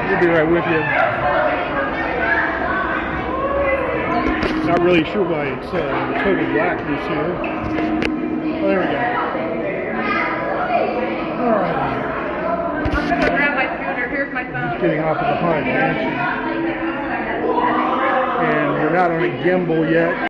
We'll be right with you. Not really sure why it's total blackness here. Oh, there we go. Alright. I'm going to grab my scooter. Here's my phone. Just getting off of the Haunted Mansion. And we're not on a gimbal yet.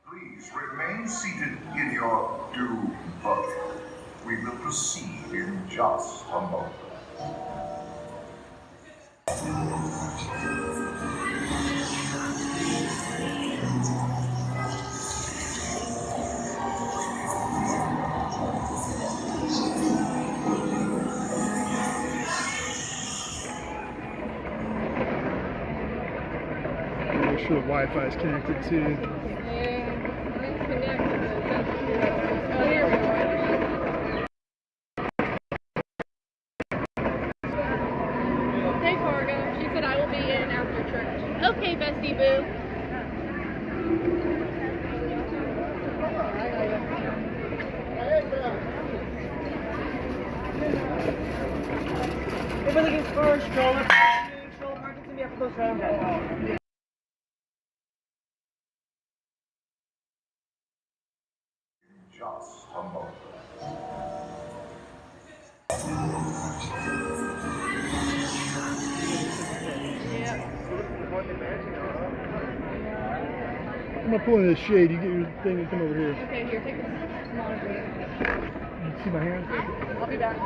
Please remain seated in your doom buggy. We will proceed in just a moment. Make sure the Wi-Fi is connected too. Hey, Fargo. She said I will be in after church. Okay, bestie boo. If we're looking for a stroller market's gonna be after those rounds. Just a moment. I'm gonna pull in this shade. You get your thing and come over here. Okay, here, take this monitor. You see my hand? I'll be back.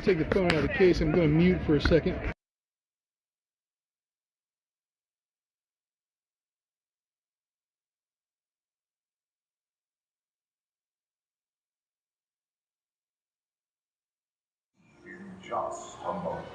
Take the phone out of the case. I'm going to mute for a second. In just a moment.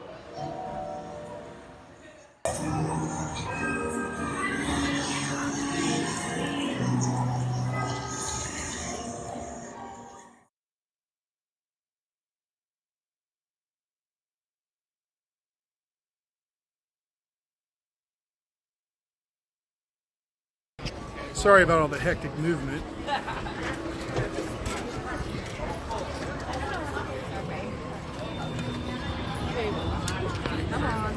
Sorry about all the hectic movement. Come on.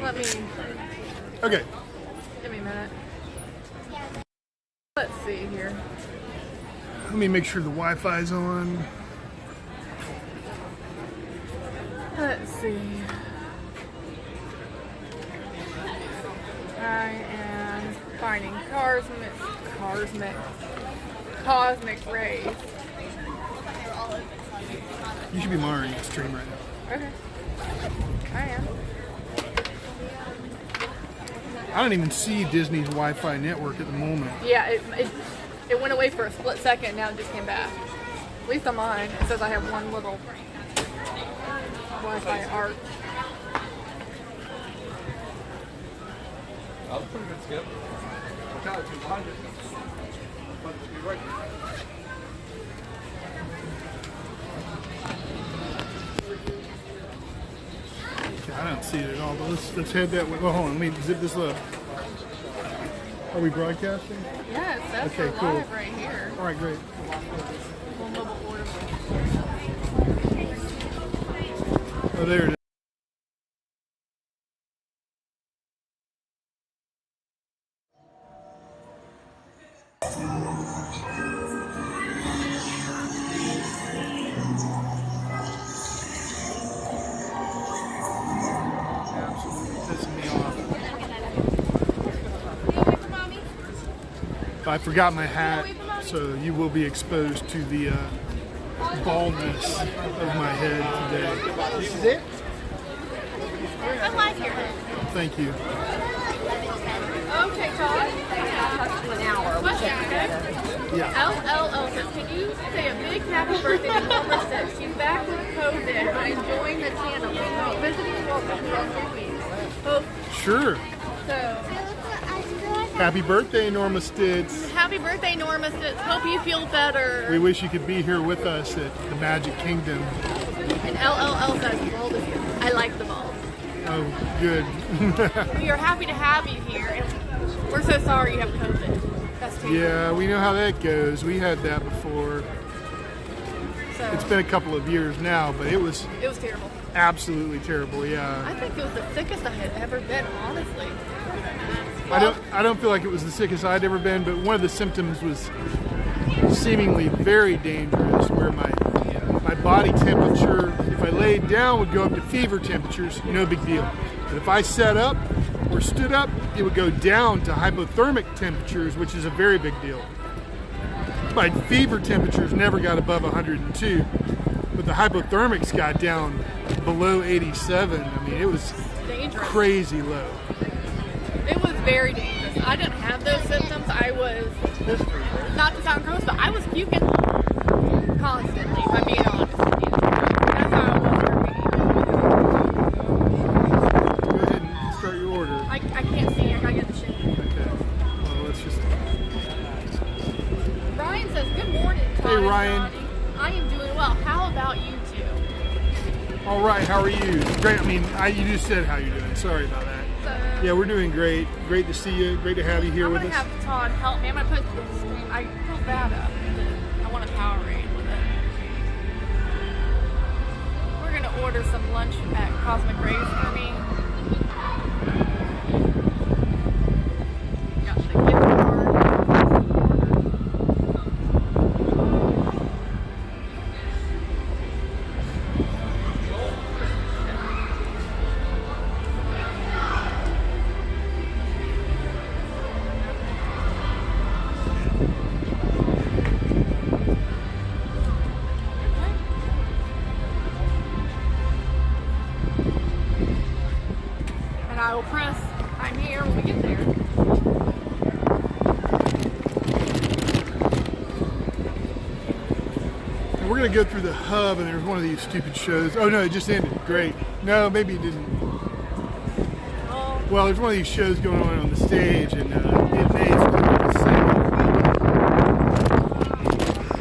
Let me. Okay. Give me a minute. Let's see here. Let me make sure the Wi-Fi's on. Let's see. I am finding cosmic rays. You should be monitoring the stream right now. Okay. I am. I don't even see Disney's Wi-Fi network at the moment. Yeah, it went away for a split second, now it just came back. At least on mine, it says I have one little Wi-Fi arc. That was pretty good, Skip. Look out, it's behind you. But it's be right. Okay, I don't see it at all, but let's head that way. Well, hold on, let me zip this up. Are we broadcasting? Yeah, it says Okay, we're cool. live right here. All right, great. Little mobile order. Oh, there it is. I forgot my hat, so you will be exposed to the baldness of my head today. This is it? I like your head. Thank you. Okay, Todd. An hour. Yeah. LLL says, can you say a big happy birthday to Norma Six? She's back with COVID, but enjoying the channel. She's visiting Walt Disney World for 2 weeks. Hope Sure. so. Happy birthday, Norma Stitz. Happy birthday, Norma Stitz. Hope you feel better. We wish you could be here with us at the Magic Kingdom. And LLL says, bald is here. I like the bald. Oh, good. We are happy to have you here, and we're so sorry you have COVID. That's terrible. Yeah, we know how that goes. We had that before. So, It's been a couple of years now, but it was terrible. absolutely terrible. Yeah. I think it was the thickest I had ever been, honestly. I don't feel like it was the sickest I'd ever been, but one of the symptoms was seemingly very dangerous, where my body temperature, if I laid down, would go up to fever temperatures, no big deal. But if I sat up or stood up, it would go down to hypothermic temperatures, which is a very big deal. My fever temperatures never got above 102, but the hypothermics got down below 87. I mean, it was Dangerous. crazy low. It was very dangerous. I didn't have those symptoms. I was, not to sound gross, but I was puking constantly, if I'm being honest with you. That's how I was for me. Go ahead and start your order. I can't see. I gotta get the shit. Okay. Well, let's just. Ryan says, good morning, Todd Hey, and Ryan. Dottie. I am doing well. How about you two? All right. How are you? Great. I mean, you just said how you're doing. Sorry about that. So, Yeah, we're doing great. Great to see you. Great to have you here I'm with gonna us. have Todd help me. I'm gonna put the screen. I pulled that up. I want a Powerade with it. We're gonna order some lunch at Cosmic Rays for me. Got the gift card. And I will press I'm here when we get there. And we're gonna go through the hub, and there's one of these stupid shows. Oh no, it just ended. Great. No, maybe it didn't. Oh, Well, there's one of these shows going on the stage, and it made the segment.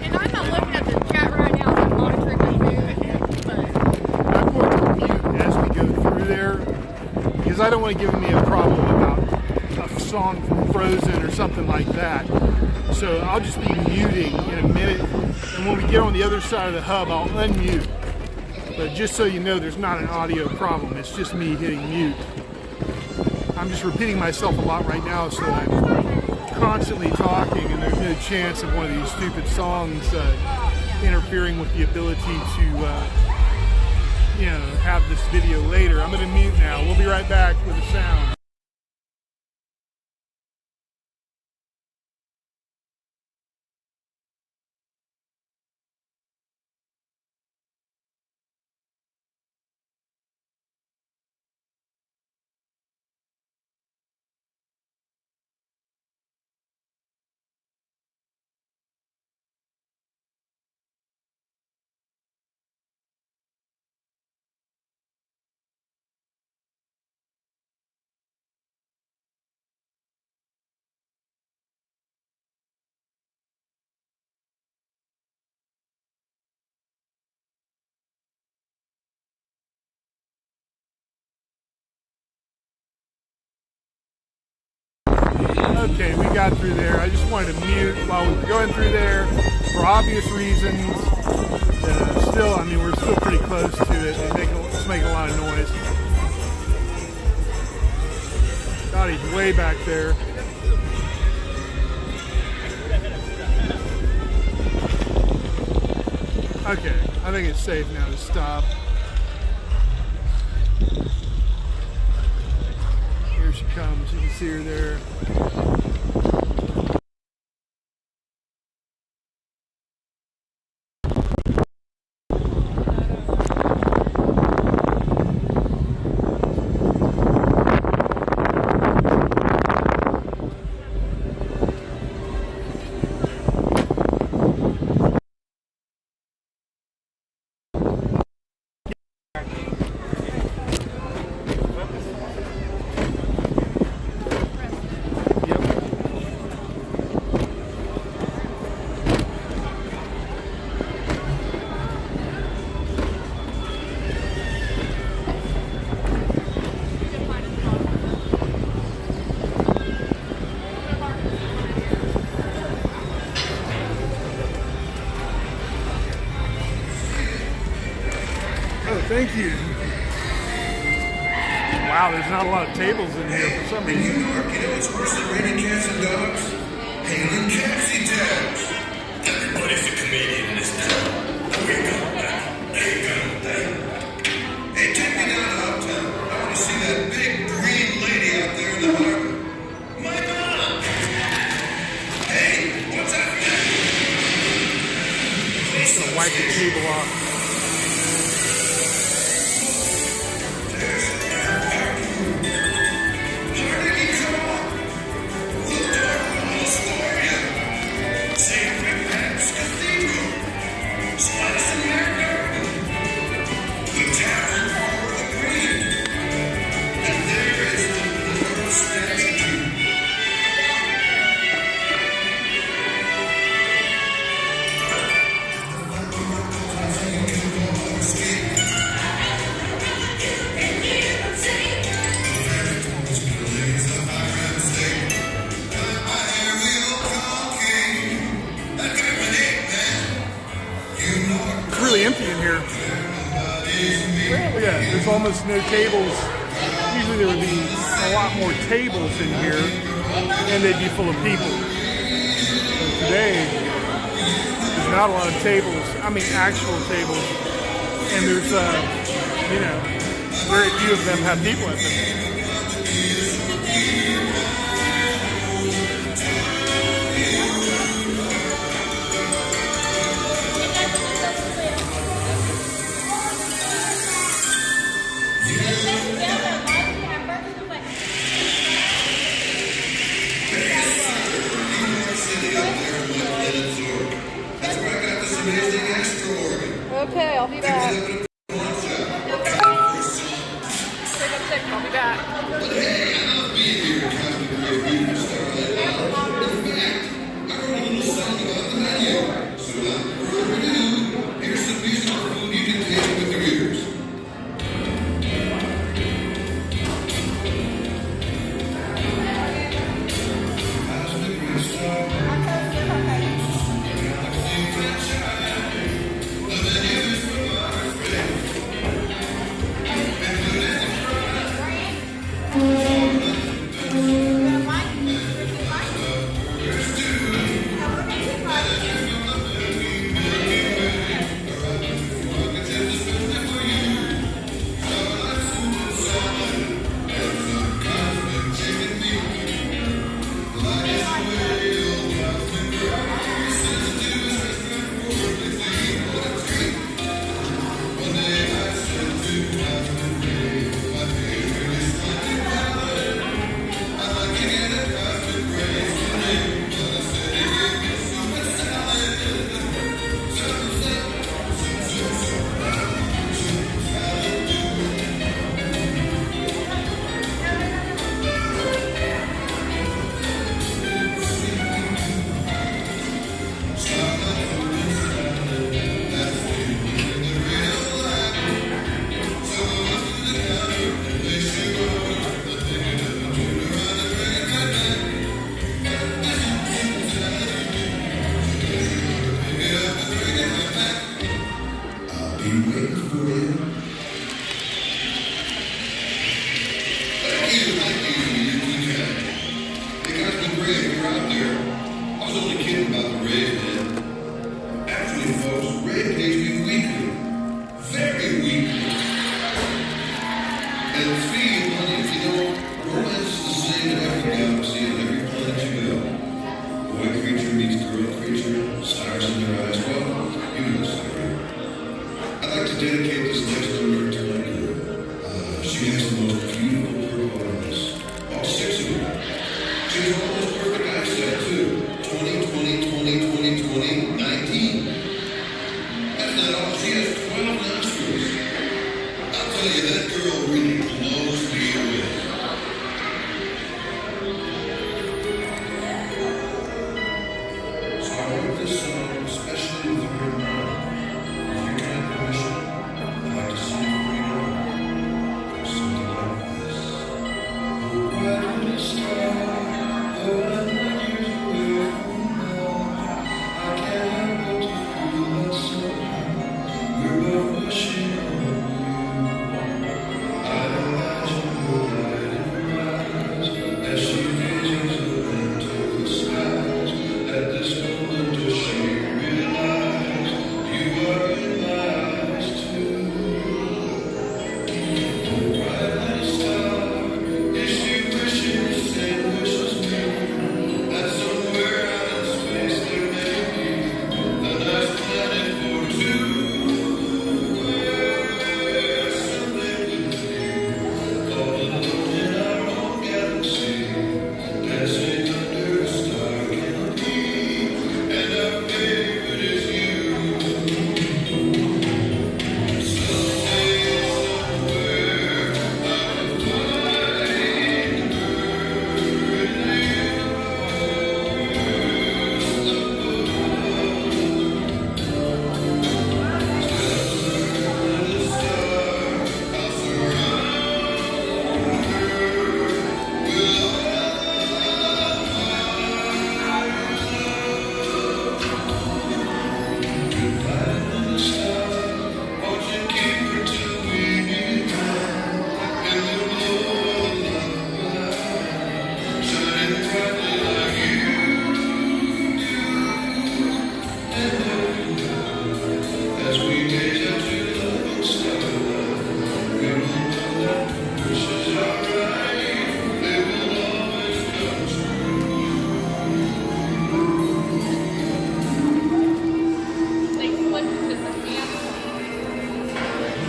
and I'm not looking at the chat right now. I'm monitoring my food. But I'm going to mute as we go through there, because I don't want to give me a problem about a song from Frozen or something like that. So I'll just be muting in a minute, and when we get on the other side of the hub, I'll unmute. But just so you know, there's not an audio problem. It's just me hitting mute. I'm just repeating myself a lot right now, so I'm constantly talking, and there's no chance of one of these stupid songs interfering with the ability to have this video later. I'm going to mute now. We'll be right back with the sound. Okay, we got through there. I just wanted to mute while we were going through there for obvious reasons. Still, I mean, we're still pretty close to it. It's making a lot of noise. Dottie's way back there. Okay, I think it's safe now to stop. Here she comes. You can see her there. Thank you. Wow, there's not a lot of tables in here for some reason. New York, you know what's worse than raining cats and dogs? Hailing taxi tabs. Everybody's a comedian in this town. There you go. Hey, take me down to Uptown. I want to see that big green lady out there in the harbor. My mom! Hey, what's up? I'm gonna wipe the table off. Empty in here. Yeah, there's almost no tables. Usually there would be a lot more tables in here and they'd be full of people. But today, there's not a lot of tables. I mean actual tables. And there's, you know, very few of them have people at them. Okay, I'll be back. I'll be back. Here's some music for food you can taste with your ears.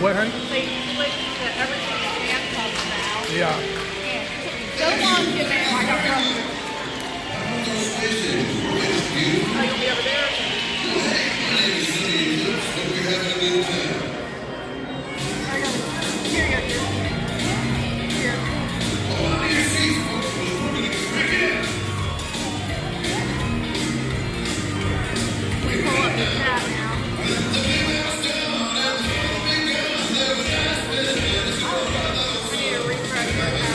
What, honey? They switched to everything is handcuffs now. Yeah. And it took me so long to get there, I got frustrated. Oh, you'll be over there? Here you go, here. Here. We pull up the chat now. We need to refresh our app.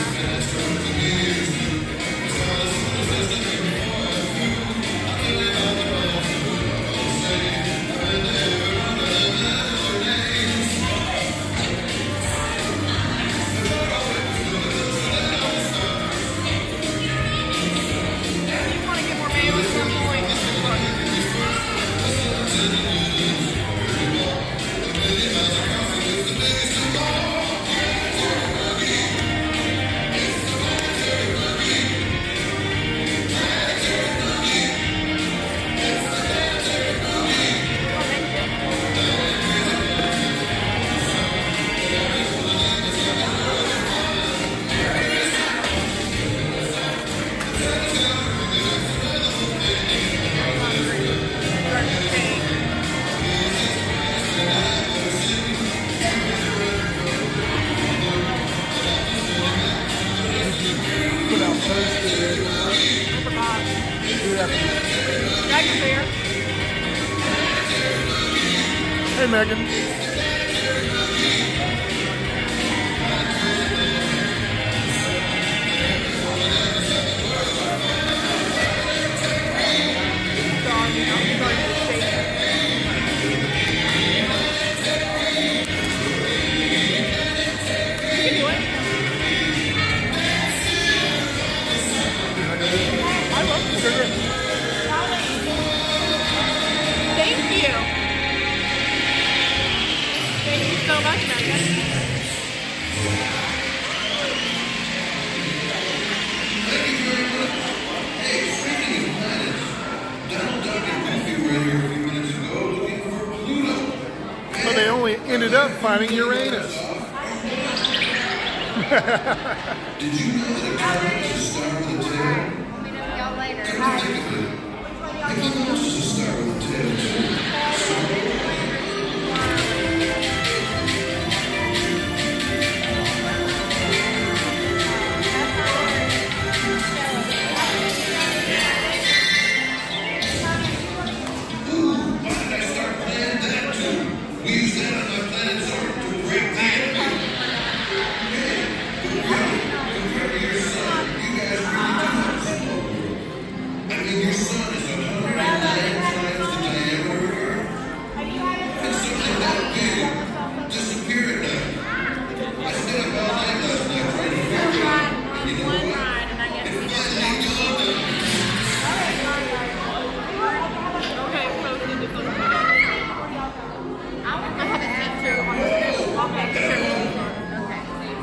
You want to get more mayo at some point? Put out toast today. I forgot. Do that for Megan's here. me. Hey, Megan. Sorry, I'm starting to shake. You can do it. I love sugar. Thank you. Thank you so much, Megan. Hey, speaking of planets, Donald, Dottie, and Goofy were here a few minutes ago looking for Pluto. But they only ended up finding Uranus. Did you know that a comet is a star with a tail? Y'all later. Think of it. Everything else is a star with a tail, too. Ooh, why did I start planning that, too? We use that on my planet Zork to break the enemy. Hey, but really, compared to your son, you guys really do have a small world. I mean, your son is 109 times the diameter of Earth. And something that big disappear at night. I stayed up all night last night trying to figure it out. And you know what? It finally dawned on me. Okay, posted the photo. I have it set to on the screen. Okay, sure.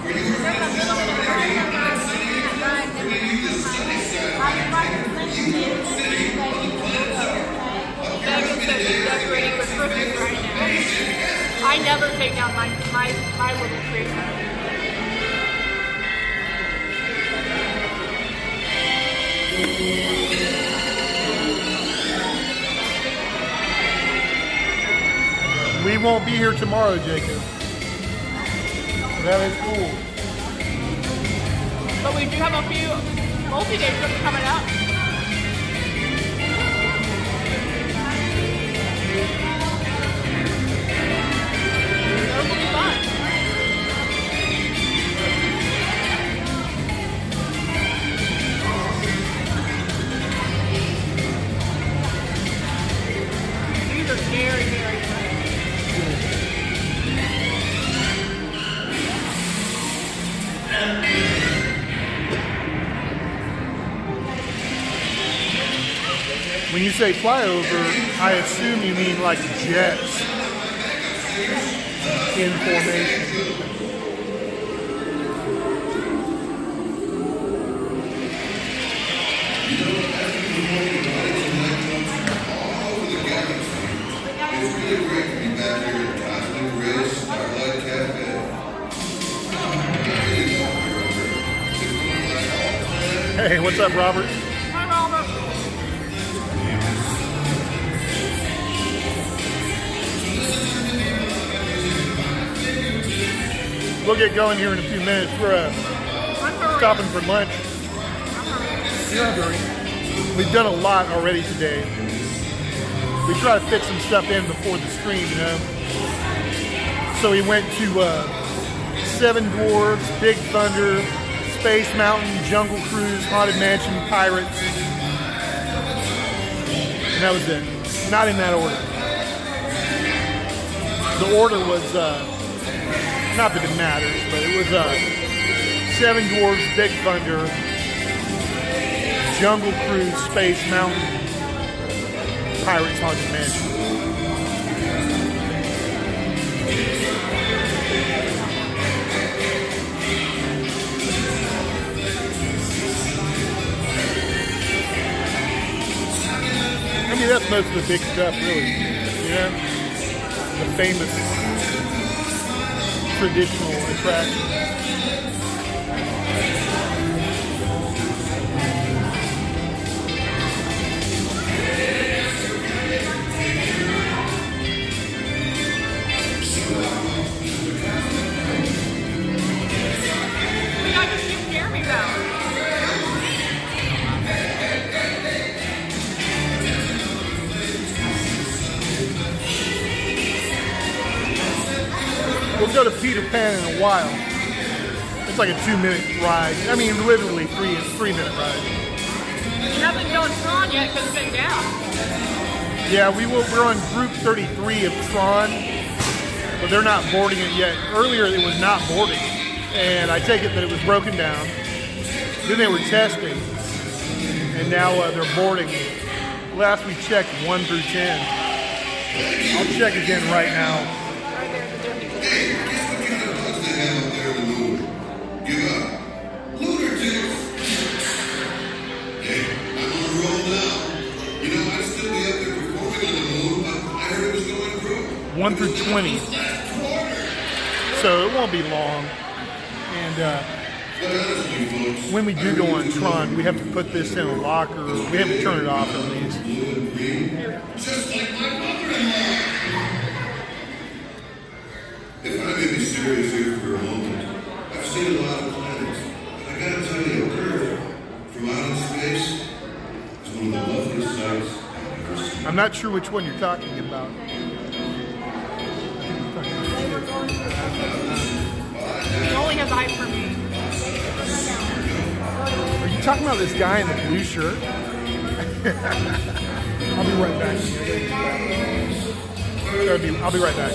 For you who are just starting to get on City, bringing you the sunny side of New York City on the planet Zork. Megan said she's decorating for Christmas right now. I never take down my little tree. We won't be here tomorrow, Jacob. That is cool. But we do have a few multi-day trips coming up. Those will be fun. These are very, very fun. When you say flyover, I assume you mean like jets in formation. It's really great to be back here in Cosmic Red Starlight Cafe. Hey, what's up, Robert? Hi, Robert. We'll get going here in a few minutes. We're stopping for lunch. You don't have to hurry. We've done a lot already today. We try to fit some stuff in before the stream, you know. So we went to Seven Dwarfs, Big Thunder, Space Mountain, Jungle Cruise, Haunted Mansion, Pirates. And that was it. Not in that order. The order was, not that it matters, but it was Seven Dwarfs, Big Thunder, Jungle Cruise, Space Mountain, Pirates, Haunted Mansion. I mean, that's most of the big stuff, really. You know? The famous traditional attractions. We got to keep Jeremy down. We'll go to Peter Pan in a while. It's like a 2-minute ride. I mean, literally 3-minute ride. We haven't done Tron yet because it's been down. Yeah, we're on group 33 of Tron, but they're not boarding it yet. Earlier, it was not boarding, and I take it that it was broken down. Then they were testing, and now they're boarding. Last we checked, 1 through 10. I'll check again right now. Hey, guess what kind of bugs they have up there in the moon? Give up. Lunar tickets. Hey, I'm on a roll now. You know, I'd still be up there performing on the moon, but I heard it was going broke. 1 through 20. So it won't be long. And But honestly, folks, when we do go on Tron, we have to put this in a locker. We have to turn it off at least. blue and green, just like my mother-in-law. If I may be serious here for a moment, I've seen a lot of planets, but I gotta tell you, Earth, from out in space, is one of the loveliest sights I've ever seen. I'm not sure which one you're talking about. He only has eyes for me. Are you talking about this guy in the blue shirt? I'll be right back. I'll be right back.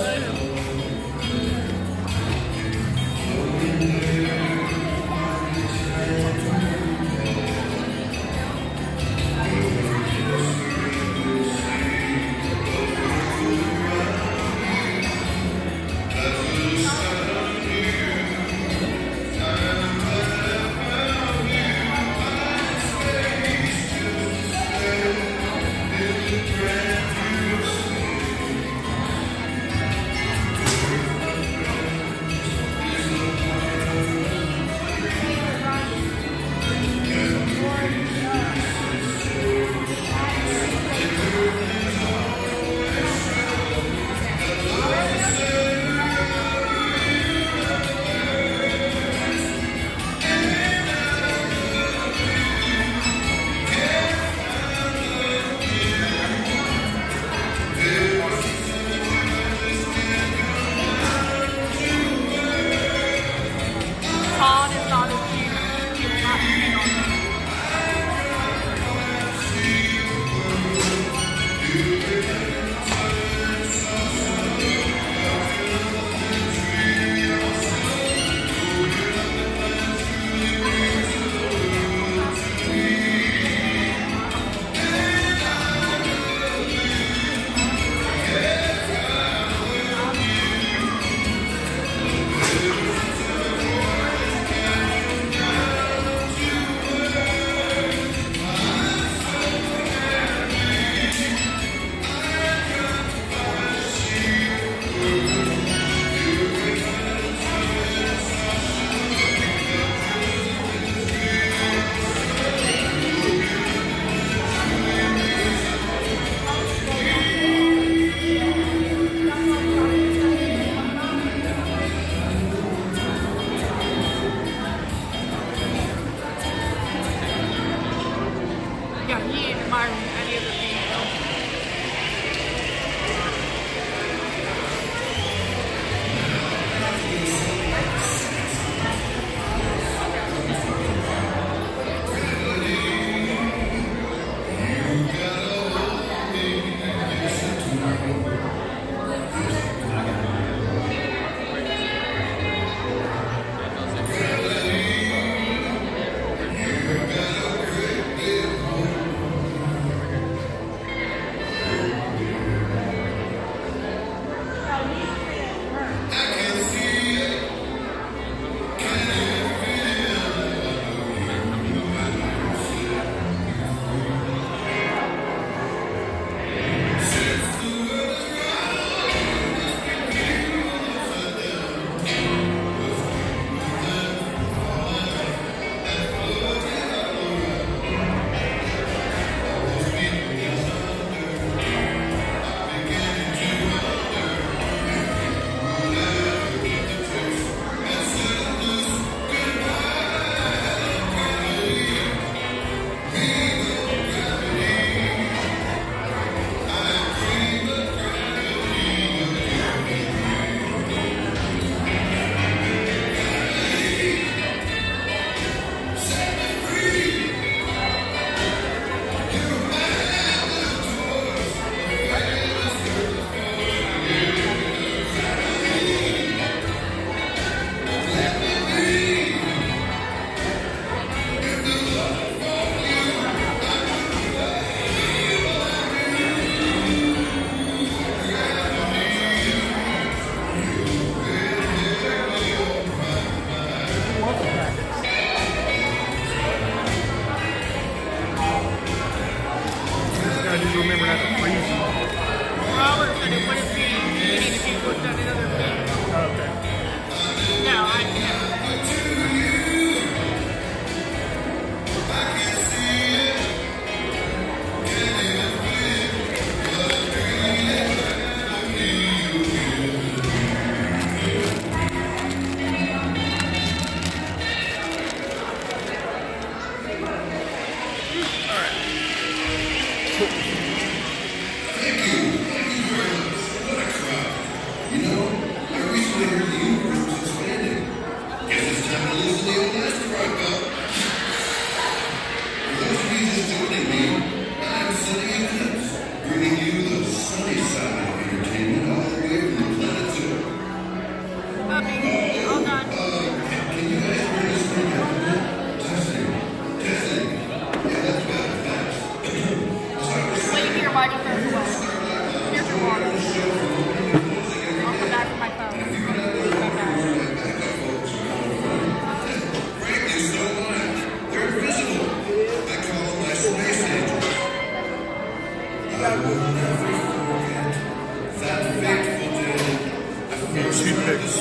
toothpicks.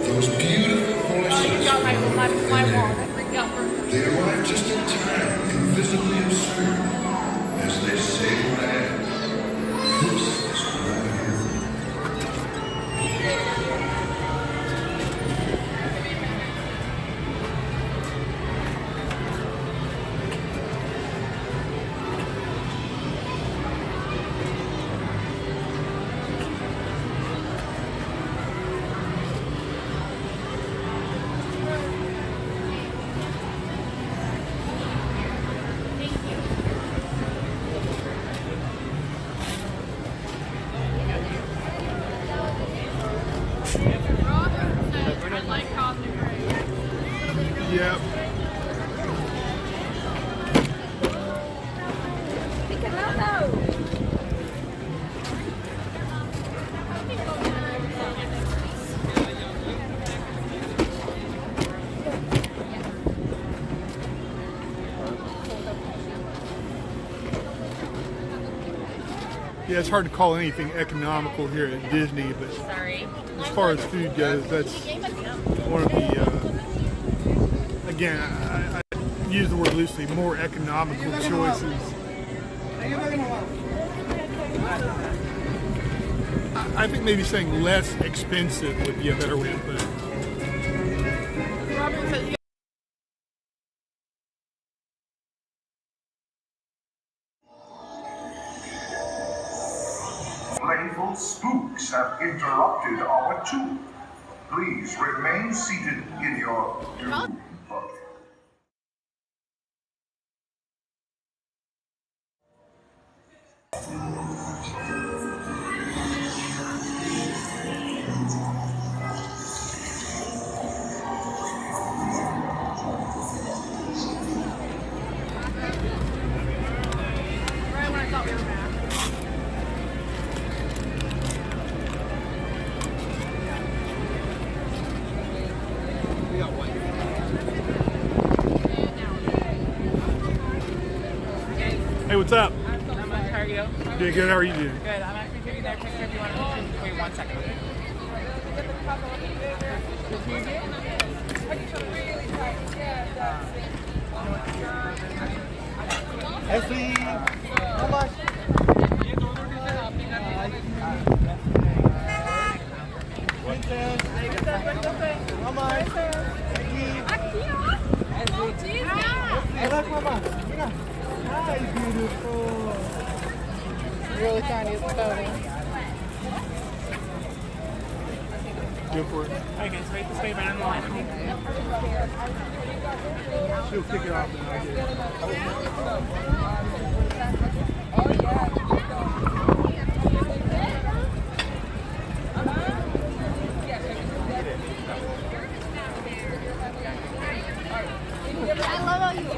Those beautiful voices. They arrive just in time, invisibly absurd, as they say what I am. This is what I am. Yep. Yeah, it's hard to call anything economical here at Disney, but as far as food goes, that's one of the, again, I use the word loosely, more economical choices. I think maybe saying less expensive would be a better way to put it. Robert says Playful spooks have interrupted our tour. Please remain seated in your doom buggy. right when I thought we were back. Hey, what's up? How much? How are you? Doing good. How are you doing? Good. I'm actually taking that picture if you want to. Wait 1 second. Ashley, how much? How much? Hi, beautiful. Really trying to use the photo. Go for it. Okay, so wait this way right on the line. She'll kick it off and I'll get it. I love how you are.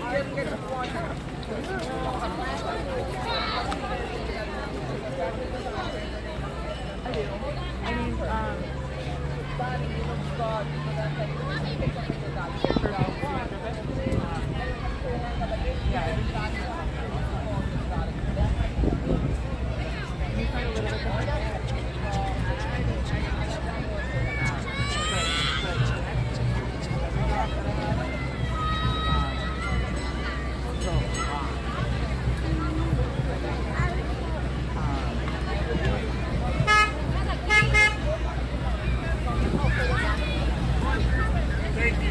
Thank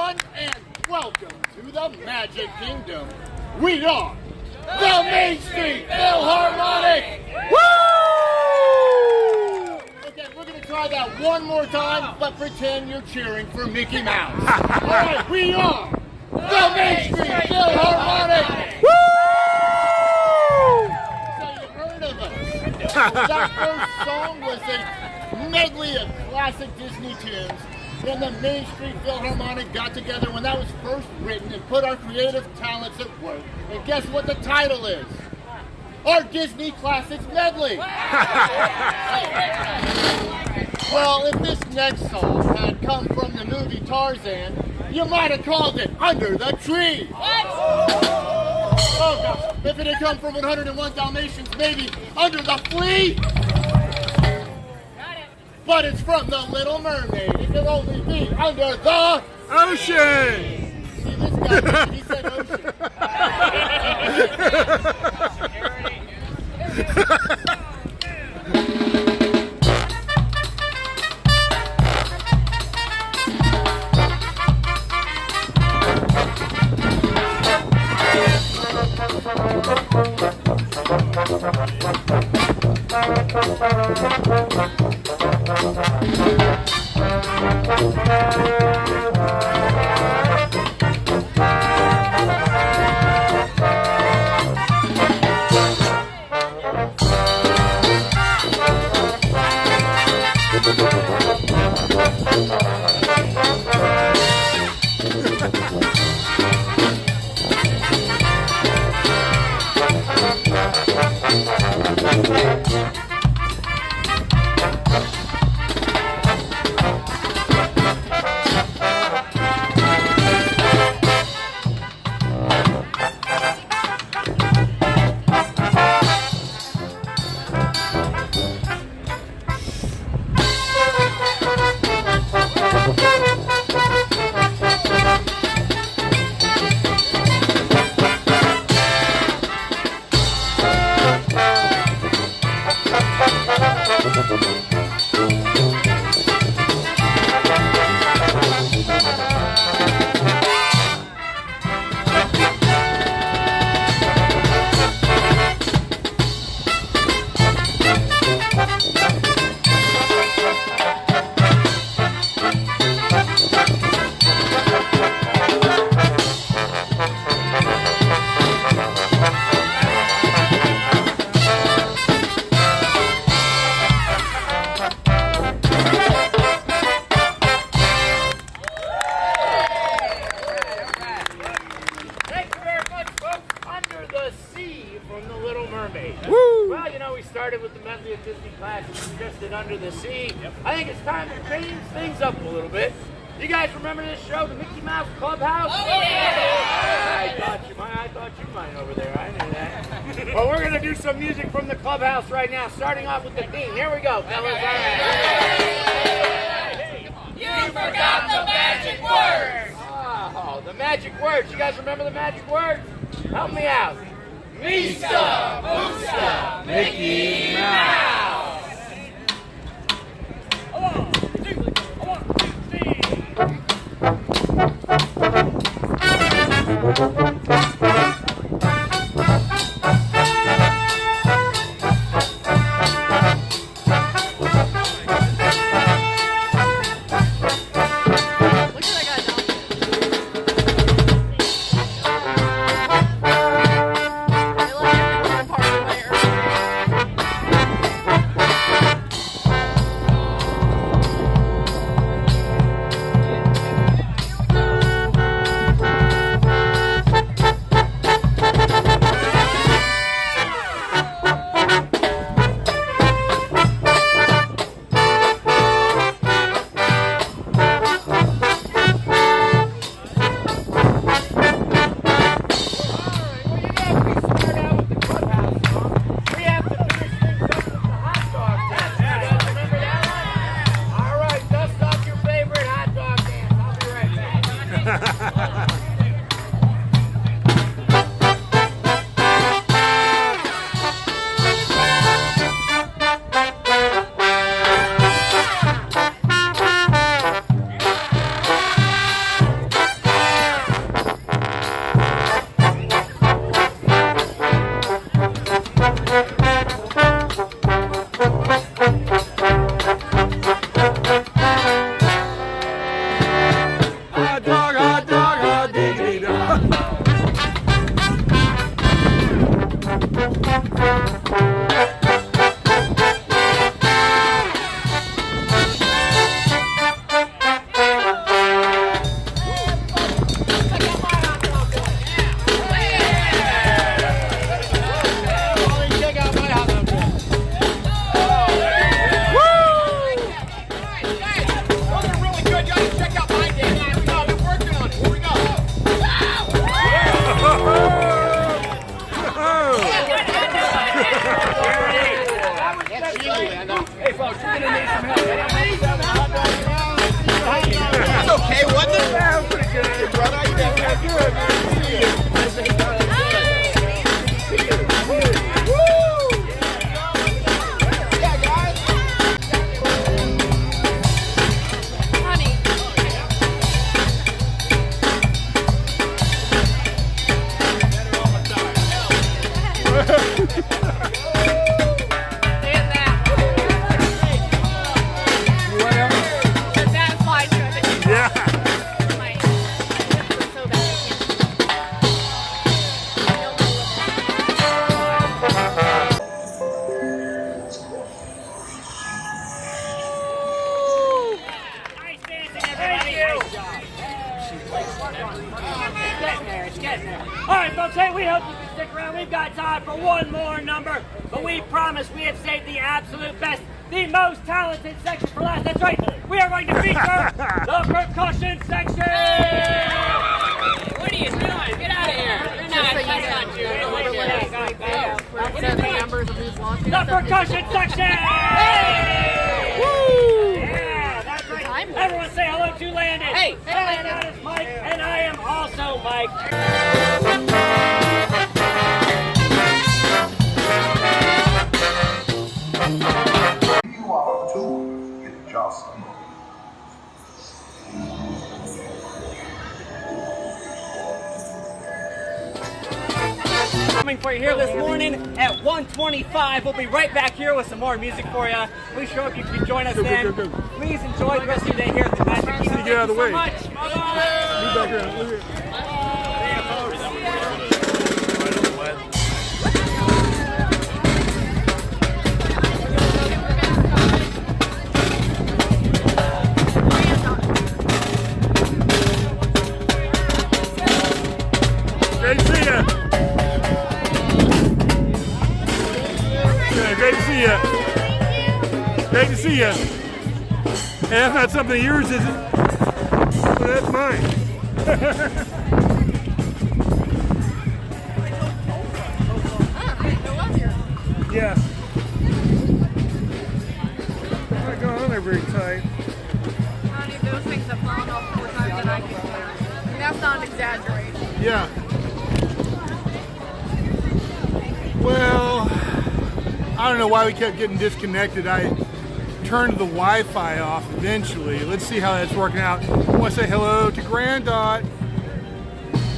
everyone, and welcome to the Magic Kingdom. We are the Main Street Philharmonic! Woo! Okay, we're going to try that one more time, but pretend you're cheering for Mickey Mouse. All right, we are the Main Street Philharmonic! Woo! So you heard of us. That first song was a medley of classic Disney tunes. Then the Main Street Philharmonic got together when that was first written and put our creative talents at work. And guess what the title is? Our Disney Classics Medley. Well, if this next song had come from the movie Tarzan, you might have called it Under the Tree. What? Oh gosh, if it had come from 101 Dalmatians, maybe Under the Flea. But it's from The Little Mermaid. It can only be under the ocean. See, this guy, he said ocean. Under the Sea. I think it's time to change things up a little bit. You guys remember this show, the Mickey Mouse Clubhouse? Oh, yeah! I thought you might over there. I knew that. Well, we're going to do some music from the Clubhouse right now, starting off with the theme. Here we go, fellas. You forgot the magic words! Oh, the magic words. You guys remember the magic words? Help me out. Mista, Boosta, Mickey Mouse! Alright folks, hey, we hope you can stick around. We've got time for one more number, but we promise we have saved the absolute best, the most talented section for last. That's right, we are going to feature the percussion section! What are you doing? Get out of here! You're not, that's not you. The percussion section! Woo! Yeah, that's right. Everyone say hello to Landon. Hey, Landon. That is Mike, and I am also Mike. You are too in just a moment. Coming for you here this morning at 1:25. We'll be right back here with some more music for you. We sure hope you can join us then. Please enjoy the rest of your day here at the Magic Kingdom. Get out of the way. Thank you so much. Bye-bye. Great to see you. Yeah, great to see you. Great to see you. Hey, that's not something of yours, is it? Well, that's mine. Yeah. Not going on there very tight. Honey, those things have fallen off more times than I can count. And that's not an exaggeration. Yeah. Well, I don't know why we kept getting disconnected. I turned the Wi-Fi off eventually. Let's see how that's working out. I want to say hello to Granddot.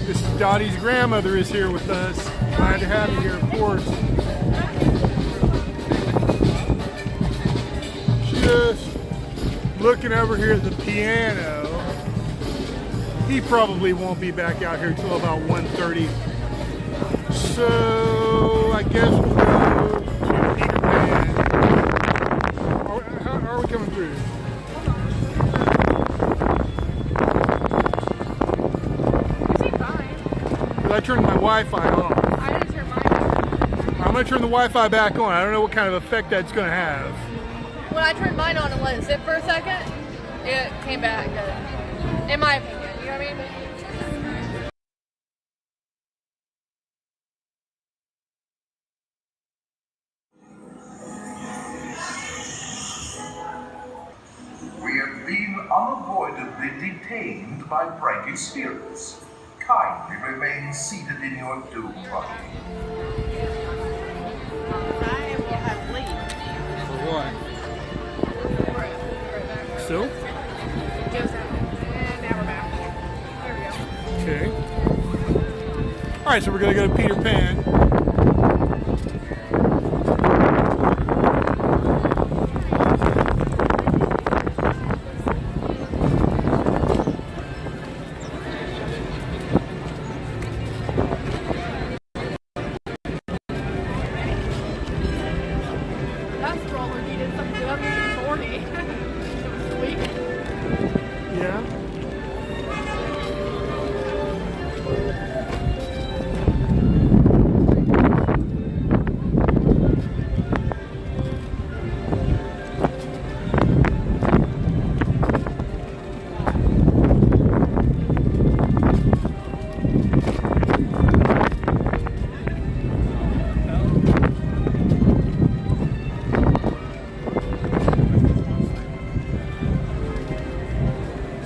This is Dottie's grandmother is here with us. Glad to have you here, of course. Just looking over here at the piano. He probably won't be back out here till about 1:30. So I guess we'll go to Peter Pan. How are we coming through? You seem fine. Because I turned my Wi-Fi on. I didn't turn mine on. I'm going to turn the Wi-Fi back on. I don't know what kind of effect that's going to have. When I turned mine on and let it sit for a second, it came back good. In my opinion, you know what I mean? We have been unavoidably detained by pranky spirits. Kindly remain seated in your doom buggy. I will have leave. For what? So? Just and now we're back. There we go. Okay. All right, so we're going to go to Peter Pan. That stroller needed some WD-40. Sweet. Yeah.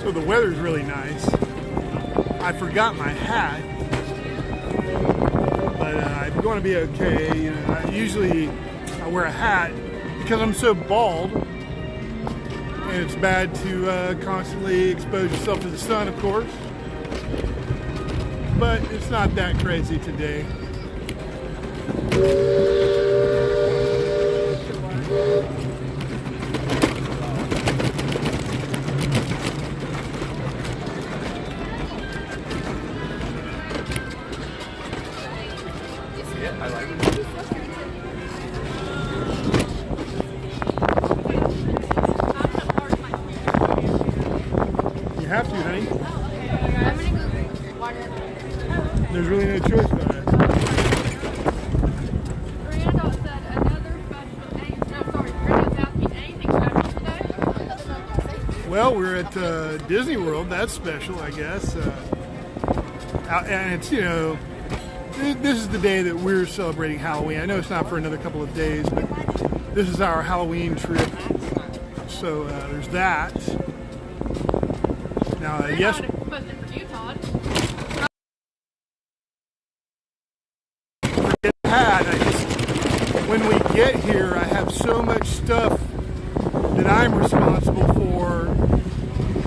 So the weather's really nice. I forgot my hat, but I'm going to be okay. You know, I wear a hat because I'm so bald, and it's bad to constantly expose yourself to the sun, of course. But it's not that crazy today. You have to, honey. There's really no choice about it. Well, we're at Disney World. That's special, I guess. And it's, you know, this is the day that we're celebrating Halloween. I know it's not for another couple of days, but this is our Halloween trip. So there's that. Now, yes. When we get here, I have so much stuff that I'm responsible for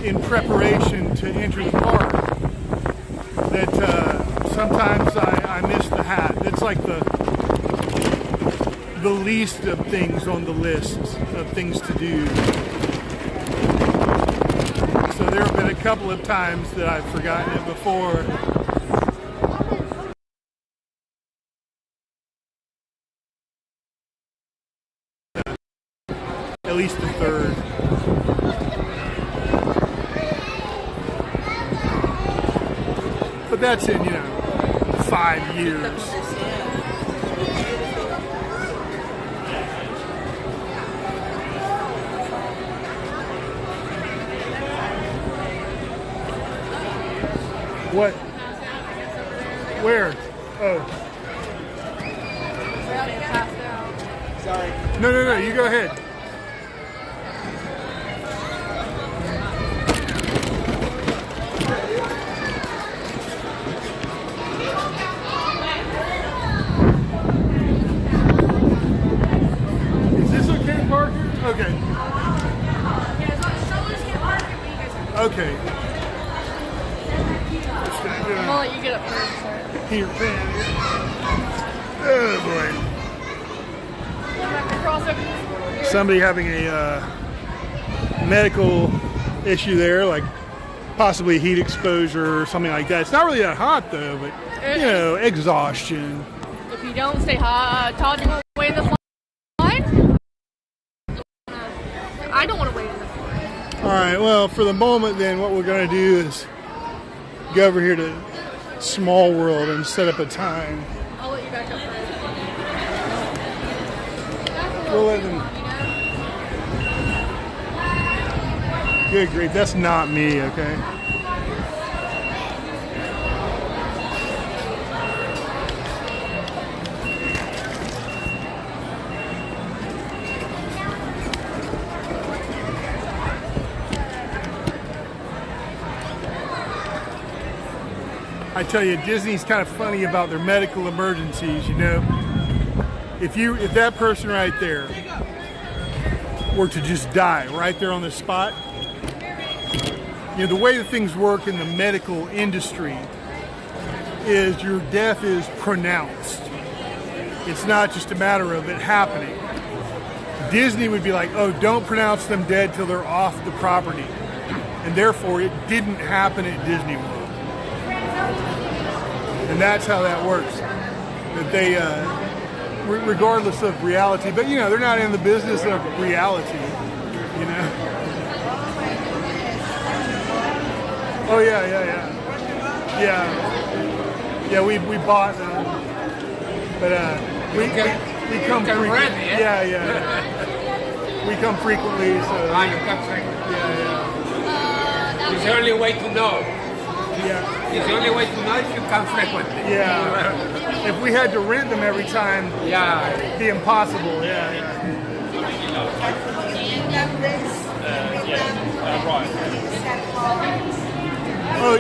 in preparation to enter the park that sometimes I miss the hat. It's like the least of things on the list of things to do. So there have been a couple of times that I've forgotten it before. At least a third. But that's in, 5 years. What? Where? Oh. Sorry. No, you go ahead. Okay. Okay. I'm gonna let you get up first. Peter Pan. Oh boy. Somebody having a medical issue there, like possibly heat exposure or something like that. It's not really that hot though, but exhaustion. If you don't stay hot, Todd, you won't wait in this line. I don't want to wait in this line. All right. Well, for the moment, then, what we're going to do is go over here to Small World and set up a time. I'll let you back up first. We'll let them. Good grief, that's not me, okay? I tell you, Disney's kind of funny about their medical emergencies, If that person right there were to just die right there on the spot, the way that things work in the medical industry is your death is pronounced. It's not just a matter of it happening. Disney would be like, oh, don't pronounce them dead till they're off the property. And therefore, it didn't happen at Disney World. And that's how that works. That they, regardless of reality, but they're not in the business of reality, Oh yeah. We bought them, but we come frequently. Yeah. We come frequently, so. You come frequently. Yeah. It's the only way to know. Yeah. It's the only way to know if you come frequently. Yeah. If we had to rent them every time, it'd be impossible. Yeah. Right. Oh,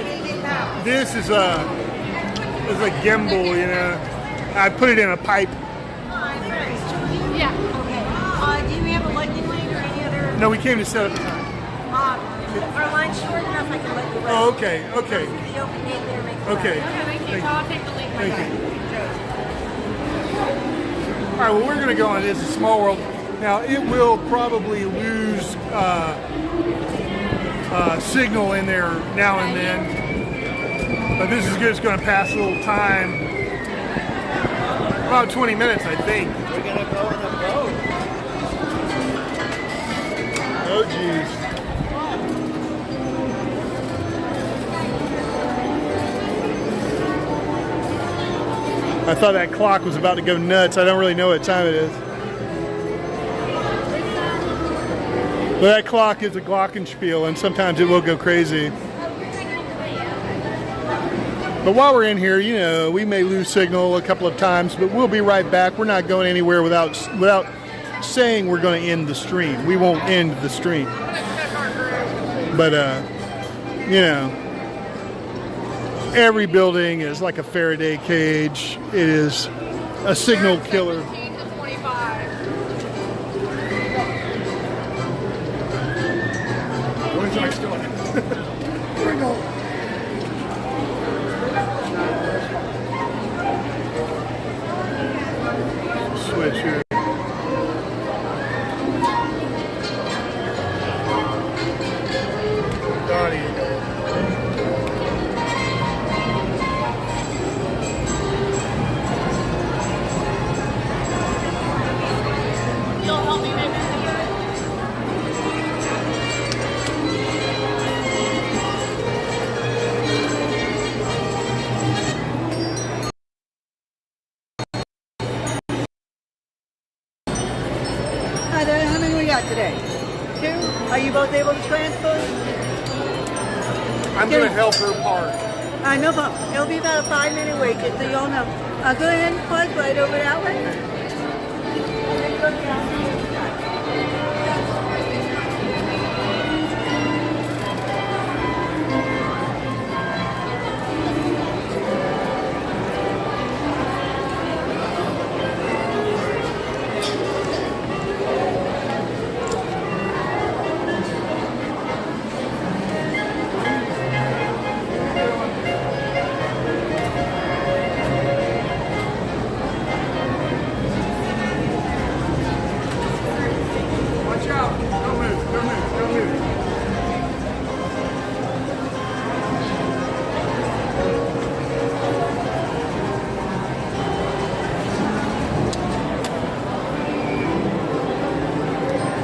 this is a gimbal, you know. I put it in a pipe. Yeah. Okay. Do you have a lightning lane or any other? No, we came to set up time. Our line's short enough, I can let you run. Oh, okay, okay. The open gate there makes it Okay. better. Okay, thank you. So I'll take the link. Thank you. All right, well, we're going to go on this, a Small World. Now, it will probably lose signal in there now and then, but this is good. It's going to pass a little time. About 20 minutes, I think. We're going to go in a boat. Oh, geez. I thought that clock was about to go nuts. I don't really know what time it is. But that clock is a glockenspiel, and sometimes it will go crazy. But while we're in here, you know, we may lose signal a couple of times, but we'll be right back. We're not going anywhere without saying we're going to end the stream. We won't end the stream. But, you know, every building is like a Faraday cage. It is a signal killer. 17 to 25. Where's our store? Here we go. Switch here. Dottie. You'll help me make this video. Hi there, how many we got today? 2? Are you both able to transfer? I'm going to help her park. No problem. It'll be about a 5-minute wait, just so you all know. Go ahead and plug right over that way. Watch out. Don't move. Don't move. Don't move.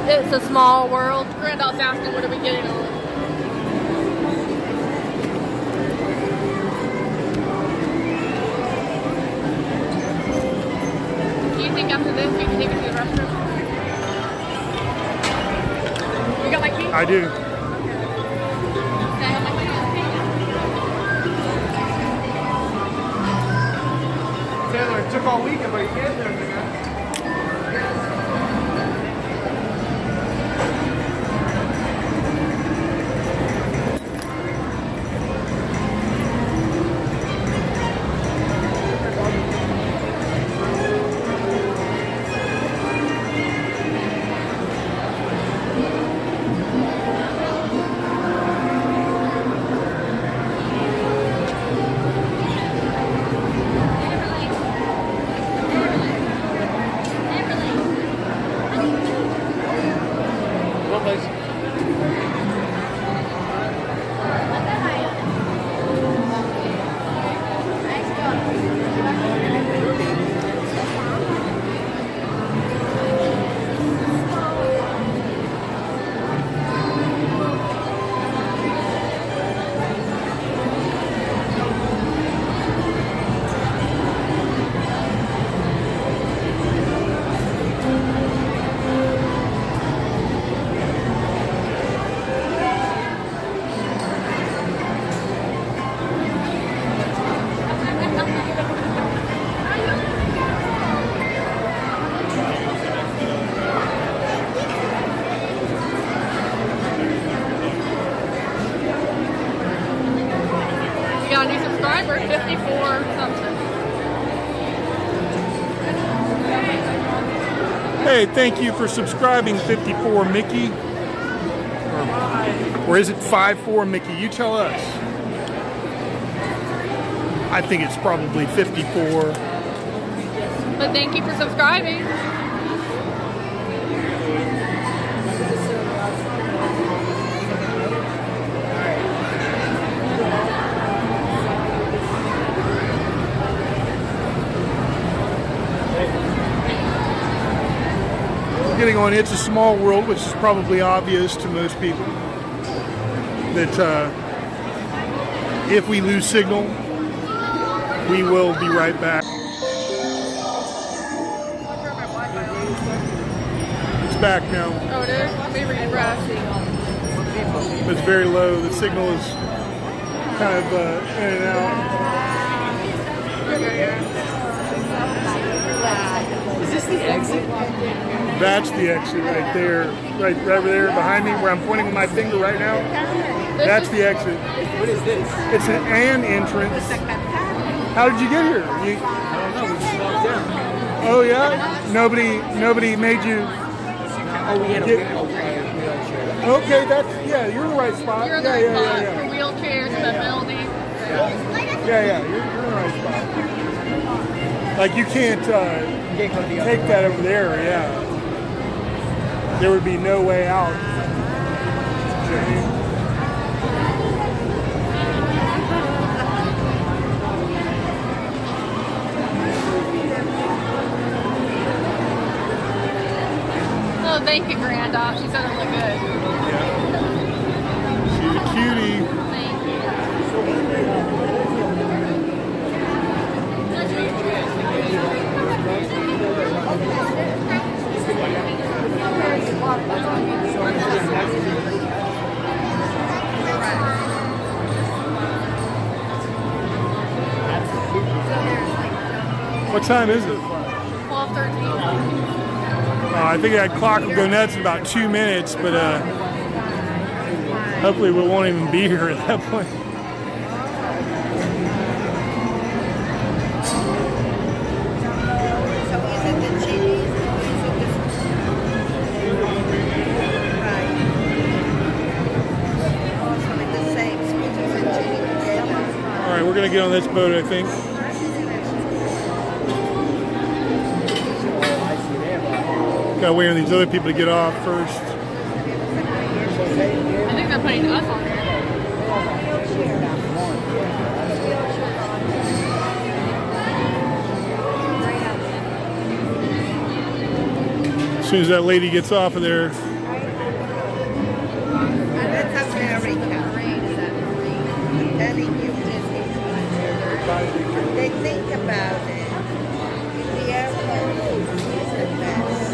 It's a small world. Randolph's asking what are we getting on. Do you think after this we can take it to the restroom? You got my key? I do. Can I have my key? Taylor, it took all weekend, but he can't do anything, man. 54 something. Hey, thank you for subscribing, 54 Mickey. Or is it 54 Mickey? You tell us. I think it's probably 54. But thank you for subscribing. We're getting on It's a Small World, which is probably obvious to most people. That if we lose signal, we will be right back. It's back now. Oh, it is? Maybe refresh. But it's very low. The signal is kind of in and out. Is this the exit? That's the exit right there. Right over there behind me where I'm pointing with my finger right now. That's the exit. What is this? It's an entrance. How did you get here? I don't know. We just walked down. Oh yeah? Nobody made you. Oh, we had a wheelchair. Okay, yeah, you're in the right spot. You're in the right spot for wheelchairs in the building. Yeah, you're in the right spot. Like you can't take that over there, yeah. There would be no way out. Oh, thank you, Grandma. She said it looked good. Yeah. She's a cutie. Thank you. What time is it? 12:13. I think that clock will go nuts in about 2 minutes, but hopefully we won't even be here at that point. So is it the chili? Right. Also with the same sweeters and chili together. All right, we're gonna get on this boat, I think. Gotta wait on these other people to get off first. I think they're putting us on there. As soon as that lady gets off of there. And that's America. I'm telling you, they think about it. The airport is the best.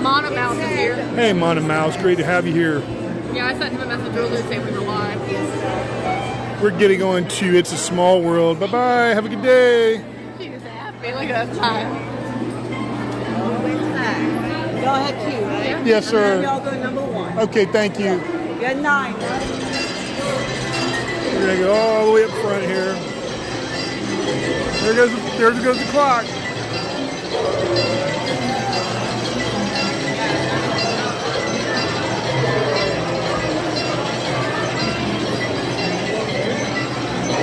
Mono Mouse is here. Hey, Mona Mouse, great to have you here. Yeah, I sent him a message earlier saying we were live. We're getting on to It's a Small World. Bye-bye, have a good day. She is happy. Look at that smile. Y'all had two, right? Yes, sir. And y'all go number one. Okay, thank you. Good night. We're gonna go all the way up front here. There goes the clock.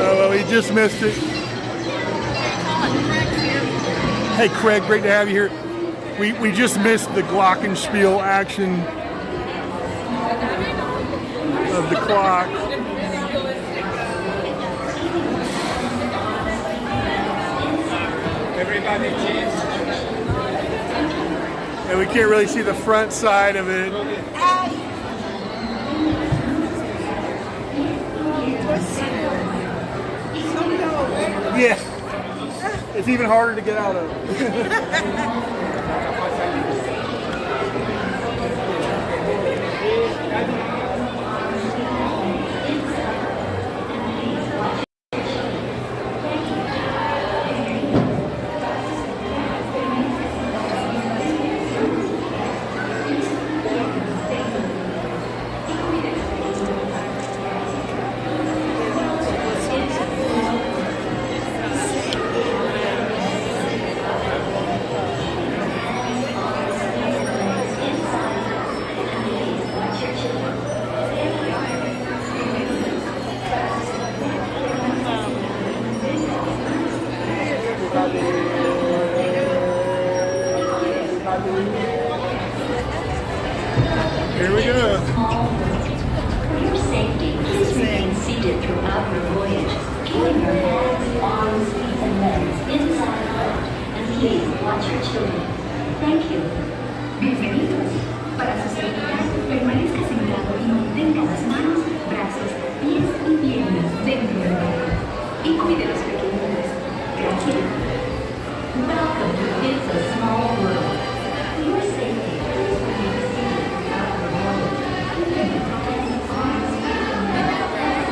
Oh, well, he just missed it. Hey, Craig, great to have you here. We just missed the glockenspiel action of the clock. Everybody cheers. And we can't really see the front side of it. Yeah. It's even harder to get out of. it throughout your voyage, keeping your hands, arms, feet, and legs inside out. And please watch your children. Thank you. Bienvenidos. Para su seguridad, permanezca sentado y mantenga las manos, brazos, pies y piernas dentro del barco. Y cuide los pequeños. Gracias. Welcome to It's a Small World. For your safety, please remain seated throughout the voyage, keeping your hands, arms, feet, and legs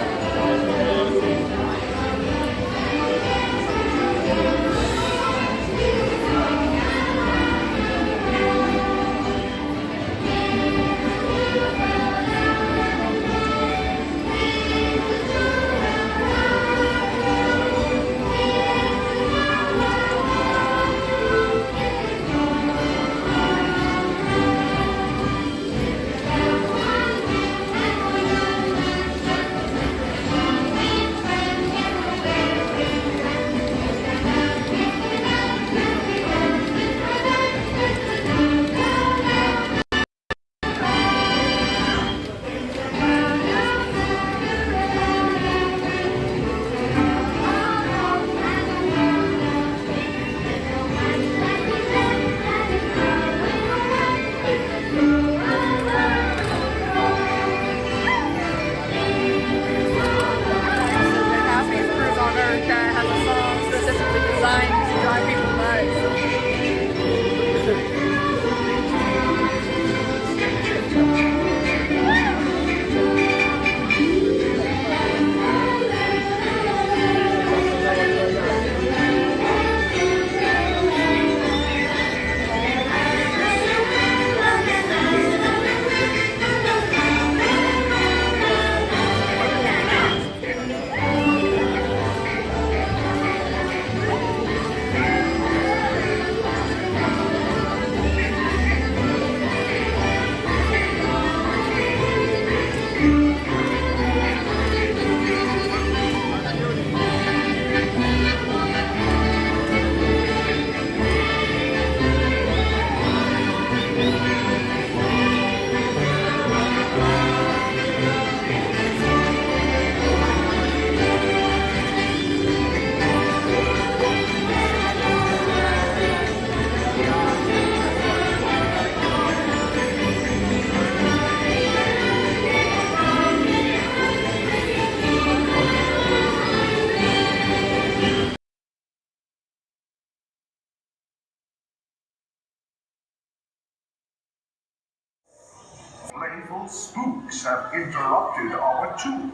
Playful spooks have interrupted our tour.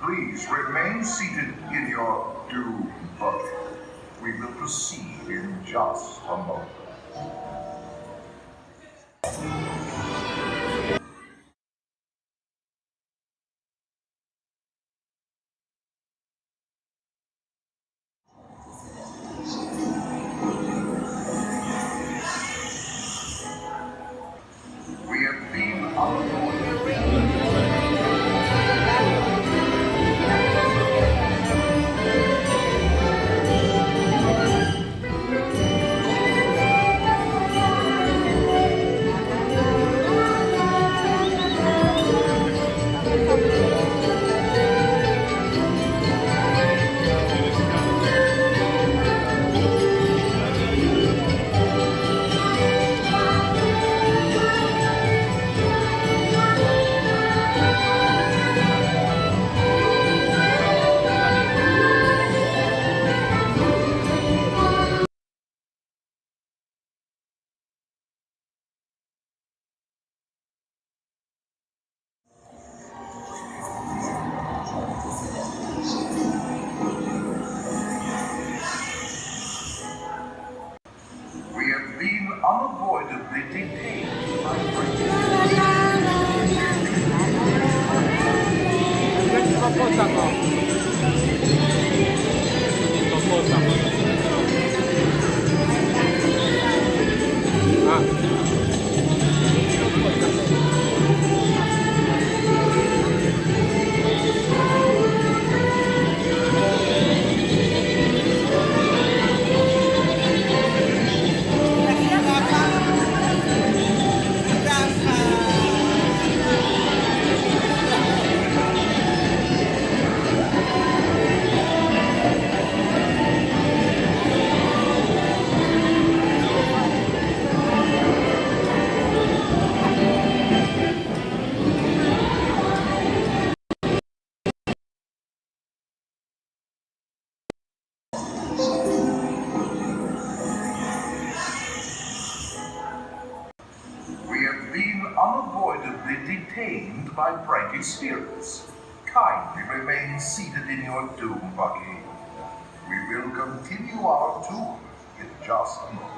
Please remain seated in your doom bucket. We will proceed in just a moment. We have been on board. We have been unavoidably detained by my prank experience. Kindly remain seated in your doom buggy. We will continue our tour in just a moment.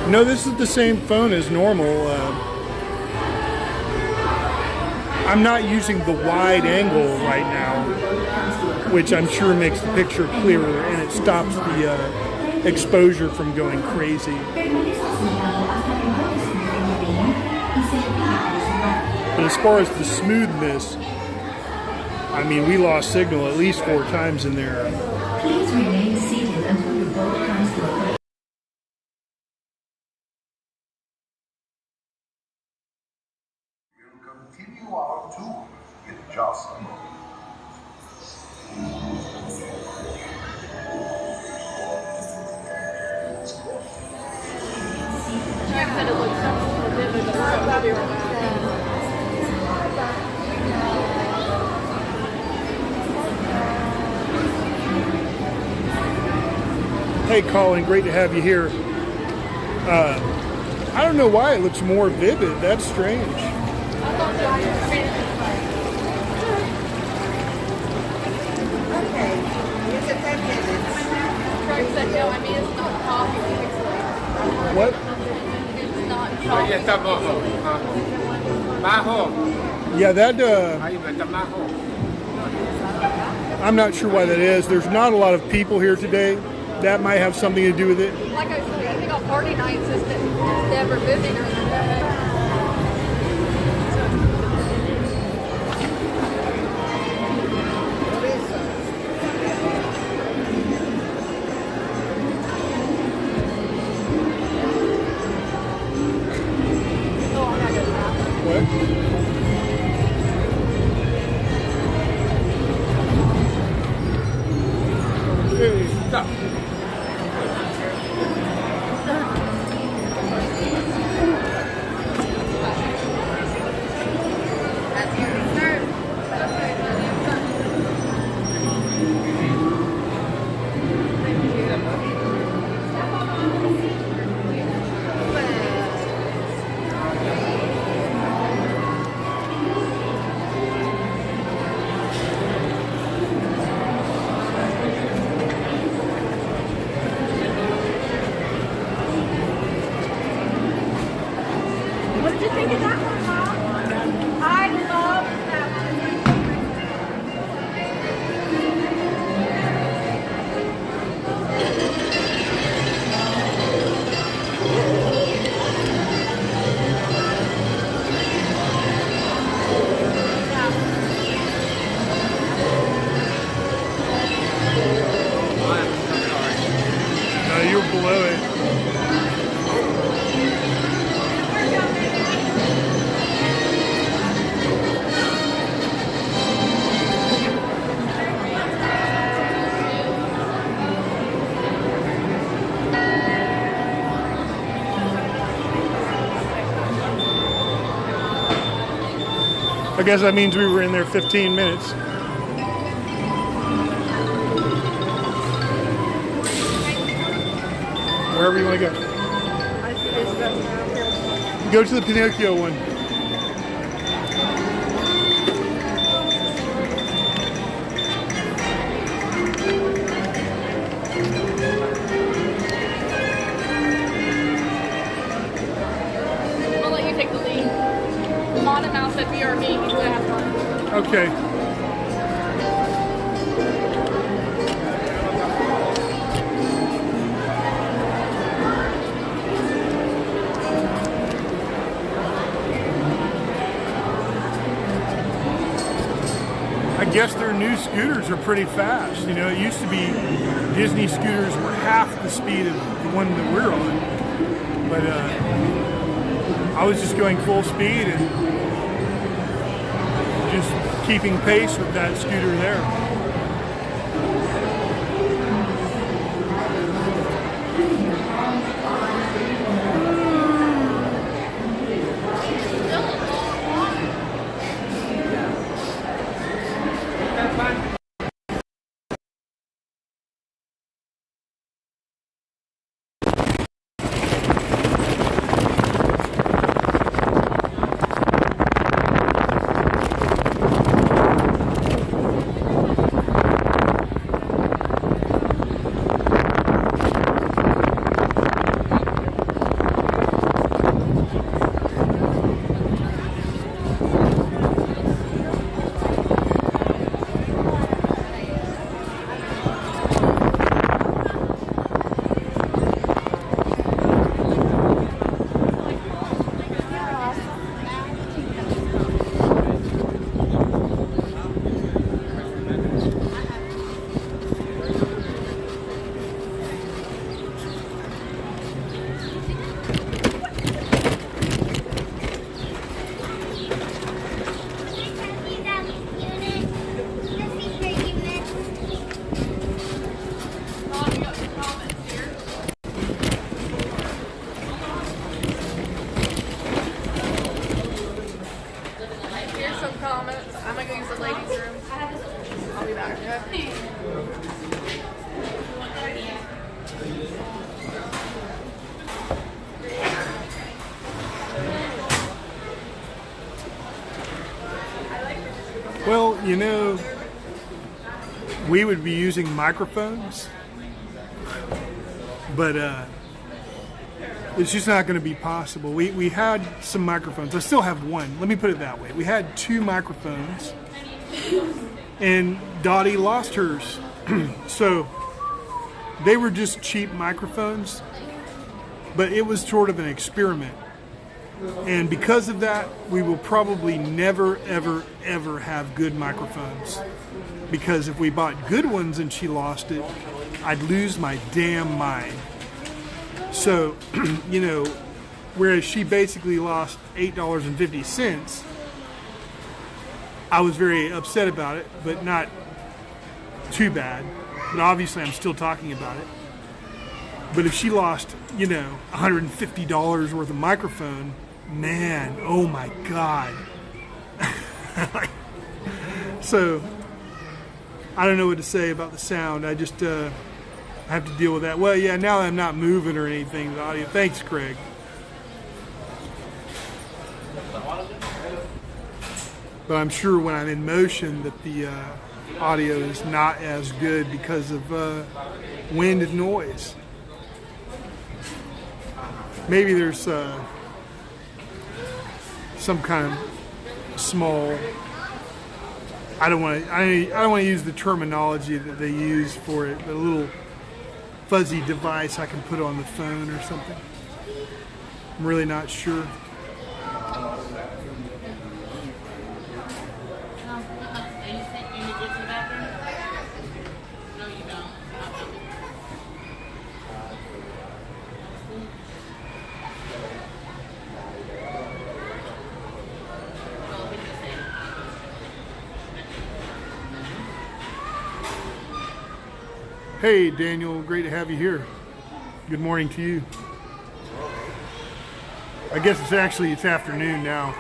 No, this is the same phone as normal. I'm not using the wide angle right now, which I'm sure makes the picture clearer and it stops the exposure from going crazy. But as far as the smoothness, I mean, we lost signal at least 4 times in there. Please remain seated until the boat comes to a We'll continue our tour in just a moment. You have to Hey, Colin, great to have you here. I don't know why it looks more vivid. That's strange. Okay, it's a 10 minutes. Craig said no, I mean it's not coffee. What? It's not coffee. Yeah, that, I'm not sure why that is. There's not a lot of people here today. That might have something to do with it. Like I said, I think on party nights it's never busier than that. What did you think of that one, Mom? I love that No, you're below it. I guess that means we were in there 15 minutes. Wherever you want to go. Go to the Pinocchio one. I'll let you take the lead. Mon and Mouse at BRB, he's gonna have fun. Okay. I guess their new scooters are pretty fast. You know, it used to be Disney scooters were half the speed of the one that we're on. But I was just going full speed and just keeping pace with that scooter there. you know, we would be using microphones, but it's just not going to be possible. We had some microphones. I still have one. Let me put it that way. We had 2 microphones, and Dottie lost hers. So they were just cheap microphones, but it was sort of an experiment. And because of that, we will probably never, ever, ever have good microphones. Because if we bought good ones and she lost it, I'd lose my damn mind. So, you know, whereas she basically lost $8.50, I was very upset about it, but not too bad. But obviously I'm still talking about it. But if she lost, you know, $150 worth of microphone, man, oh my God. So, I don't know what to say about the sound. I just have to deal with that. Well, yeah, now that I'm not moving or anything, the audio. Thanks, Craig. But I'm sure when I'm in motion that the audio is not as good because of wind and noise. Maybe there's some kind of small. I don't want to use the terminology that they use for it, but a little fuzzy device I can put on the phone or something. I'm really not sure. Hey Daniel, great to have you here. Good morning to you. I guess it's afternoon now.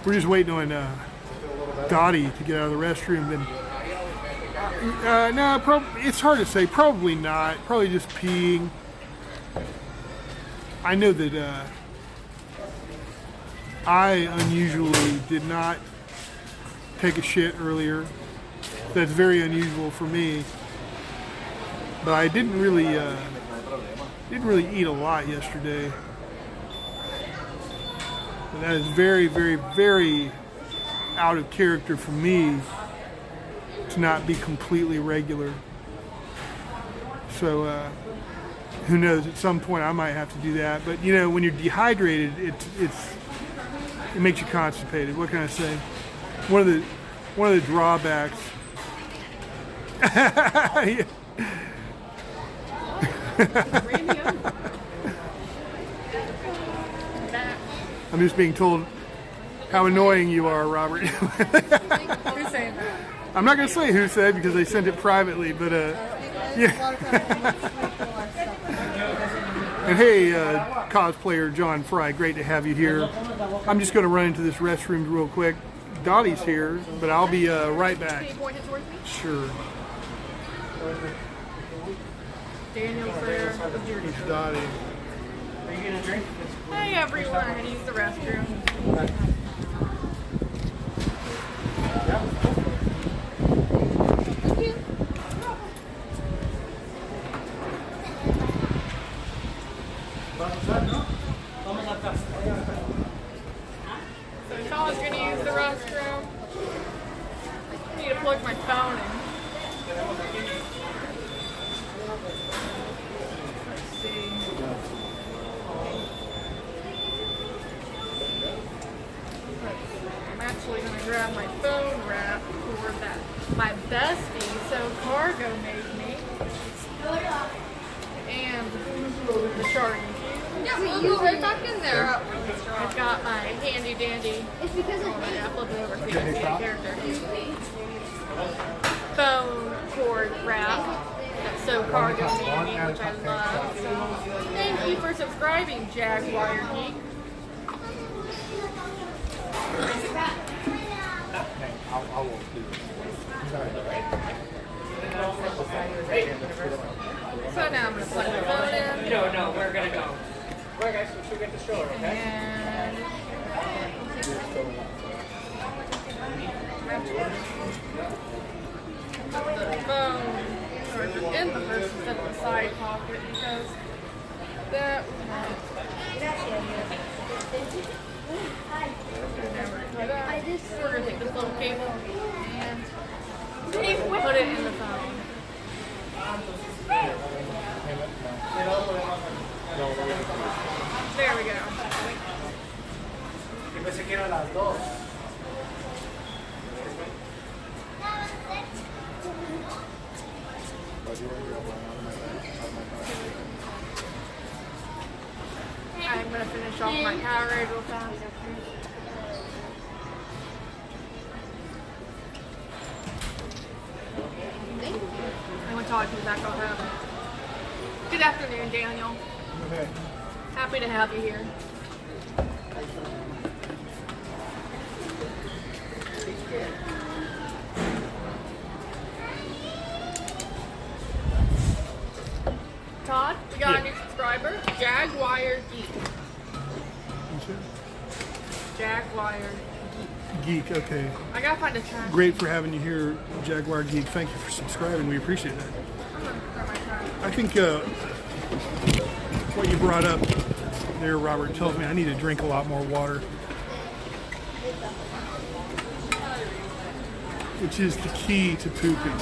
We're just waiting on Dottie to get out of the restroom. Then, no, it's hard to say. Probably not. Probably just peeing. I know that I unusually did not take a shit earlier. That's very unusual for me. But I didn't really eat a lot yesterday. But that is very, very, very out of character for me to not be completely regular. So who knows? At some point I might have to do that. But you know, when you're dehydrated, it makes you constipated. What can I say? One of the drawbacks. I'm just being told how annoying you are, Robert. Who's saying that? I'm not going to say who said because they sent it privately, but yeah. And hey, cosplayer John Fry, great to have you here. I'm just going to run into this restroom real quick. Dottie's here, but I'll be right back. Can you point it towards me? Sure. Daniel Fair. It's Dottie. Are you gonna drink? Hey everyone, I'm gonna use the restroom. So Sean's gonna use the restroom. I need to plug my phone in. Let's see. I'm actually going to grab my phone wrap for that. My bestie, so Cargo made me. And the sharding cube. Yeah, we use it back in there. I've got my handy dandy. It's because I flipped it over so you can see the character. phone cord wrap. That's so cargo handy, which I love. Thank you for subscribing, Jaguar Geek. So now I'm going to plug the phone in. No, we're going to go. Right, guys, we should get the stroller, okay? And the phone in the purse instead of the side pocket because that we're going to take this little cable and put it in the phone. There we go. Yo pensé que eran las dos. I'm going to finish off my Powerade real fast. I'm going to talk to you back on home. Good afternoon, Daniel. Okay. Happy to have you here. Todd, we got a new subscriber, Jaguar Geek. Jaguar Geek, okay. I gotta find a track. Great for having you here, Jaguar Geek. Thank you for subscribing. We appreciate that. I'm gonna start my track. I think what you brought up there, Robert, tells me I need to drink a lot more water, which is the key to pooping.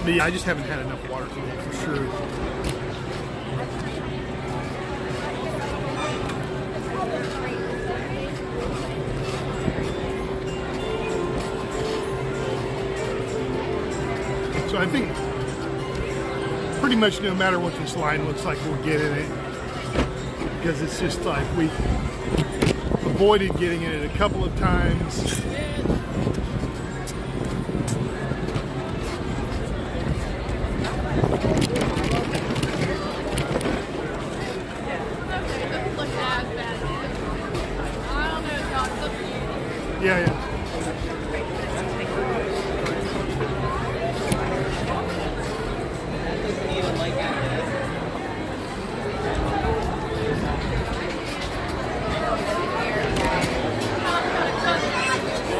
But yeah, I just haven't had enough water today for sure. So I think pretty much no matter what this line looks like, we'll get in it. Because it's just like we avoided getting in it a couple of times. Yeah.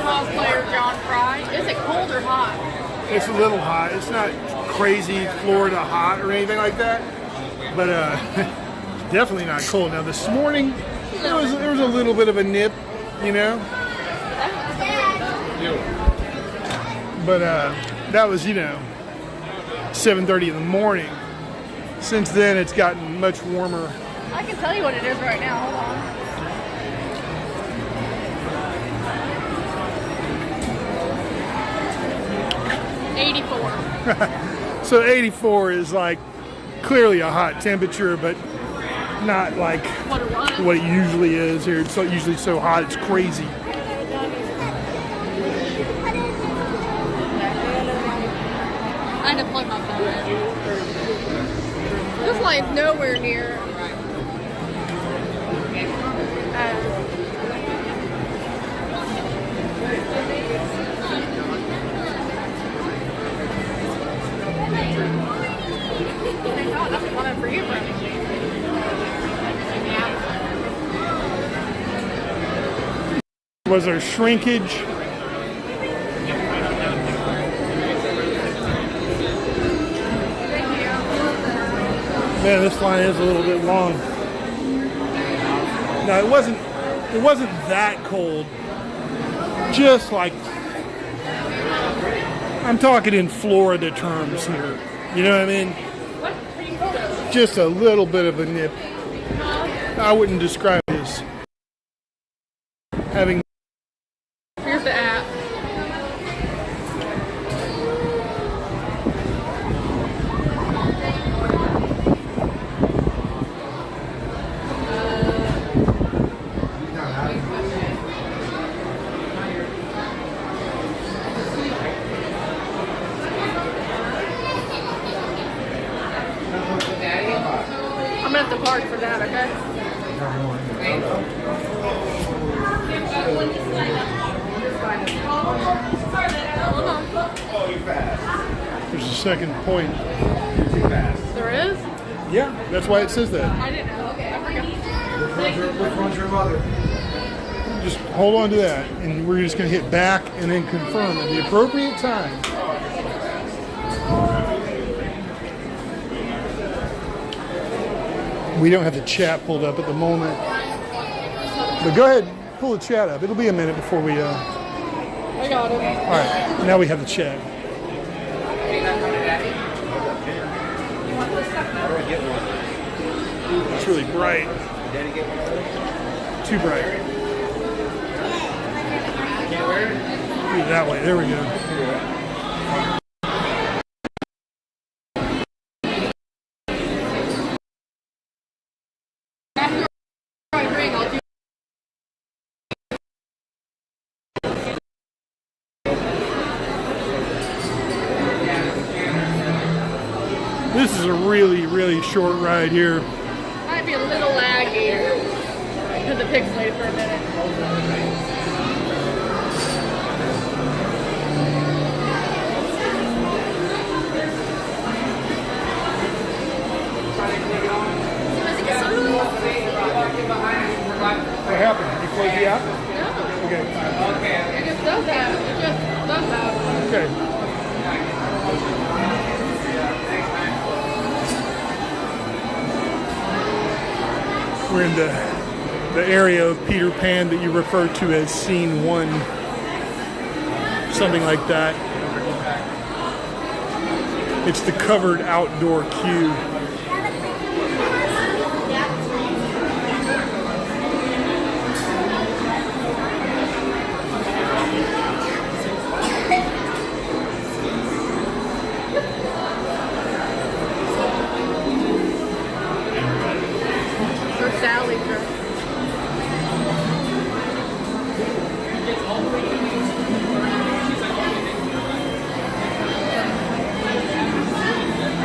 Cosplayer John Fry. Is it cold or hot? It's a little hot. It's not crazy Florida hot or anything like that, but definitely not cold. Now this morning there was a little bit of a nip, you know, but that was 7:30 in the morning. Since then it's gotten much warmer. I can tell you what it is right now. Hold on. So 84 is like clearly a hot temperature, but not like what it usually is here. It's usually so hot, it's crazy. I had to plug my phone in. This line's nowhere near. That's one for you, Was there shrinkage? Man, this line is a little bit long. Now it wasn't that cold. Just like, I'm talking in Florida terms here. You know what I mean? Just a little bit of a nip. I wouldn't describe it as having. Here's the app. second point. There is? Yeah, that's why it says that. I didn't know. Okay, I forgot. Which one's your mother? Just hold on to that, and we're just going to hit back and then confirm at the appropriate time. We don't have the chat pulled up at the moment, but go ahead, pull the chat up. It'll be a minute before we. I got it. All right, now we have the chat. It's really bright. Too bright. Do it that way. There we go. This is a really, really short ride here. Might be a little laggy because it pixelated for a minute. What happened? Did you close the app? No. Okay. It just does that. It just does that. Okay. We're in the area of Peter Pan that you refer to as Scene 1. Something like that. It's the covered outdoor queue.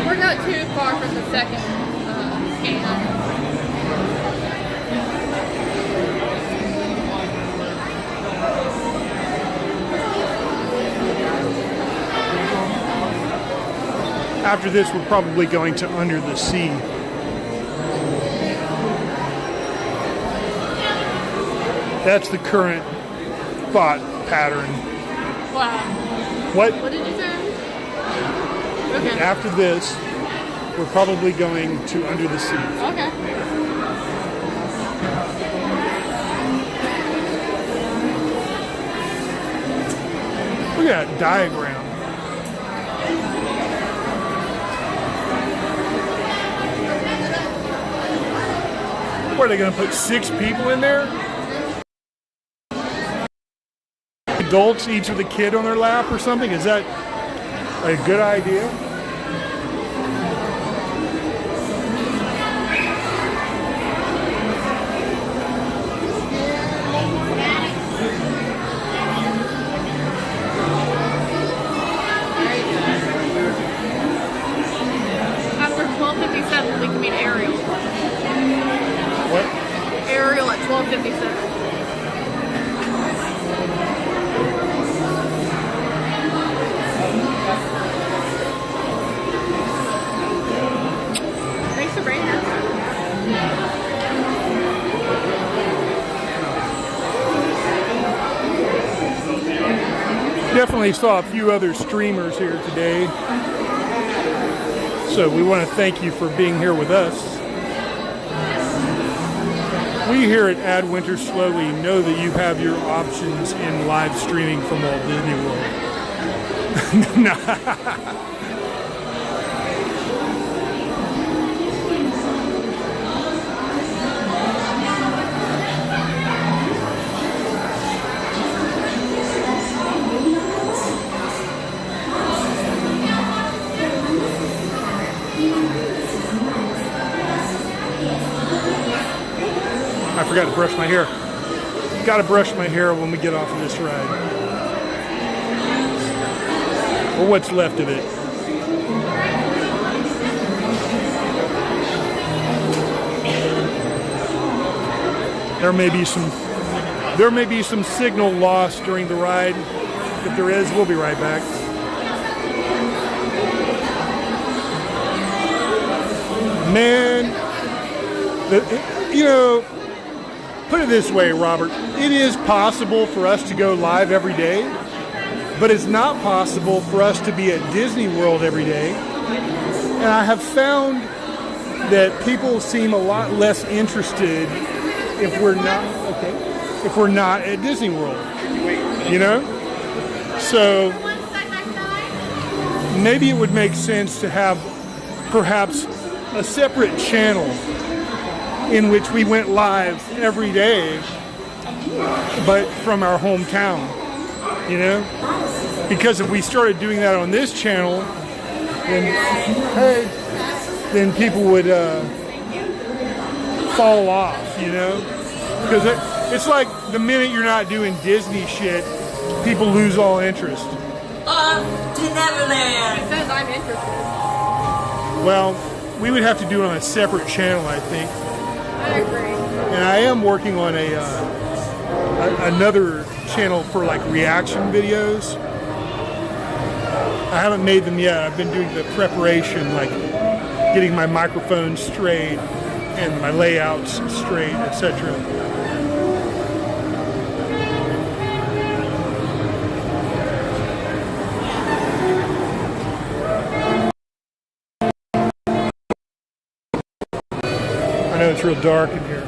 We're not too far from the second scan. After this, we're probably going to Under the Sea. That's the current thought pattern. Wow. What? What did you say? Okay. After this, we're probably going to Under the Sea. Okay. Look at that diagram. What, are they going to put 6 people in there? Adults, each with a kid on their lap or something? Is that a good idea? After 12:57, we can meet Ariel. What? Ariel at 12:57. Thanks for bringing that. Definitely saw a few other streamers here today. So we want to thank you for being here with us. We here at Add Winter Slowly know that you have your options in live streaming from Walt Disney World. I forgot to brush my hair. Got to brush my hair when we get off of this ride. Or what's left of it. There may be some signal loss during the ride. If there is, we'll be right back. Man, you know, put it this way, Robert. It is possible for us to go live every day, but it's not possible for us to be at Disney World every day. And I have found that people seem a lot less interested if we're not at Disney World. You know? So maybe it would make sense to have perhaps a separate channel in which we went live every day, but from our hometown, you know? Because if we started doing that on this channel, then people would fall off, you know? Because it's like the minute you're not doing Disney shit, people lose all interest. To Neverland! It says I'm interested. Well, we would have to do it on a separate channel, I think. I agree. And I am working on another channel for like reaction videos. I haven't made them yet. I've been doing the preparation, like getting my microphone straight and my layouts straight, etc. I know it's real dark in here.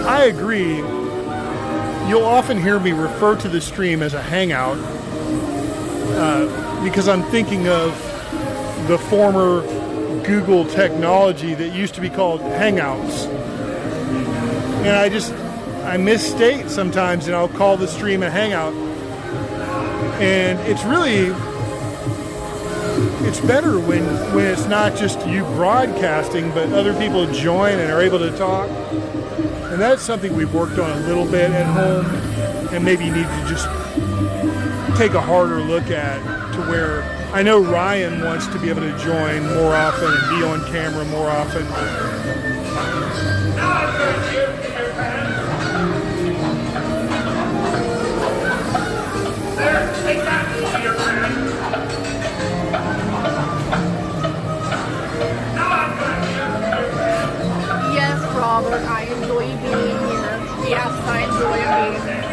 I agree. You'll often hear me refer to the stream as a hangout because I'm thinking of the former Google technology that used to be called Hangouts. And I misstate sometimes, and I'll call the stream a hangout. And it's better when it's not just you broadcasting, but other people join and are able to talk. And that's something we've worked on a little bit at home, and maybe need to just take a harder look at, to where I know Ryan wants to be able to join more often and be on camera more often. Take that, your friend. Yes, Robert, I enjoy being here. Yes, I enjoy being here.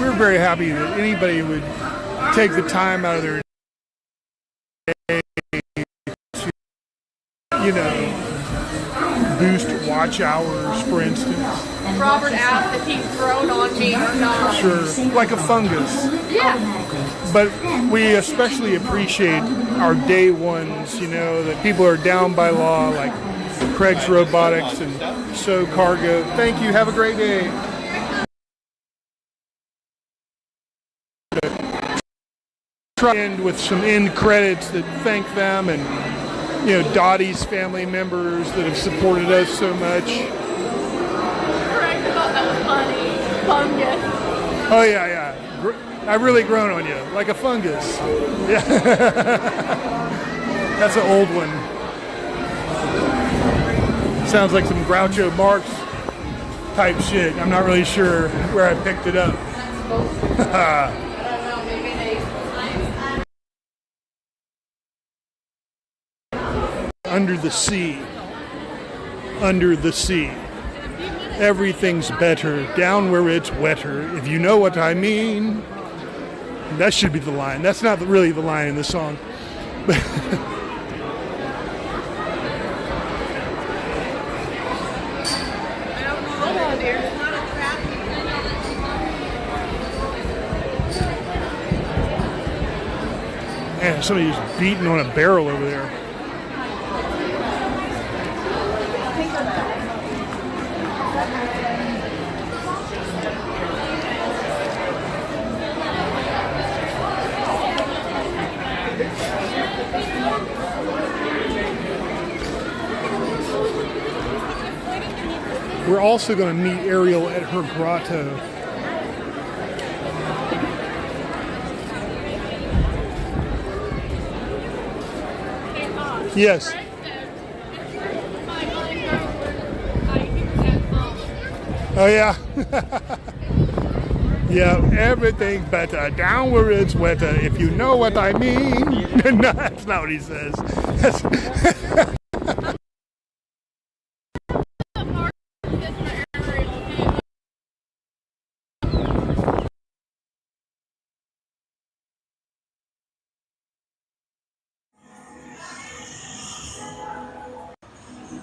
We're very happy that anybody would take the time out of their day to, you know, boost watch hours, for instance. Robert asked if he's grown on me or not. Sure, like a fungus. Yeah. But we especially appreciate our day ones, you know, that people are down by law, like Craig's Robotics and So Cargo. Thank you. Have a great day. Try to end with some end credits that thank them, and, you know, Dottie's family members that have supported us so much. Craig, I thought that was funny. Fungus. Oh, yeah. I've really grown on you, like a fungus. Yeah. That's an old one. Sounds like some Groucho Marx type shit. I'm not really sure where I picked it up. Under the sea. Under the sea. Everything's better down where it's wetter, if you know what I mean. That should be the line. That's not really the line in the song. Man, somebody's beating on a barrel over there. also going to meet Ariel at her grotto. Yes. Oh yeah. Yeah, everything's better down where it's wetter, if you know what I mean. No, that's not what he says.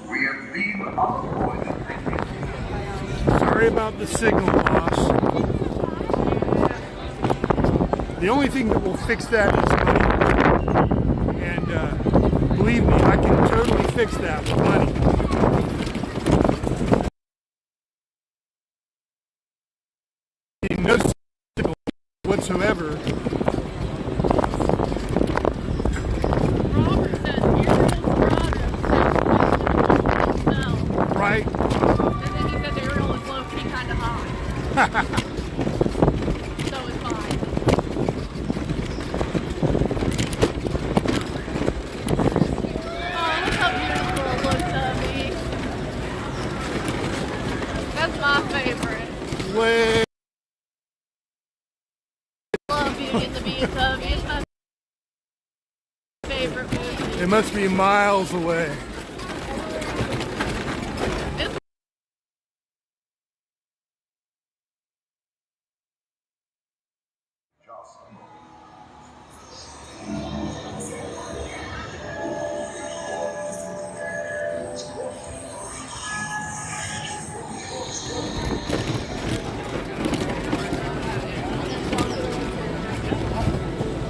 We have been unavoided. Sorry about the signal loss. The only thing that will fix that is money. And believe me, I can totally fix that with money. No signal whatsoever. Right? And then he said the Ariel was low-key kind of high. So it's fine. Oh, look how beautiful it looks at me. That's my favorite. Way. I love Beauty and the Beast. It's my favorite movie. It must be miles away.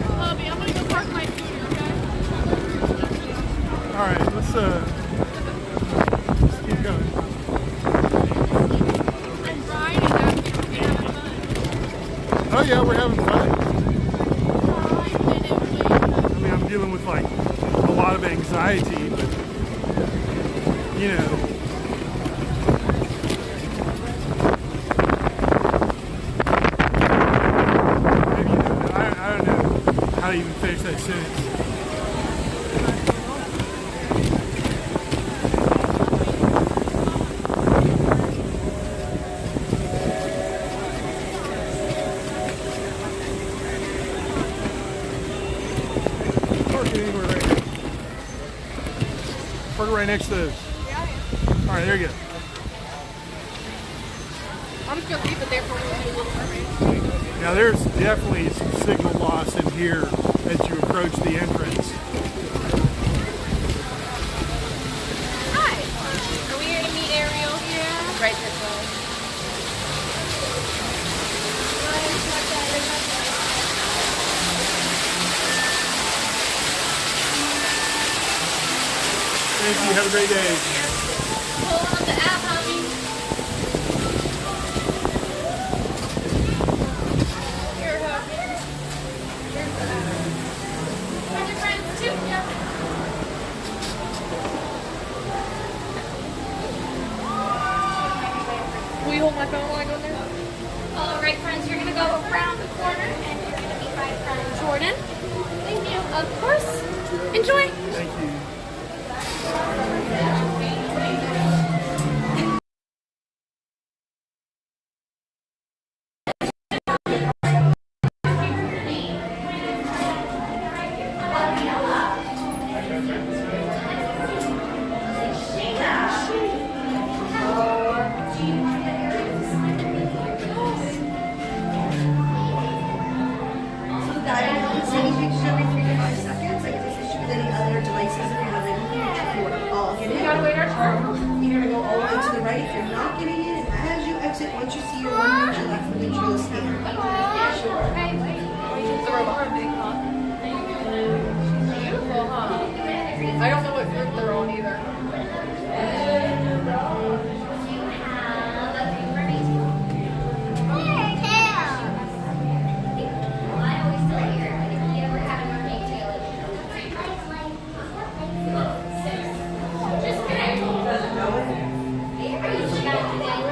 Bobby, I'm gonna go park my scooter, okay? Alright, let's keep going. I'm riding after we're having fun. Oh yeah, we're having fun. I mean, I'm dealing with like a lot of anxiety, but you know. Maybe, I don't know how to even finish that sentence. Right next to those. Alright, there you go. I'm just gonna leave it there for when we do Little Mermaid. Now there's definitely some signal loss in here as you approach the entrance. Hi. Are we here to meet Ariel? Yeah. Right this way. Thank you. Have a great day. Hold on the app, honey. Here, honey. Here's the app. Find your friends too. Yeah. Will you hold my phone while I go in there? All right, friends. You're gonna go around the corner, and you're gonna be by friend Jordan. Thank you. Of course. Enjoy. Thank you. I don't know what group they're on either. Just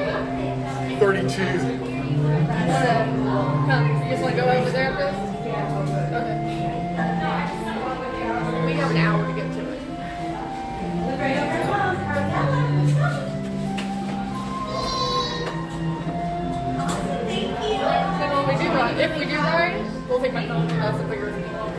ride, if we do ride, we'll take my phone with us and figure it out.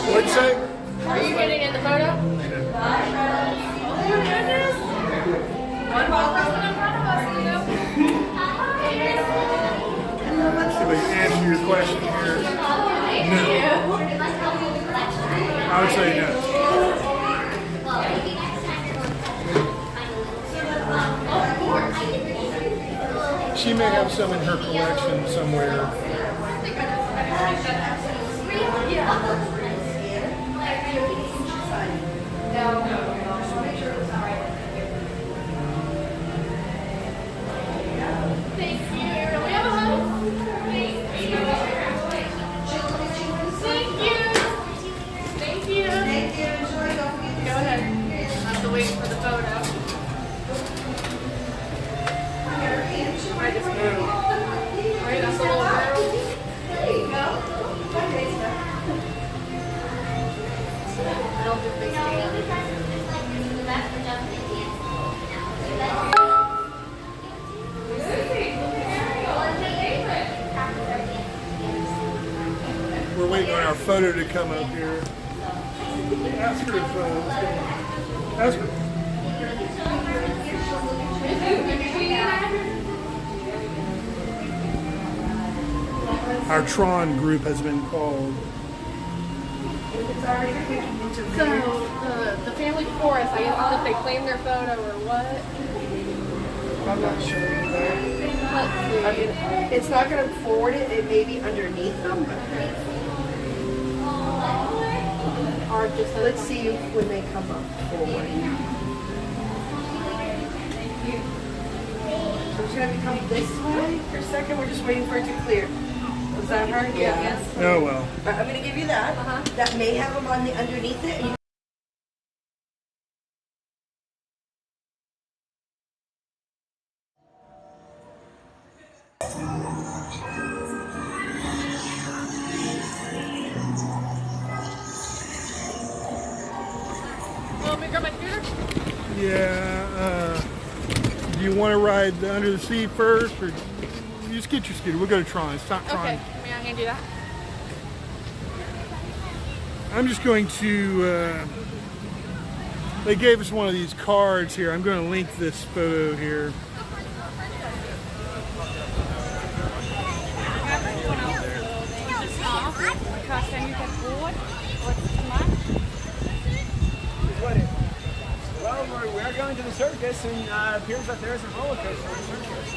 What'd you say? Are you getting in the photo? Oh my goodness! One more person in front of us, you know? Should we answer your question here? No. I would say no. She may have some in her collection somewhere. Thank you. We have a hug. Thank you. Thank you. Thank you. Go ahead. I have to wait for the photo. I just moved. Right, that's the little girl. There you go. I don't think they stand. We're waiting on our photo to come up here. Ask her if ask her. Our Tron group has been called. So, the family before us, I don't know if they claimed their photo or what. I'm not sure either. Let's see. I mean, it's not going to forward it. It may be underneath them. Or just let's see when they come up forward. So it's going to come this way for a second. We're just waiting for it to clear. Was that her? Yeah. Yes. Oh well. I'm going to give you that. That may have them on the underneath it. And Want me to grab my scooter? Yeah. Do you want to ride under the seat first, or you just get your scooter? We'll go to Tron. It's not Tron. Okay. May I hand you that? I'm just going to. They gave us one of these cards here. I'm going to link this photo here. Well, we're going to the circus, and it appears that there's a roller coaster on the circus.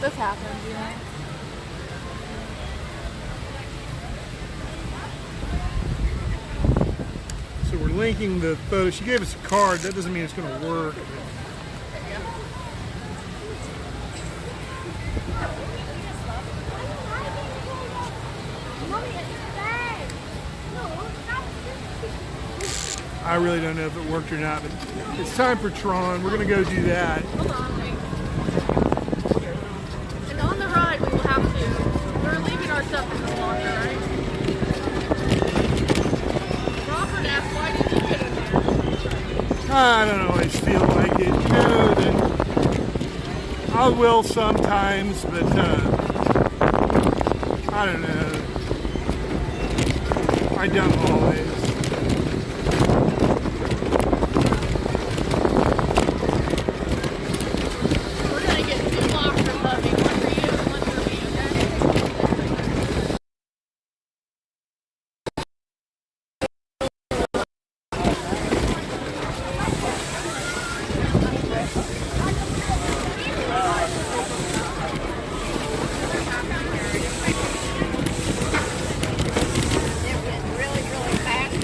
This happens, you know. So we're linking the photo. She gave us a card. That doesn't mean it's going to work. I really don't know if it worked or not, but it's time for Tron. We're going to go do that. Hold on, wait. And on the ride, we will have to. We're leaving our stuff in the locker, right? Robert asked, why did you get in there? I don't always feel like it. You know, that I will sometimes, but I don't know. I don't always. Really fast.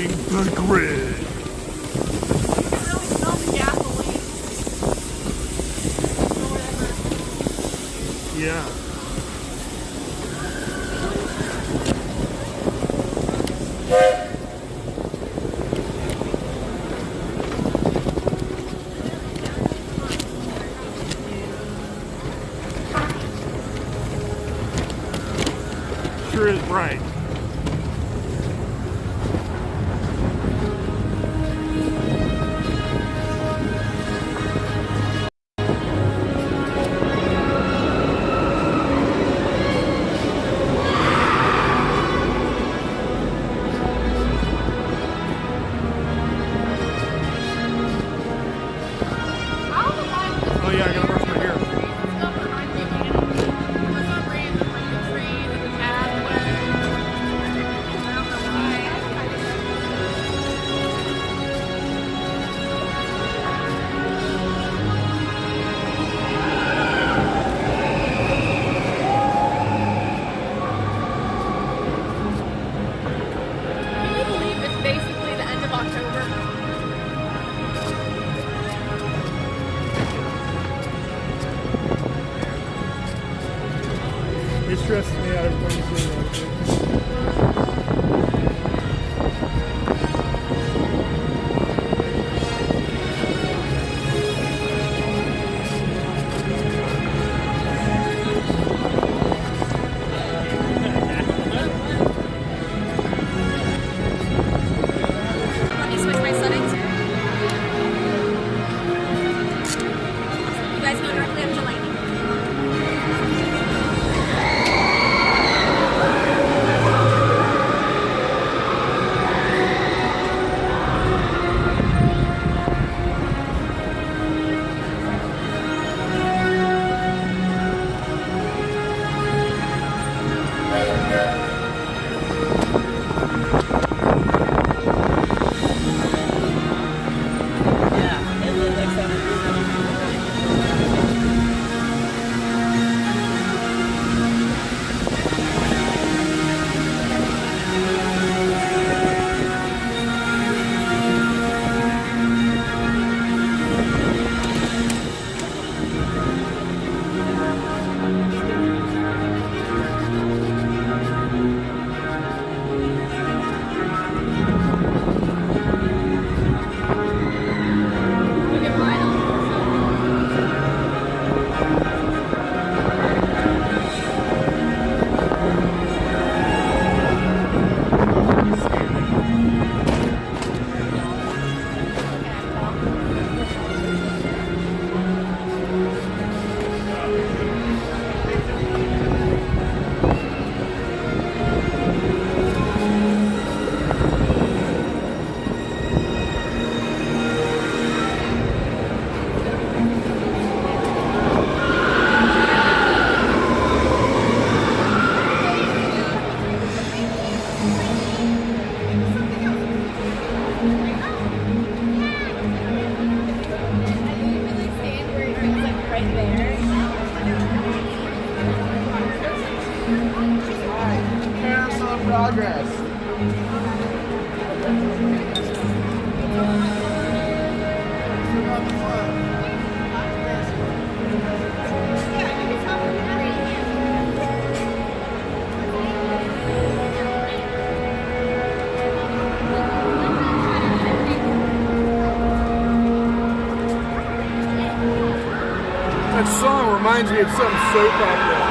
Destroying the grid. Yeah. Sure is bright. Oh yeah, I gotta brush my hair. Can you believe it's basically the end of October? It stresses me out every time you say that. Let me switch my settings. You guys go directly up to Lightning. Progress. That song reminds me of some soap opera.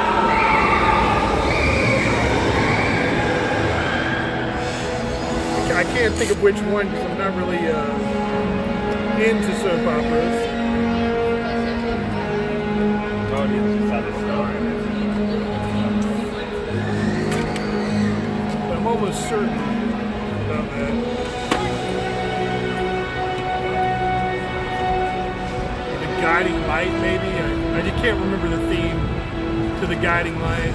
I can't think of which one because I'm not really into soap operas. But I'm almost certain about that. The guiding light, maybe? I just can't remember the theme to the guiding light.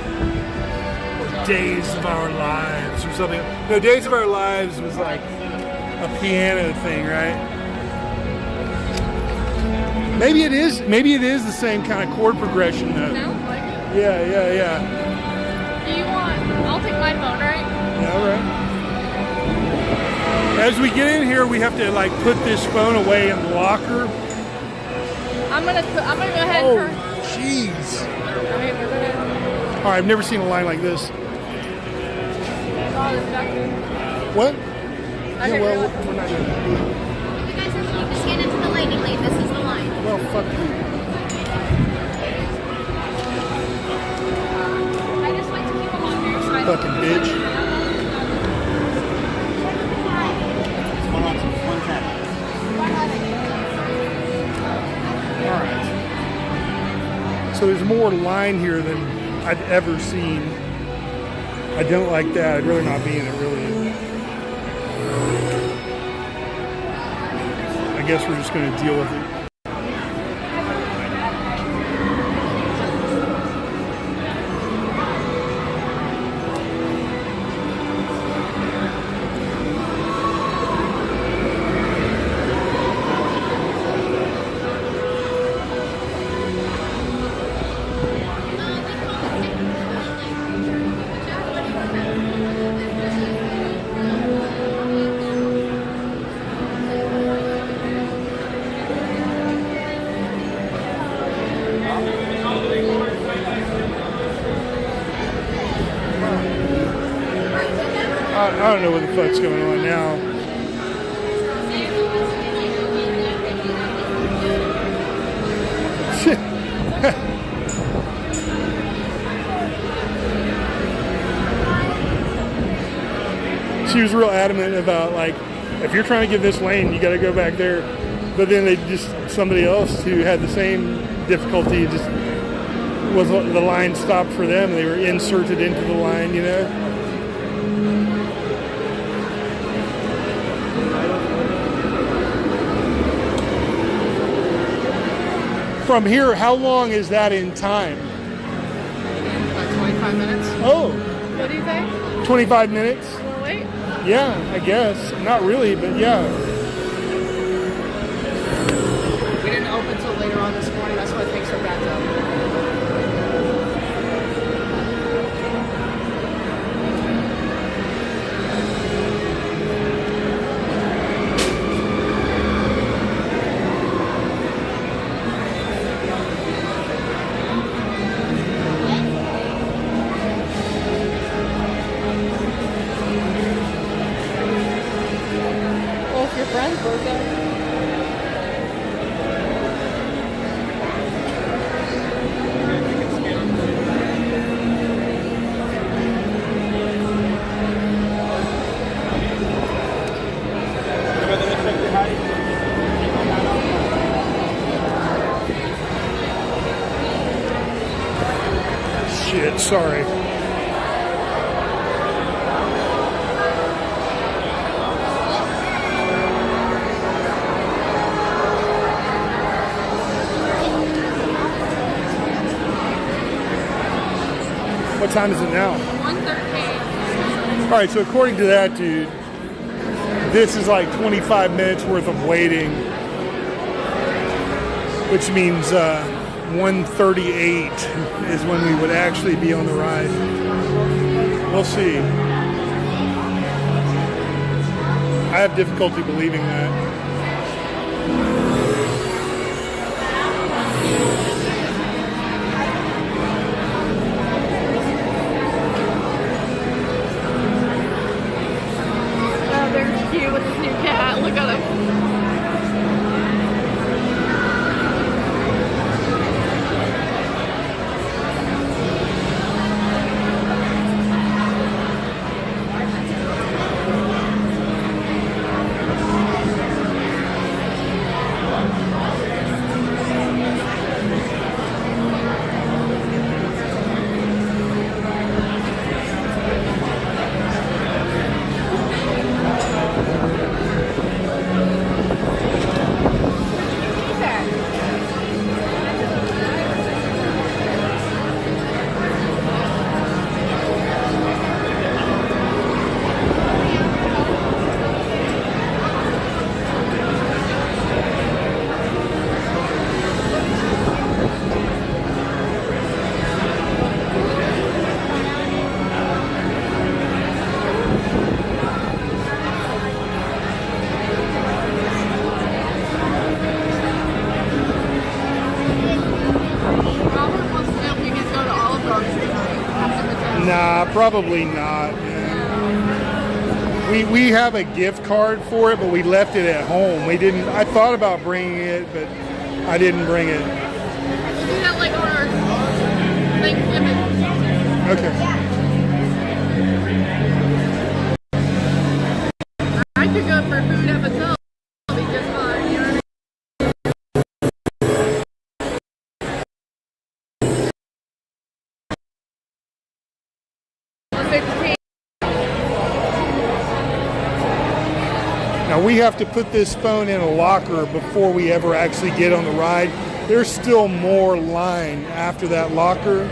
Days of Our Lives or something. No, Days of Our Lives was like a piano thing, right? Maybe it is the same kind of chord progression though. Sounds like it. Yeah. Do you want, I'll take my phone, right? Yeah, all right. As we get in here, we have to like put this phone away in the locker. I'm gonna go ahead Oh, and jeez. Okay, we're gonna. All right, I've never seen a line like this. What? Yeah, well, we're not gonna. You guys are looking to scan into the landing lane. This is the line. Well, fuck you. I just like to keep them on there so I Fucking bitch. Alright. So there's more line here than I've ever seen. I don't like that. I'd rather not be in it, really. I guess we're just going to deal with it. I don't know what the fuck's going on now. She was real adamant about, like, if you're trying to get this lane, you got to go back there. But then somebody else who had the same difficulty just was the line stopped for them. They were inserted into the line, you know. From here, how long is that in time? About 25 minutes. Oh. What do you think? 25 minutes? Wanna wait? Yeah, I guess. Not really, but yeah. We didn't open until later on this morning. That's why things are backed up. Shit, sorry. What time is it now? 1:13. All right, so according to that dude, this is like 25 minutes worth of waiting, which means 1:38 is when we would actually be on the ride. We'll see. I have difficulty believing that. Oh, there's Q with his new cat. Look at him. Probably not. Man. We have a gift card for it, but we left it at home. We didn't. I thought about bringing it, but I didn't bring it. We do that like on our Thanksgiving. Okay. I could go for food at Mattel. It'll be just fine. You know what I mean? Now we have to put this phone in a locker before we ever actually get on the ride. There's still more line after that locker.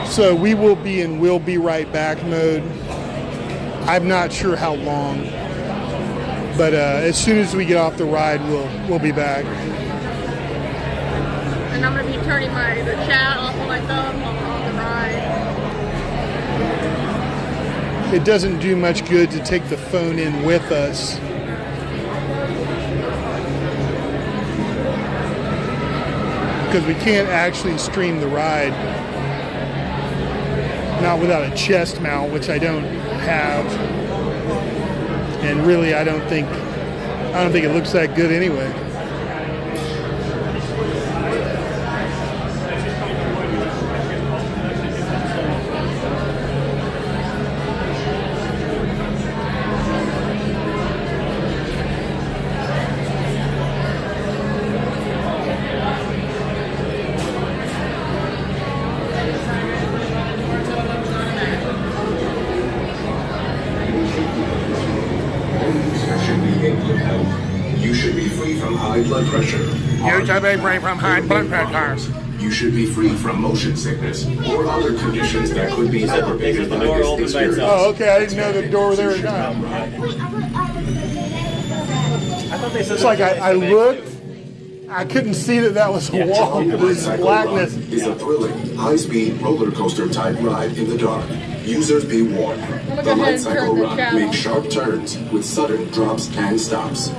So we will be in we'll be right back mode. I'm not sure how long. But as soon as we get off the ride, we'll be back. And I'm going to be turning the chat off on my phone on the ride. It doesn't do much good to take the phone in with us. Because we can't actually stream the ride. Not without a chest mount, which I don't have. And really, I don't think it looks that good anyway. You should be free from high blood pressure. You should be free from high blood pressure. You should be free from motion sickness or other conditions that could be aggravated by this experience. Oh, okay. I didn't know the door was there or not. It's like I looked. I couldn't see that was a wall. This blackness. Is a thrilling, high-speed roller coaster type ride in the dark. Users be warned. The light cycle ride makes sharp turns with sudden drops and stops.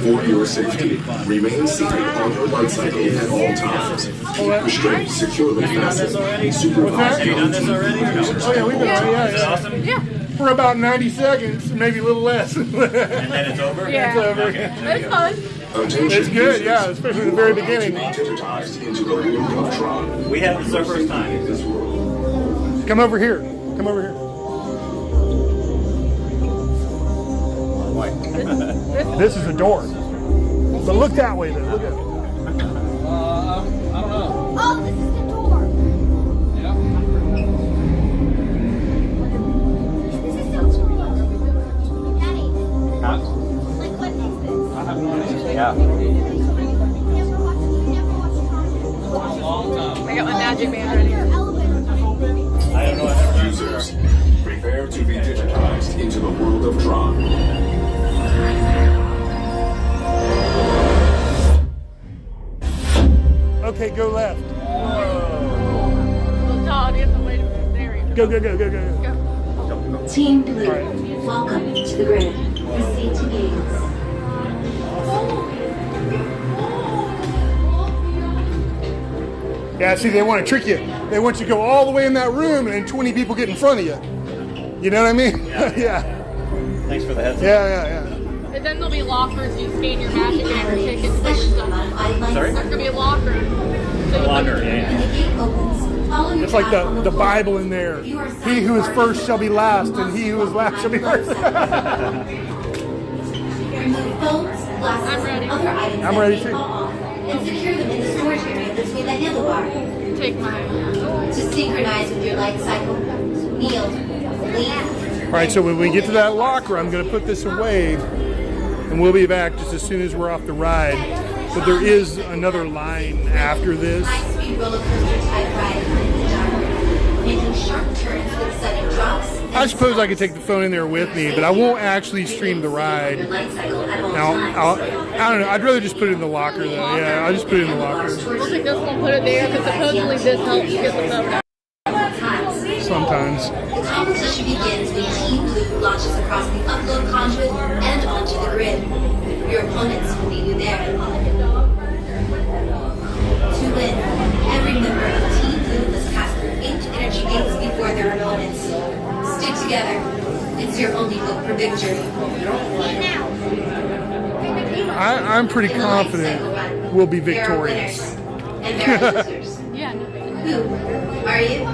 For your safety, remain seated on your light cycle at all times. Keep restraints securely fastened. Supervise young team users. Oh yeah, we've been Yeah. for about 90 seconds, maybe a little less. And then it's over? Yeah. It's over. It's fun. It's good, yeah, especially in the very beginning. Digitized into the world of Tron. We have this our first time. Come over here. Come over here. This is a door. But look that way, though. Look at it. I don't know. Oh, this is the door. Yeah. This is so cool. Daddy, Huh? like what is this? I have no idea. Yeah. You never watched Long time. I got my magic man ready. I don't know. Users, prepare to be digitized into the world of Tron. Okay, go left. Well, Todd, you have to wait a minute. There you Go, go, go, go, go. go. Team Blue, All right. welcome to the grid. Proceed to gates. Yeah, see, they want to trick you. They want you to go all the way in that room and then 20 people get in front of you. You know what I mean? Yeah. Thanks for the heads up. Yeah. And then there'll be lockers. You scan your magic and your tickets. So you're done. Sorry? There's going to be a locker. So you Locker, put- yeah. The gate opens. Follow your It's like path on the floor. Bible in there. You are He who is first shall be last, and he who is last shall be first. Remove phones, glasses, I'm ready. and other items I'm that ready may too. fall off, and secure them in the storage area between the handlebar. Take my... To synchronize with your light cycle, kneel, lean. All right, so when we get to that locker, I'm going to put this away, and we'll be back just as soon as we're off the ride. But there is another line after this. High-speed roller coaster type ride in the dark, making sharp turns with sudden drops. I suppose I could take the phone in there with me, but I won't actually stream the ride. Now, I don't know. I'd rather just put it in the locker, though. Yeah, I'll just put it in the locker. We'll take this one, put it there, because supposedly this helps get the phone out. Sometimes. The competition begins when Team Blue launches across the upload conduit and onto the grid. Your opponents will meet you there. To win, every member of Team Blue must pass through 8 energy gates before their opponents. I'm pretty confident we'll be victorious. And there are losers. Yeah. Who are you?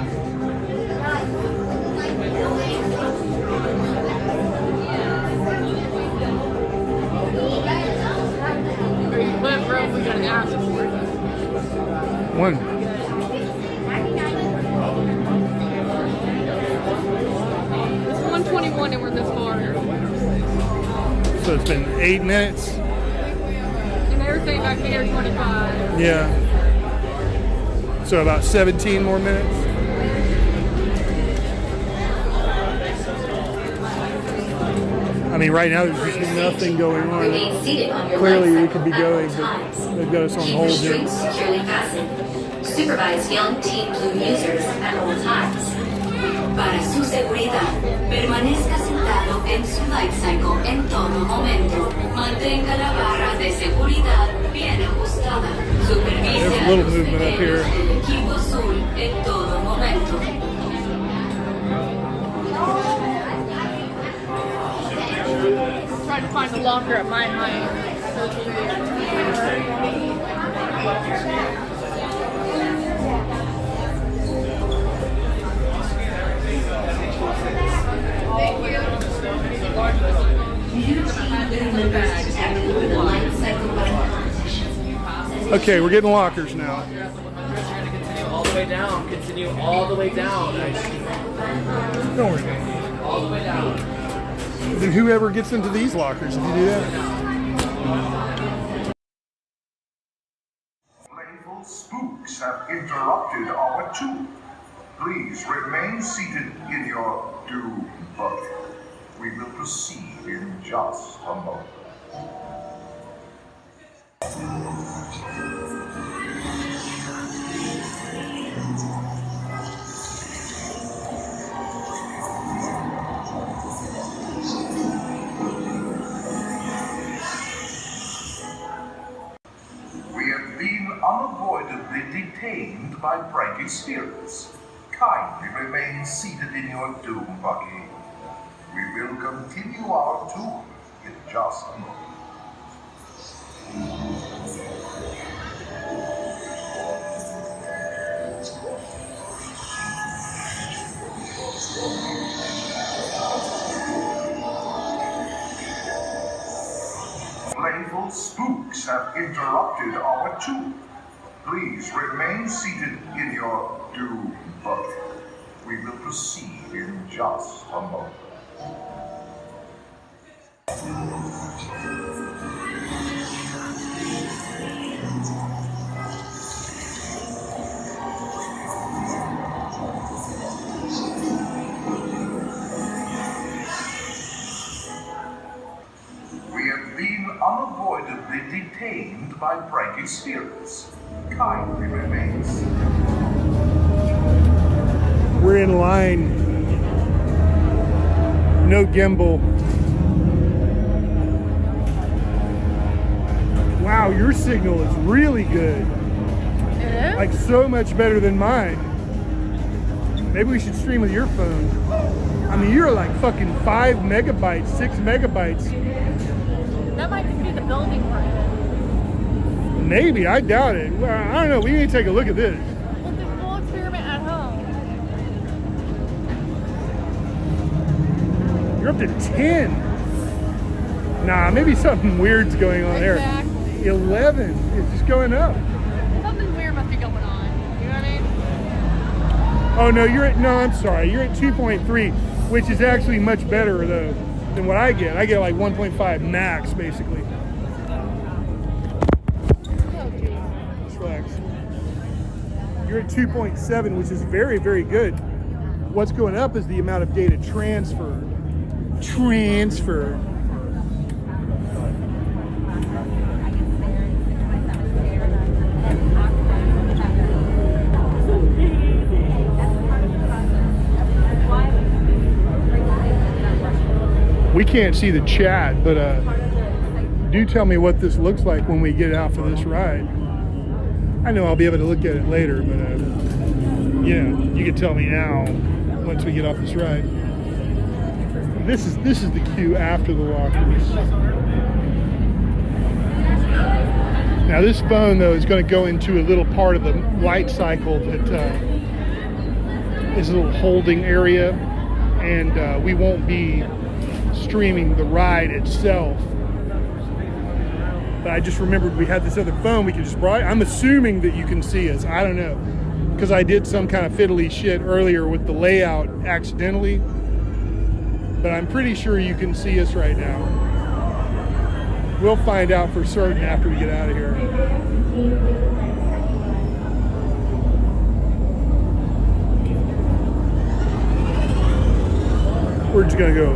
What room we gonna ask for? One. It's 1:21 and we're this far. So it's been 8 minutes. And they were saying back here 25. Yeah. So about 17 more minutes. I mean, right now there's just nothing going on. Remain seated on your Clearly we life could be cycle going, at but all times. they've got us on Keep hold your here. strings securely fastened. Supervise young Team Blue users at all times. Para su seguridad, permanezca sentado en su life cycle en todo momento. Mantenga la barra de seguridad bien ajustada. Supervise There's a a little los movement up here. miembros del equipo azul en todo momento. Trying to find a locker at my height. So it's Okay, we're getting lockers now. All the way down. Continue all the way down. Don't worry. All the way down. Then whoever gets into these lockers, if you do that. Playful spooks have interrupted our tour. Please remain seated in your doom bucket. We will proceed in just a moment. We have been unavoidably detained by pranky spirits. Kindly remain seated in your doom buggy. We will continue our tour in just a moment. Playful spooks have interrupted our tour. Please remain seated in your doom bucket. We will proceed in just a moment. We have been unavoidably detained by pranky spirits. Kindly remain seated. We're in line. No gimbal. Wow, your signal is really good. It is? Like so much better than mine. Maybe we should stream with your phone. I mean, you're like fucking 5 megabytes, 6 megabytes. That might just be the building we're in. Maybe, I doubt it. Well, I don't know, we need to take a look at this. We'll experiment at home. You're up to 10. Nah, maybe something weird's going on there. Exactly. 11. It's just going up. Something weird must be going on. You know what I mean? Oh no, I'm sorry. You're at 2.3, which is actually much better though than what I get. I get like 1.5 max basically. Just relax. You're at 2.7, which is very, very good. What's going up is the amount of data transferred. We can't see the chat, but do tell me what this looks like when we get out for this ride. I know I'll be able to look at it later, but you can tell me now once we get off this ride. This is the queue after the lockers. Now this phone though is going to go into a little part of the light cycle that is a little holding area, and we won't be streaming the ride itself. But I just remembered we had this other phone we could just I'm assuming that you can see us. I don't know, because I did some kind of fiddly shit earlier with the layout accidentally. But I'm pretty sure you can see us right now. We'll find out for certain after we get out of here. We're just gonna go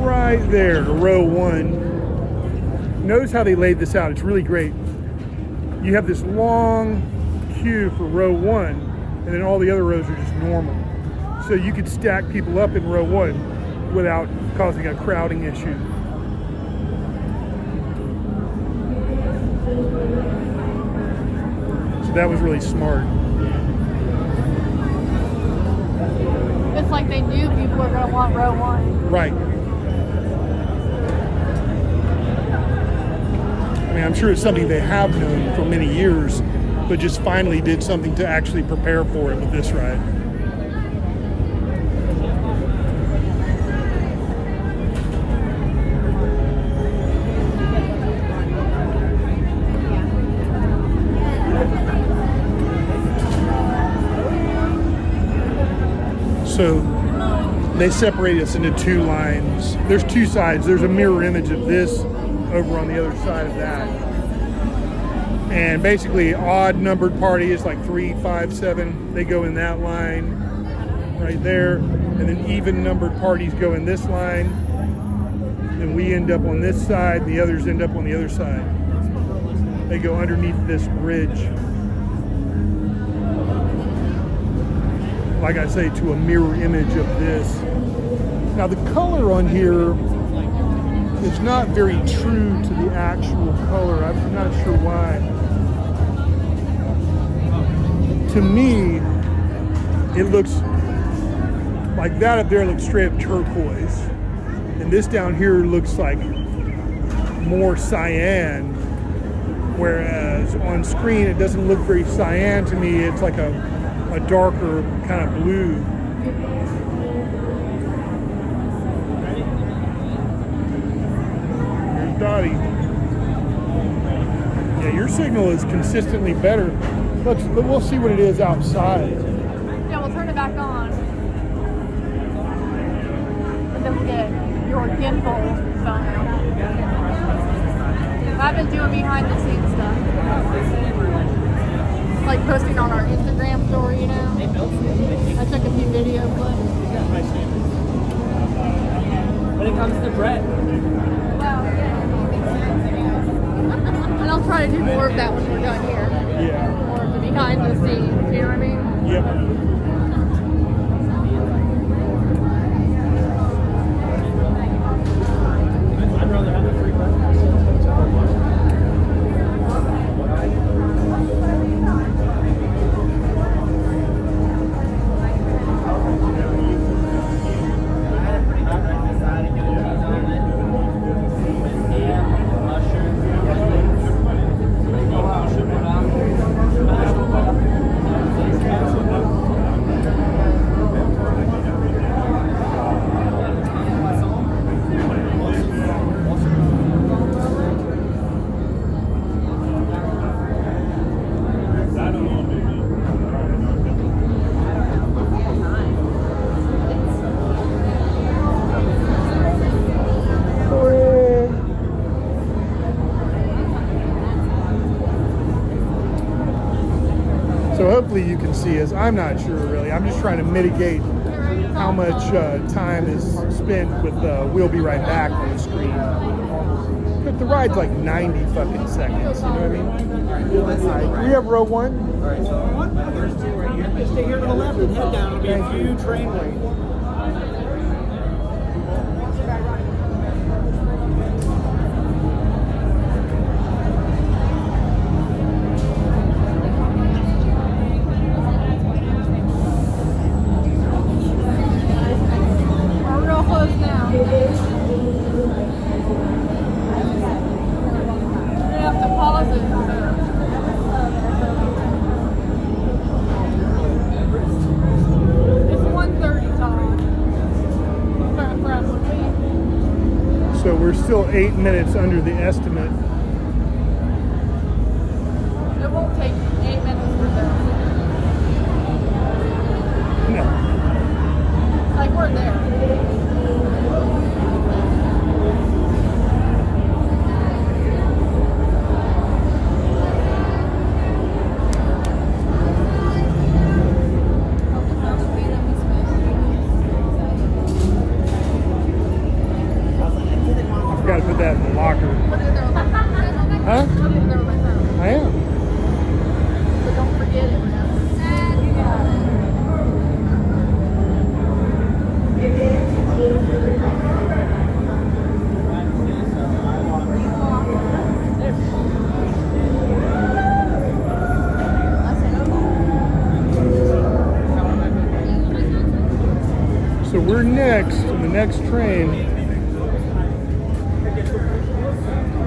right there to row 1. Notice how they laid this out. It's really great. You have this long queue for row 1, and then all the other rows are just normal. So you could stack people up in row 1 without causing a crowding issue. So that was really smart. It's like they knew people were going to want row 1. Right. I mean, I'm sure it's something they have known for many years, but just finally did something to actually prepare for it with this ride. So they separate us into 2 lines. There's 2 sides. There's a mirror image of this over on the other side of that. And basically odd numbered party is like 3, 5, 7. They go in that line right there. And then even numbered parties go in this line. Then we end up on this side. The others end up on the other side. They go underneath this bridge. Like I say, to a mirror image of this. Now the color on here is not very true to the actual color. I'm not sure why. To me, it looks like that up there looks straight up turquoise. And this down here looks like more cyan. Whereas on screen, it doesn't look very cyan to me. It's like a darker kind of blue. Here's Dottie. Yeah, your signal is consistently better. We'll see what it is outside. Yeah, we'll turn it back on. And then we'll get your gimbal phone. I've been doing behind the scenes stuff. Like posting on our Instagram story, you know. I took a few video clips. When it comes to Brett. Wow, yeah. And I'll try to do more of that when we're done here. Yeah. More of the behind the scenes, you know what I mean? Yep. I'd rather have a free breakfast. So hopefully you can see us. I'm not sure really. I'm just trying to mitigate how much time is spent with We'll Be Right Back on the screen. But the ride's like 90 fucking seconds, you know what I mean? All right, we have row 1. All right, so there's 2 right here. Stay here to the left and head down. It'll be a few train waits. Have to pause it. We're still 8 minutes under the estimate. It won't take 8 minutes for them. No. Like, we're there. Got to put that in the locker. Huh? I am. But don't forget it. So we're next on the next train.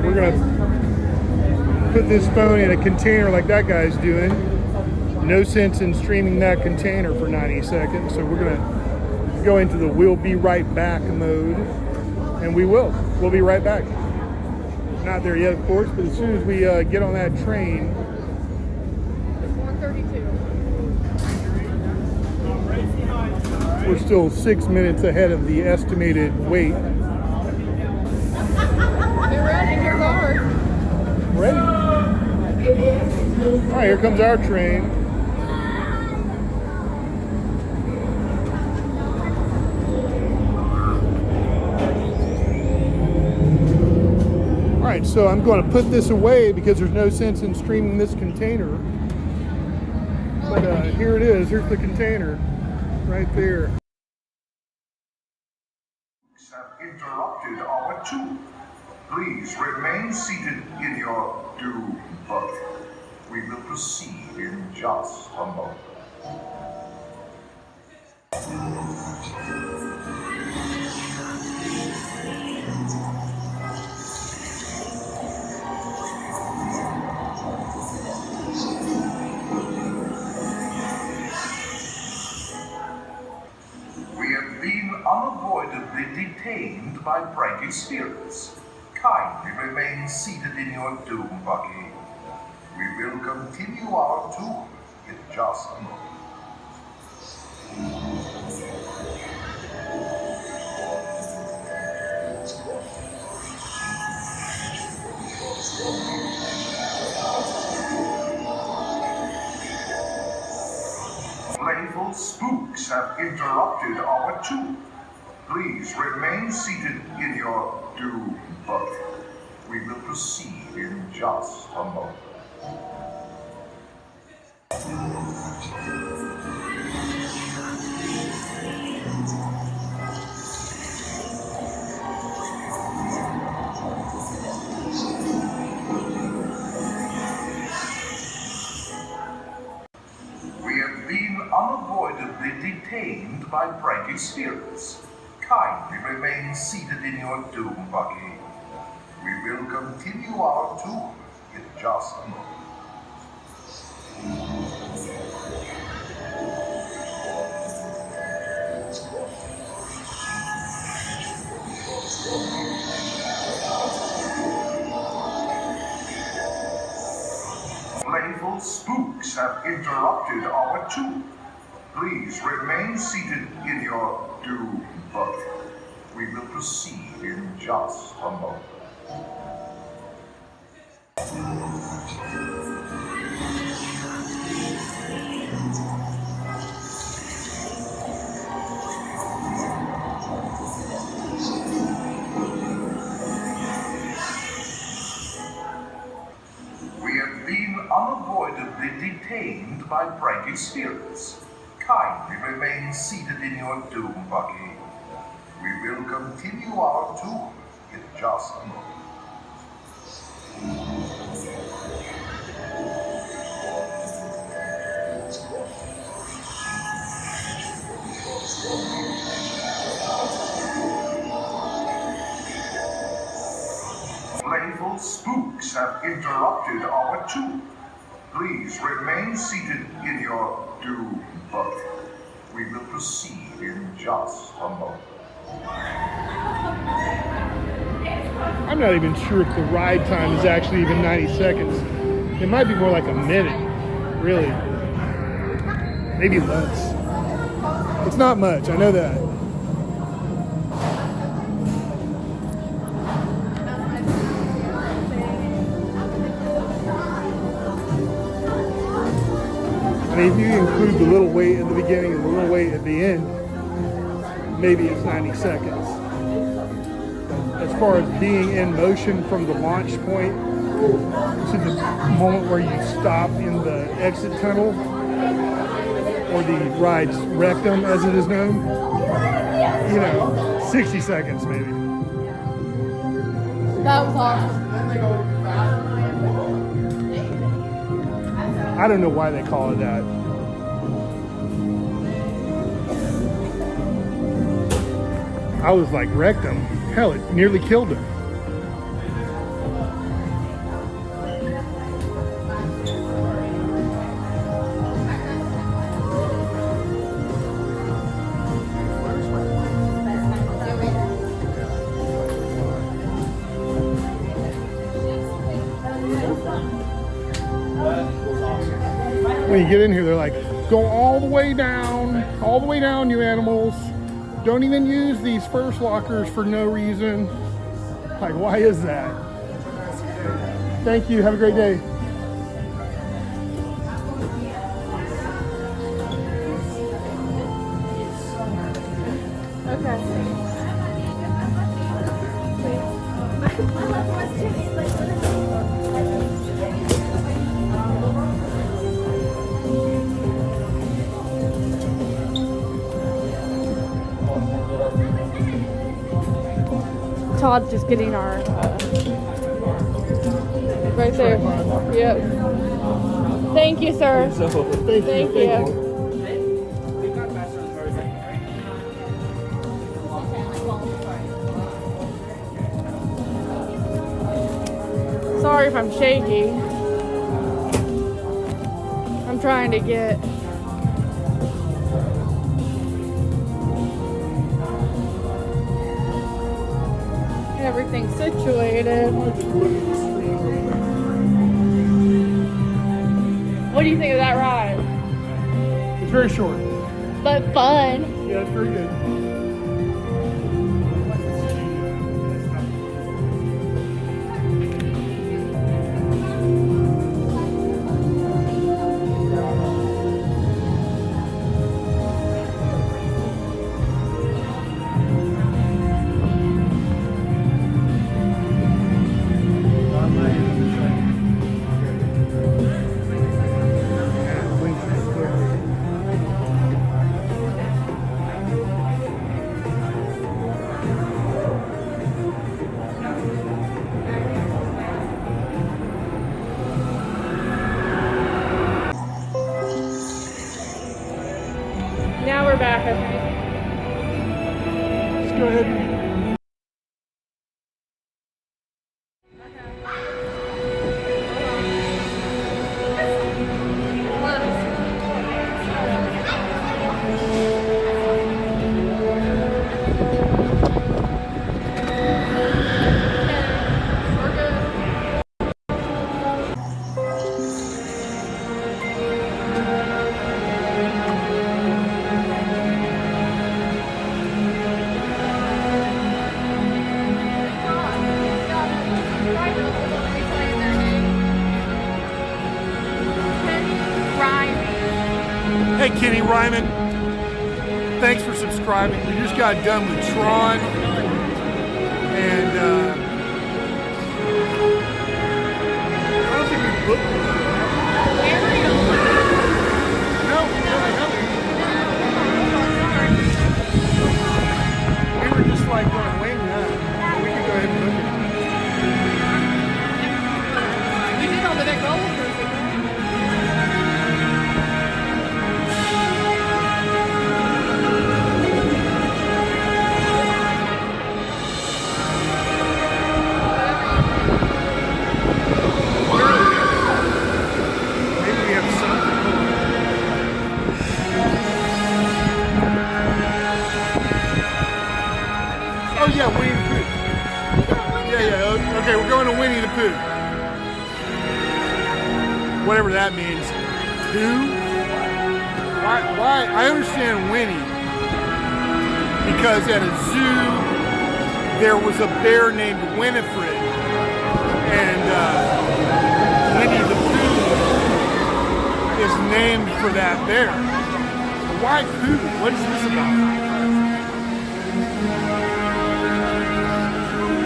We're gonna put this phone in a container like that guy's doing. No sense in streaming that container for 90 seconds. So we're gonna go into the we'll be right back mode, and we will. We'll be right back. Not there yet, of course, but as soon as we get on that train. It's 1:32. We're still 6 minutes ahead of the estimated wait. Get ready, here's ours. Ready? All right, here comes our train. All right, so I'm going to put this away because there's no sense in streaming this container. But here it is. Here's the container right there. Have interrupted our tour. Please remain seated in your doom bucket. We will proceed in just a moment. We have been unavoidably detained by pranky spirits. Kindly remain seated in your doom buggy. We will continue our tour in just a moment. Playful spooks have interrupted our tour. Please remain seated in your doom bucket. We will proceed in just a moment. We have been unavoidably detained by pranky spirits. Kindly remain seated in your doom buggy. We will continue our tour in just a moment. Playful spooks have interrupted our tour. Please remain seated in your doom bucket. We will proceed in just a moment. We have been unavoidably detained by pranky spirits. Kindly remain seated in your doom buggy. We will continue our tour in just a moment. Playful spooks have interrupted our tour. Please remain seated in your doom bucket. We will proceed in just a moment. I'm not even sure if the ride time is actually even 90 seconds. It might be more like a minute, really. Maybe less. It's not much, I know that. I mean, if you include the little wait at the beginning and the little wait at the end, maybe it's 90 seconds. As far as being in motion from the launch point to the moment where you stop in the exit tunnel, or the ride's rectum as it is known, 60 seconds maybe. That was awesome. I don't know why they call it that. I was like, rectum? Hell, it nearly killed her. When you get in here, they're like, go all the way down, you animals. Don't even use these first lockers for no reason. Like, why is that? Thank you, have a great day. Todd's just getting our right there. Yep. Thank you, sir. Thank you. Sorry if I'm shaky. I'm trying to get everything situated. What do you think of that ride? It's very short. But fun. Yeah, it's very good. Now we're back, I think. Let's go ahead and Hey, Kenny Ryman, thanks for subscribing. We just got done with Tron, and I don't think we booked it. No, we were just like going wing that. We could go ahead and book it. We did all the big roller coasters. poo. Whatever that means. Poo? Why? I understand Winnie. Because at a zoo, there was a bear named Winifred. And Winnie the Pooh is named for that bear. Why poo? What is this about?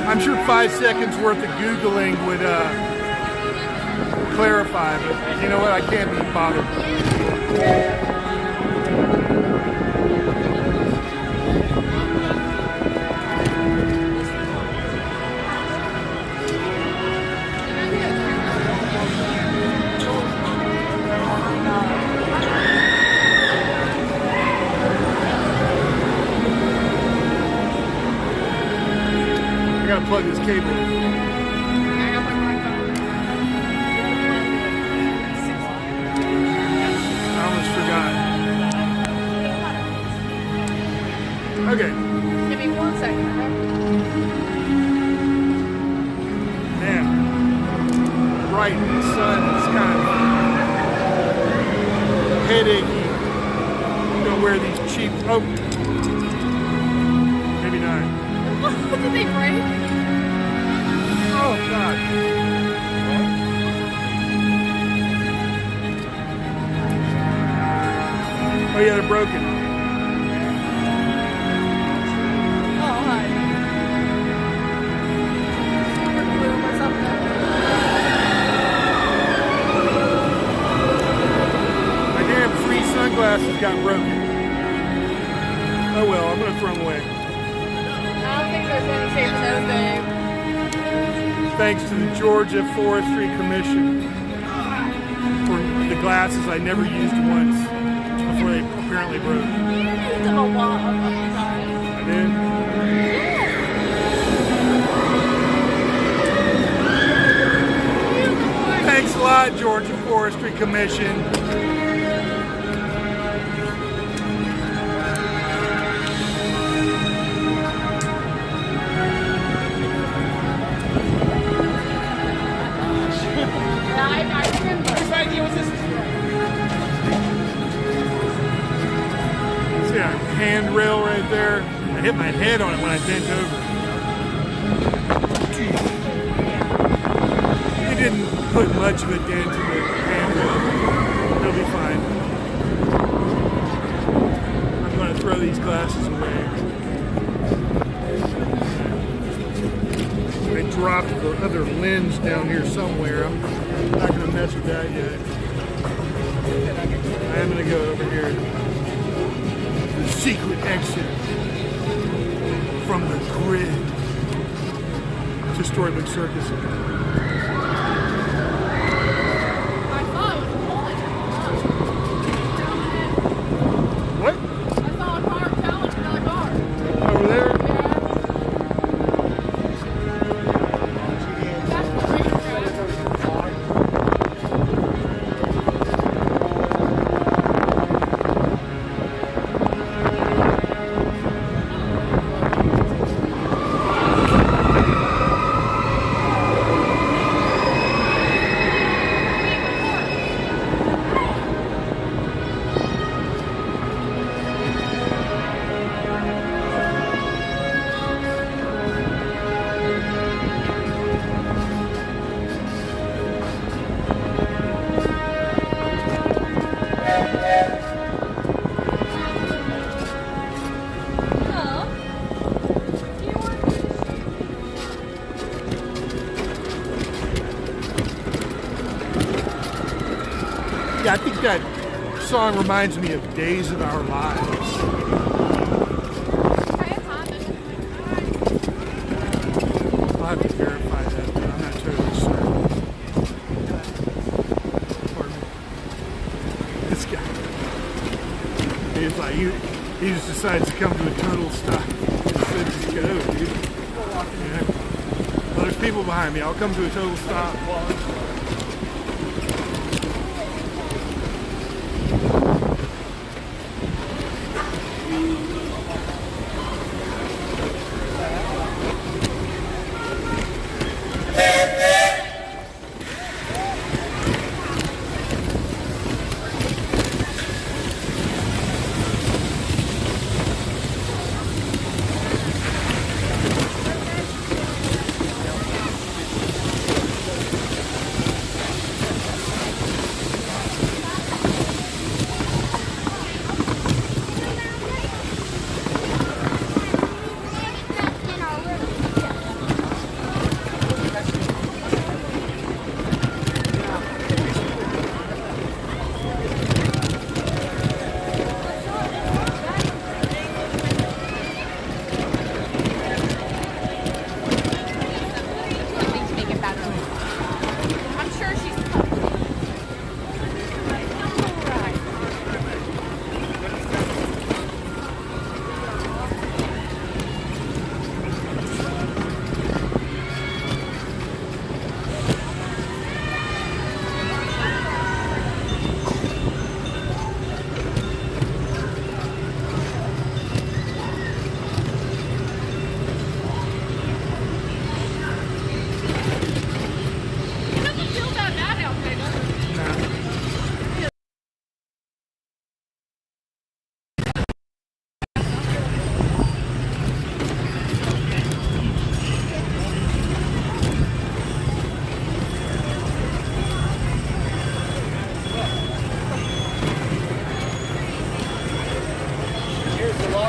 I'm sure 5 seconds worth of Googling would clarify, but you know what? I can't be bothered. I gotta plug this cable in. I almost forgot. Okay. Give me 1 second, okay? Man, right in the sun, it's kind of headachy. I'm gonna wear these cheap. Oh, maybe not. Did they break? Oh God. Oh yeah, they're broken. Oh, hi. Super glue or something. My damn free sunglasses got broken. Oh well, I'm gonna throw them away. I don't think there's any safe in those days. Thanks to the Georgia Forestry Commission for the glasses I never used once before they apparently broke. You used them a lot of times. I did? Thanks a lot, Georgia Forestry Commission. See a handrail right there? I hit my head on it when I bent over. It didn't put much of a dent in the handrail. It'll be fine. I'm going to throw these glasses away. I dropped the other lens down here somewhere. I'm not going to mess with that yet. I am going to go over here. The secret exit from the grid to Storybook Circus. What? I saw a car challenge another car. Over there? Yeah, I think that song reminds me of Days of Our Lives. I'll have to verify that, but I'm not totally certain. Pardon me. This guy. He's like, he just decides to come to a total stop. He said, just go, dude. Yeah. Well, there's people behind me. I'll come to a total stop.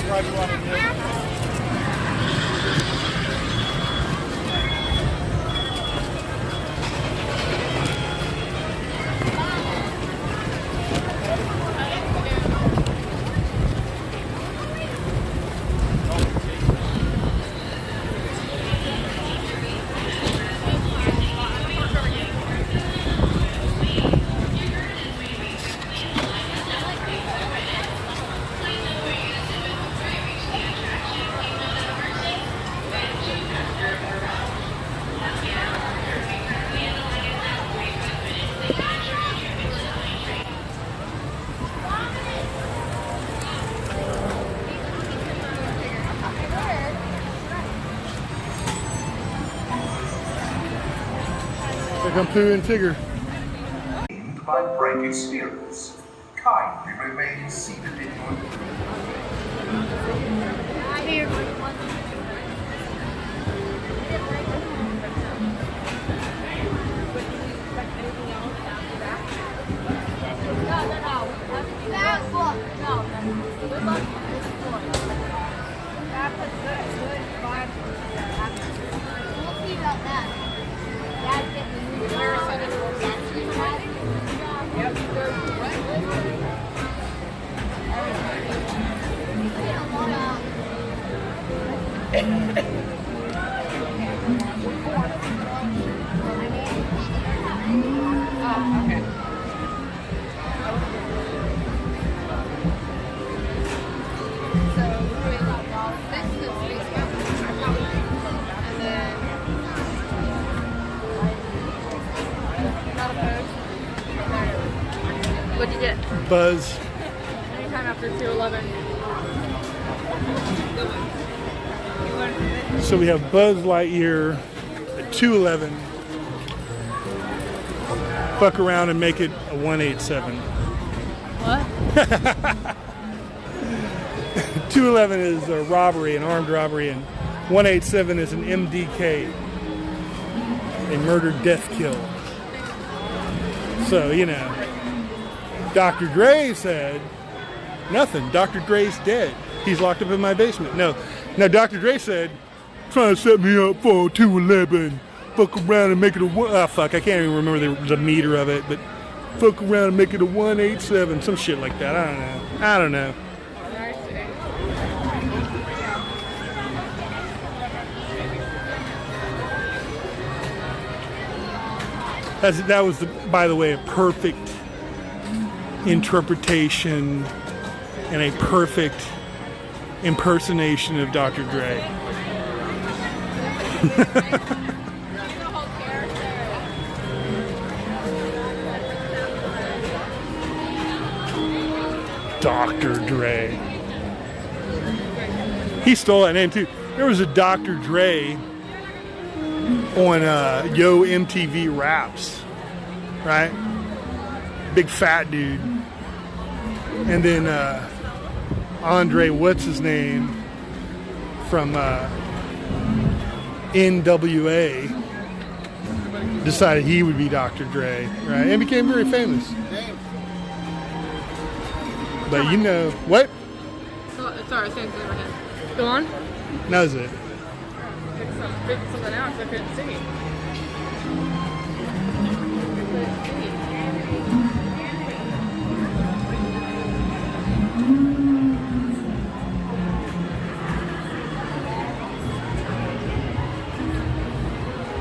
I'll probably want to do it. Here come Pooh and Tigger. Named by Frankie Spirits. Kindly remain seated in your What'd you get? Buzz. Anytime after 2:11. So we have Buzz Lightyear at 211. Fuck around and make it a 187. What? 211 is a robbery, an armed robbery, and 187 is an MDK, a murder death kill. So, you know, Dr. Dre said, nothing. Dr. Dre's dead. He's locked up in my basement. No, Dr. Dre said, trying to set me up for 211. Fuck around and make it a one. Oh, fuck, I can't even remember the meter of it, but fuck around and make it a 187. Some shit like that. I don't know. That was, by the way, a perfect interpretation and a perfect impersonation of Dr. Dre. Dr. Dre. He stole that name too. There was a Dr. Dre on Yo MTV Raps, right? Big fat dude. And then Andre, what's his name, from NWA, decided he would be Dr. Dre, right? And became very famous. But you know, what? Sorry, same thing in my head. Go on. That was it. Pick something out because I couldn't see.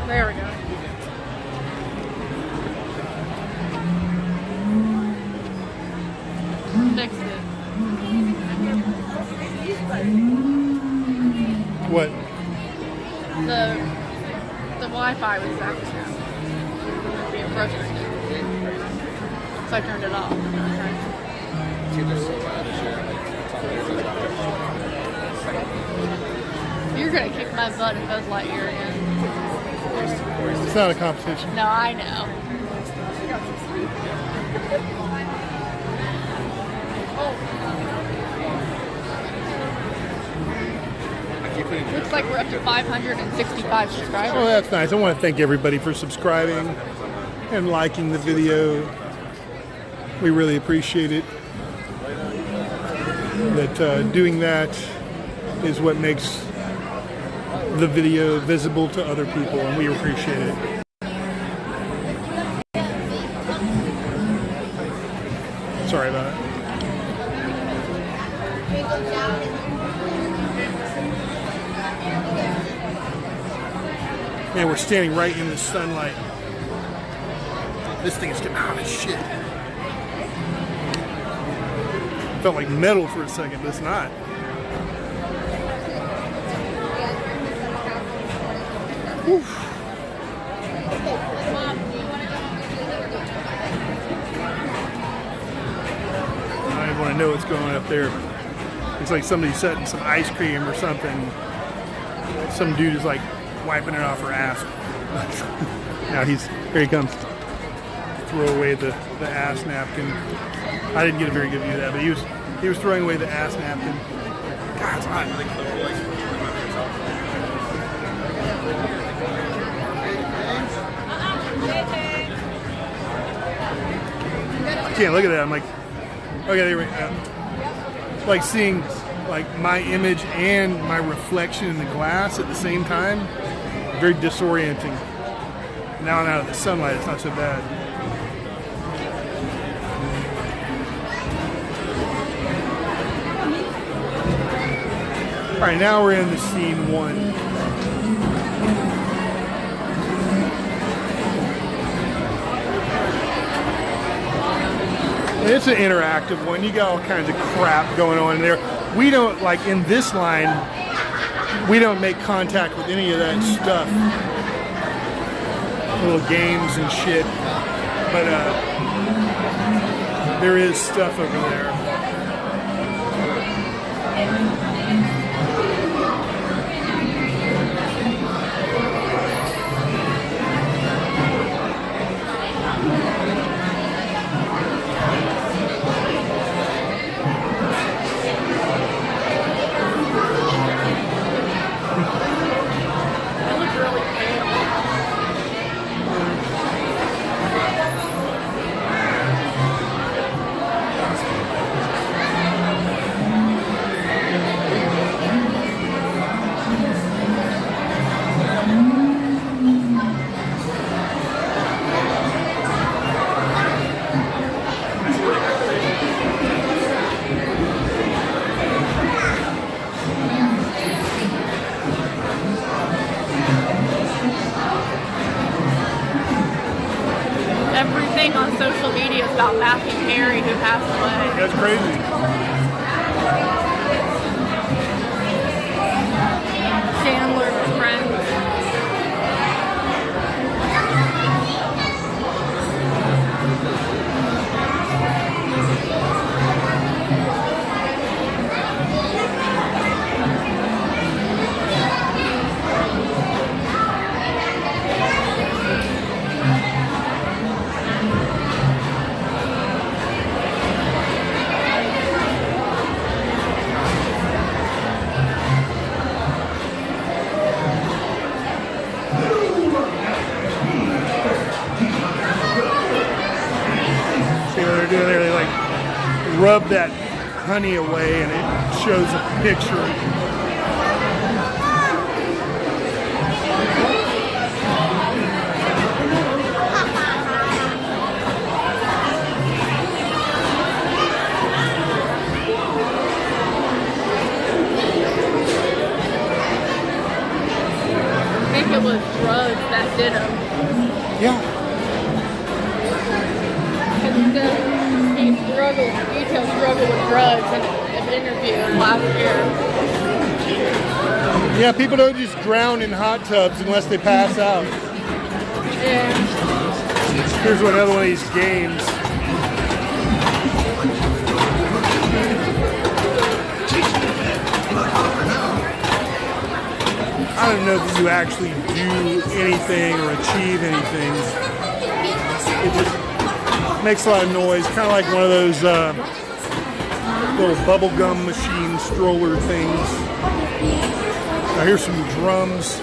There we go. Fixed it. What? The Wi-Fi was acting up. Being frustrated. So I turned it off. You're gonna kick my butt in Buzz Lightyear again. It's not a competition. No, I know. Looks like we're up to 565 subscribers. Oh, that's nice. I want to thank everybody for subscribing and liking the video. We really appreciate it. that doing that is what makes the video visible to other people, and we appreciate it. Sorry about it. Man, we're standing right in the sunlight. This thing is getting hot as shit. Felt like metal for a second, but it's not. Oof. I don't want to know what's going on up there. It's like somebody setting some ice cream or something. Some dude is like wiping it off her ass. Now here he comes. Throw away the ass napkin. I didn't get a very good view of that, but he was throwing away the ass napkin. God, it's hot. I can't look at that. I'm like, okay, there we go. Like seeing like my image and my reflection in the glass at the same time. Very disorienting. Now I'm out of the sunlight, it's not so bad. All right, now we're in the scene one. And it's an interactive one. You got all kinds of crap going on in there. We don't, like in this line, we don't make contact with any of that stuff. Little games and shit. But there is stuff over there. Everything on social media is about Matthew Perry, who passed away. That's crazy. Chandler's friend. They like rub that honey away and it shows a picture. I think it was drugs that did him. Yeah. He struggled with drugs in an interview last year. Yeah, people don't just drown in hot tubs unless they pass out. Yeah. Here's another one of these games. I don't know if you actually do anything or achieve anything. It just makes a lot of noise, kind of like one of those little bubblegum machine stroller things. Now here's some drums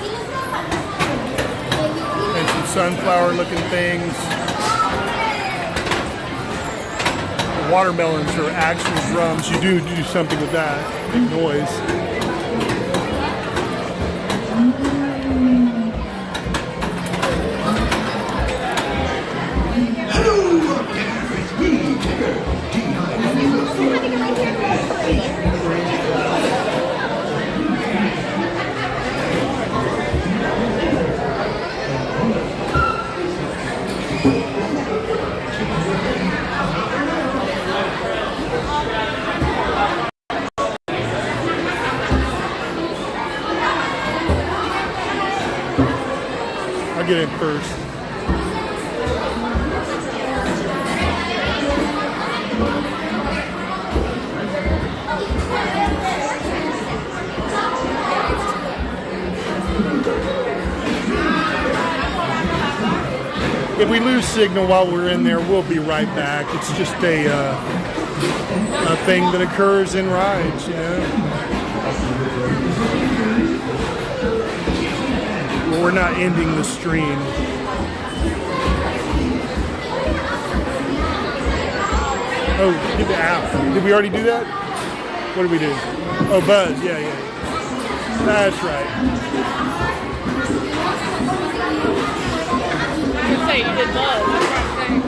and some sunflower looking things. watermelons are actual drums. You do something with that. Big noise. I'll get in first. If we lose signal while we're in there, we'll be right back. It's just a thing that occurs in rides, you know. Well, we're not ending the stream. Oh, get the app. Did we already do that? What did we do? Oh, Buzz. Yeah. That's right. You say you did Buzz. That's what I'm saying.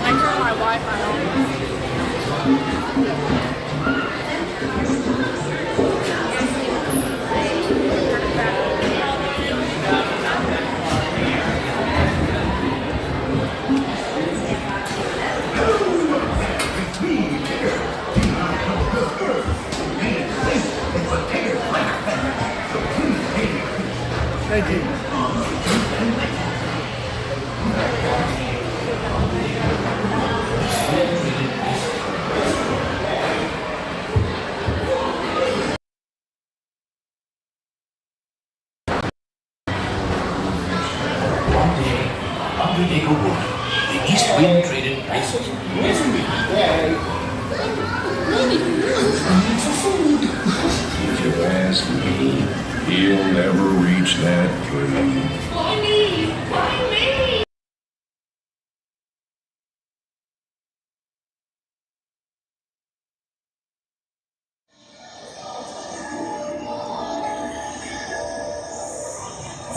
I turned my Wi-Fi on. Thank you. Undertaker Wood, the East Wind traded prices. If you ask me, he'll never reach that dream. Why me? Why me?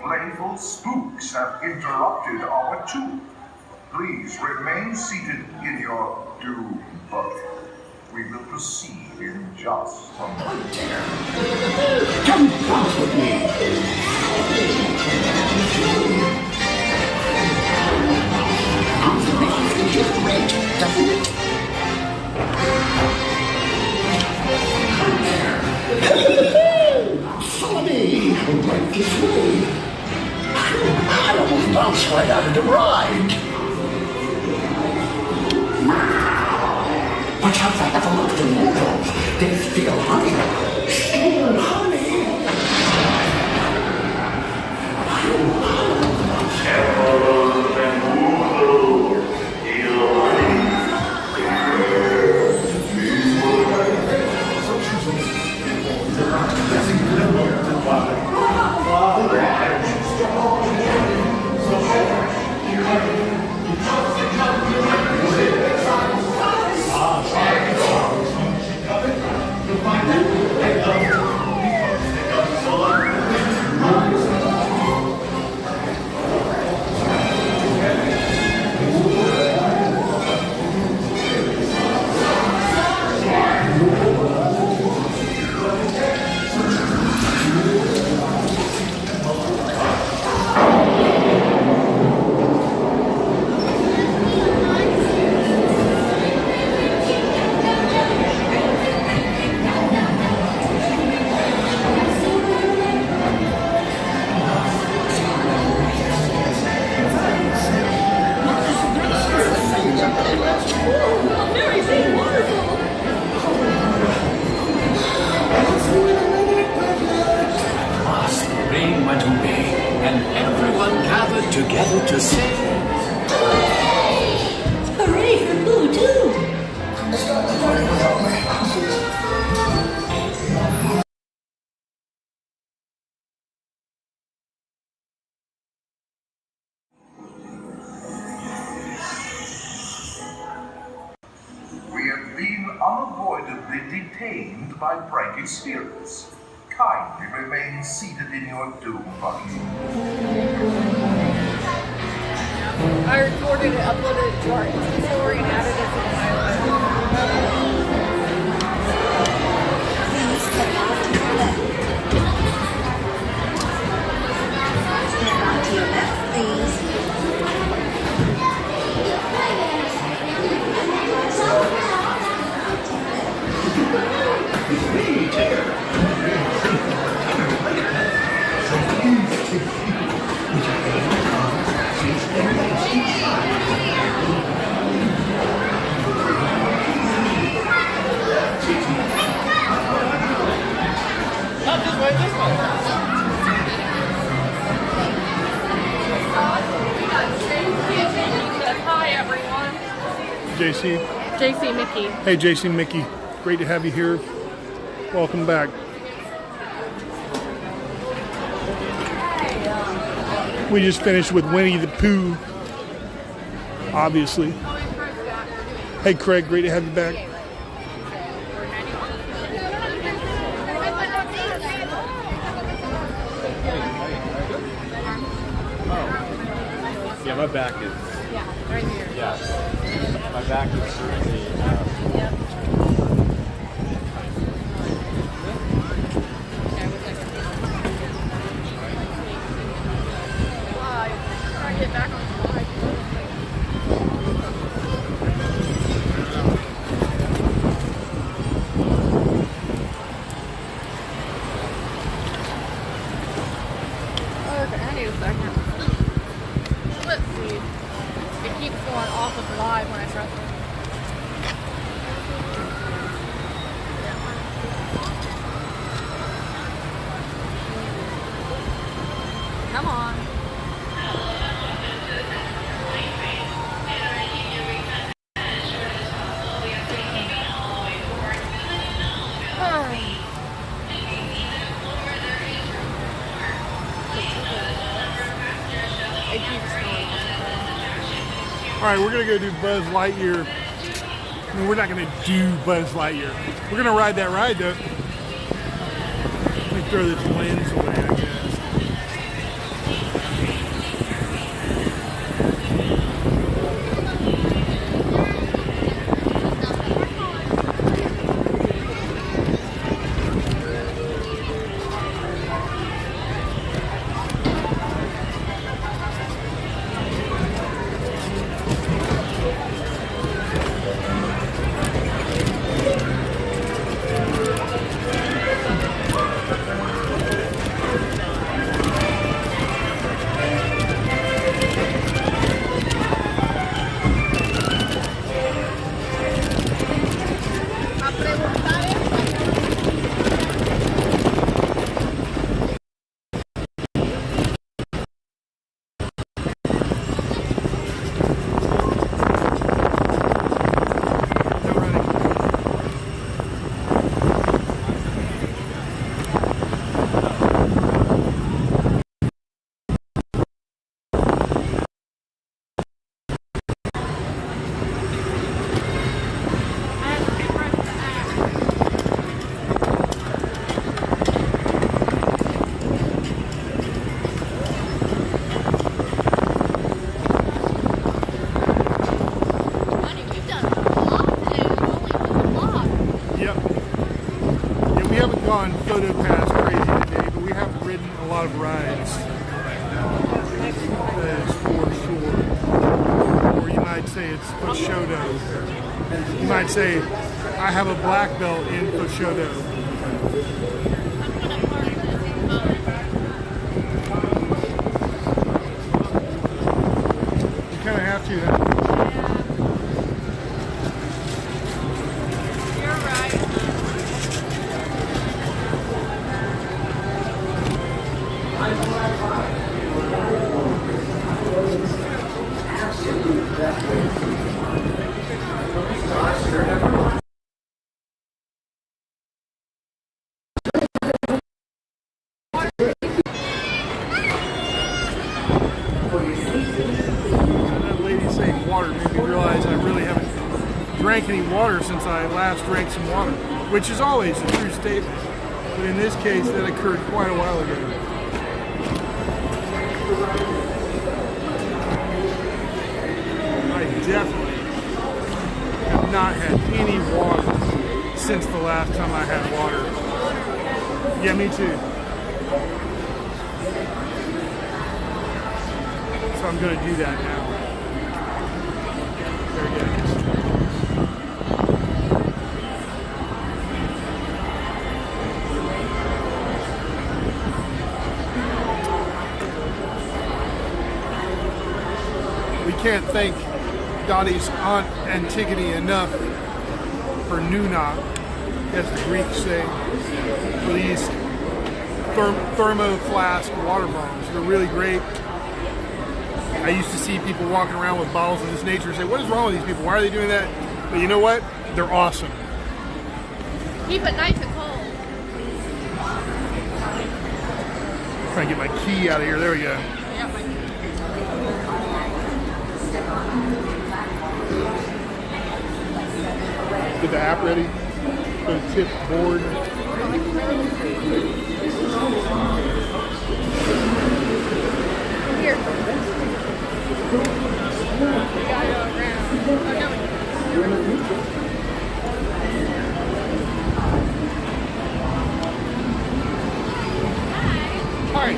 Playful spooks have interrupted our tour. Please remain seated in your doom bucket. We will proceed in just a moment. Come dance with me. It's just great, doesn't it? Follow me right this way. I almost bounced right out of the ride. Watch out for the look of mortals. They steal honey. Steal honey. unlawfully detained by pranky spirits. Kindly remain seated in your doom buggy. I recorded it, uploaded it to our Insta story, and added it to the highlight. Please step off to your left. Step off to your left, please. Hi, everyone. JC. JC Mickey. Hey, JC and Mickey. Great to have you here. Welcome back. We just finished with Winnie the Pooh, obviously. Hey, Craig. Great to have you back. Yeah, my back is. Yeah, right here. Yeah, my back is certainly. Yep. Try to get back on the slide. Okay, I need a second. Let's see. It keeps going off of live when I press it. Come on. It keeps going. All right, we're going to go do Buzz Lightyear. I mean, we're not going to do Buzz Lightyear. We're going to ride that ride, though. Let me throw this lens away, I guess. On Photo Pass crazy today, but we have ridden a lot of rides. That is for sure. Or you might say it's Prosciutto. You might say, I have a black belt in Prosciutto. You kind of have to, huh? That lady saying water made me realize I really haven't drank any water since I last drank some water. which is always a true statement. But in this case, that occurred quite a while ago. I definitely have not had any water since the last time I had water. Yeah, me too. So I'm going to do that now. There it is. We can't thank Dottie's Aunt Antigone enough for Nuna, as the Greeks say, for these thermo flask water bombs. They're really great. I used to see people walking around with bottles of this nature and say, what is wrong with these people? Why are they doing that? But you know what? They're awesome. Keep it nice and cold. Trying to get my key out of here. There we go. Get the app ready. Go to tip board. Here. We gotta go around. Oh, no. Hi.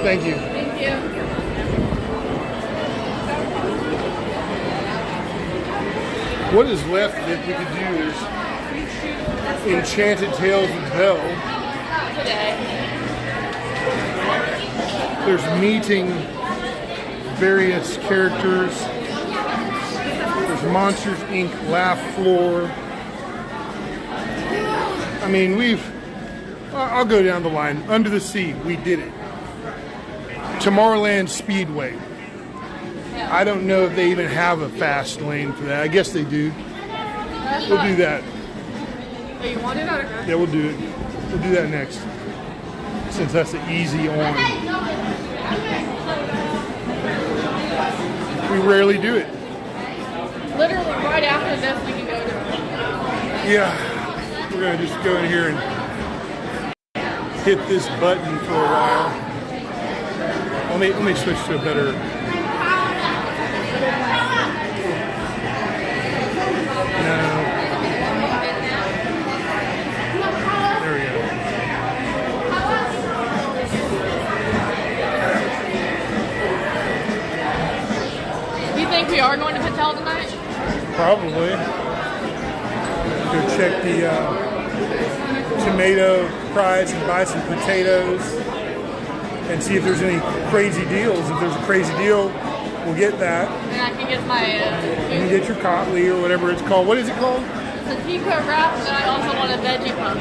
Thank you. Thank you. What is left that we could do is Enchanted Tales of Belle. Today. There's meeting various characters. There's Monsters Inc. Laugh Floor. I mean, I'll go down the line. Under the Sea, we did it. Tomorrowland Speedway. I don't know if they even have a fast lane for that. I guess they do. We'll do that. Oh, you want it or not? Yeah, we'll do it. We'll do that next. Since that's the easy on. We rarely do it. Literally right after this we can go to. Yeah. We're going to just go in here and hit this button for a while. Let me switch to a better... No. There we go. You think we are going to Patel tonight? Probably. Go check the tomato price and buy some potatoes and see if there's any crazy deals. If there's a crazy deal, we'll get that. And I can get my... You can get your Cotley or whatever it's called. What is it called? The Tico wrap, and I also want a veggie puff.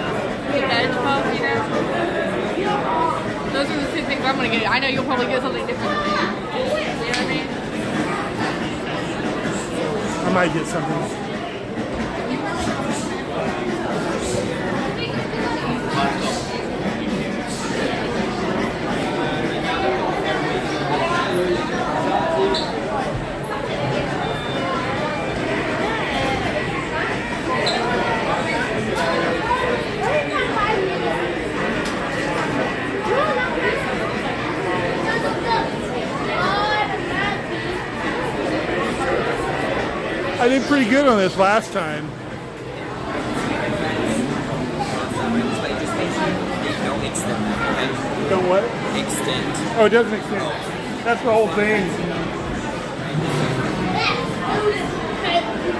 The veg puff, you know? Those are the two things I'm going to get. I know you'll probably get something different than me. You know what I mean? I might get something. I did pretty good on this last time. Don't what? Extend. Oh, it doesn't extend. That's the whole thing.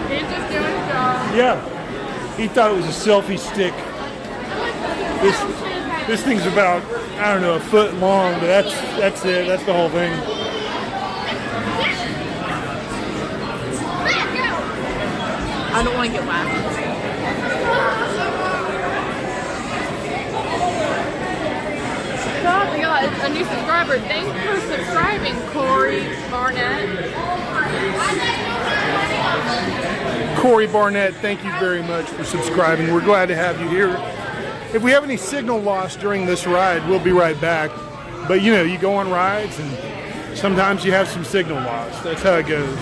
He's just doing his job. Yeah. He thought it was a selfie stick. This thing's about, I don't know, a foot long, but that's it. That's the whole thing. I don't want to get whacked. God, we got a new subscriber. Thanks for subscribing, Corey Barnett. Corey Barnett, thank you very much for subscribing. We're glad to have you here. If we have any signal loss during this ride, we'll be right back. But you know, you go on rides and sometimes you have some signal loss. That's how it goes.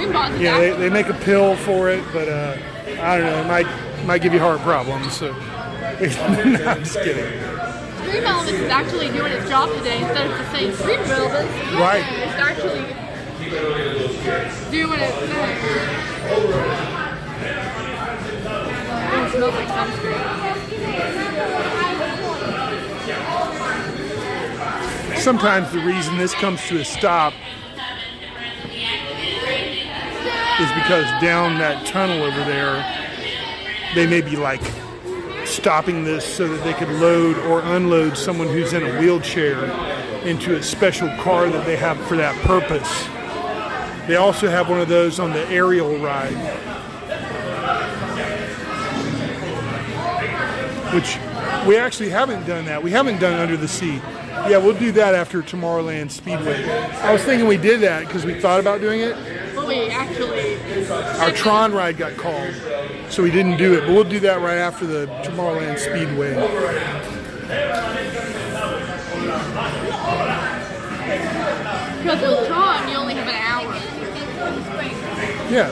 Green Bonds is Yeah, they make a pill for it, but I don't know. It might give you heart problems. So no, I'm just kidding. Stream Elements is actually doing its job today instead of just saying Stream Elements. Right. It's actually doing its thing. It smells like sunscreen. Sometimes the reason this comes to a stop is because down that tunnel over there, they may be like stopping this so that they could load or unload someone who's in a wheelchair into a special car that they have for that purpose. They also have one of those on the aerial ride, which we actually haven't done that. We haven't done Under the Sea. Yeah, we'll do that after Tomorrowland Speedway. I was thinking we did that because we thought about doing it. Well, we actually... Our Tron ride got called, so we didn't do it. But we'll do that right after the Tomorrowland Speedway. Because with Tron, you only have an hour. Yeah.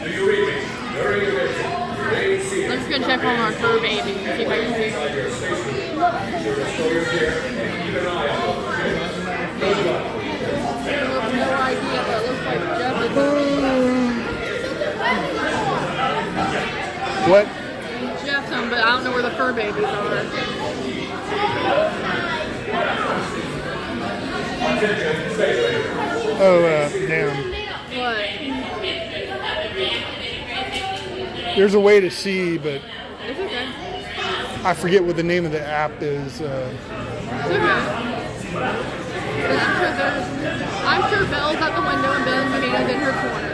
Do you read me? During your visit, I'm just going to check on our fur baby and see if I can see. No idea, but it looks like Jeff is What? Jeff's on, but I don't know where the fur babies are. Oh, damn. What? There's a way to see, but It's okay. I forget what the name of the app is. It's okay. I'm sure Belle's at the window and Benjamina's in her corner.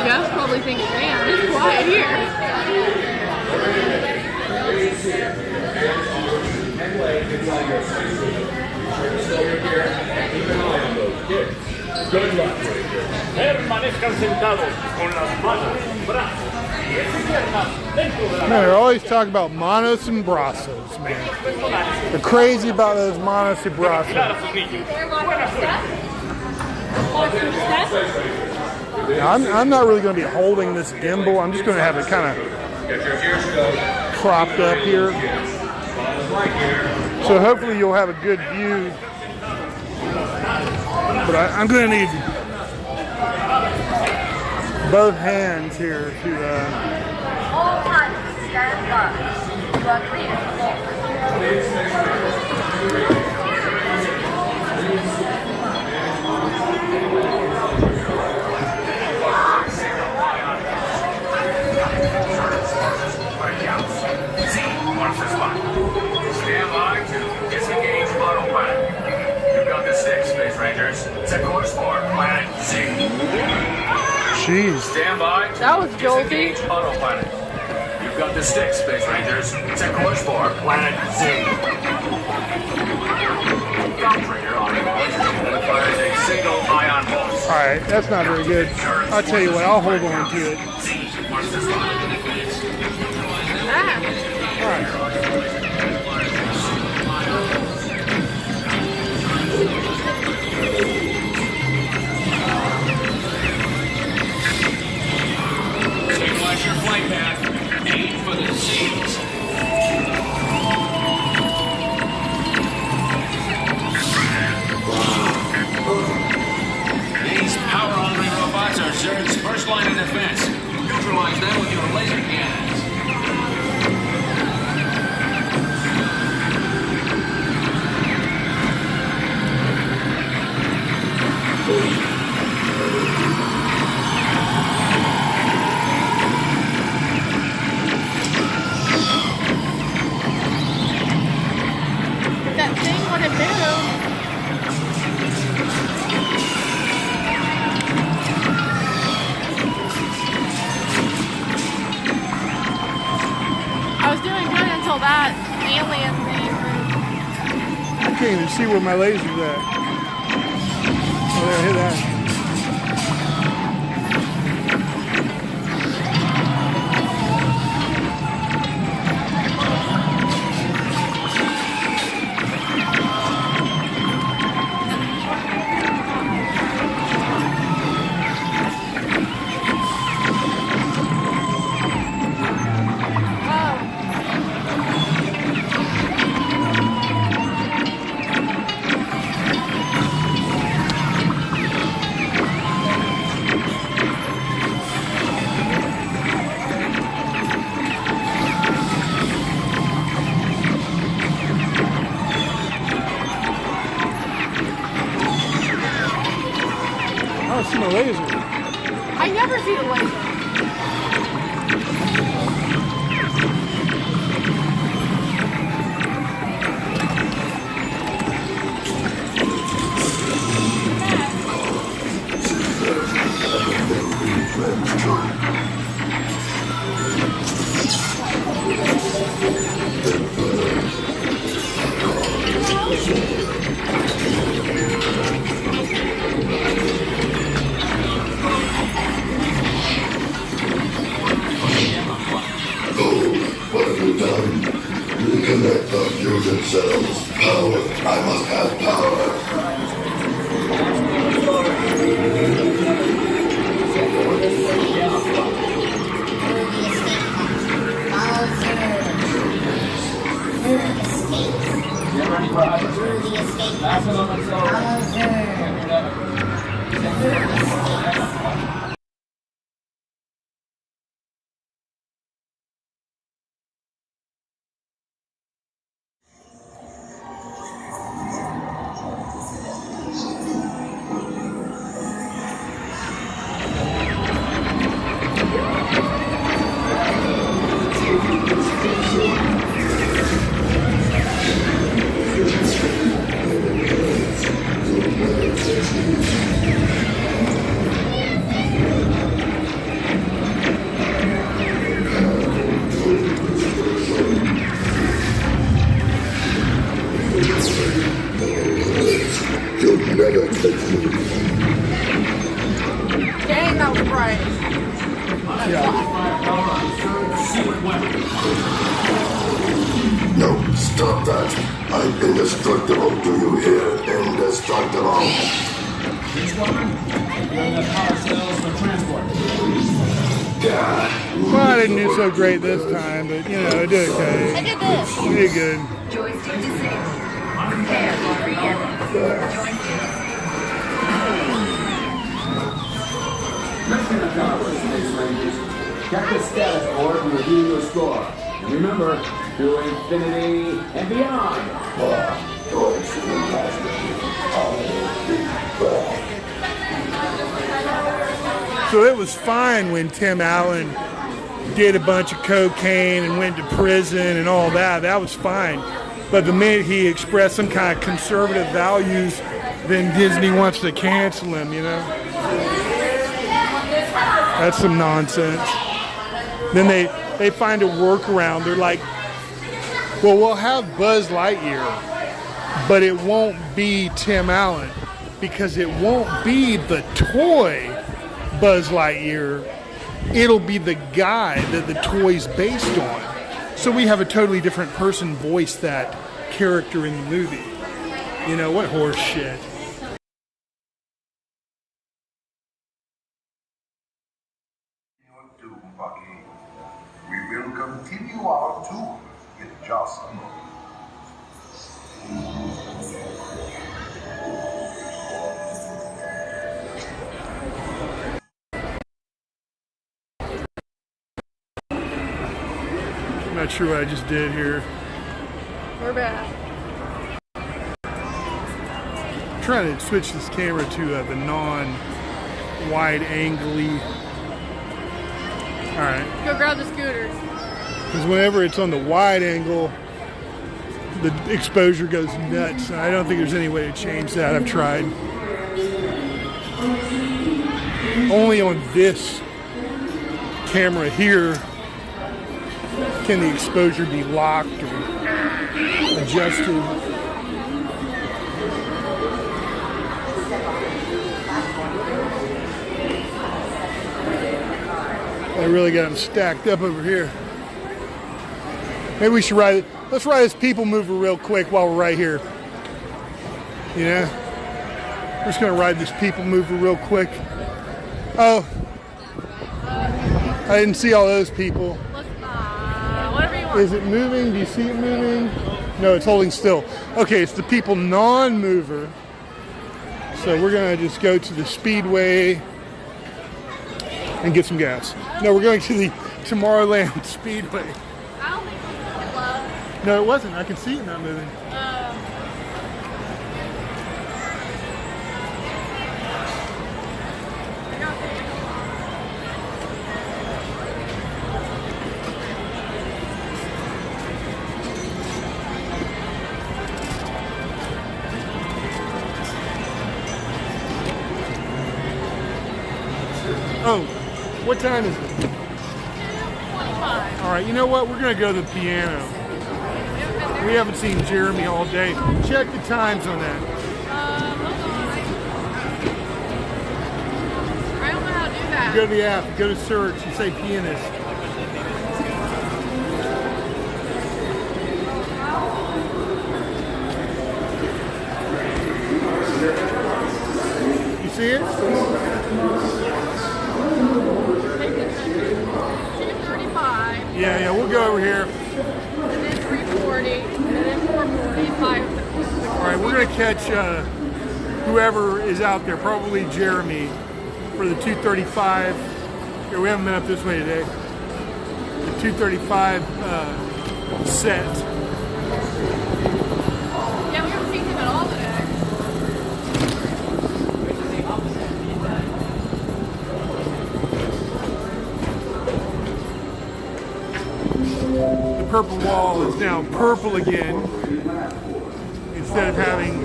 Jeff's probably thinking, man, it's quiet here. Permanezcan sentados con las manos, brazos y piernas dentro de la Man, they're always talking about manos and brazos, man. They're crazy about those manos and brazos. Now, I'm not really going to be holding this gimbal. I'm just going to have it kind of propped up here. So hopefully you'll have a good view. But I'm going to need both hands here to... All pilots stand by. You are clear for Stand by to disengage autopilot. You've got the stick, Space Rangers. Set course for Planet Z. Jeez. Stand by to That was jolty. disengage autopilot. You've got the stick, Space Rangers. Set course for Planet Z. Operator on that fires a single ion pulse. Alright, that's not very good. I'll tell you what, I'll hold on to it. Alright. Stabilize your flight path. Aim for the Z's. These power-hungry robots are Zerg's first line of defense. Neutralize them with your laser cannons. If that thing would have moved. I was doing good until that alien thing. I can't even see where my laser's at. Oh, there, hit that. a laser. I never see the laser. What have you done? Reconnect the fusion cells. Power. I must have power. Get ready for hyperspace. Maximum acceleration. You'll never catch me. Dang, that was bright. No, stop that. I'm indestructible. Do you hear? Indestructible. Well, I didn't do so great this time, but you know, I did okay. I did this. You did good. Joystick disabled. Prepare for re-entry. Check the status board and review your score. And remember, to infinity and beyond. So it was fine when Tim Allen did a bunch of cocaine and went to prison and all that. That was fine. But the minute he expressed some kind of conservative values, then Disney wants to cancel him, you know? That's some nonsense. Then they find a workaround. They're like, well, we'll have Buzz Lightyear, but it won't be Tim Allen because it won't be the toy Buzz Lightyear. It'll be the guy that the toy's based on. So we have a totally different person voice that character in the movie. You know, what horse shit. We will continue our tour in just a moment. I'm not sure what I just did here. We're back. I'm trying to switch this camera to the non-wide angle-y. All right. Go grab the scooters. Because whenever it's on the wide angle, the exposure goes nuts. And I don't think there's any way to change that. I've tried. Only on this camera here can the exposure be locked or adjusted. I really got them stacked up over here. Maybe we should ride it. Let's ride this people mover real quick while we're right here. You know? We're just gonna ride this people mover real quick. Oh. I didn't see all those people. Whatever you want. Is it moving? Do you see it moving? No, it's holding still. Okay, it's the people non-mover. So we're gonna just go to the Speedway and get some gas. No, we're going to the Tomorrowland Speedway. I don't think it was love. No, it wasn't. I can see it not moving. What time is it? 25. All right, you know what? We're going to go to the piano. We haven't seen Jeremy all day. Check the times on that. Hold on. I don't know how to do that. You go to the app, go to search, you say pianist. You see it? 2:35. Yeah, we'll go over here. And then 3:40. And then 4:40. 5. All right, we're going to catch whoever is out there, probably Jeremy, for the 2:35. Here, we haven't been up this way today. The 2:35 set. Yeah, we haven't seen him at all today. The purple wall is now purple again. Instead of having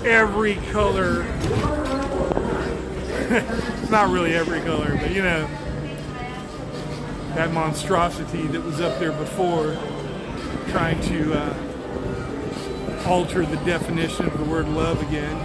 every color. Not really every color, but you know, that monstrosity that was up there before, trying to alter the definition of the word love again.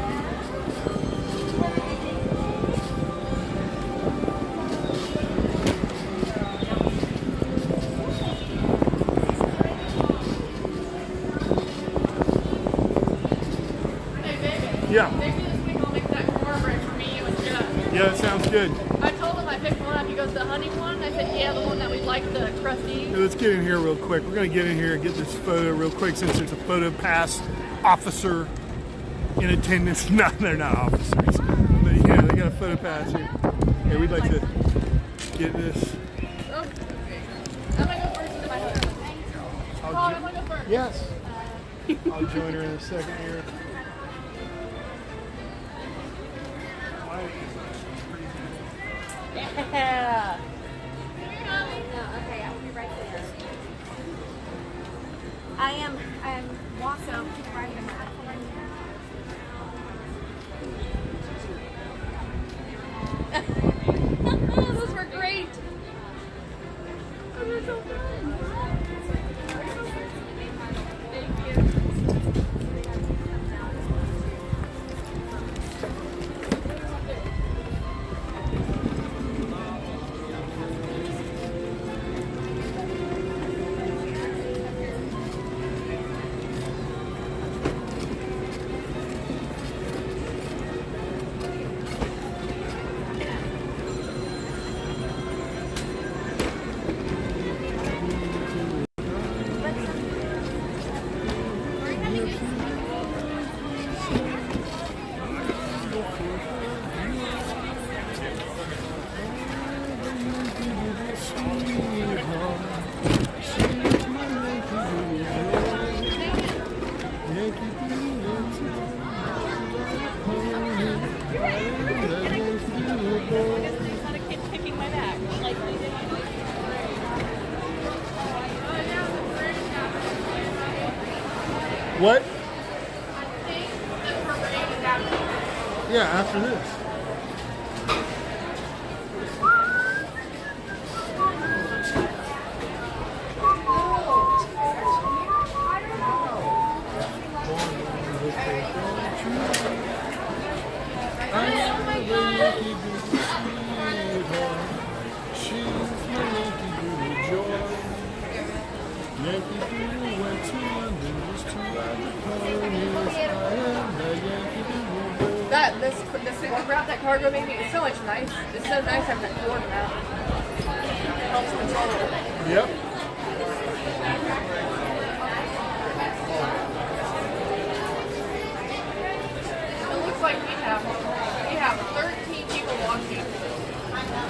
Yeah. Maybe this week I'll make that cornbread for me, you and Jeff. Yeah, that sounds good. I told him I picked one up. He goes, the honey one? I said, yeah, the one that we like, the crusty. Yeah, let's get in here real quick. We're going to get in here and get this photo real quick since there's a photo pass officer in attendance. No, they're not officers. But yeah, they got a photo pass here. Hey, we'd like to get this. Oh, okay. I'm going to go first into my hotel. I'm going to go first. Yes. I'll join her in a second here. Yeah. No, okay, I'll be right there. I am also right in Those were great. Those were so fun. Thank you. What? Yeah, after this. This wrap that cargo baby is so much nice. It's so nice having that cord around. It helps control it. Yep. It looks like we have 13 people watching.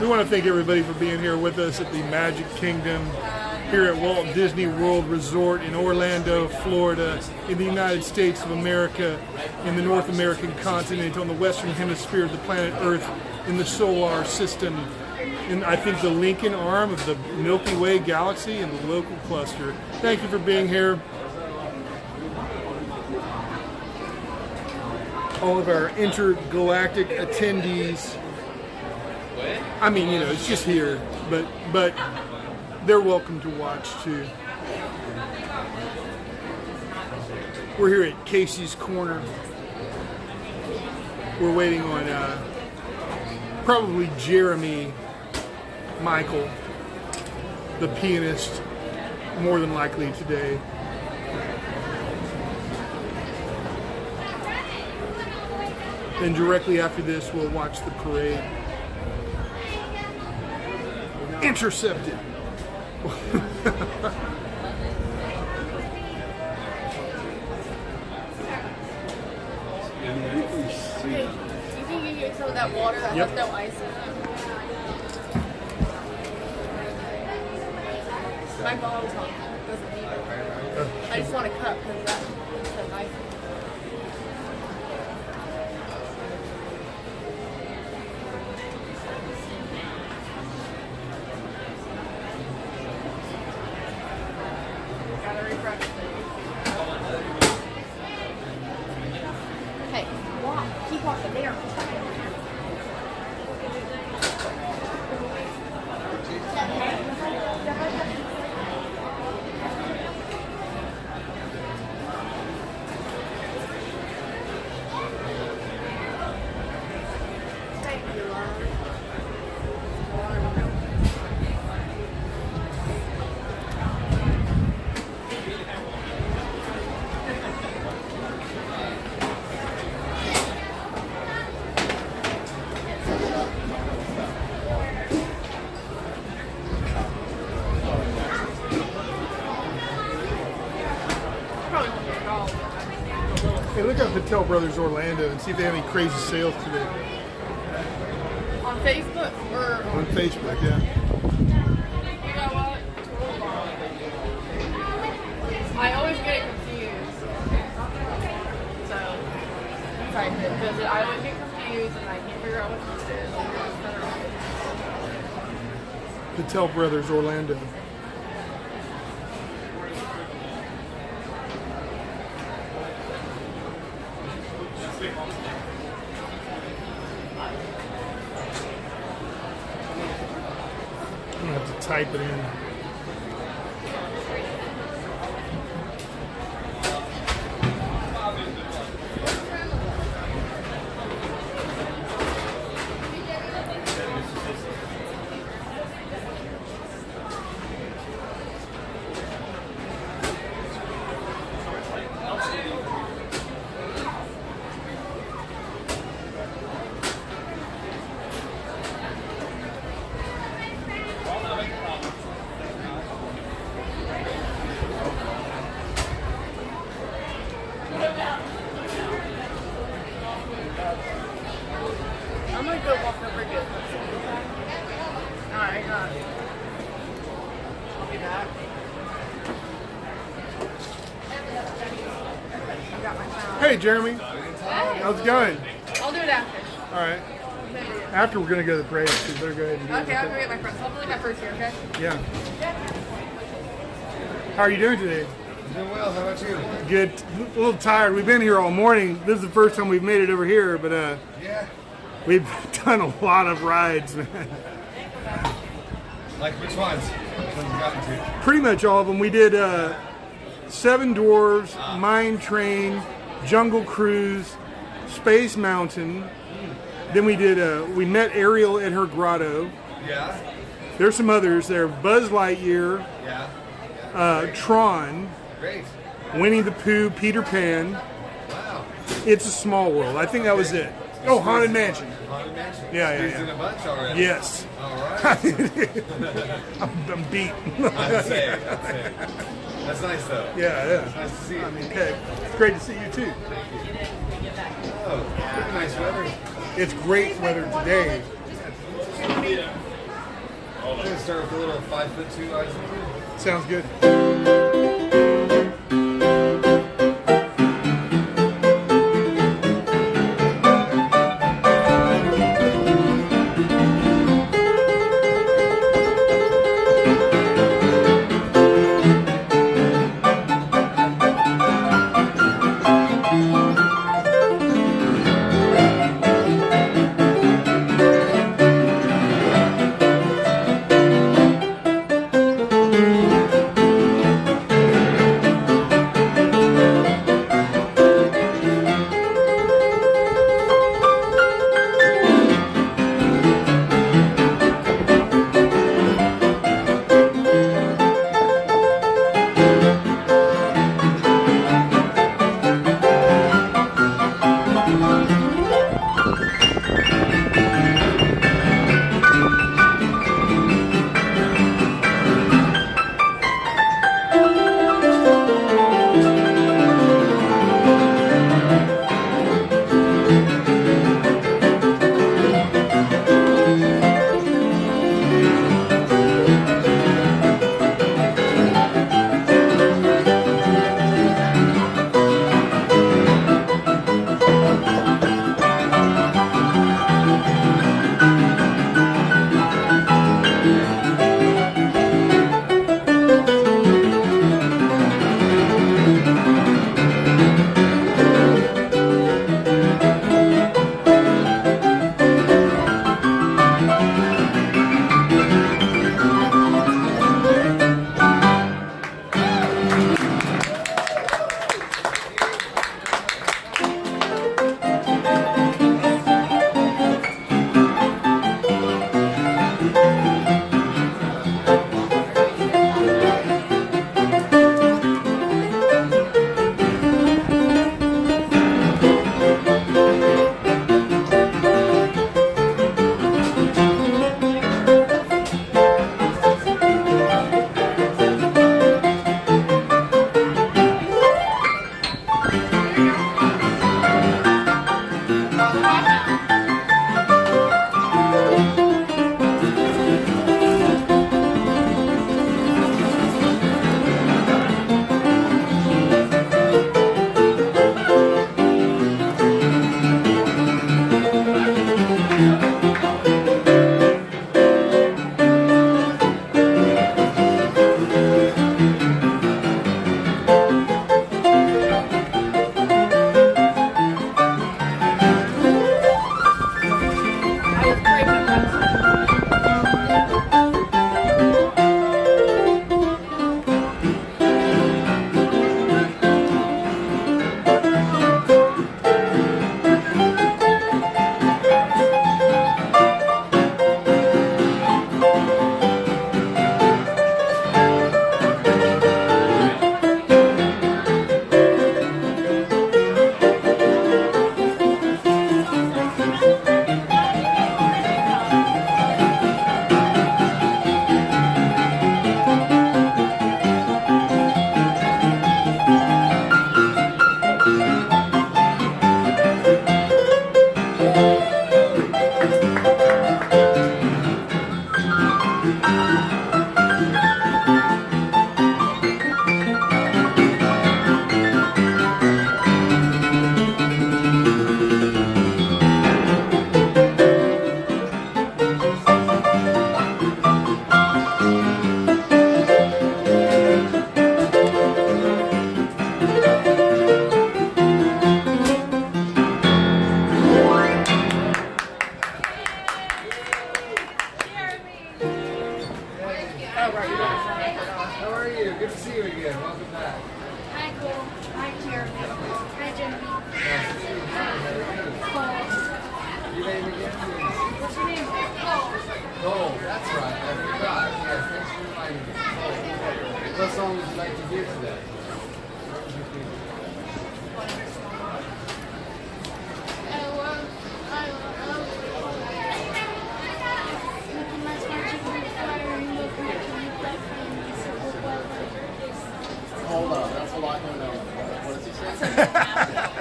We want to thank everybody for being here with us at the Magic Kingdom here at Walt Disney World Resort in Orlando, Florida, in the United States of America, in the North American continent, on the western hemisphere of the planet Earth, in the solar system, in I think the Lincoln arm of the Milky Way galaxy and the local cluster. Thank you for being here. All of our intergalactic attendees. I mean, you know, it's just here, but they're welcome to watch too. We're here at Casey's Corner. We're waiting on probably Jeremy Michael, the pianist, more than likely today. Then directly after this, we'll watch the parade. Intercepted. Okay, you can get some of that water that has no ice in it. My mom doesn't need it. I just want a cup because that has ice in it. Gotta refresh it. Hey, walk. Keep walking there. Thank you, Love. Hey, look up Patel Brothers Orlando and see if they have any crazy sales today. On Facebook or On Facebook, yeah. You know what? I always get it confused. So, sorry, because I always get confused and I can't figure out what this is. Patel Brothers Orlando. I'm gonna have to type it in. I'm gonna go walk over again. Alright, I'll be back. I got my phone. Hey, Jeremy. Hey. How's it going? I'll do it after. All right. After we're gonna go to the parade, so you better go ahead and do Okay, it. I'll go get my friends. Hopefully my first here, okay? Yeah. How are you doing today? Doing well. How about you? Good. A little tired. We've been here all morning. This is the first time we've made it over here, but Yeah. we've done a lot of rides, man. Like which ones? Which ones you gotten to? Pretty much all of them. We did Seven Dwarves, Mine Train, Jungle Cruise, Space Mountain. Then we did we met Ariel at her grotto. Yeah. There's some others there. Buzz Lightyear, Yeah. Tron, Great. Winnie the Pooh, Peter Pan. Wow. It's a Small World. I think that was it. Oh, Haunted Mansion. Haunted Mansion. Yeah, Squeezed yeah. in a bunch already. Yes. All right. I'm beat. I'd say. That's nice though. Yeah, yeah. It's nice to see you. I mean, hey, it's great to see you too. Oh, pretty nice weather. It's great weather today. I'm gonna start with a little 5'2" ice cream. Sounds good. How are you? Good to see you again. Welcome back. Hi, Cole. Hi, Jeremy. Hi, Jeremy. Your name again, please? What's your name? Cole. Cole, that's right. I forgot. Yes, thanks for reminding me. Cole. What song would you like to hear today? Hold on, that's a lot. No. What does he say?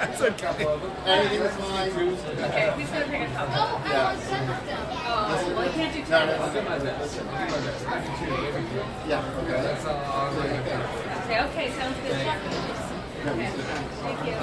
It's okay. Anything that's fine. Okay, who's going to pick a couple? Oh, I want some of them. Oh, well, you can't do two. No, I'll do my best. I'll do my best. I can do it. Yeah, okay. That's all I'm going to do. Okay, sounds good. Okay, thank you.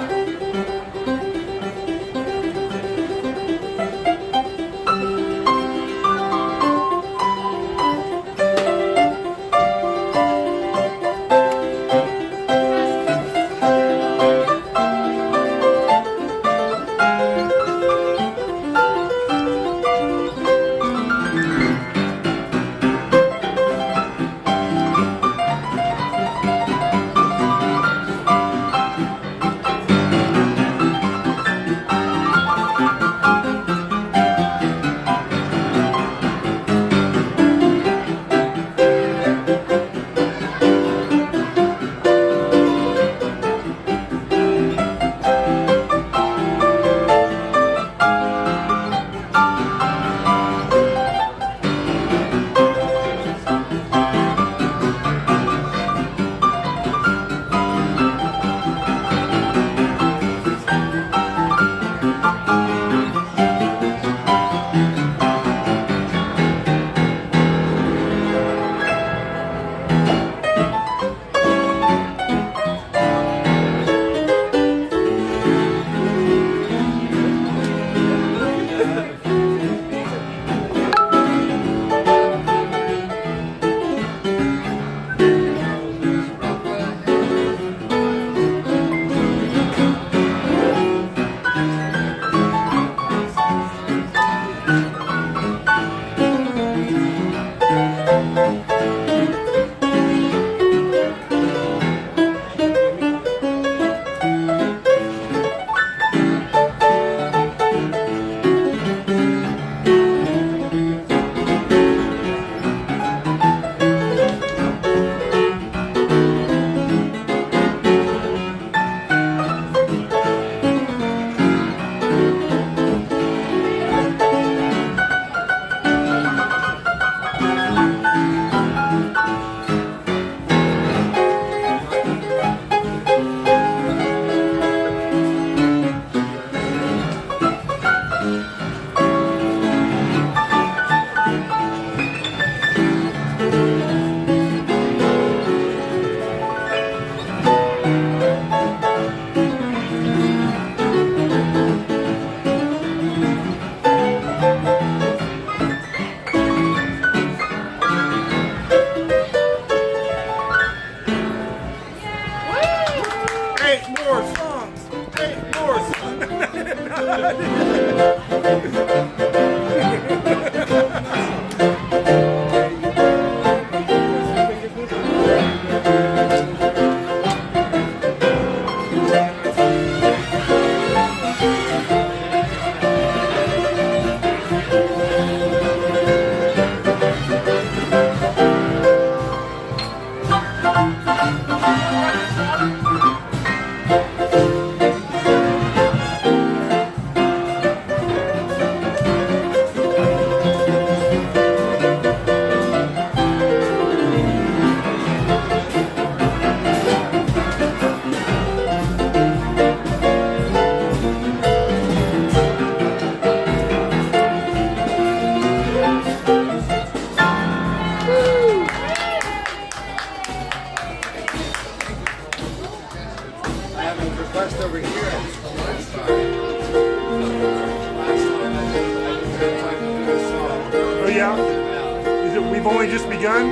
We've only just begun?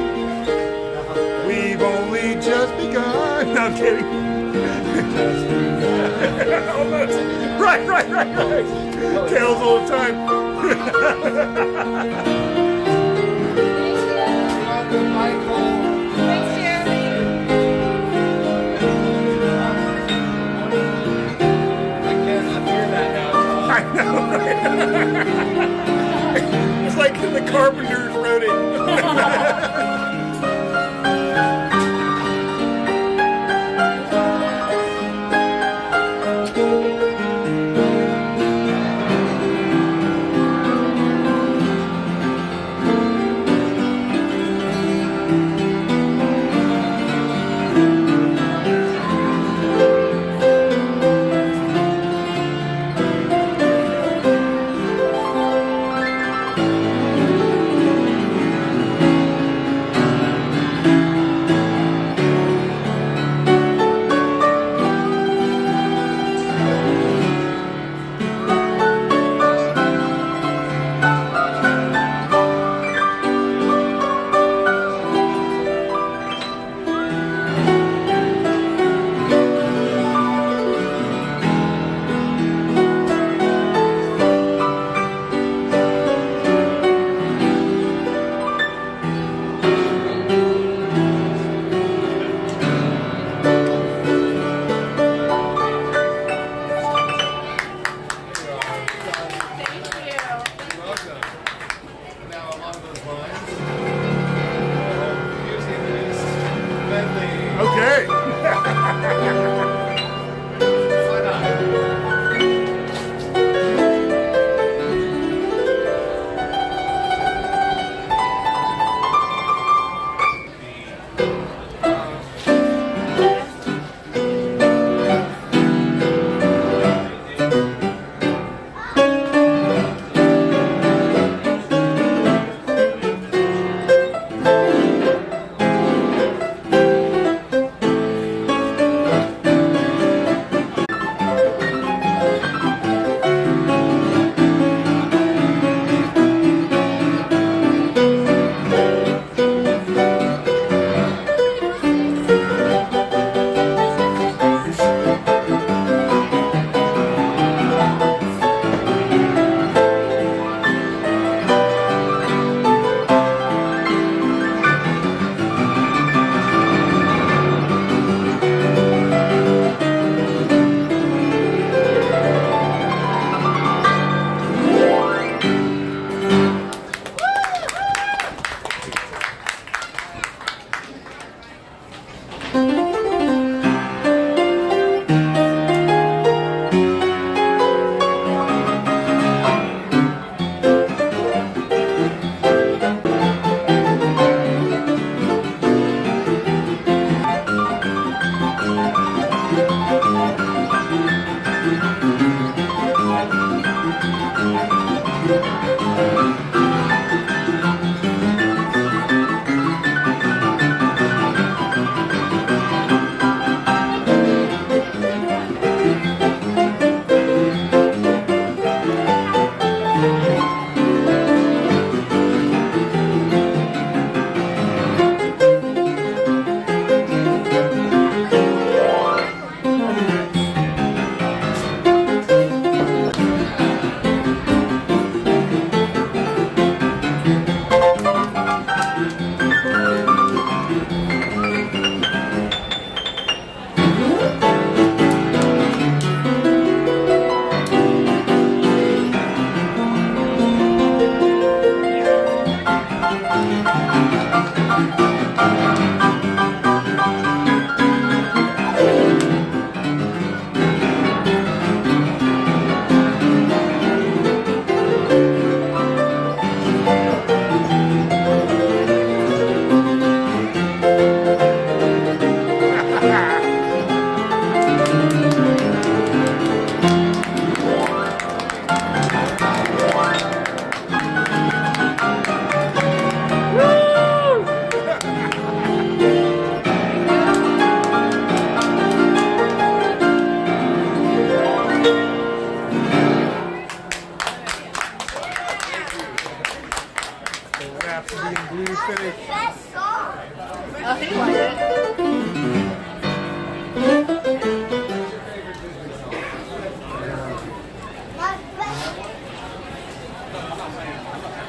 We've only just begun. No, I'm kidding. Right. Tails all the time. Welcome, Michael. Thanks, Jeremy. I can't unhear that now, Tom. I know, right? It's like the Carpenters wrote it.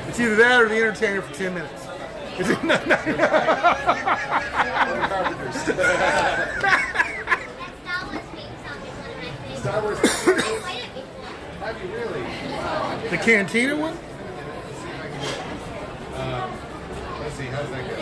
It's either that or the entertainer for 10 minutes. Is it? No, no. Star Wars. Have you really? Wow. The Cantina one? Let's see, how does that go?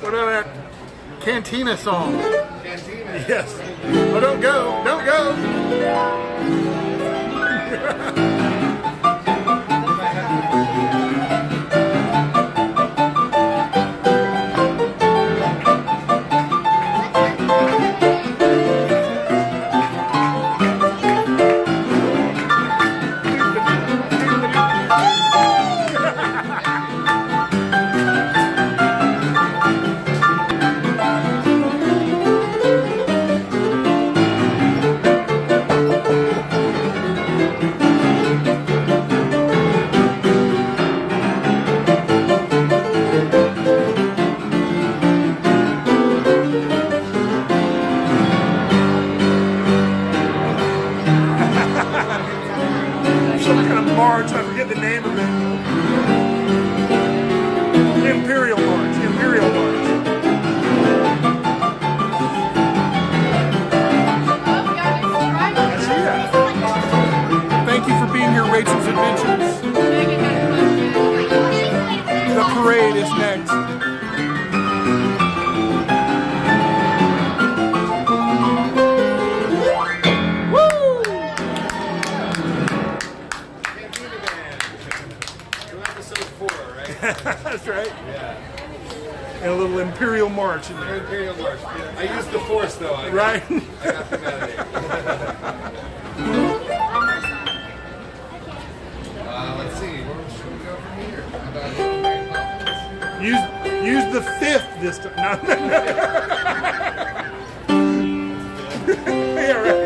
What about that Cantina song? Cantina? Yes. Oh, don't go. Don't go. Some kind of march, I forget the name of it. Imperial March. Imperial March. I see that. Thank you for being here, Rachel's Adventures. The parade is next. That's right. Yeah. And a little Imperial March in there. Imperial March. Yeah. I used the Force though. Right. I got humanity. Let's see. Where should we go from here? How about Use the fifth this time. No. Yeah, right.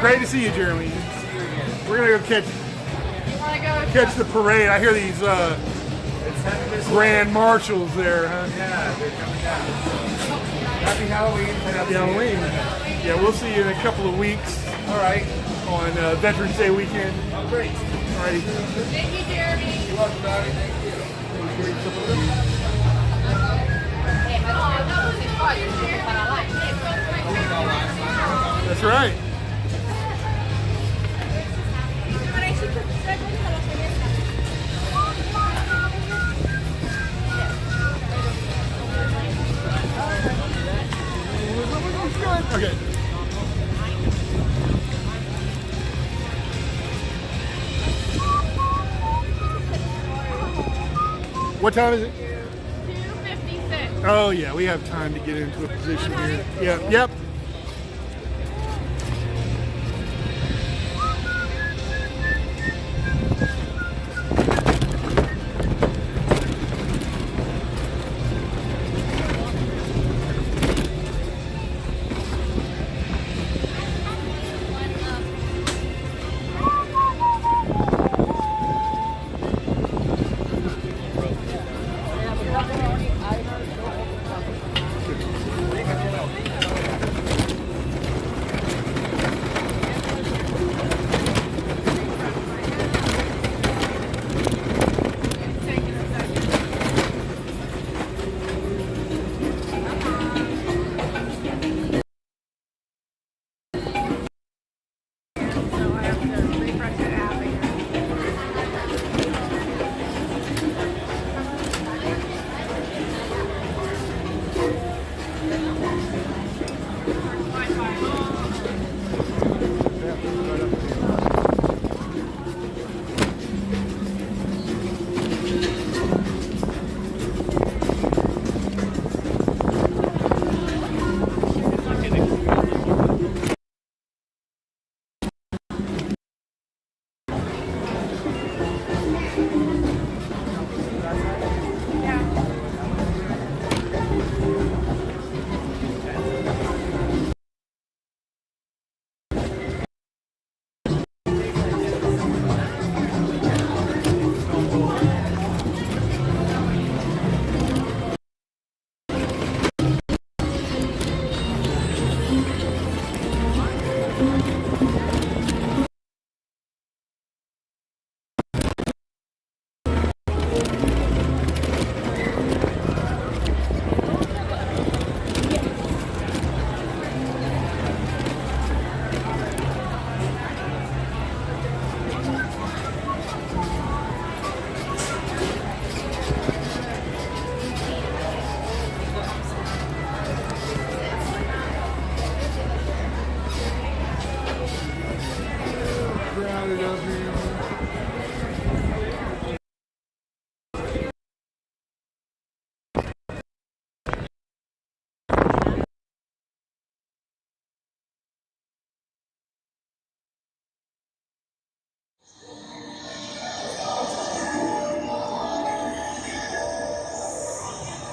Great to see you, Jeremy. We're gonna go catch the parade. I hear these grand marshals there, huh? Yeah, they're coming down. Happy Halloween. Happy Halloween. Yeah, we'll see you in a couple of weeks. All right. On Veterans Day weekend. Oh, great. All righty. Thank you, Jeremy. You're welcome, Dottie. Thank you. That's right. Okay. What time is it? 2:56. Oh yeah, we have time to get into a position here. Yeah, yep.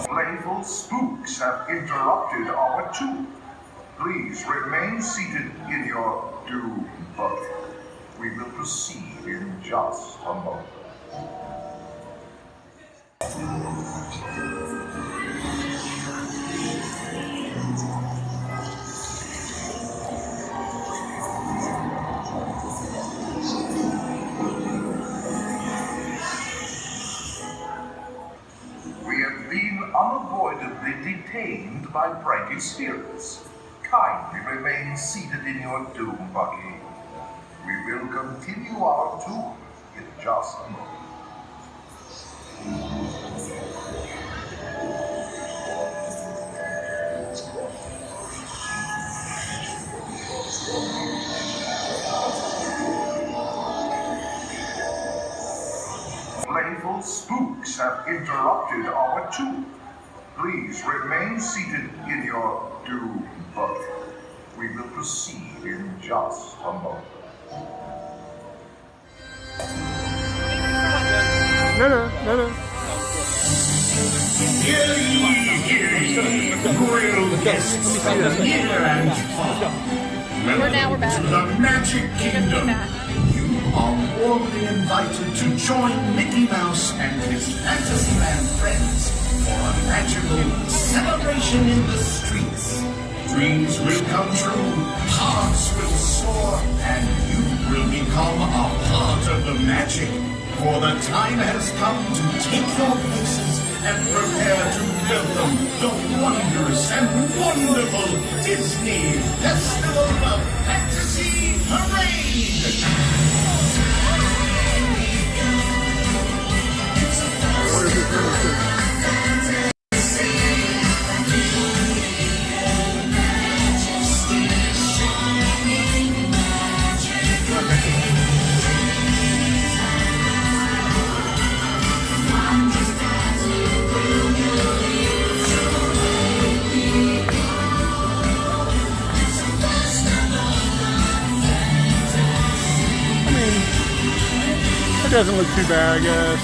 Playful spooks have interrupted our tour. Please remain seated in your doom bucket. We will proceed in just a moment. We have been unavoidably detained by pranky spirits. Kindly remain seated in your doom buggy. We will continue our tour in just a moment. Playful spooks have interrupted our tour. Please remain seated in your doom bucket. We will proceed in just a moment. No. Hear ye, grilled guests of the near and far. Welcome back. to the Magic Kingdom. You are warmly invited to join Mickey Mouse and his Fantasyland friends for a magical celebration in the streets. Dreams will come true, hearts will soar, and you will become a part of the magic. For the time has come to take your places and prepare to welcome the wondrous and wonderful Disney Festival of Fantasy Parade! It doesn't look too bad, I guess.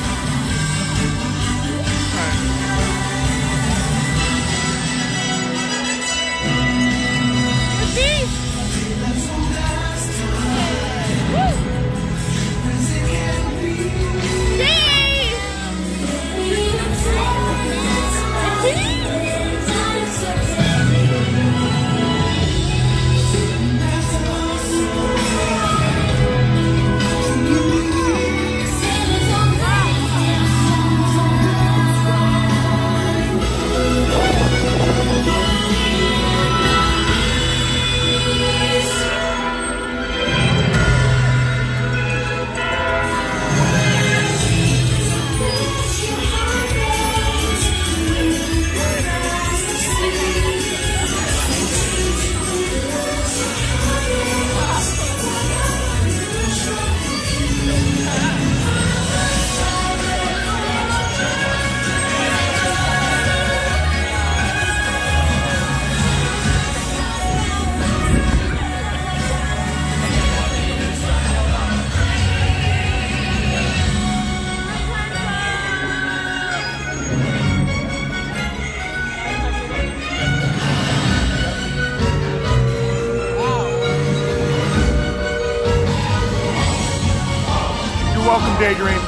Welcome, Daydream.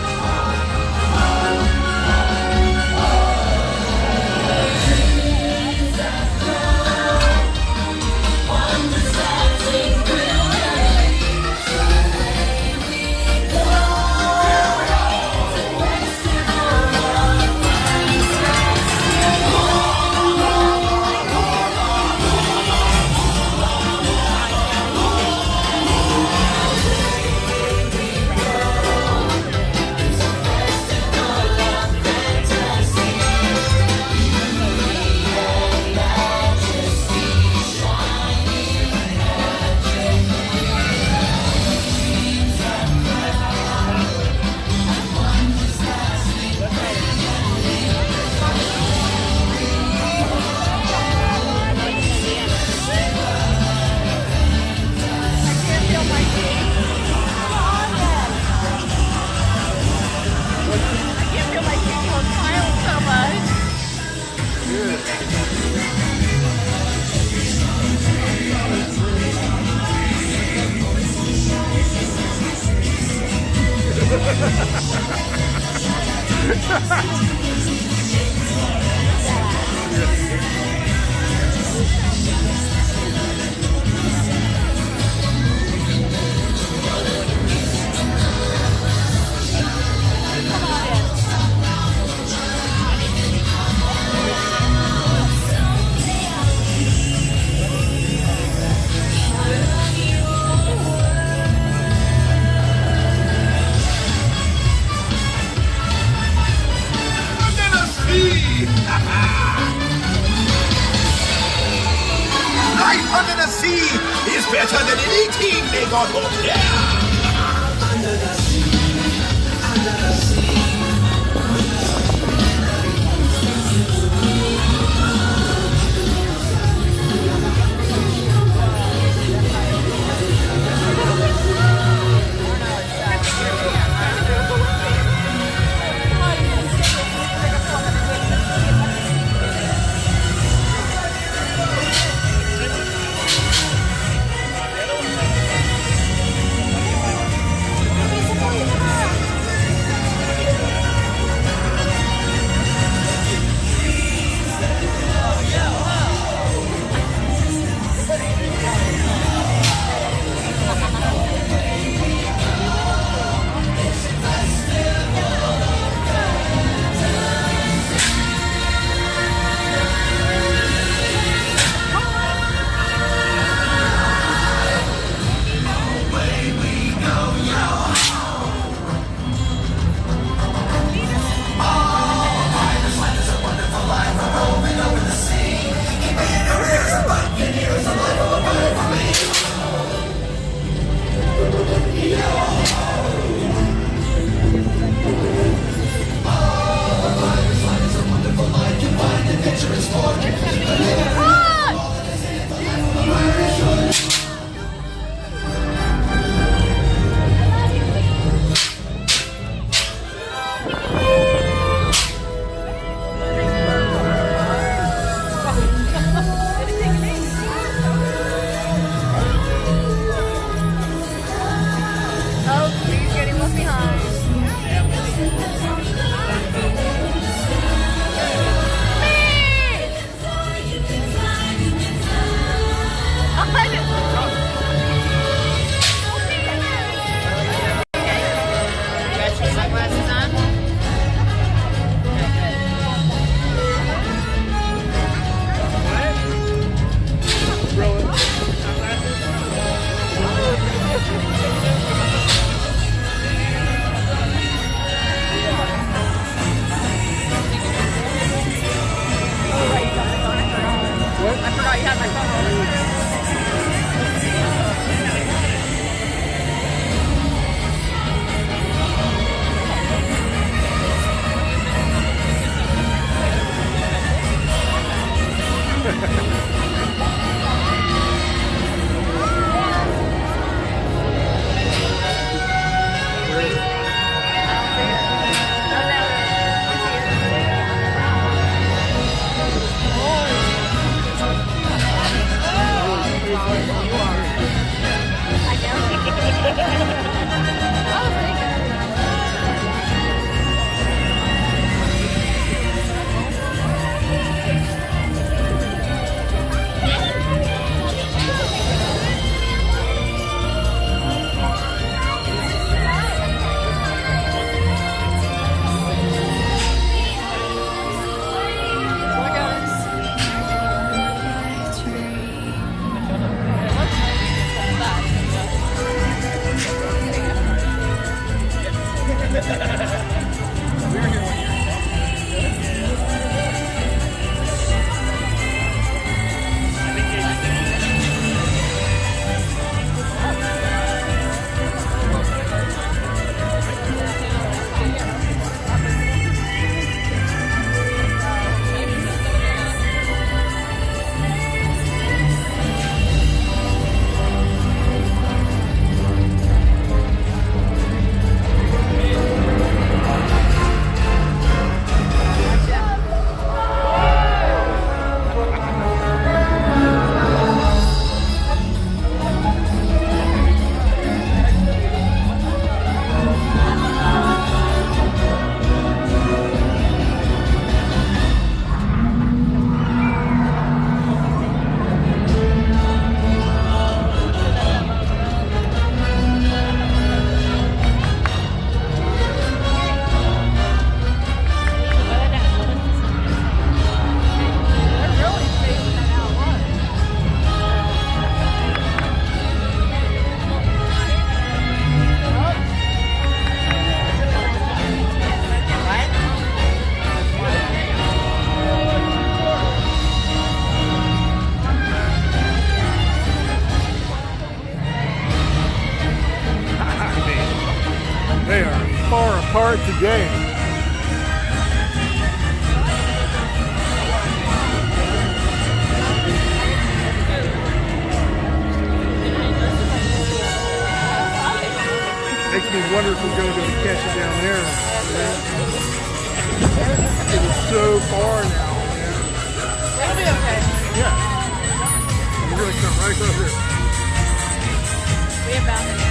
Life under the sea is better than any team they got over there. Under the sea, under the sea. were here 1 year. They are far apart today. Makes me wonder if we're going to catch it down there. It is so far now. It'll be okay. Yeah. We're going to come right across here. We about an hour.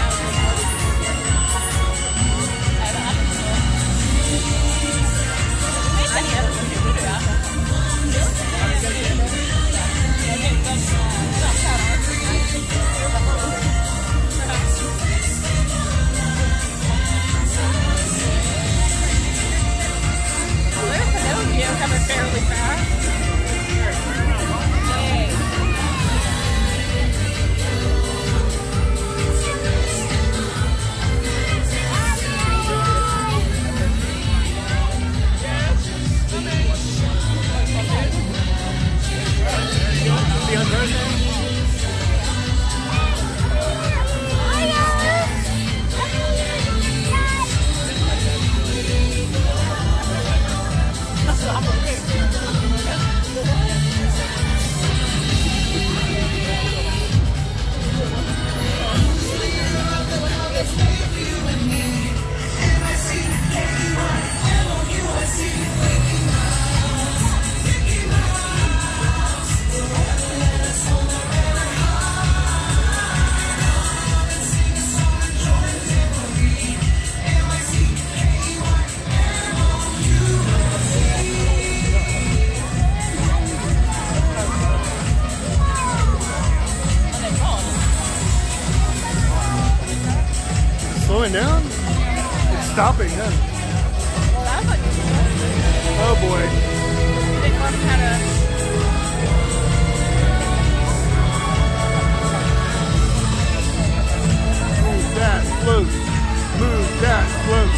Coming fairly fast. Slowing down? It's stopping, huh? Well, that was like oh boy. they must have had Move that, float. Move that, float.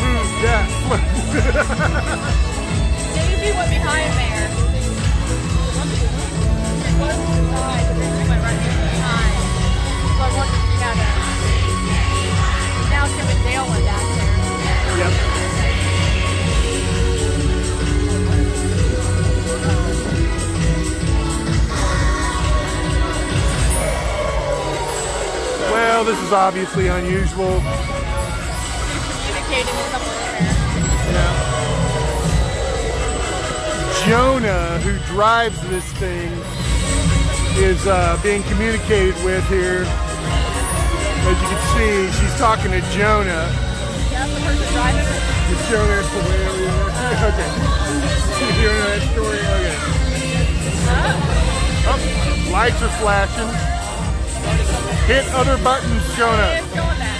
Move that, float. Daisy went behind there. She was behind, but then she went right behind. So I wondered if she had a... Now Tim and Dale went back there. Yep. Well, this is obviously unusual. Communicating with someone there. Yeah. Jonah, who drives this thing, is being communicated with here. As you can see, she's talking to Jonah. That's the person driving it. Is Jonah way over there? Okay. You hearing that story? Okay. Oh, lights are flashing. Hit other buttons, Jonah. It's going that.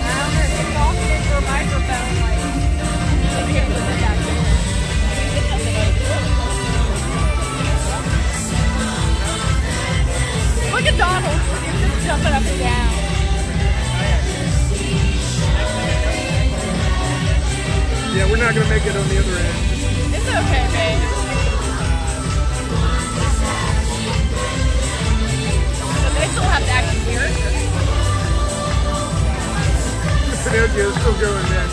I don't know, she's talking into a microphone like communicating with her back there. Look at Donald. He's just jumping up and down. Yeah, we're not gonna make it on the other end. It's okay, babe. But they still have to actually hear it. Pinocchio's still going, man.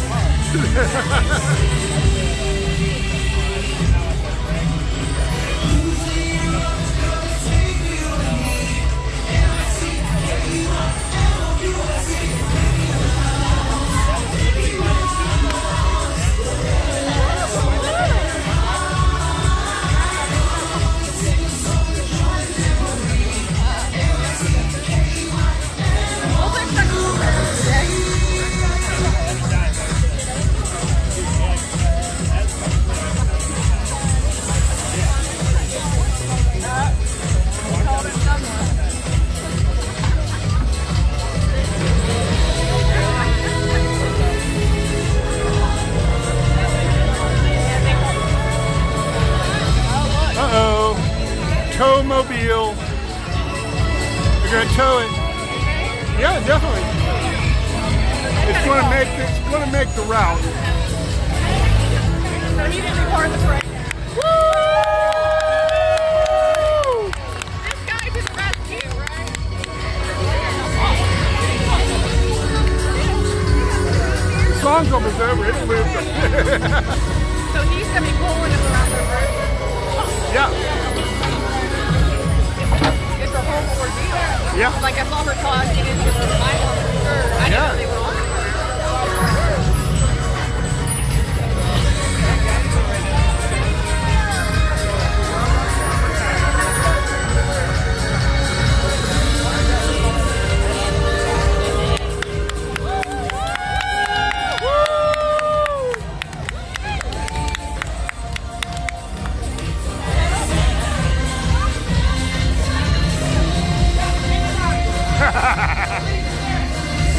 Mobile. We're gonna tow it. Yeah, definitely. It's gonna make the route. So he didn't record the parade. Woo! This guy to the rescue, right? The song's almost over. It'll move. So he's gonna be pulling it around the road. Yeah. It's a whole ordeal. Yeah. Like I saw her talking into the Bible on her shirt. I didn't know they were on it.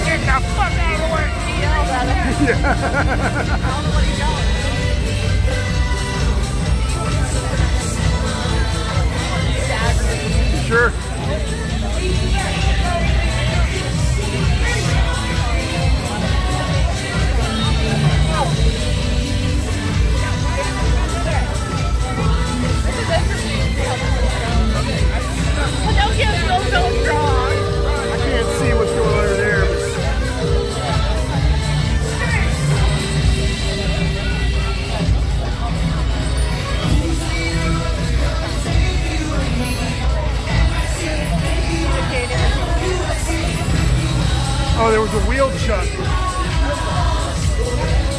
Get the fuck out of the way! He yelled at him. Yeah. I don't know what he's yelling. Sure. This is interesting. Pinocchio's still so strong. I can't see what's going on over there. Oh, there was a wheel chuck.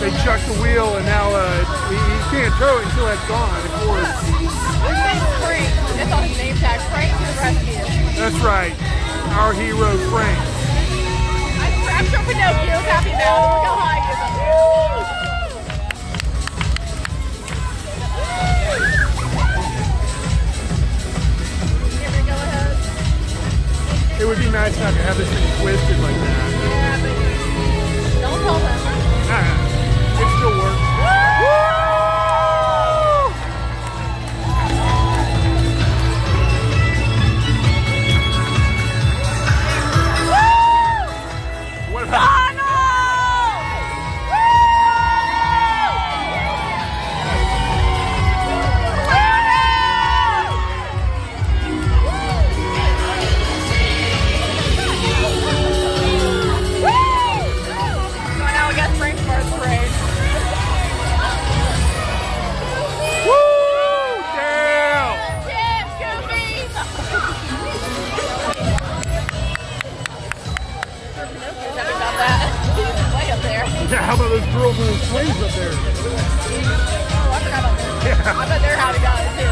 They chucked the wheel, and now he can't tow it until that's gone, of course. His name's Frank. That's on his name tag. Frank to the rescue. That's right. Our hero, Frank. I'm sure Pinocchio's happy now. Look how high he is up there. Here we go ahead. It would be nice not to have this thing twisted like that. Yeah, but don't tell them. It still works. What about? Yeah, how about those girls in the swings up there? Oh, I forgot about that. Yeah. I bet they're happy about it too.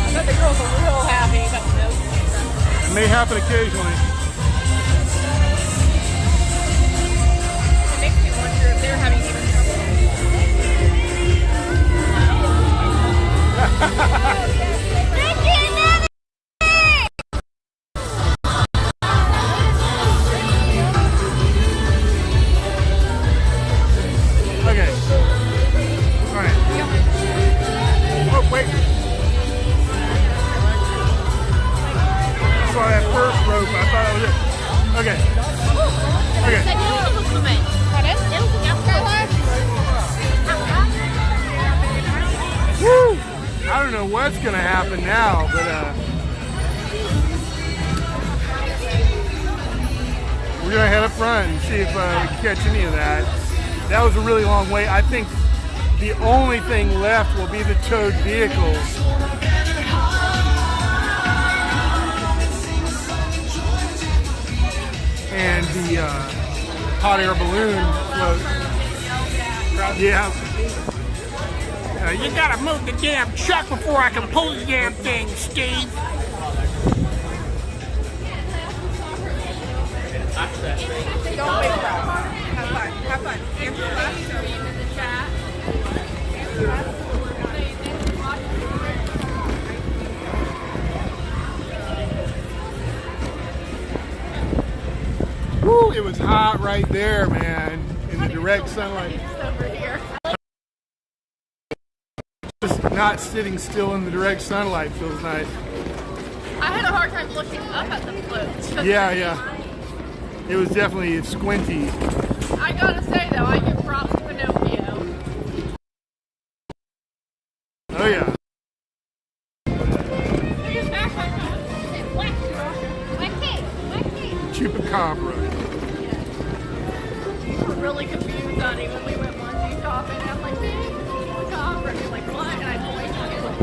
I bet the girls are real happy about the nose. It may happen occasionally. It makes me wonder if they're having even trouble. Okay. All right. Oh, wait. what's going to happen now, but we're going to head up front and see if we can catch any of that. That was a really long wait. I think the only thing left will be the towed vehicles. And the hot air balloon float. Yeah. You gotta move the damn truck before I can pull the damn thing, Steve. Don't wait for us. Have fun. Have fun. Answer the last in the chat. Woo, it was hot right there, man, in the direct sunlight. Over here. Just not sitting still in the direct sunlight feels nice. I had a hard time looking up at the floats. Yeah. It was definitely squinty. I gotta say though, I give props to Pinocchio. Oh yeah. Chupacabra. We were really confused, Dottie, when we went onesie shopping. And I'm like, man, chupacabra. And you're like, what? And I pointed to it, like,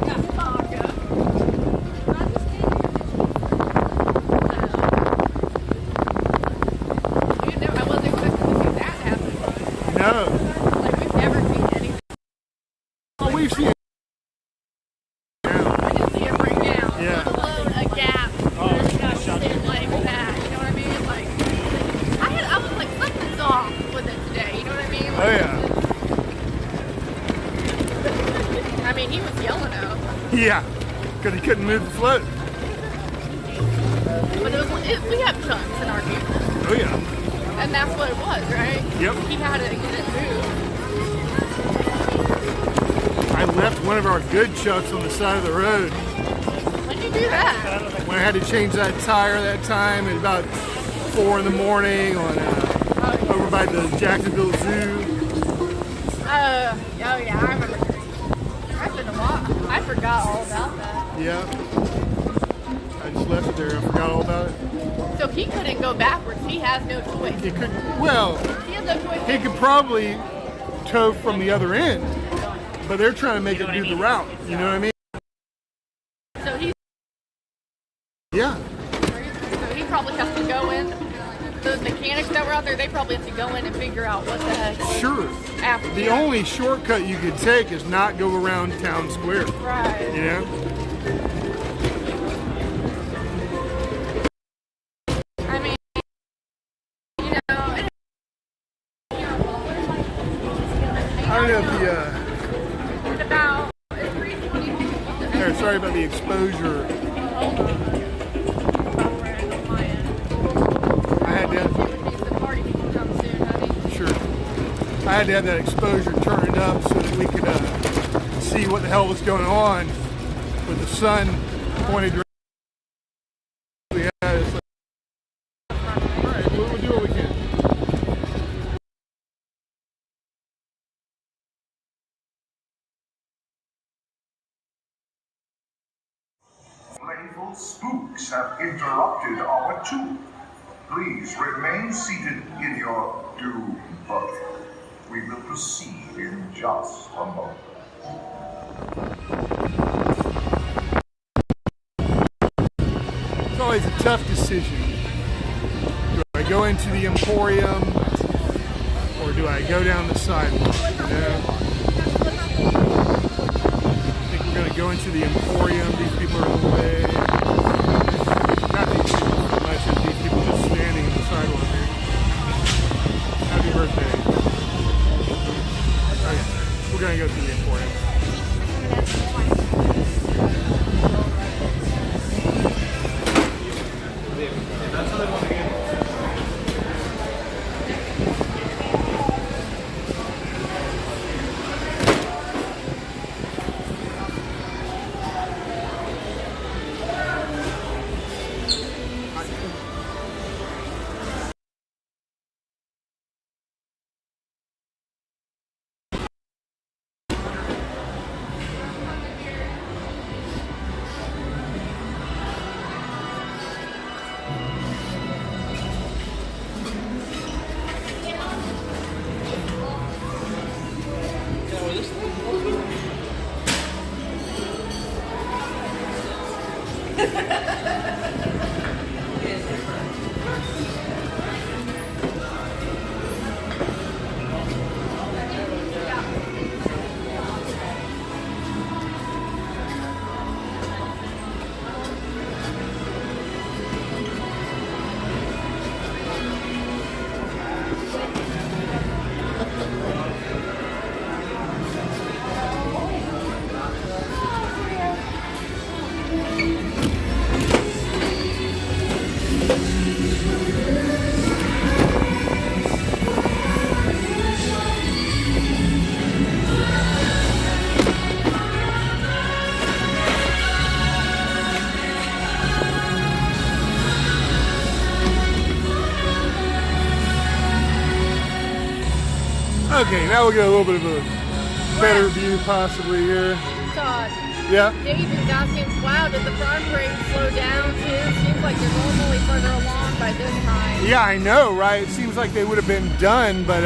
that's chupacabra. I wasn't expecting to see that happen. No. Like, we've never seen anything. Oh, we've seen it. I didn't see it break down. Yeah. Let alone a gap. Like that, you know what I mean? Like, I was like, something's off with it today, you know what I mean? Like, Oh yeah. I mean, he was yelling out. Yeah, because he couldn't move the float. But we have chunks in our vehicle. Oh yeah. And that's what it was, right? Yep. He had to get it moved. I left one of our good chucks on the side of the road. When did you do that? When I had to change that tire that time at about 4 in the morning on over by the Jacksonville Zoo. Oh yeah, I remember. That's been a while. I forgot all about that. Yeah. I just left it there. I forgot all about it. So he couldn't go backwards. He has no choice. He could. Well, He has no choice. he could probably tow from the other end, but they're trying to make it do the route. You know what I mean? So he's. Yeah. So he probably has to go in. Those mechanics that were out there, they probably have to go in and figure out what the heck. Sure. After The only shortcut you could take is not go around town square. Right. You know? I mean, you know, I don't know if it's about 3:20. There, sorry about the exposure. I had to I had to have that exposure turned up so that we could see what the hell was going on with the sun pointed directly at us. Alright, we'll do what we can. Playful spooks have interrupted our tour. Please remain seated in your doom bucket. We will proceed in just a moment. It's always a tough decision. Do I go into the Emporium or do I go down the sidewalk? You know? I think we're going to go into the Emporium. These people are in the way. Not these people so much as these people just standing on the sidewalk here. Happy birthday. Okay, we're going to go to the Emporium. Okay, now we'll get a little bit of a better view possibly here. Todd. Yeah. David is asking, wow, did the front parade slow down too? Seems like they're normally further along by this time. Yeah, I know, right? It seems like they would have been done, but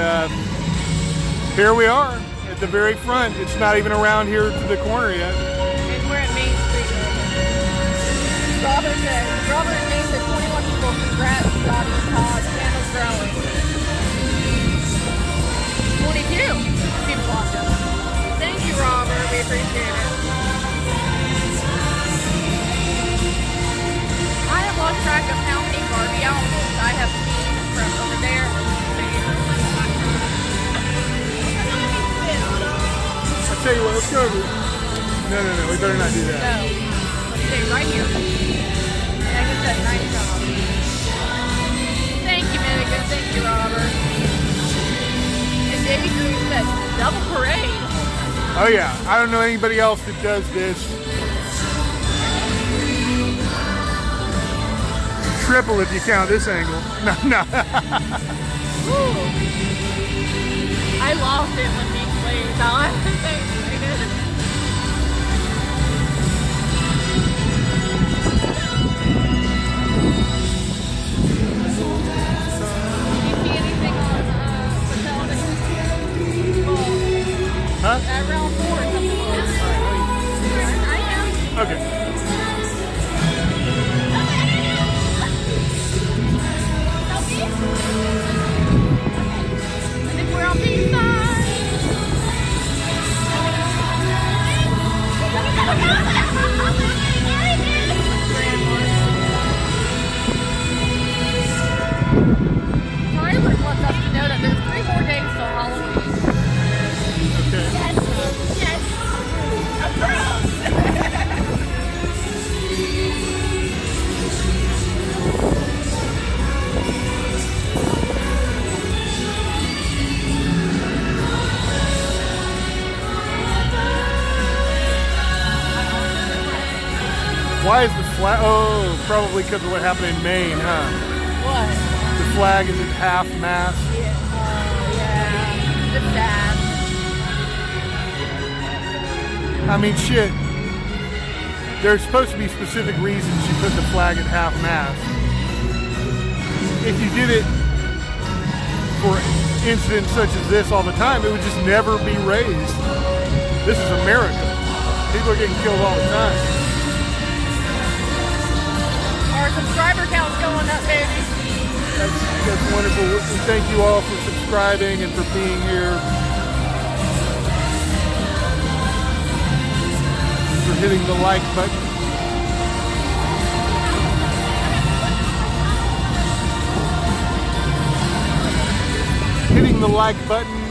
here we are at the very front. It's not even around here to the corner yet. And we're at Main Street. Robert and Main said 21 people. Congrats, Dottie and Todd. Channel's growing. 22 people watched us. Thank you, Robert. We appreciate it. I have lost track of how many Barbie outfits I have seen from over there. I'll tell you what, let's go over. No, we better not do that. No. Let's stay right here. And I just said nice job. Thank you, Megan. Thank you, Robert. And Davey Green said, double parade. Oh yeah, I don't know anybody else that does this. Triple if you count this angle. No. Ooh. I lost it when he played. Now I have to say it. Did you see anything on the television? Huh? At round 4 or something. I am. Okay. I think we're on B-side. Tyler wants us to know that there's 3 more days till Halloween. Okay. Yes. Why is the flag? Oh, probably because of what happened in Maine, huh? What? The flag is at half mast. Yeah. Oh, yeah. It's sad. I mean, shit. There's supposed to be specific reasons you put the flag at half mast. If you did it for incidents such as this all the time, it would just never be raised. This is America. People are getting killed all the time. Our subscriber count's going up, baby. That's wonderful. We thank you all for subscribing and for being here. For hitting the like button. Hitting the like button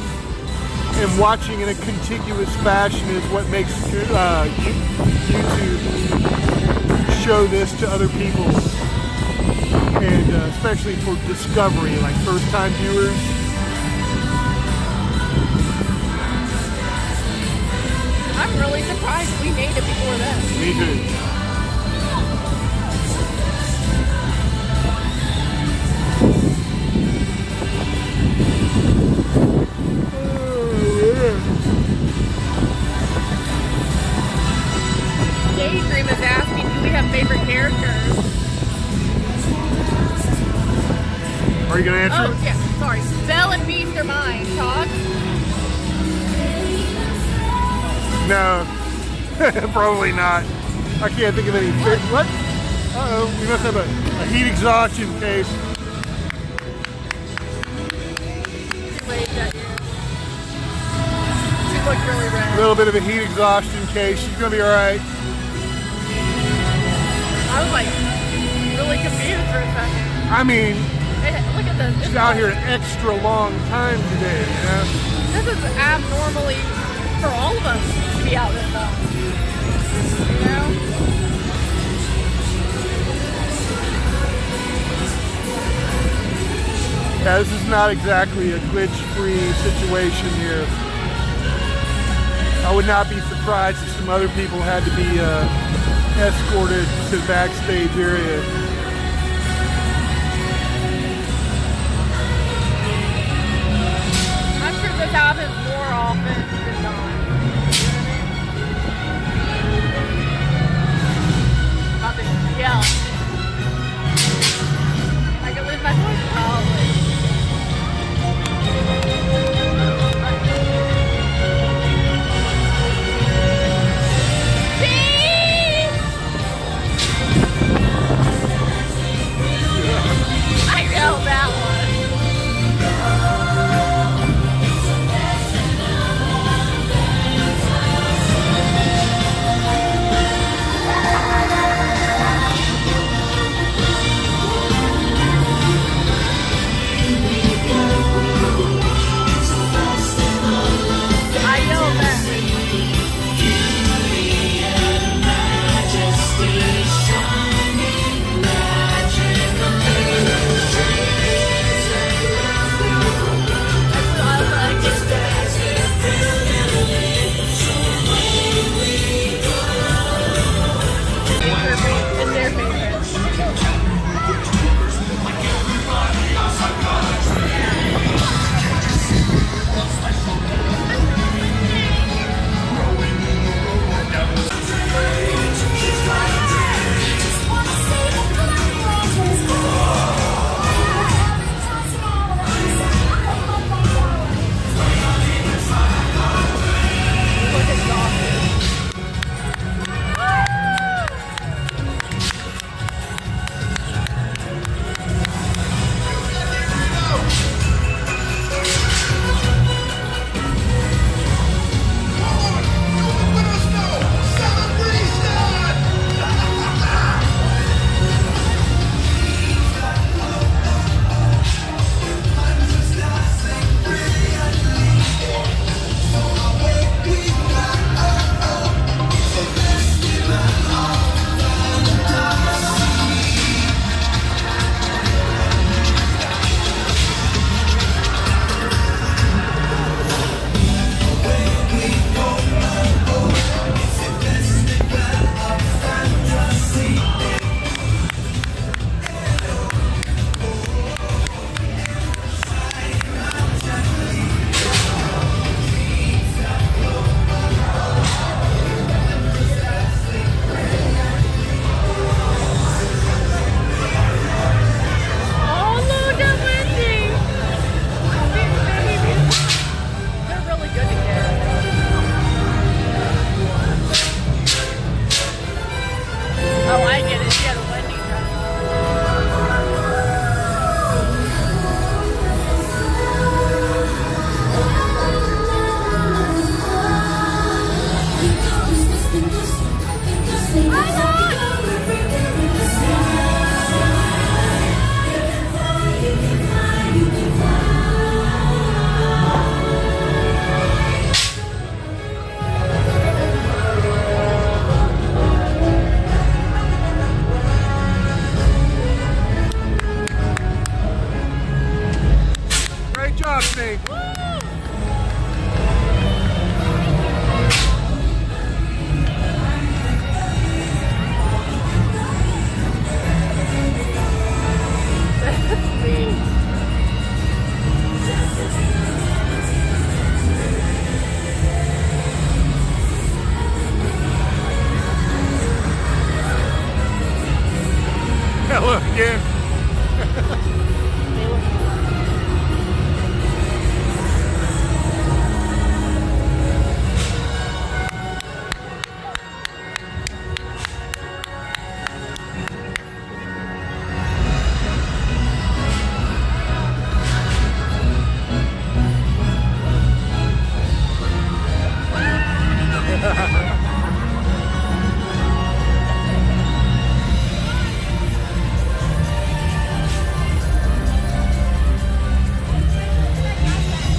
and watching in a contiguous fashion is what makes YouTube show this to other people, and especially for discovery, like first-time viewers. I'm really surprised we made it before this. Me too. Daydream is asking, do we have favorite characters? Are you going to answer it? Oh, yeah, sorry. Belle and Beast are mine. Todd? No, probably not. I can't think of any. What? Uh-oh, we must have a heat exhaustion case. She looked really red. A little bit of a heat exhaustion case. She's going to be all right. I was like really confused for a second. I mean, Look at this. she's out here an extra long time today, you know? This is abnormally for all of us to be out this long. You know? Yeah, this is not exactly a glitch-free situation here. I would not be surprised if some other people had to be escorted to the backstage area. I'm sure this happens birthday. Hello again.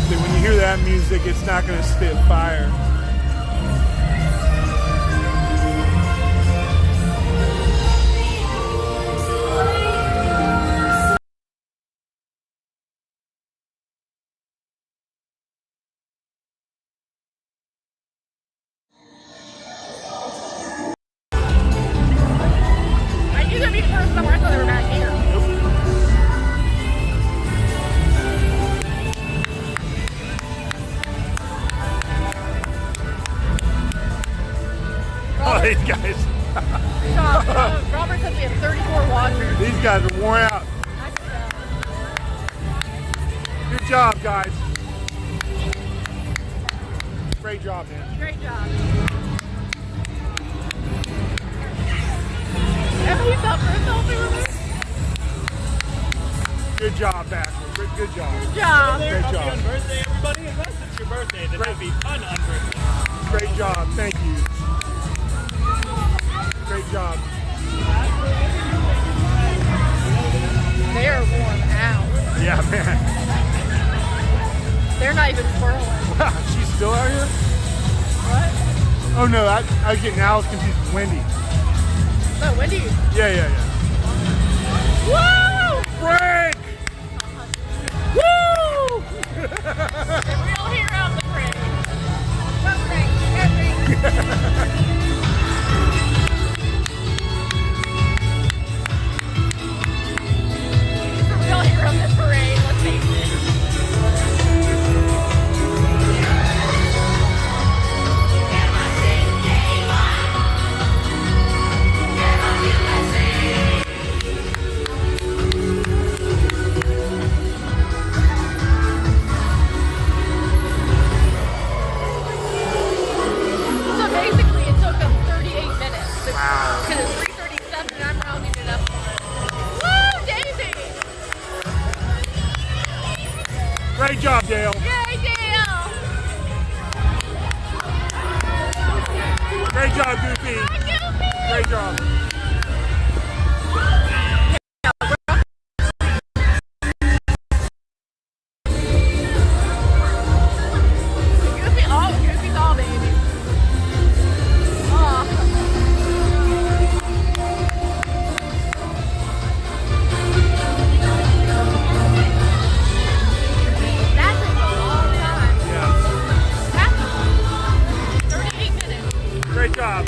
When you hear that music, it's not going to spit fire. I knew there'd be a person somewhere. I thought they were back here. Oh, these guys. Robert said we have 34 watchers. These guys are worn out. Good job, guys. Great job, man. Great job. He's up for a selfie with us. Good job, Back. Good job. Good job. Great Happy job. birthday, everybody. Unless it's your birthday, then happy un-birthday. Great job. Thank you. Great job. They're worn out. Yeah, man. They're not even twirling. She's still out here? What? Oh, no. I was getting Alice confused with Wendy. No, Wendy. Yeah. Woo! Frank! Woo! The real hero of the parade. Go Frank. Go Frank. Real hero of the parade, let's face it. So basically it took them 38 minutes. Wow. Because it's 3:37 and I'm rounding it up. Woo, Daisy! Great job, Dale. Yay, Dale! Great job, Goofy. Great job. Goofy's all, baby. Aw. That took a long time. Yeah. That took 38 minutes. Great job.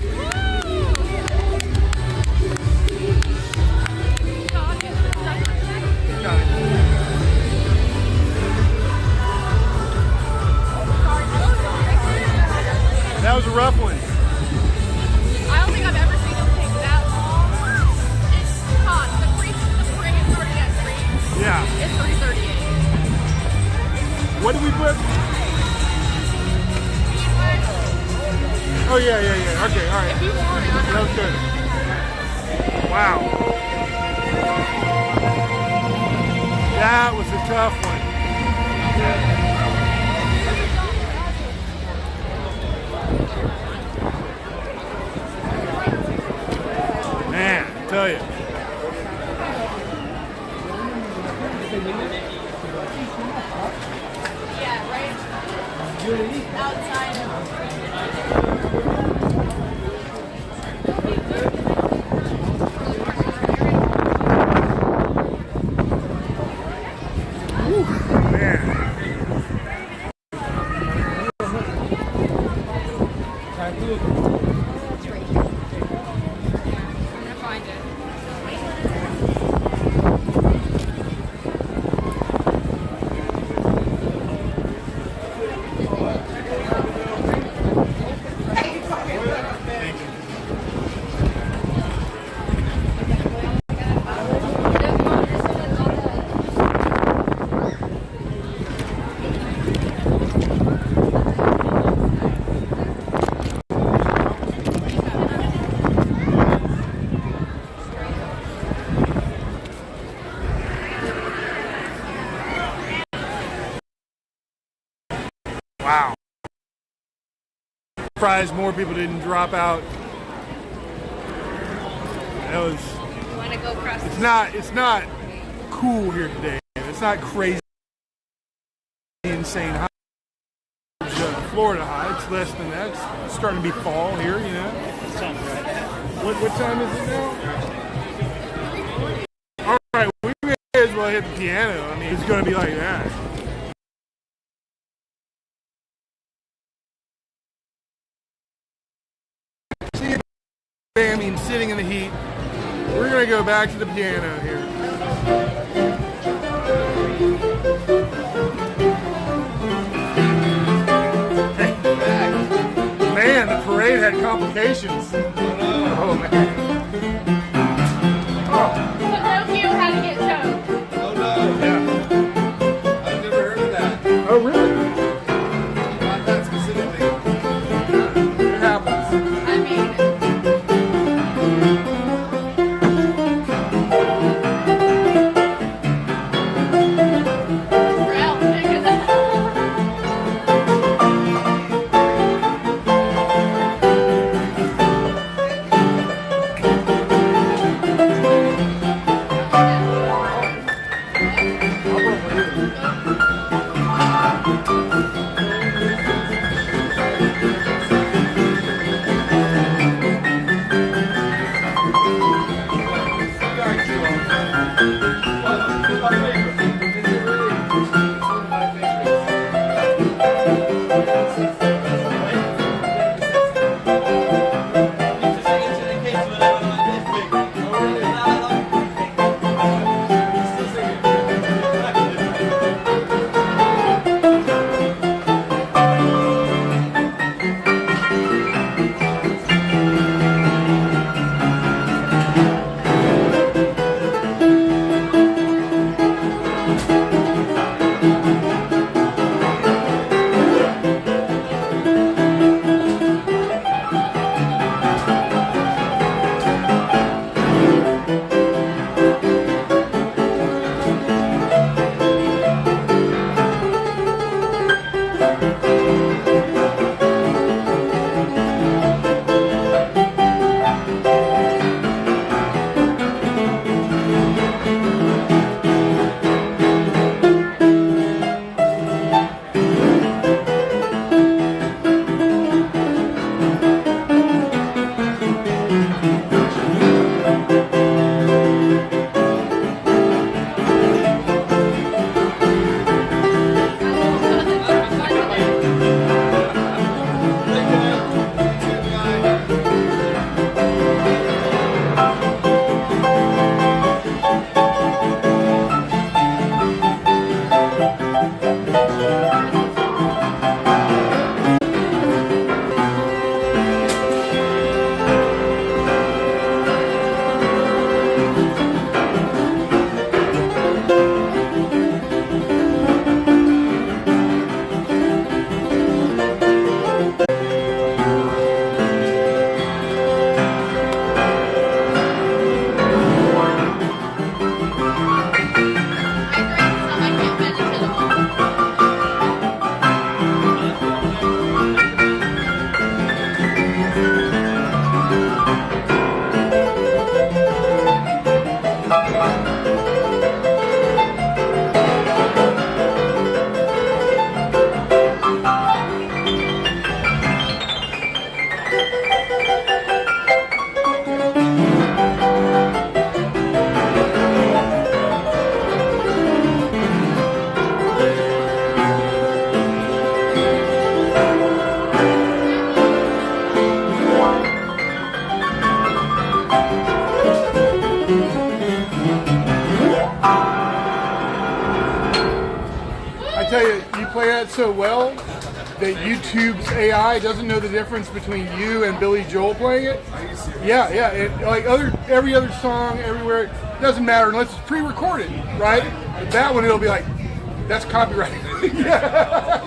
That was a rough one. I don't think I've ever seen them take that long. It's hot. The parade started at 3. Yeah. It's 3:38. What did we put? Oh, yeah. Okay, all right. If you want it, That was good. Wow. That was a tough one. Man, I tell you. Yeah, right? Outside. Man. gonna find it. Wow. Surprised more people didn't drop out. That was. You want to go across? It's not cool here today. It's not crazy, insane high. Florida high. It's less than that. It's starting to be fall here, you know. What time is it now? All right, we may as well hit the piano. I mean, it's going to be like that. I mean, sitting in the heat. We're going to go back to the piano here. Man, the parade had complications. Oh, man. Pinocchio had to get towed. Oh no. Yeah. I've never heard of that. Oh, really? Not that specifically. It happens. I mean, Ralph, because that so well that YouTube's AI doesn't know the difference between you and Billy Joel playing it. Are you serious? Yeah. Like every other song, everywhere, it doesn't matter unless it's pre-recorded, right? But that one, it'll be like, that's copyright. Yeah.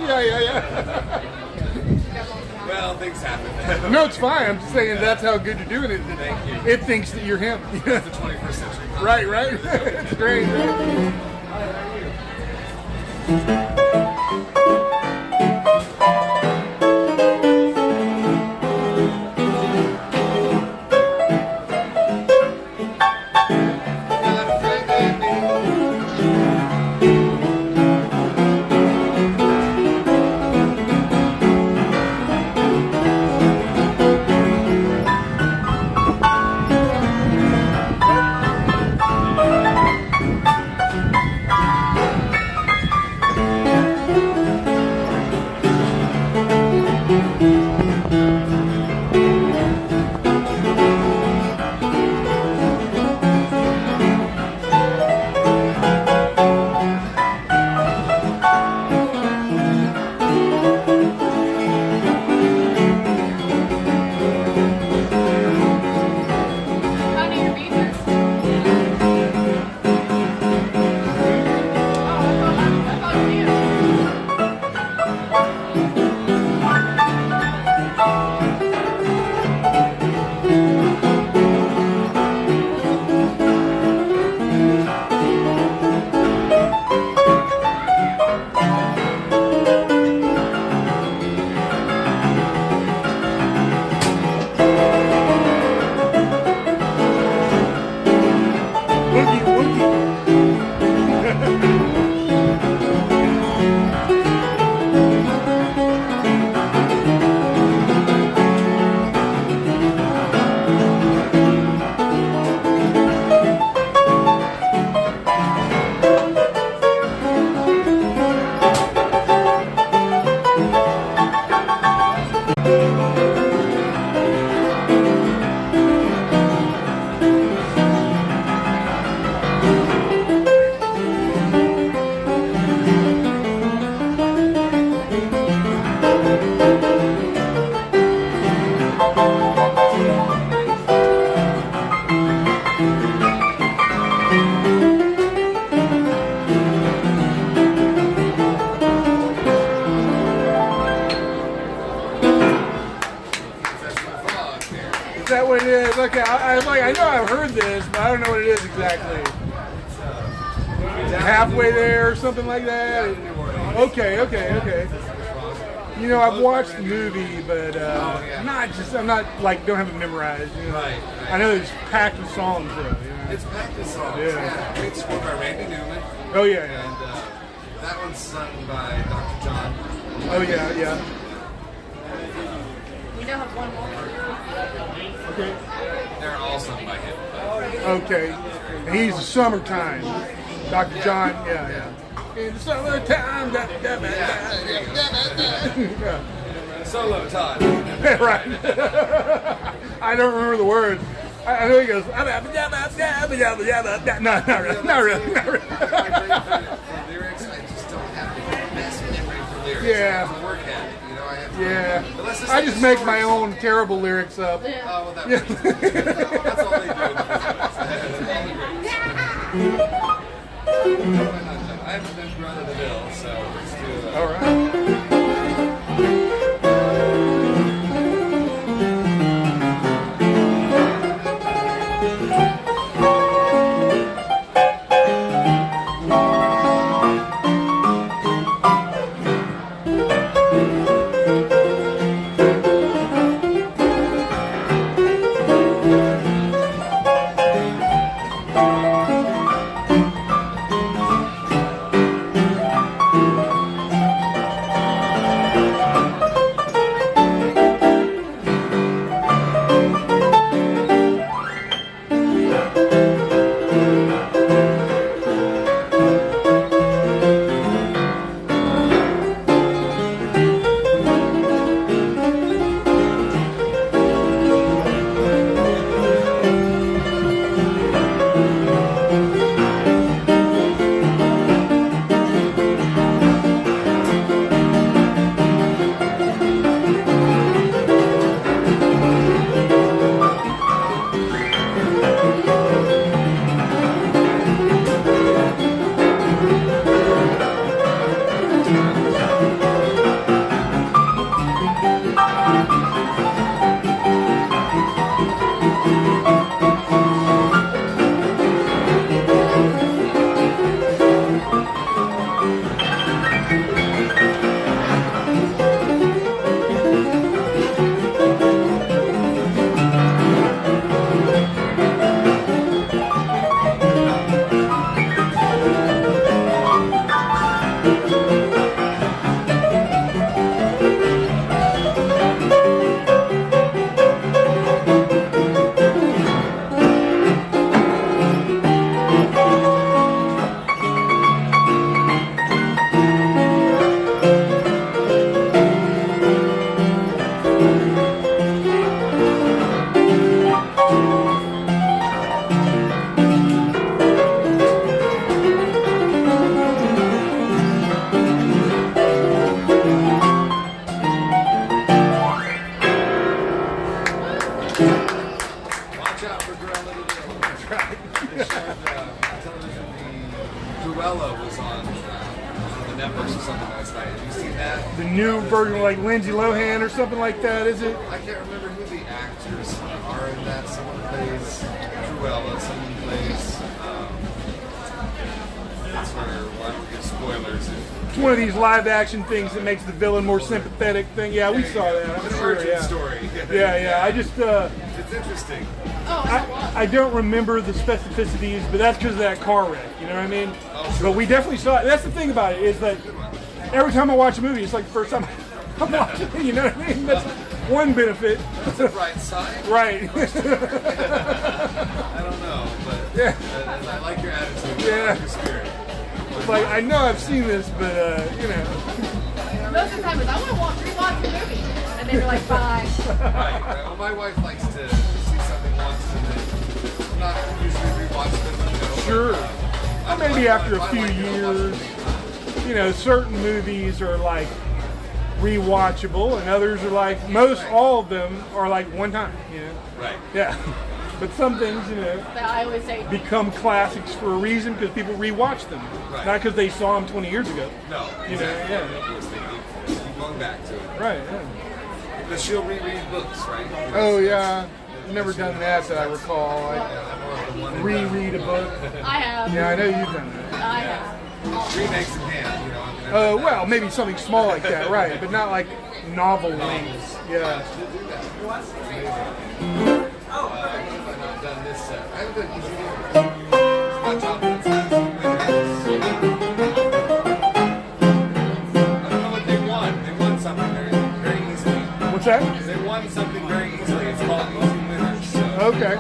Well, things happen. No, it's fine. I'm just saying that's how good you're doing it. Thank you. It thinks that you're him. It's the 21st century. Right. It's great. Hi, how are you? Okay, I know I've heard this, but I don't know what it is exactly. Halfway there or something like that? Okay. You know, I've watched the movie, but I'm not like, don't have it memorized. You know? Right. I know it's packed with songs, though. You know? It's packed with songs. Yeah. It's scored by Randy Newman. Oh, yeah. And that one's sung by Dr. John. Oh, yeah. We now have one more. Okay. They're all sung by him. Okay. And he's the summertime. Dr. John, yeah. In the summertime. Solo time. Right. I don't remember the words. I know he goes, no, not really. For lyrics, I just don't have the best memory for lyrics. Yeah. I have to work at it. You know, I have to. Yeah. Unless it's I like just a make story my own terrible lyrics up. Oh, well, that's all they do. I haven't been run of the mill, so let's do that. All right. like Lindsay Lohan or something like that, is it? I can't remember who the actors are in that. Someone plays Cruella, someone plays. That's where I don't give spoilers. It's one of these live action things that makes the villain more sympathetic thing. Yeah, we saw that. I'm An sure. origin Yeah. story. Yeah. I just. It's interesting. I don't remember the specificities, but that's because of that car wreck. You know what I mean? Oh, sure. But we definitely saw it. That's the thing about it is that every time I watch a movie, it's like the first time I'm watching it. You know what I mean? That's one benefit. That's the bright side. Right. I don't know, but yeah. I like your attitude. Yeah. I like your spirit. It's like I know I've seen this, but you know. Most of the time, is I want to rewatch the movie, and then you're like, fine. Right. Well, my wife likes to see something once and then not usually rewatch them. You know, Sure. But, Or maybe after a few years, you know, certain movies are like rewatchable, and others are like all of them are like one time. You know. Right. Yeah. But some things, you know, I always say become classics for a reason because people rewatch them, Right. not because they saw them 20 years ago. No. You know, Exactly. yeah. Of course, they keep going back to it. Right. Yeah. But she'll reread books, right? Oh yeah. I've never done that I recall. I reread a book. I have. Yeah, I know you've done that. I have. Remakes in hand, you know. Oh well, maybe something small like that, right? But not like novel lengths. Yeah. I've not done this set. I haven't done easy either. It's my job to I don't know what they won. They won something very easily. What's that? They won something very easily. It's called Easy Winners. So. Okay.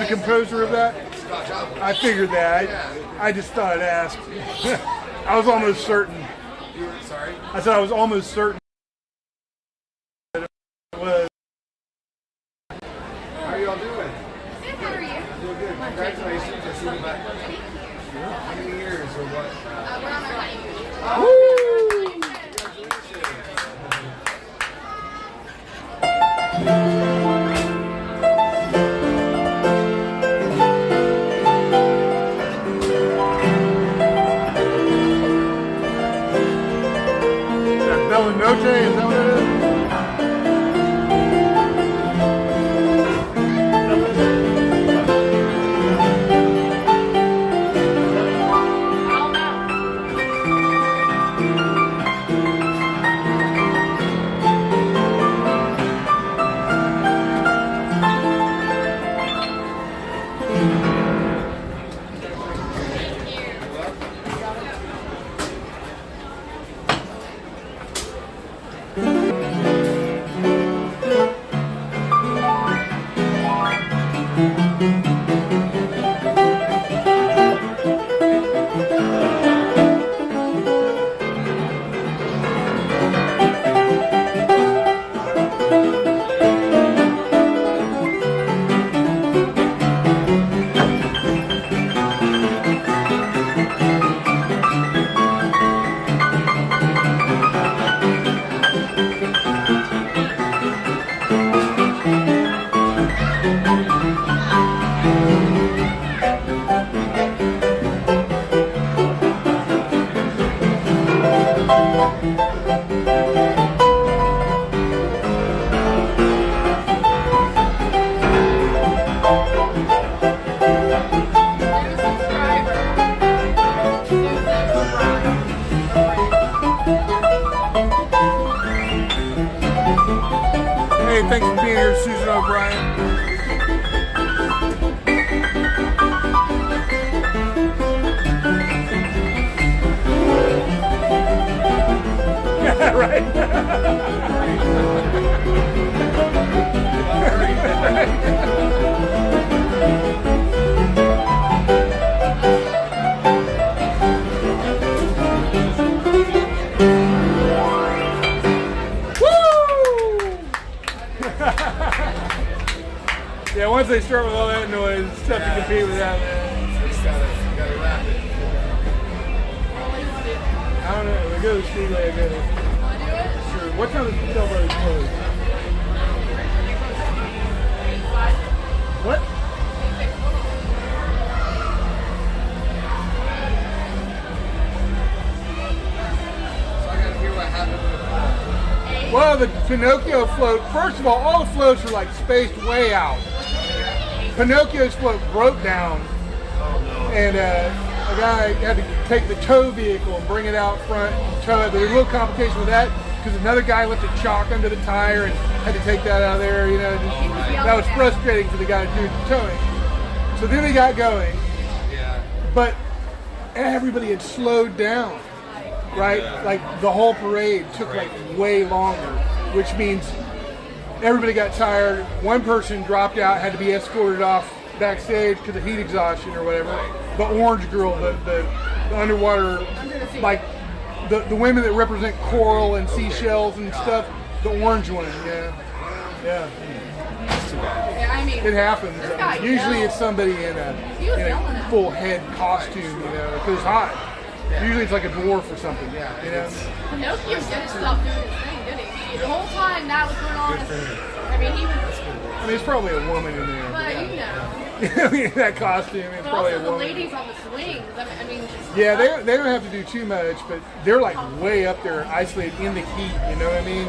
Composer of that? I figured that. I just thought I'd ask. I was almost certain. You were sorry? I said I was almost certain that it was. How are you all doing? Good, how are you? Doing good. Congratulations. I see you back. How many years or what? We're on our honeymoon. Woo! Noche, is that what it is? Hey, thanks for being here, Susan O'Brien. Yeah, right. Yeah, once they start with all that noise, it's tough to compete with that, man. Just gotta wrap it. I don't know. We go to the Speedway, I guess. Sure. What time does the Bell Brothers close? What? So I gotta hear what happened with the float. Well, the Pinocchio float, first of all the floats are like spaced way out. Pinocchio's float broke down, and a guy had to take the tow vehicle and bring it out front and tow it. There was a little complication with that because another guy left a chalk under the tire and had to take that out of there. You know, that was frustrating for the guy doing the towing. So then they got going, but everybody had slowed down, right? Like the whole parade took like way longer, which means everybody got tired. One person dropped out, had to be escorted off backstage because of heat exhaustion or whatever. The orange girl, the underwater, like the women that represent coral and seashells and stuff. The orange one, yeah. Yeah, I mean, It happens. this guy Usually yelled. it's somebody in He was a yelling at full head costume, you know, because it's hot. Usually it's like a dwarf or something, you know. Pinocchio didn't stop doing his thing, did he? The whole time that was going on. I mean, he was. I mean, it's probably a woman in there. But you know. I mean, that costume, it's But probably also a the woman. ladies on the swings. I mean just Yeah, they don't have to do too much, but they're like way up there, isolated in the heat. You know what I mean?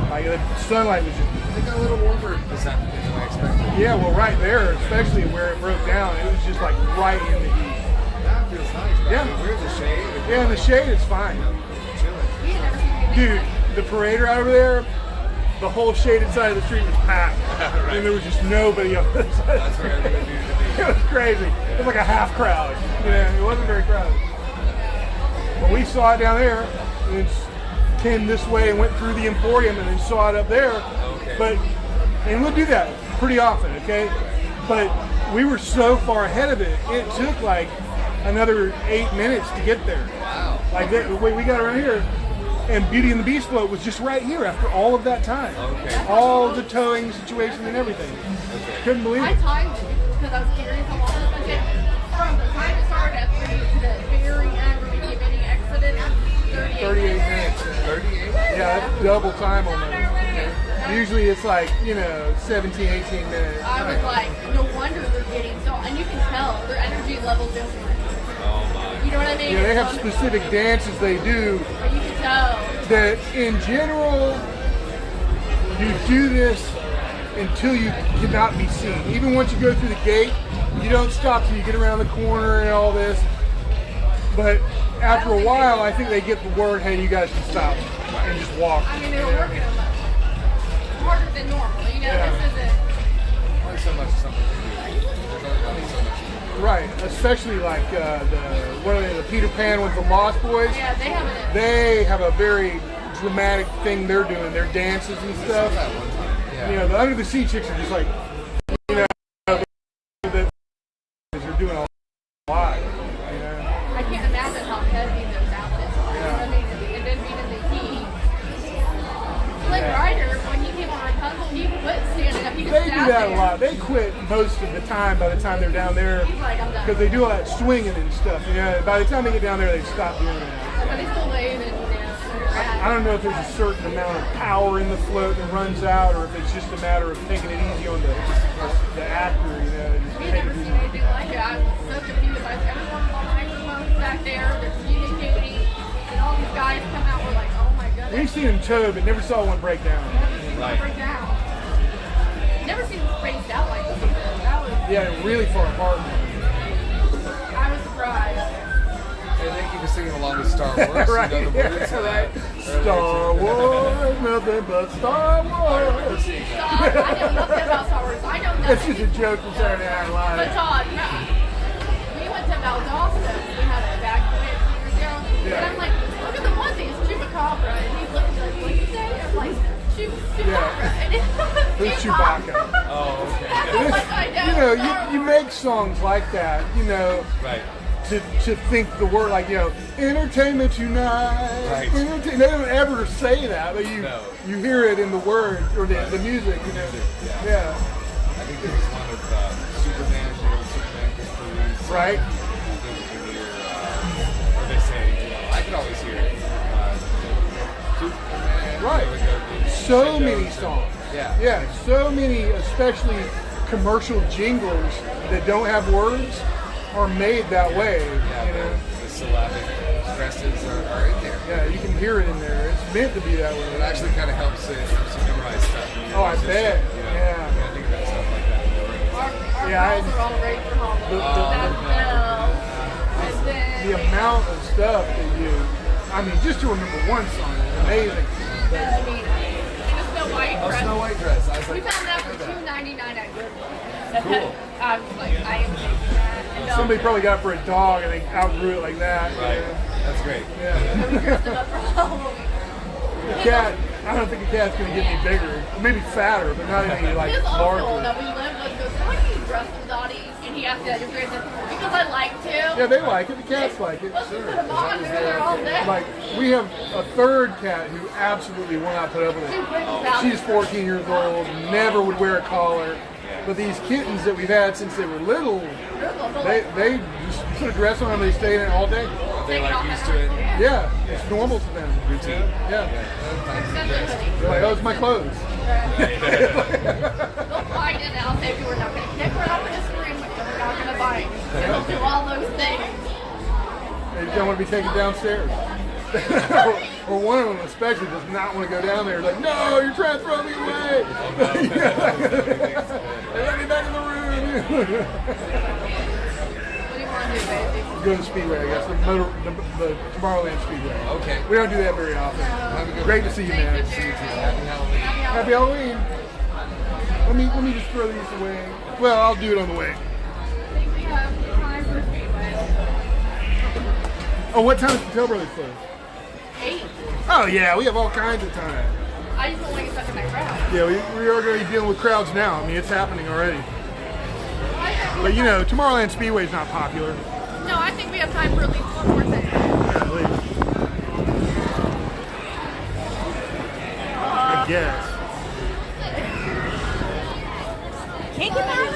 Like the sunlight was just. They got a little warmer this afternoon than I expected. Yeah, well, right there, especially where it broke down, it was just like right in the heat. That feels nice. But Yeah. Where's the shade? Yeah, in the shade, it's fine. Dude, the parade right over there, the whole shaded side of the street was packed, and there was just nobody on the other side. That's where everybody needed to be. It was crazy. It was like a half crowd. You know, it wasn't very crowded. But we saw it down there, and it came this way and went through the Emporium, and then saw it up there. But and we'll do that pretty often, okay? But we were so far ahead of it, it took like another 8 minutes to get there. Wow. Like that, we got around here, and Beauty and the Beast float was just right here after all of that time. Okay. All the towing situation and everything. Couldn't believe I it. timed it because I was curious how long it was going to take. From the time it started at 3 to the very end where we came in and exited, 38 minutes. 38? Yeah, that's double time almost. Usually it's like, 17, 18 minutes. I was like, no wonder they're getting so, and you can tell their energy level different. You know what I mean? Yeah, they have specific dances they do But you can tell. that in general, you do this until you cannot be seen. Even once you go through the gate, you don't stop till you get around the corner and all this. But after a while, I think they get the word, hey, you guys can stop and just walk. I mean, they were working them harder than normal. You know, Yeah. this isn't. Only so much something to do. There's only so much. Right, especially like the Peter Pan with the Lost Boys. Yeah, they have it. They have a very dramatic thing they're doing, their dances and stuff. The under the sea chicks are just like, they're doing a lot. I can't imagine how heavy those outfits are. You know what I mean? And then being in the heat. Like Ryder, when he came on Rapunzel, he quit standing up. He just They do sat that there. a lot. They quit most of the time by the time they're down there He's like, I'm done. because they do all that swinging and stuff. By the time they get down there, they stop doing that. But they still laid and I don't know if there's a certain amount of power in the float that runs out, or if it's just a matter of taking it easy on the actor. Just We've never seen anything like it. I'm so confused. Like, everyone's on microphones back there. They're communicating. And all these guys come out. We're like, oh my We've seen them tow, but never saw one break down. Right. Break down. Never seen them spaced out like this either. That was. Yeah, really far apart. I was surprised. And thank you for singing along with Star Wars. Right. You know the words. Right. Star Wars, nothing but Star Wars. I know nothing about Star Wars. I know nothing. It's just a joke from Saturday Night Live. But Todd, we went to Valdosta. We had a back a few years ago. Yeah. And I'm like, look at the one thing, it's Chupacabra. And he's looking like, what did you say? I'm like, Chupacabra. And it's Chewbacca. Oh, okay. I'm like, I know. You know, you make songs like that, you know, right. to think the word, like, you know, entertainment tonight. Right. They don't ever say that, but you hear it in the word or the music, you know. Yeah. I think there was one of Superman, the old Superman Christopher Reeves. Right. Where they say, you know, I could always hear it. Superman. Right. So many songs. Yeah. Yeah, so many, especially commercial jingles that don't have words are made that way. Yeah, you know? the syllabic stresses are in there. Yeah, you can hear it in there. It's meant to be that way. It actually kind of helps you memorize stuff. Oh, I bet. You know, Yeah. You gotta think about stuff like that. Our girls are all ready for home. The amount of stuff that I mean, just to remember one song is amazing. I mean, Snow White dress. Snow White dress. I was We like, found that for $2.99 at Goodwill. Cool. I was like, I am taking that. And Somebody probably got it for a dog and they outgrew it like that. Right. That's great. Yeah. We dressed it up for Halloween. The cat, I don't think a cat's going to get any bigger. Maybe fatter, but not any like His uncle larger. that we lived with goes, why do you dress with Dottie? And he asked the other kids, because I like to. Yeah, they like it. The cats like it. Let's just put them on. We're there all day. Like, we have a third cat who absolutely will not put up with it. She's 14 years old, never would wear a collar. But these kittens that we've had since they were little, they just put a dress on them, they stay in it all day. They like used to it. Yeah, it's normal to them. Routine. Yeah. They're like, oh, it's my clothes. They'll fight it and I'll say we're not going to kick her out of this room, we're not going to bite. They'll do all those things. They don't want to be taken downstairs. or one of them especially does not want to go down there. Like, no, you're trying to throw me away. Let me back in the room. What do you want to do, baby? Go to Speedway, I guess. The Tomorrowland Speedway. Okay. We don't do that very often. Great to see you, man. See you too. Happy Halloween. Happy Halloween. Let me just throw these away. Well, I'll do it on the way. I think we have time for Speedway. Oh, what time is the Tail Brothers close? 8. Oh, yeah, we have all kinds of time. I just don't want to get stuck in that crowd. Yeah, we are going to be dealing with crowds now. I mean, it's happening already. But, you know, Tomorrowland Speedway is not popular. No, I think we have time for at least one more thing. At least. I guess. Can't get back.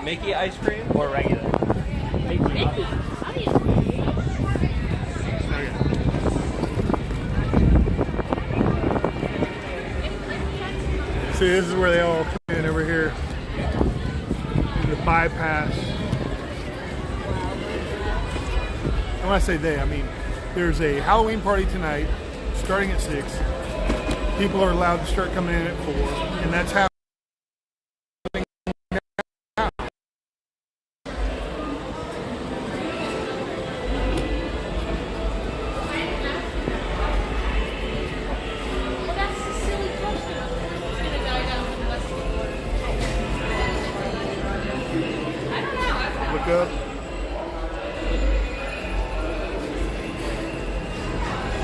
Mickey ice cream or regular? Mickey. See, this is where they all come in over here. In the bypass. And when I say they, I mean there's a Halloween party tonight starting at 6. People are allowed to start coming in at 4. And that's happening. Up.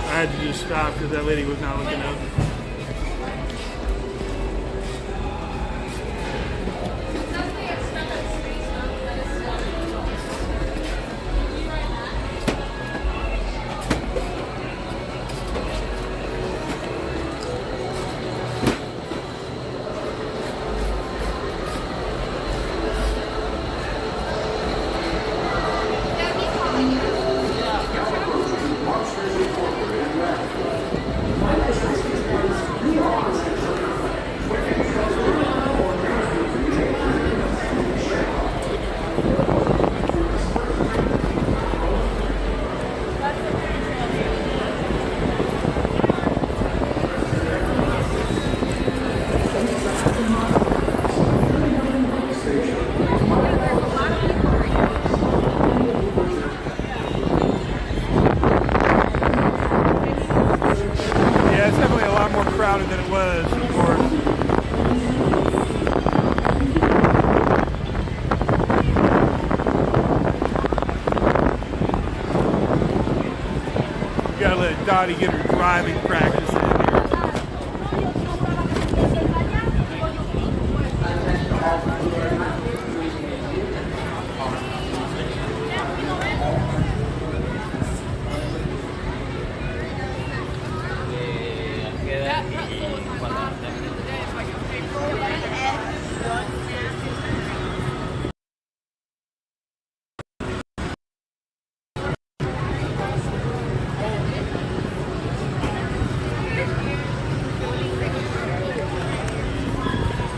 I had to just stop because that lady was not looking up. Dottie get her driving practice in here. That pretzel was my last thing today, so I can pay for it.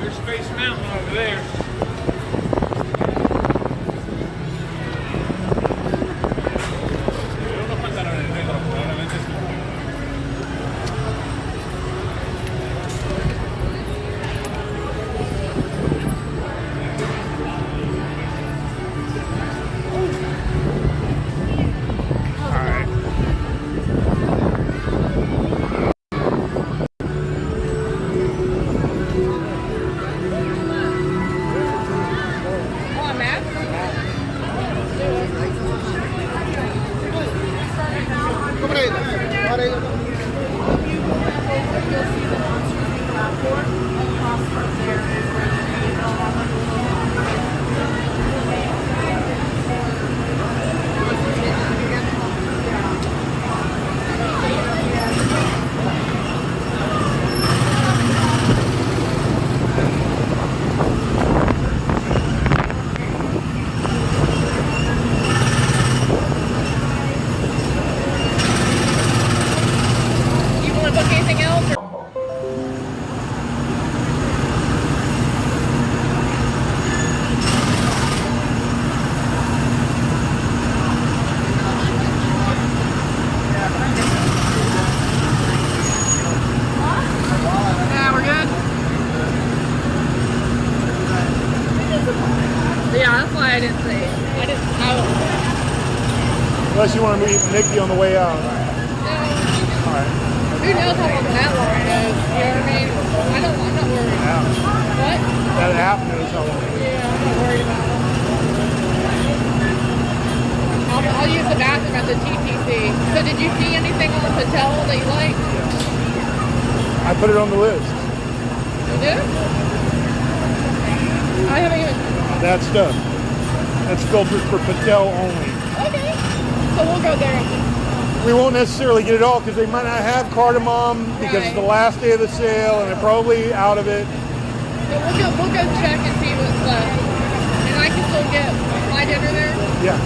There's Space Mountain over there. I didn't say. I didn't know. Unless you want to meet Nikki on the way out. All right. Who knows how long that one goes? You know what I mean? I'm not worried. Yeah. What? That app knows how long it is. Yeah, I'm not worried about it. I'll use the bathroom at the TTC. So did you see anything on the hotel that you liked? I put it on the list. You did? I haven't even... That stuff. That's filtered for Patel only. Okay. So we'll go there. We won't necessarily get it all because they might not have cardamom because it's the last day of the sale and they're probably out of it. So we'll go check and see what's left. And I can still get my dinner there? Yeah.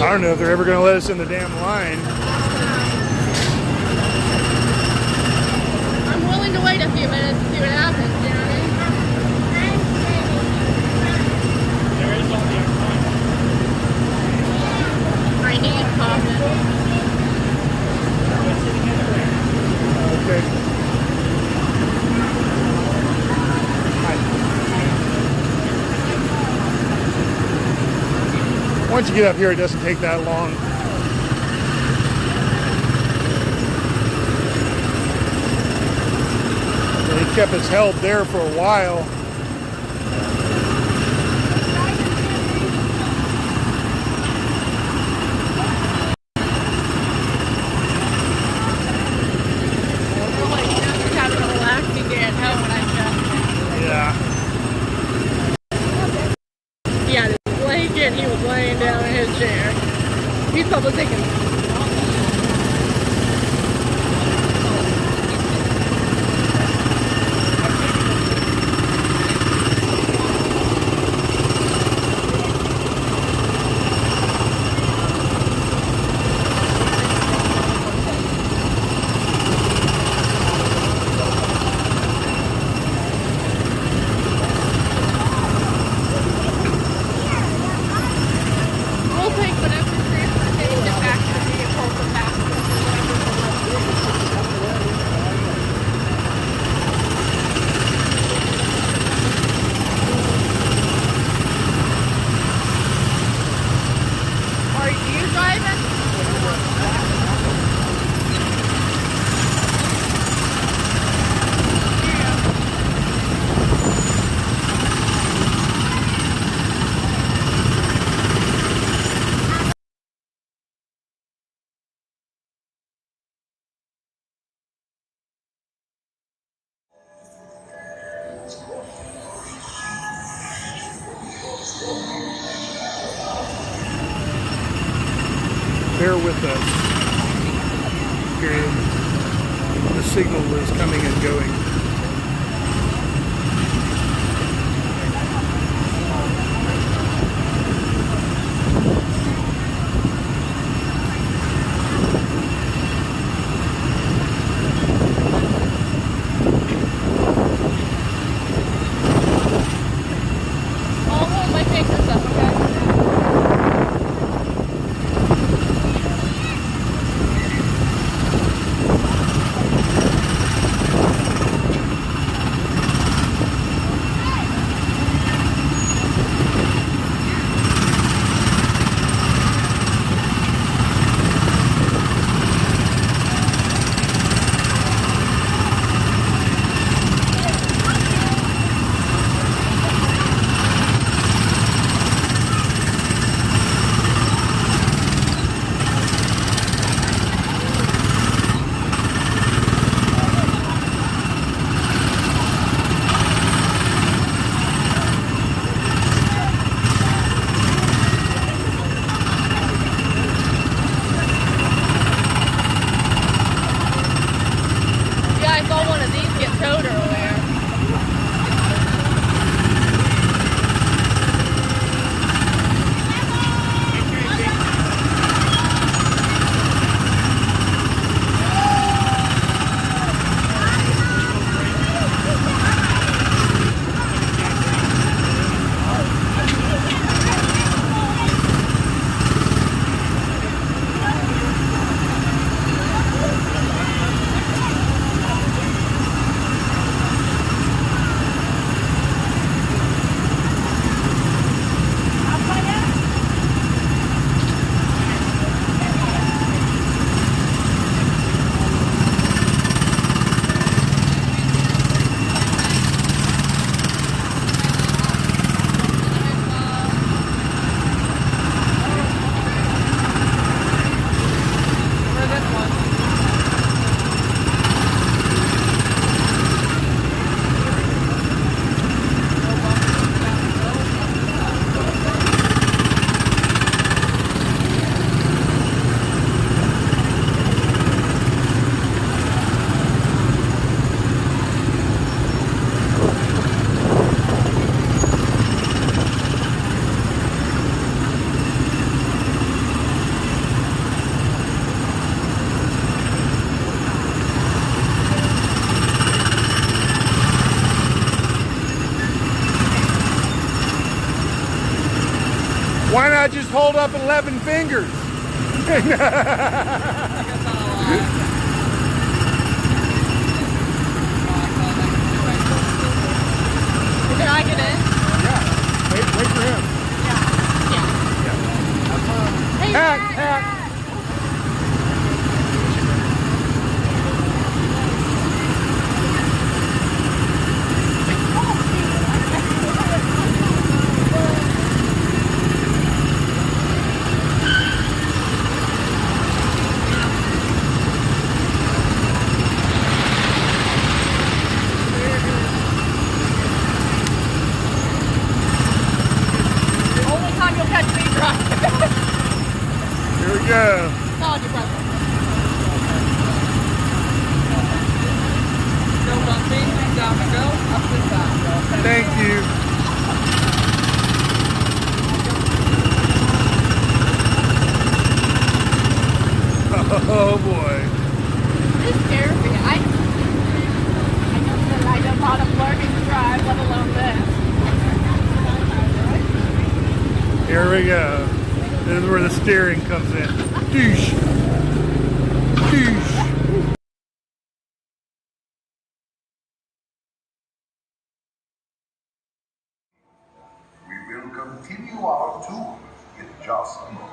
I don't know if they're ever going to let us in the damn line. I'm willing to wait a few minutes to see what happens, you know what I mean? There is only a I need coffee. Okay. Once you get up here, it doesn't take that long. He kept us held there for a while. Yeah. Yeah, he was laying down in his chair. He's probably thinking, we'll take whatever transportation back to bear with us. Okay. The signal is coming and going. Why not just hold up 11 fingers? Can I get in? Yeah. Wait for him. Yeah. Hey, Hat. Go. Thank you. Oh boy. This scares me. I don't know how to learning to drive, let alone this. Here we go. This is where the steering comes in. Doosh. Doosh. We will continue our tour in just a moment.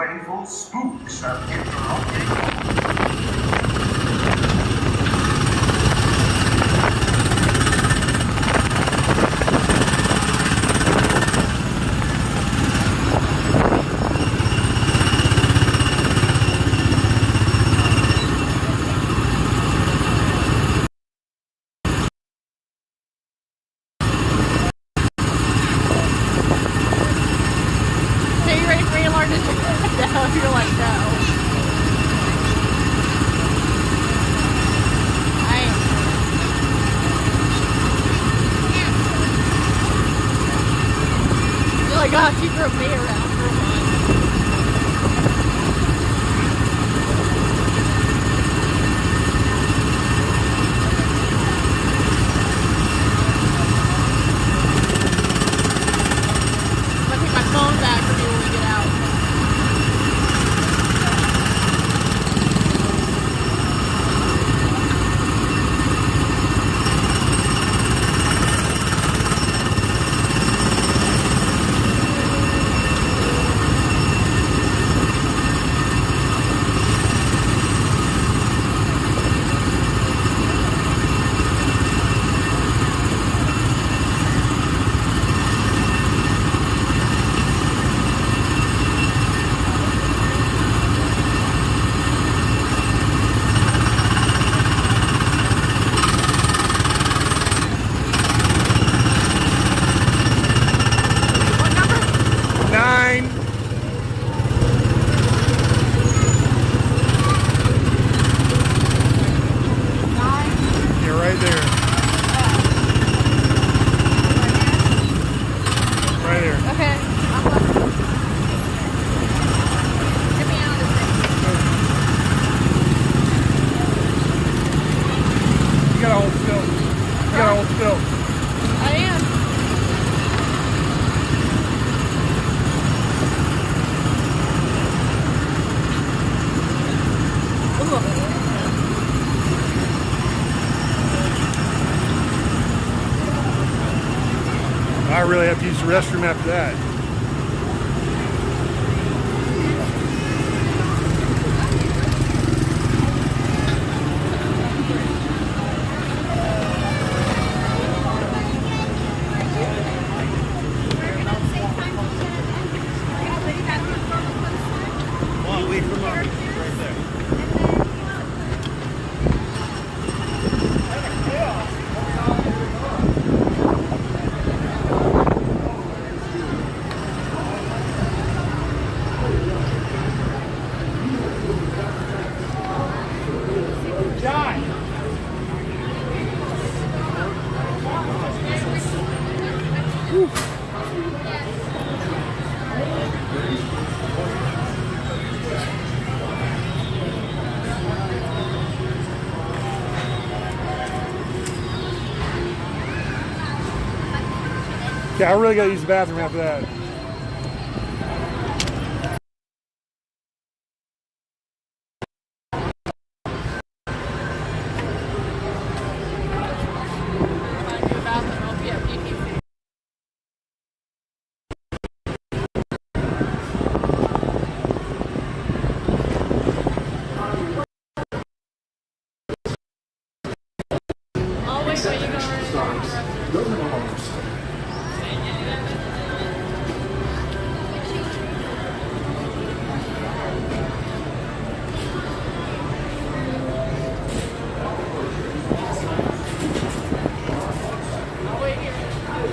playful spooks have interrupted. So you ready for me to learn to do that? No, you're like, no. I am. You're like, oh, you drove me around for a month. I'm gonna take my phone back from you when we get out. I really have to use the restroom after that. Yeah, I really gotta use the bathroom after that.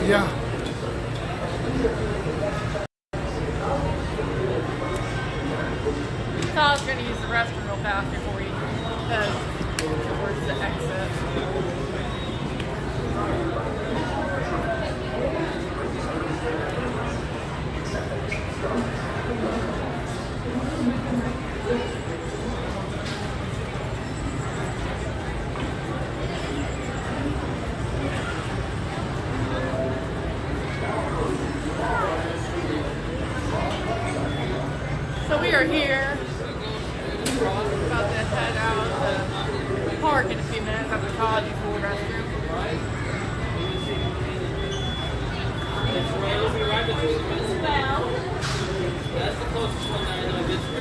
Yeah. So I was going to use the restroom real fast before we go towards the exit. So we are here. About to head out to the park in a few minutes after college full restroom. That's the closest one that I know.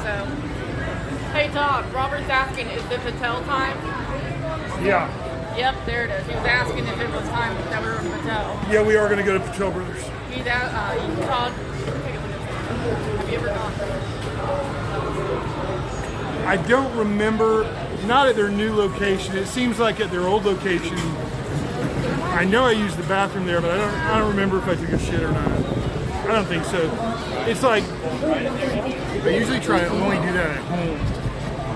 So, hey Todd, Robert's asking, is it Patel time? Yeah. Yep, there it is. He was asking if it was time that we were in Patel. Yeah, we are going to go to Patel Brothers. He's at, Todd, have you ever gone? I don't remember, not at their new location. It seems like at their old location. I know I used the bathroom there, but I don't remember if I took a shit or not. I don't think so. It's like, I usually try to only do that at home,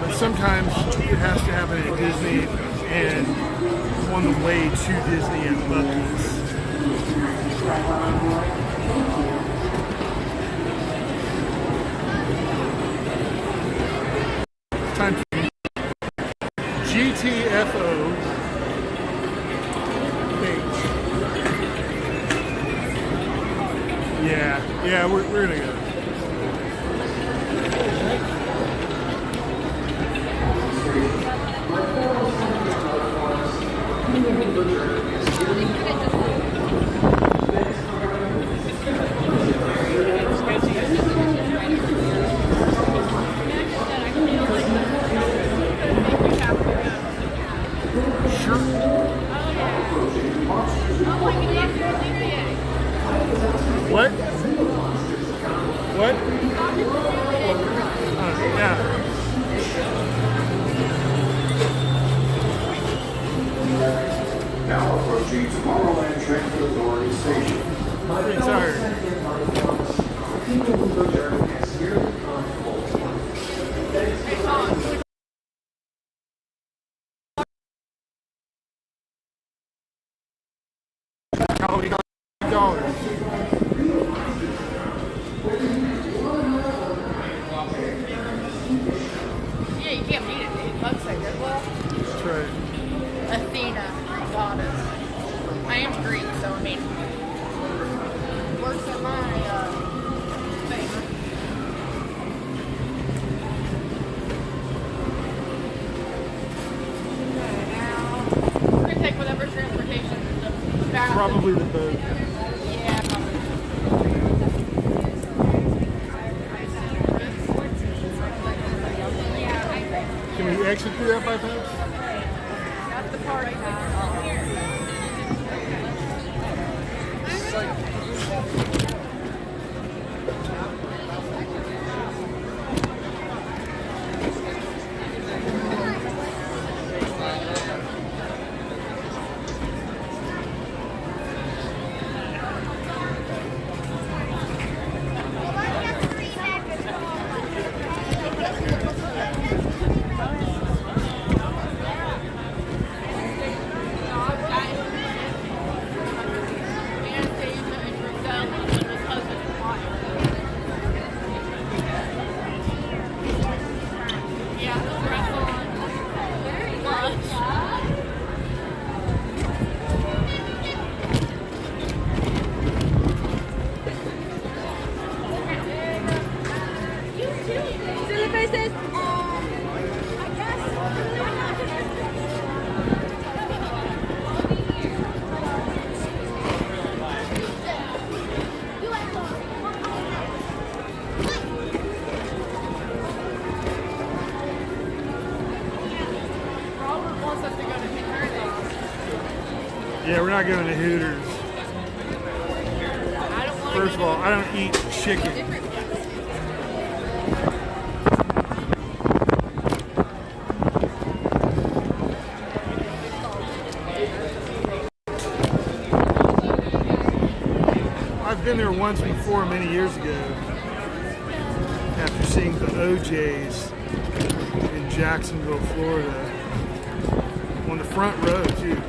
but sometimes it has to happen at Disney and on the way to Disney at Buc-ee's. Time for GTFO. Yeah, we're gonna go. What? What? Yeah. Now approaching Tomorrowland Transit Authority Station. Pretty tired. $40. Yeah, you can't beat it, $8 at Goodwill. That's right. Athena got it. I am Greek, so I mean, works at my favor. Okay, now we're gonna take whatever transportation the fastest. Probably the boat. Yeah, probably. Can we exit through that bypass? That's the part now. Yeah, we're not going to Hooters. First of all, I don't eat chicken. I've been there once before, many years ago, after seeing the OJs in Jacksonville, Florida, on the front row too.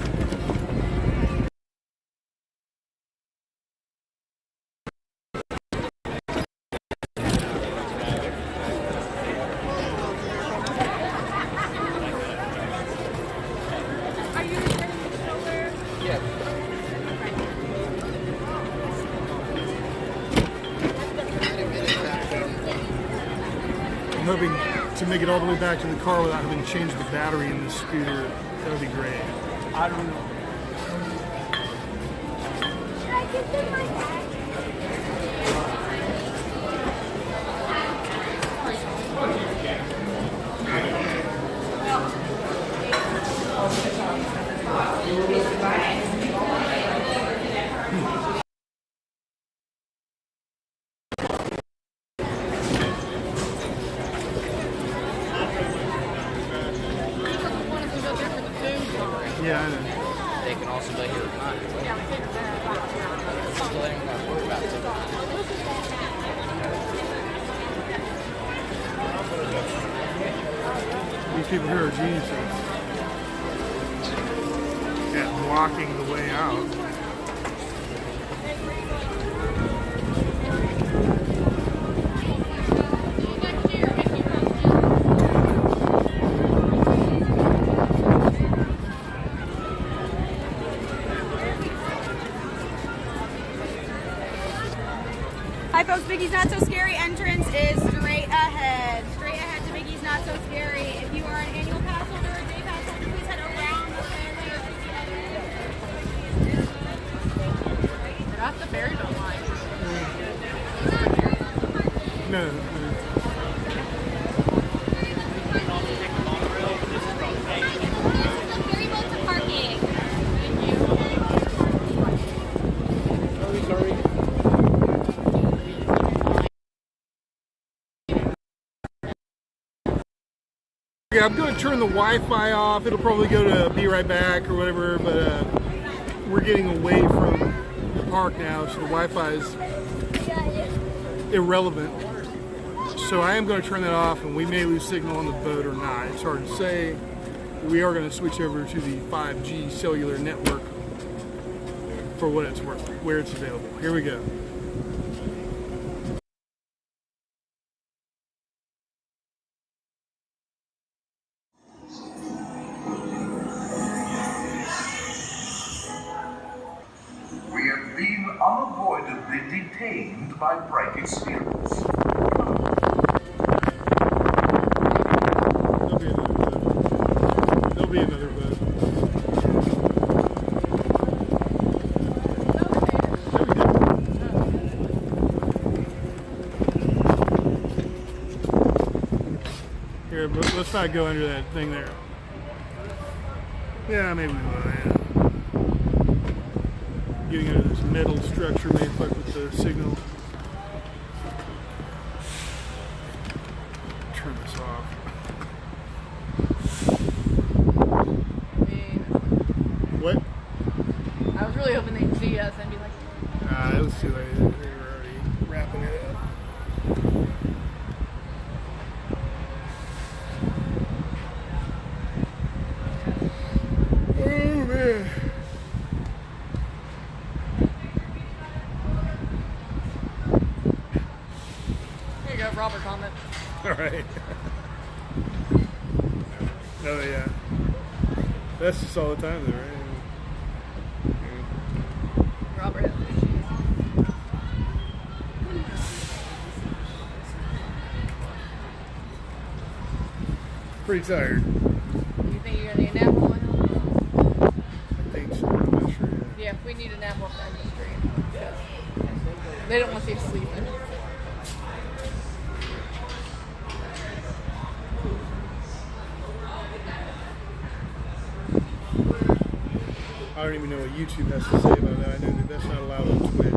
I'm hoping to make it all the way back to the car without having to change the battery in the scooter. That would be great. I don't know. Yeah, I know. They can also go here at night. Still ain't gonna worry about it. These people here are geniuses. Yeah, blocking the way out. Hi folks, Biggie's Not So Scary entrance is straight ahead. Straight ahead to Biggie's Not So Scary. If you are an annual pass holder or a day pass holder, please head around the bend. That's the ferry boat line. No. Ferry boat to parking. Sorry. Okay, I'm going to turn the Wi-Fi off. It'll probably go to be right back or whatever, but we're getting away from the park now, so the Wi-Fi is irrelevant. So I am going to turn that off, and we may lose signal on the boat or not. It's hard to say. We are going to switch over to the 5G cellular network for what it's worth, where it's available. Here we go. We have been unavoidably detained by break experience. There'll be another boat. Here, but let's not go under that thing there. Yeah, maybe we will, yeah. Getting under this metal structure may fuck with the signal. Turn this off. What? I was really hoping they'd see us and be like, It was too late. They were already wrapping it up. Oh, man. here you go, Robert comment. All right. Oh, yeah. That's just all the time, though, right? Robert has issues. Pretty tired. You think you're gonna need a nap on the way home? I think so. I'm not sure yet. Yeah, we need a nap off the end of the street. They don't want to see us sleeping. I don't even know what YouTube has to say about that. I know that that's not allowed on Twitch.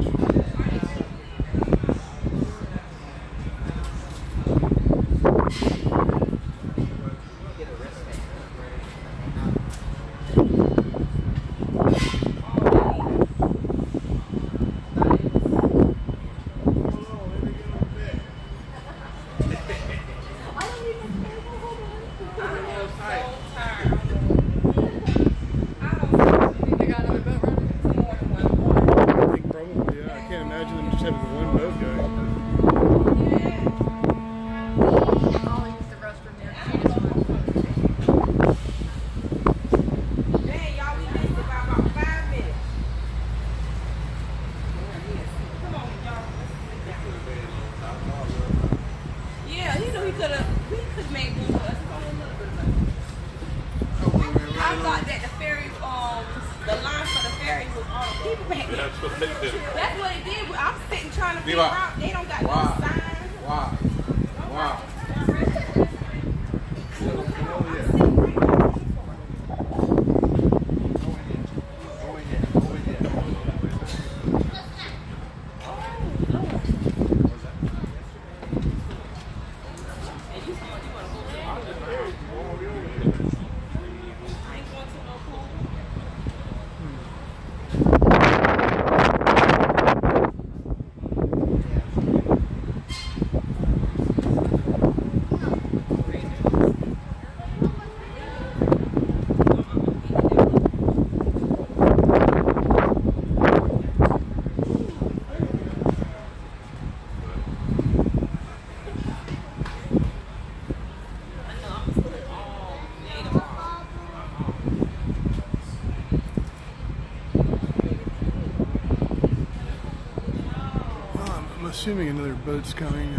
assuming another boat's coming.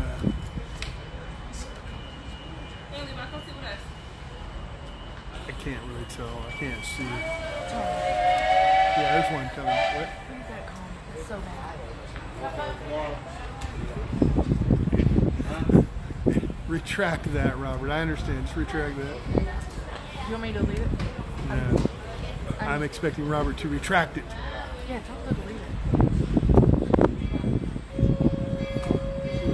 I can't really tell. I can't see. Yeah, there's one coming. What? It's so bad. Retract that, Robert. I understand. Just retract that. You want me to delete it? No. I'm expecting Robert to retract it. Yeah, tell him to delete it.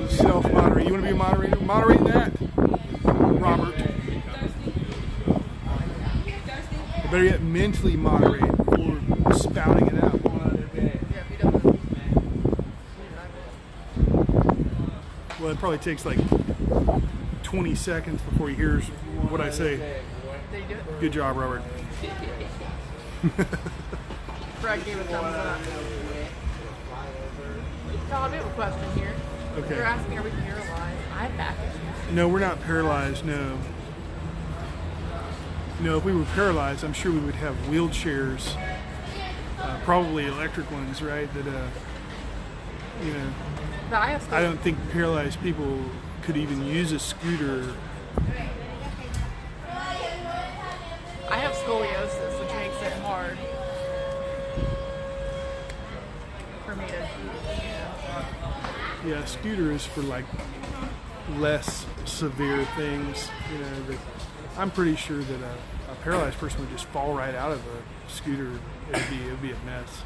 Self-moderate. You want to be a moderator? Moderate that, Robert. Or better yet, mentally moderate before spouting it out. Well, it probably takes like 20 seconds before he hears what I say. Did you do it? Good job, Robert. Fred gave a thumbs up. Todd, we have a question here. Okay. You're asking, are we paralyzed? I have back issues. No, we're not paralyzed, no. No, if we were paralyzed, I'm sure we would have wheelchairs. Probably electric ones, right? That, you know. But I don't think paralyzed people could even use a scooter. I have scoliosis, which makes it hard for me to. Yeah, a scooter is for like less severe things. You know, that I'm pretty sure that a paralyzed person would just fall right out of a scooter. It'd be a mess.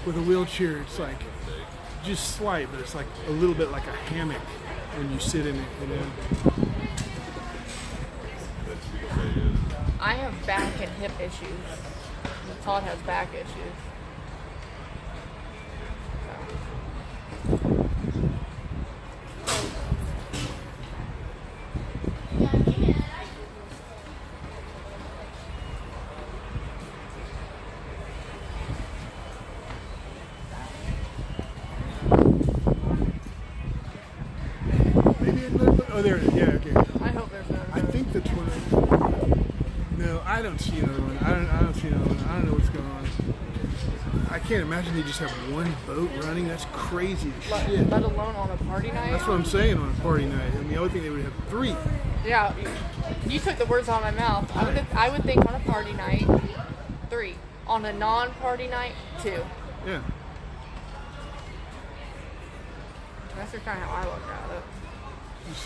With a wheelchair, it's like just slight, but it's like a little bit like a hammock when you sit in it. You know. I have back and hip issues. Todd has back issues. Oh, there it is. Yeah, okay. I hope there's no. I think that's what. No, I don't see another one. I don't see another one. I don't know what's going on. I can't imagine they just have one boat running. That's crazy as shit. Let alone on a party night. That's what I'm saying on a party night. I mean, I would think they would have 3. Yeah, you took the words out of my mouth. I would think on a party night, 3. On a non-party night, 2. Yeah. That's just kind of how I look at it.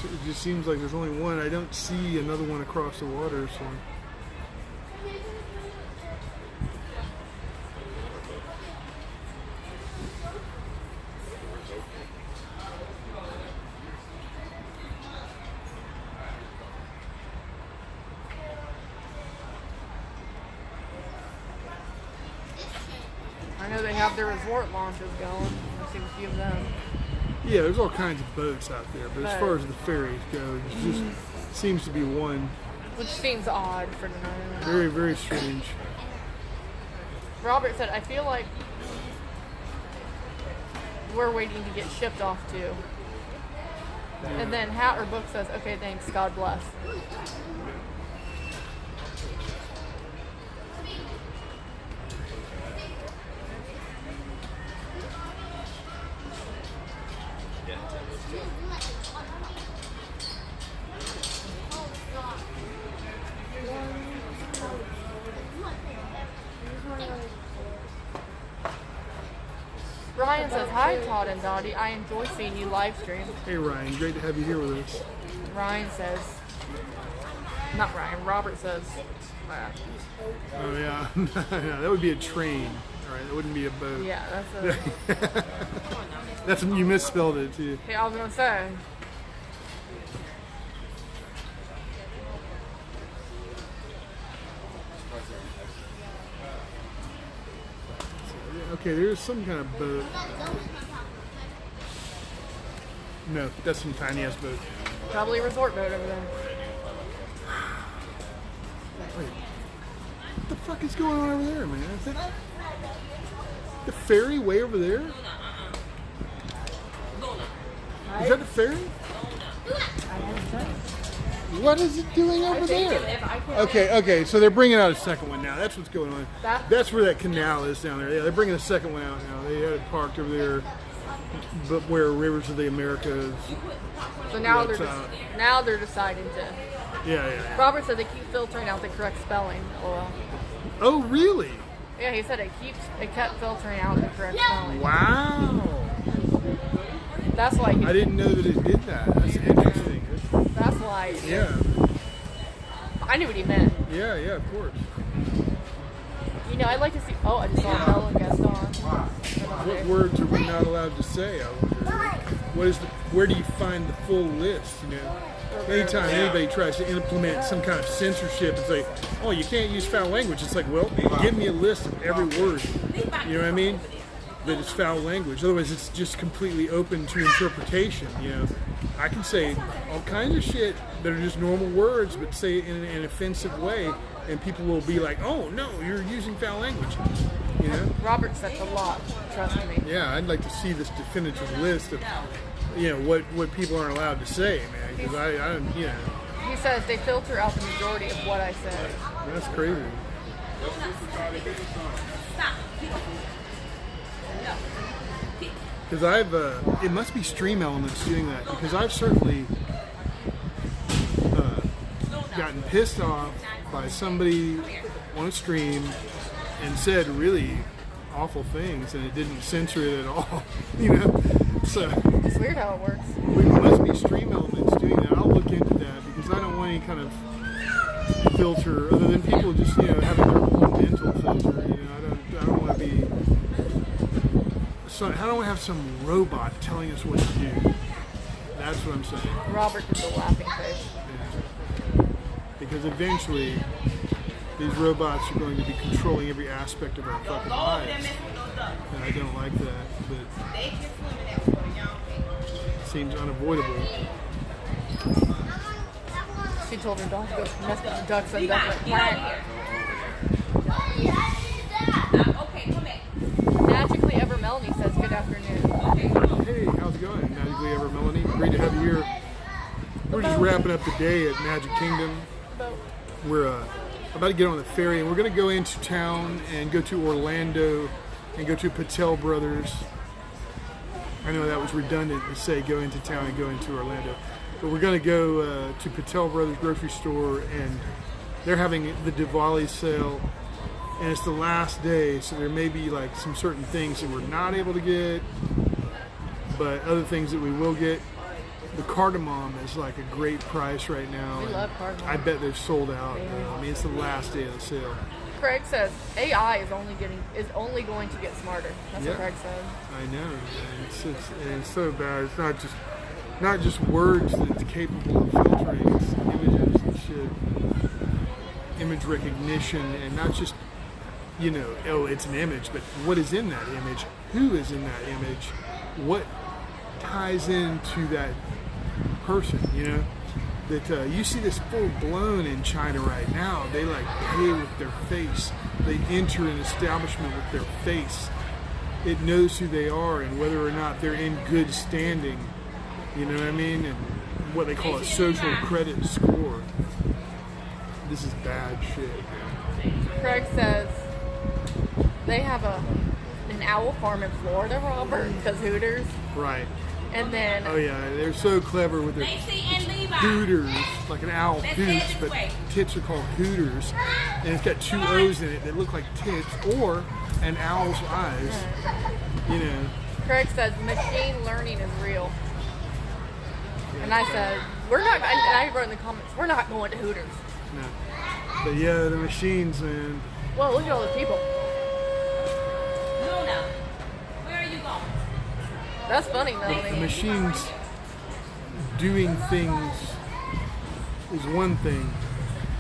It just seems like there's only one. I don't see another one across the water, so. I know they have their resort launches going. I've seen a few of them. Yeah, there's all kinds of boats out there, but as far as the ferries go, it just seems to be one. Which seems odd for tonight. Very, very strange. Robert said, I feel like we're waiting to get shipped off too. Yeah. And then Hat or Book says, okay, thanks, God bless. Ryan says, hi Todd and Dottie, I enjoy seeing you live stream. Hey Ryan, great to have you here with us. Ryan says, not Ryan, Robert says, oh yeah, yeah, that would be a train, alright, that wouldn't be a boat. Yeah, that's a... That's, you misspelled it too. Hey, I was going to say. Okay, there's some kind of boat. No, that's some tiny ass boat. Probably a resort boat over there. Wait, what the fuck is going on over there, man? Is that the ferry way over there? Is that the ferry? What is it doing over there? Okay, so they're bringing out a second one now. That's what's going on. That's where that canal is down there. Yeah, they're bringing a second one out now. They had it parked over there, but where Rivers of the Americas. So now they're deciding to. Yeah. Robert said they keep filtering out the correct spelling. Oh, really? Yeah, he said it kept filtering out the correct spelling. Wow. That's why I didn't know that it did that. That's interesting. That's why. Yeah. I knew what he meant. Yeah, of course. You know, I'd like to see. Oh, I just saw Bella and Gaston. What words are we not allowed to say? I wonder. Where do you find the full list? You know, anytime anybody tries to implement some kind of censorship, it's like, oh, you can't use foul language. It's like, well, give me a list of every word. You know what I mean? That is foul language. Otherwise, it's just completely open to interpretation. You know, I can say all kinds of shit that are just normal words, but say it in an offensive way, and people will be like, "Oh no, you're using foul language." You know. Robert said a lot. Trust me. Yeah, I'd like to see this definitive list of, you know, what people aren't allowed to say, man. Because I you know. He says they filter out the majority of what I say. That's crazy. Because it must be Stream Elements doing that, because I've certainly gotten pissed off by somebody on a stream and said really awful things, and it didn't censor it at all, you know? So it's weird how it works. It must be Stream Elements doing that. I'll look into that, because I don't want any kind of filter other than people just, you know, having their own mental filter. You know, I don't want to be. So I don't have some robot telling us what to do. That's what I'm saying. Robert did the laughing face. Yeah. Because eventually, these robots are going to be controlling every aspect of our fucking lives. And I don't like that, but it seems unavoidable. She told her dog to go mess with the ducks and ducks. Magically Ever Melanie says good afternoon. Hey, how's it going, Magically Ever Melanie? Great to have you here. We're just wrapping up the day at Magic Kingdom. We're about to get on the ferry, and we're going to go into town and go to Orlando and go to Patel Brothers. I know that was redundant to say go into town and go into Orlando, but we're going to go to Patel Brothers grocery store, and they're having the Diwali sale. And it's the last day, so there may be like some certain things that we're not able to get, but other things that we will get. The cardamom is like a great price right now. We love cardamom. I bet they're sold out. I mean, it's the last day of the sale. Craig says AI is only going to get smarter. That's what Craig said. I know. And it's so bad. It's not just words that it's capable of filtering. It's images and shit, image recognition, and not just, you know, oh, it's an image, but what is in that image? Who is in that image? What ties into that person, you know? That you see this full blown in China right now. They like pay with their face. They enter an establishment with their face. It knows who they are and whether or not they're in good standing. You know what I mean? And what they call a social credit score. This is bad shit. Craig says they have an owl farm in Florida, Robert, because Hooters. Right. And then... Oh yeah, they're so clever with their Hooters, like an owl hoots, but tits are called Hooters. And it's got two O's in it that look like tits, or an owl's eyes. You know. Craig says machine learning is real. And I said, we're not, and I wrote in the comments, we're not going to Hooters. No. But yeah, the machines, man. Well, look at all the people. Luna, where are you going? That's funny, Melanie. The machines doing things is one thing,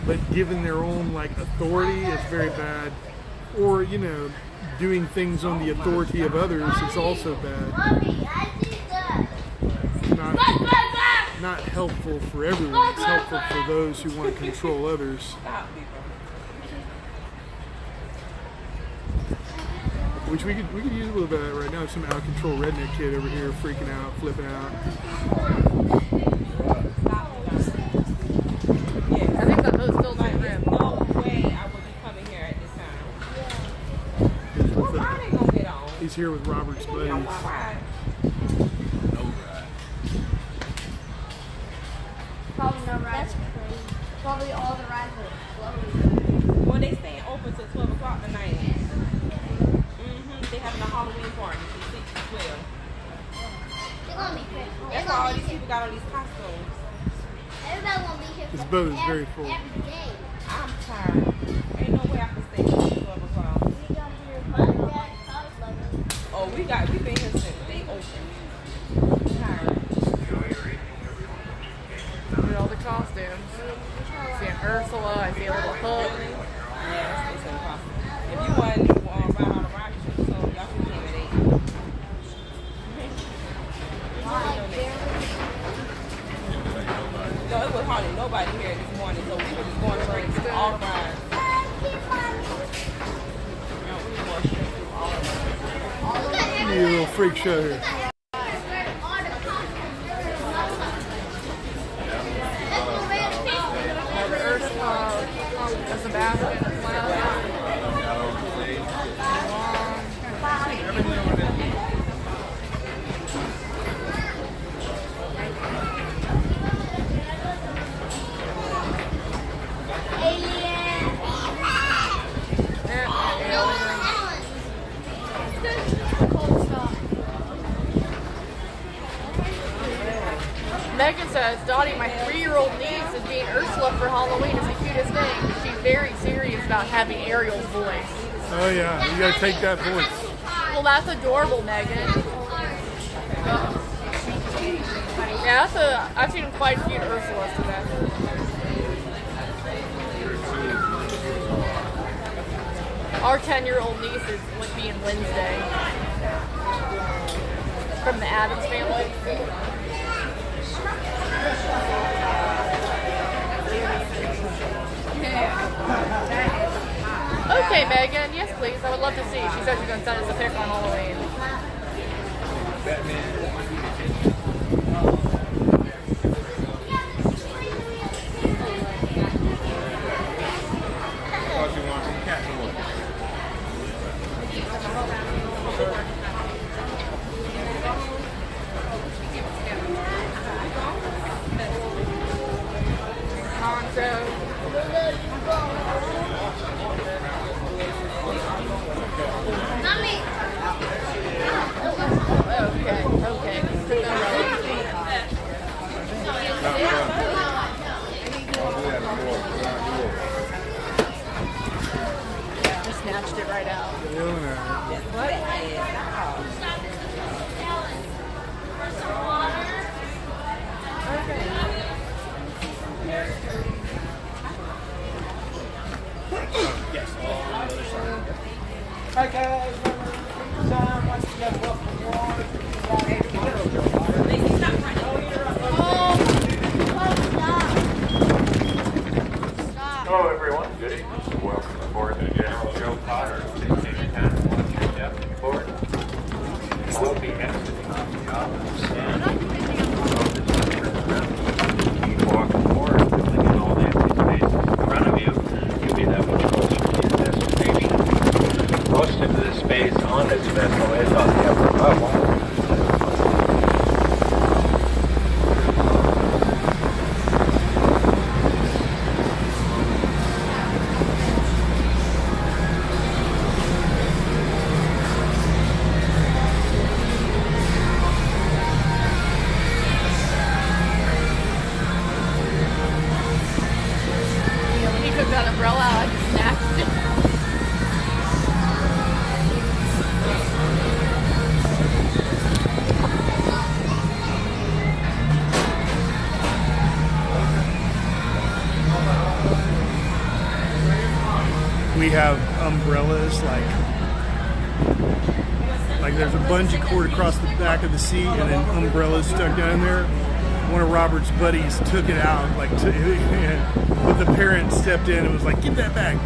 but given their own like authority is very bad. Or, you know, doing things on the authority of others is also bad. Not helpful for everyone. It's helpful for those who want to control others. Which we could use a little bit of that right now. Some out of control redneck kid over here freaking out, flipping out. he's here with Robert's buddies. No ride. Probably no rides. That's crazy. Probably all the rides are closed. Well, they staying open till 12 o'clock tonight. They having a Halloween party from 6 to 12. That's why all these people got all these costumes. Everybody won't be here. This boat is very full. Every day. I'm tired. Ain't no way I can stay till 12 o'clock. Oh, we've been here since they opened. I'm tired. Look at all the costumes. I see an Ursula, I see a little hook. Yeah, it's impossible. If you wasn't around on the rocket ship, so y'all can came at 8. No, it was hardly nobody here this morning, so we were just going straight to all the rides. Give me a little freak show here. There's a basket as well. Megan says, Dottie, my 3-year-old niece is being Ursula for Halloween. It's the cutest thing. She's very serious about having Ariel's voice. Oh yeah, you gotta take that voice. Well, that's adorable, Megan. Yeah, I've seen quite a few Ursulas today. Our 10-year-old niece is being Wednesday from the Addams family. Okay, Megan. Yes, please. I would love to see. She said she's going to send us a pic on Halloween. Snatched it right out. Okay, once again, welcome Hello, everyone. Good evening. Welcome aboard the General Joe Potter. Take your time to watch your depth board. We'll be exiting the office and keep walking forward, filling in all the empty spaces in front of you. You'll be that much closer to your destination. Most of the space on this vessel is on the upper level. We have umbrellas, like there's a bungee cord across the back of the seat and then umbrellas stuck down there. One of Robert's buddies took it out, but the parent stepped in and was like, "Get that back."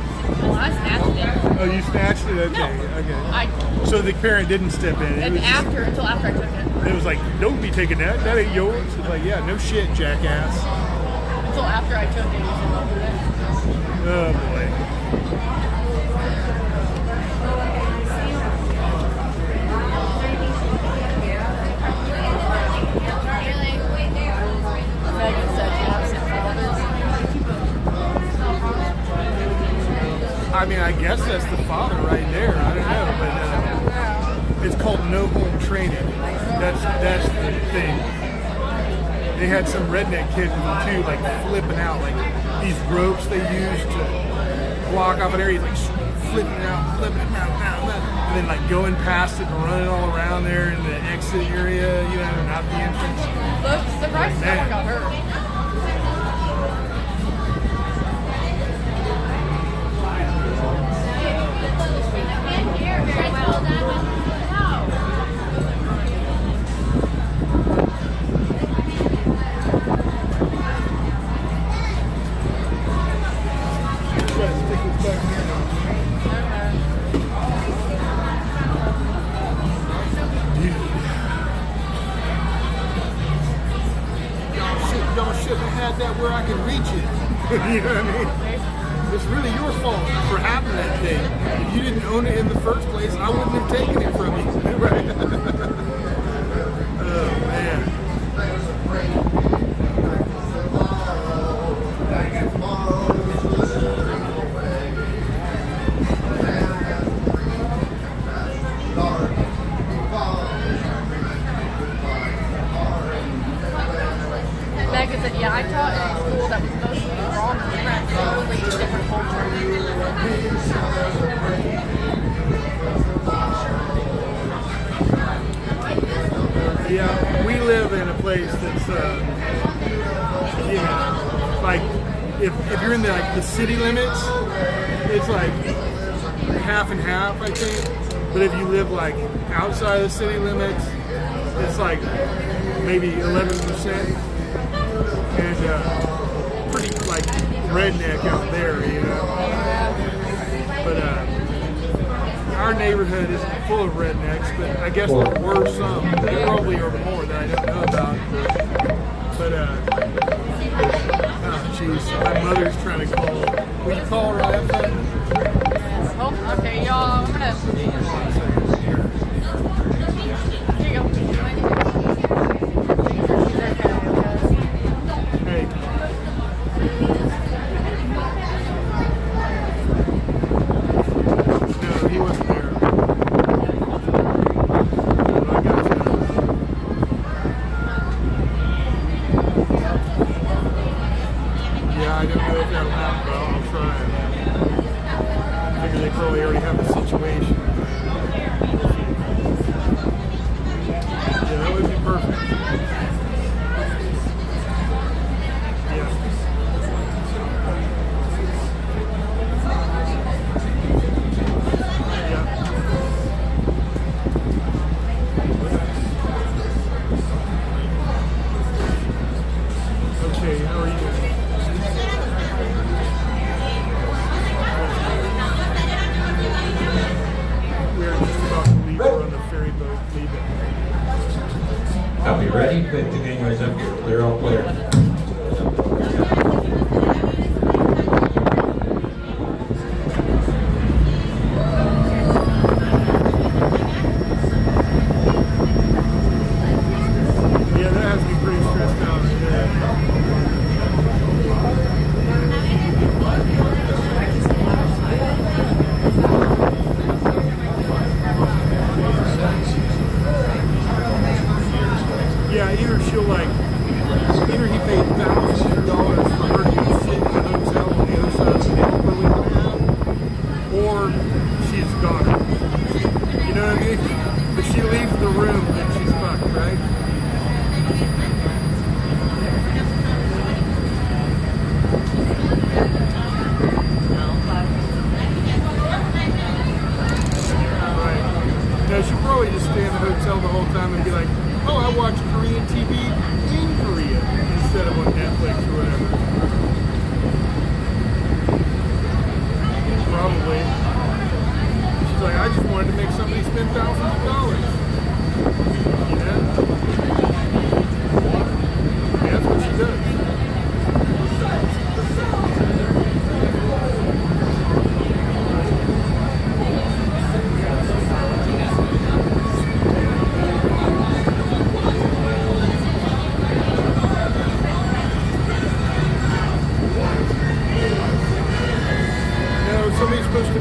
Well, I snatched it. Oh, you snatched it? Okay, okay. So the parent didn't step in. Until after I took it. It was like, "Don't be taking that. That ain't yours." It's like, "Yeah, no shit, jackass." Until after I took it. Oh boy. I mean, I guess that's the father right there. I don't know, but it's called no home training. That's the thing. They had some redneck kids with them too, like flipping out, like these ropes they used to block off an area, like flipping it out, and then like going past it and running all around there in the exit area, you know, not the entrance. Surprised no one got hurt. Y'all should have had that where I could reach it. You know what I mean? It's really your fault for having that thing. If you didn't own it in the first place, I wouldn't have taken it from you. Right? Oh, man. Megan said, yeah, I taught in a school that was mostly wrong and French, so totally different culture. Yeah, we live in a place that's, you know, like, if you're in the city limits, it's like half and half, I think. But if you live like outside of the city limits, it's like maybe 11%. And pretty like redneck out there, you know. But our neighborhood is full of rednecks, but I guess there were some. There probably are more that I don't know about. But oh jeez, my mother's trying to call. Will you call her on that phone? Oh, okay, y'all. I'm gonna. Here you go. Copy, ready? Put the gangways up here. Clear, all clear. Yeah, that has me pretty stressed out. Yeah, either she'll like, either he paid $1,000 for her to sit in the hotel on the other side of the hill for a week and a half, or she's gone. You know what I mean? If she leaves the room, then she's fucked, right? Right. You know, she'll probably just stay in the hotel the whole time and be like, oh, I watch Korean TV in Korea instead of on Netflix or whatever. Probably. She's like, I just wanted to make somebody spend thousands of dollars. You know? Yeah, that's what she does. Somebody's supposed to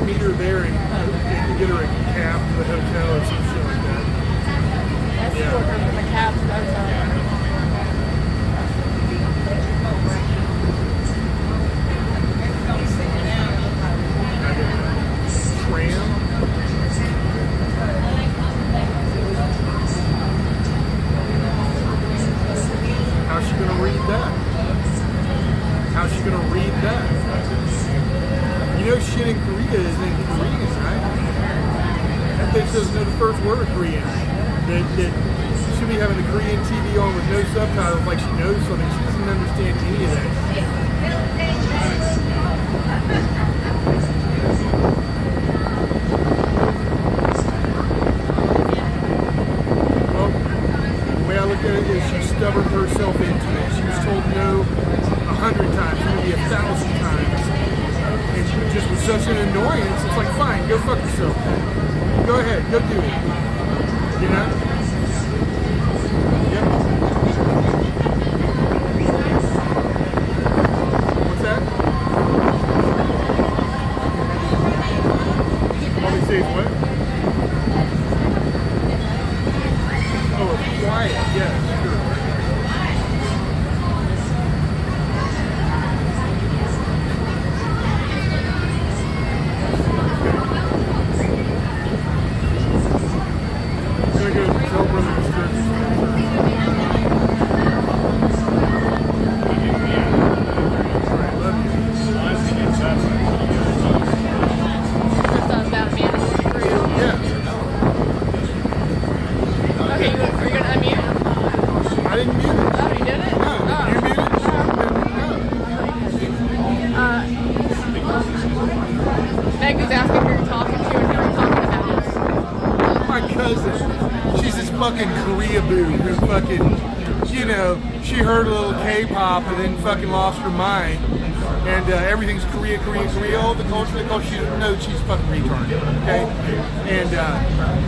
You know shit in Korea is in Korean, right? That bitch doesn't know the first word of Korean. That she'll be having the Korean TV on with no subtitles like she knows something. She doesn't understand any of that. Well, the way I look at it is she stubborned herself into it. She was told no 100 times, maybe 1,000 times. And she just was such an annoyance. It's like, fine, go fuck yourself. Go ahead, go do it. You know? Yep. What's that? All they say is what? Oh, it's quiet. Yeah, sure. She heard a little K-pop and then fucking lost her mind, and everything's Korea, all the culture, she doesn't know she's fucking retarded, okay? And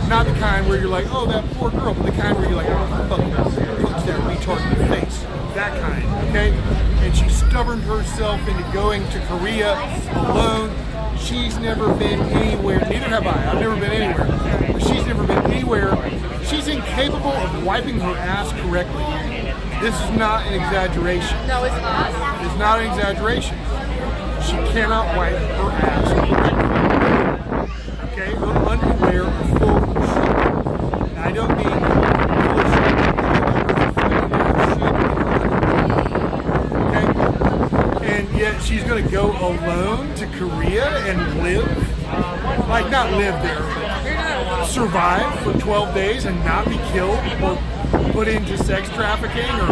not the kind where you're like, oh, that poor girl, but the kind where you're like, oh, fucking punch that retard in the face, that kind, okay? And she stubborned herself into going to Korea alone. She's never been anywhere, neither have I. I've never been anywhere, but she's never been anywhere. She's incapable of wiping her ass correctly. This is not an exaggeration. No, it's not. It's not an exaggeration. She cannot wipe her ass correctly. Okay? Her underwear are full of shit. And I don't mean full of shit. Okay? And yet she's going to go alone to Korea and live? Like, not live there, but survive for 12 days and not be killed or put into sex trafficking or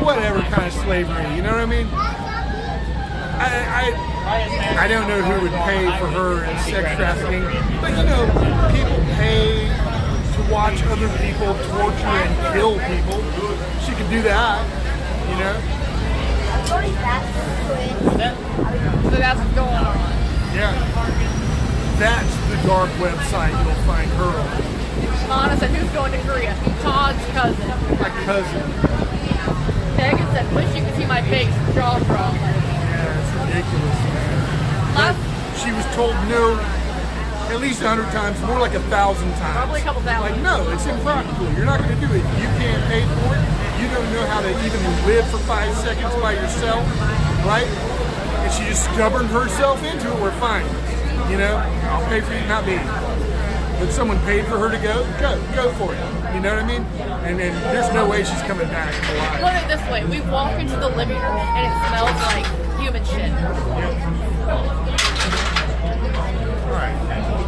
whatever kind of slavery, you know what I mean? I don't know who would pay for her in sex trafficking, but you know, people pay to watch other people torture and kill people. She could do that, you know? So that's what's going on. Yeah. That's the dark website you'll find her on. Anna said, who's going to Korea? Todd's cousin. My cousin. Megan said, wish you could see my face. Jaw drop. Yeah, it's ridiculous, man. She was told no at least 100 times, more like 1,000 times. Probably a couple thousand. Like, no, it's impractical. You're not going to do it. You can't pay for it. You don't know how to even live for 5 seconds by yourself, right? And she just stubborned herself into it. We're fine. You know, I'll pay for you, not me. But someone paid for her to go for it. You know what I mean? And then there's no way she's coming back alive. Put it this way, we walk into the living room and it smells like human shit. Alright.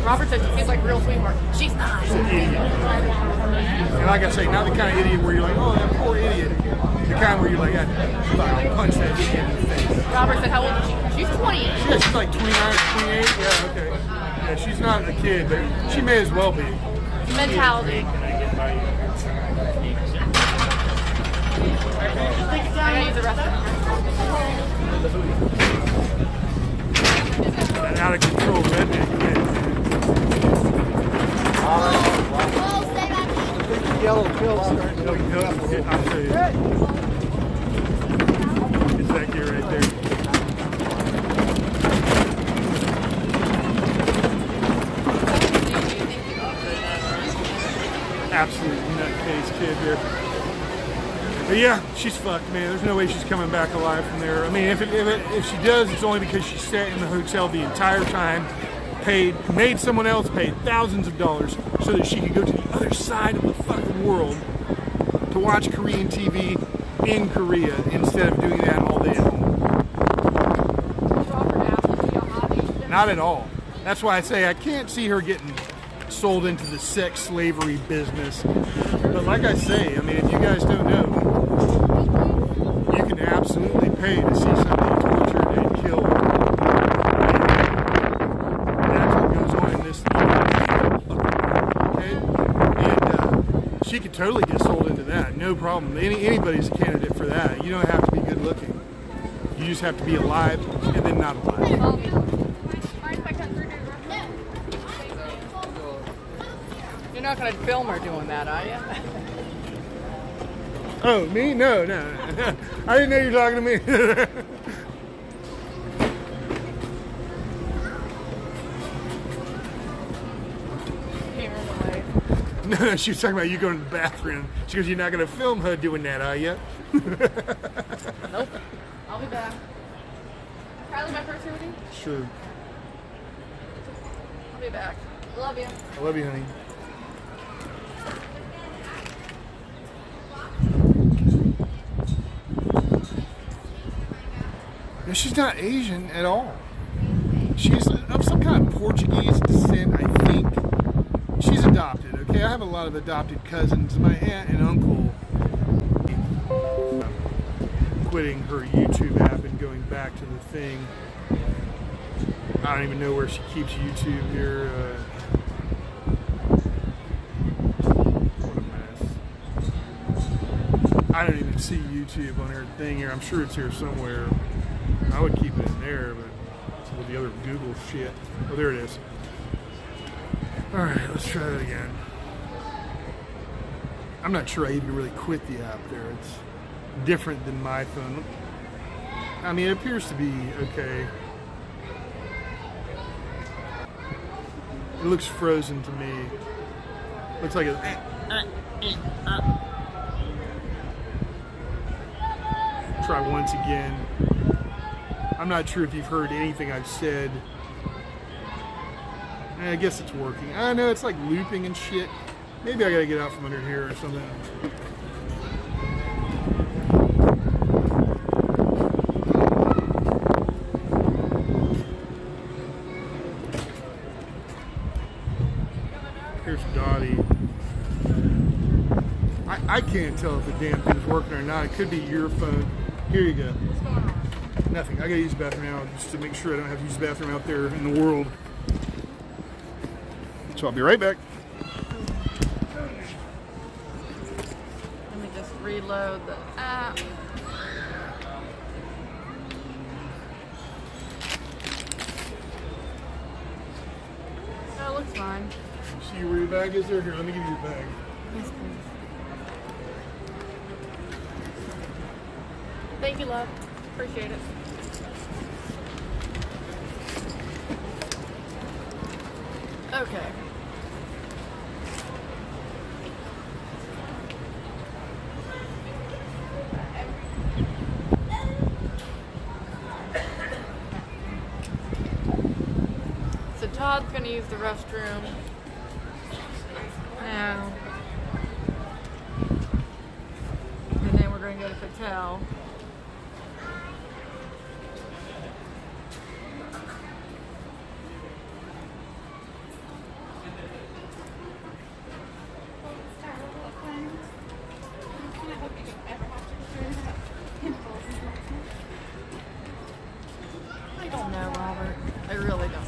Robert says she seems like a real sweetheart. She's not. She's an idiot. And like I say, not the kind of idiot where you're like, oh, that poor idiot. The kind where you're like, I'll punch that idiot in the face. Robert said, how old is she? She's 20. Yeah, she's like 29, 28. Yeah, okay. Yeah, she's not a kid, but she may as well be. Mentality. I gotta use the restroom. That out of control redneck kid. Yellow pill starting to I'll show you. It's that kid right there. Absolute nutcase kid there. But yeah, she's fucked, man. There's no way she's coming back alive from there. I mean, if she does, it's only because she sat in the hotel the entire time, made someone else pay thousands of dollars so that she could go to the other side of the fucking world to watch Korean TV in Korea instead of doing that all day at home. Not at all. That's why I say I can't see her getting sold into the sex slavery business. But like I say, I mean, if you guys don't know, you can absolutely pay to see somebody tortured and killed. That's what goes on in this thing. Okay? And she could totally get sold into that. No problem. Anybody's a candidate for that. You don't have to be good looking. You just have to be alive and then not alive. You're not going to film her doing that, are you? Oh, me? No. I didn't know you were talking to me. No, she was talking about you going to the bathroom. She goes, you're not going to film her doing that, are you? Nope. I'll be back. Kylie, my first here with you? Sure. I'll be back. Love you. I love you, honey. No, she's not Asian at all. She's of some kind of Portuguese descent, I think. She's adopted, okay? I have a lot of adopted cousins. My aunt and uncle quitting her YouTube app and going back to the thing. I don't even know where she keeps YouTube here. What a mess. I don't even see YouTube on her thing here. I'm sure it's here somewhere. I would keep it in there, but with the other Google shit. Oh, there it is. Alright, let's try that again. I'm not sure I even really quit the app there. It's different than my phone. I mean, it appears to be okay. It looks frozen to me. Looks like it's... Try once again. I'm not sure if you've heard anything I've said. I guess it's working. I know it's like looping and shit. Maybe I gotta get out from under here or something. Here's Dottie. I can't tell if the damn thing's working or not. It could be your phone. Here you go. Nothing. I gotta use the bathroom now just to make sure I don't have to use the bathroom out there in the world. So I'll be right back. Let me just reload the app. Oh, it looks fine. See where your bag is there? Here, let me give you your bag. Yes, please. Thank you, love. Appreciate it. Okay. So Todd's gonna use the restroom now. And then we're gonna go to Patel. I don't know, Robert. I really don't know.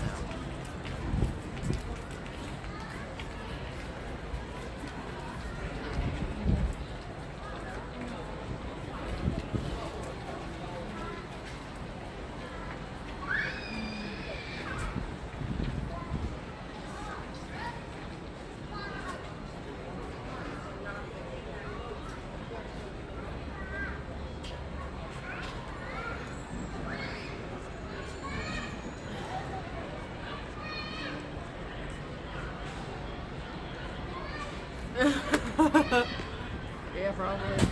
Yeah, probably.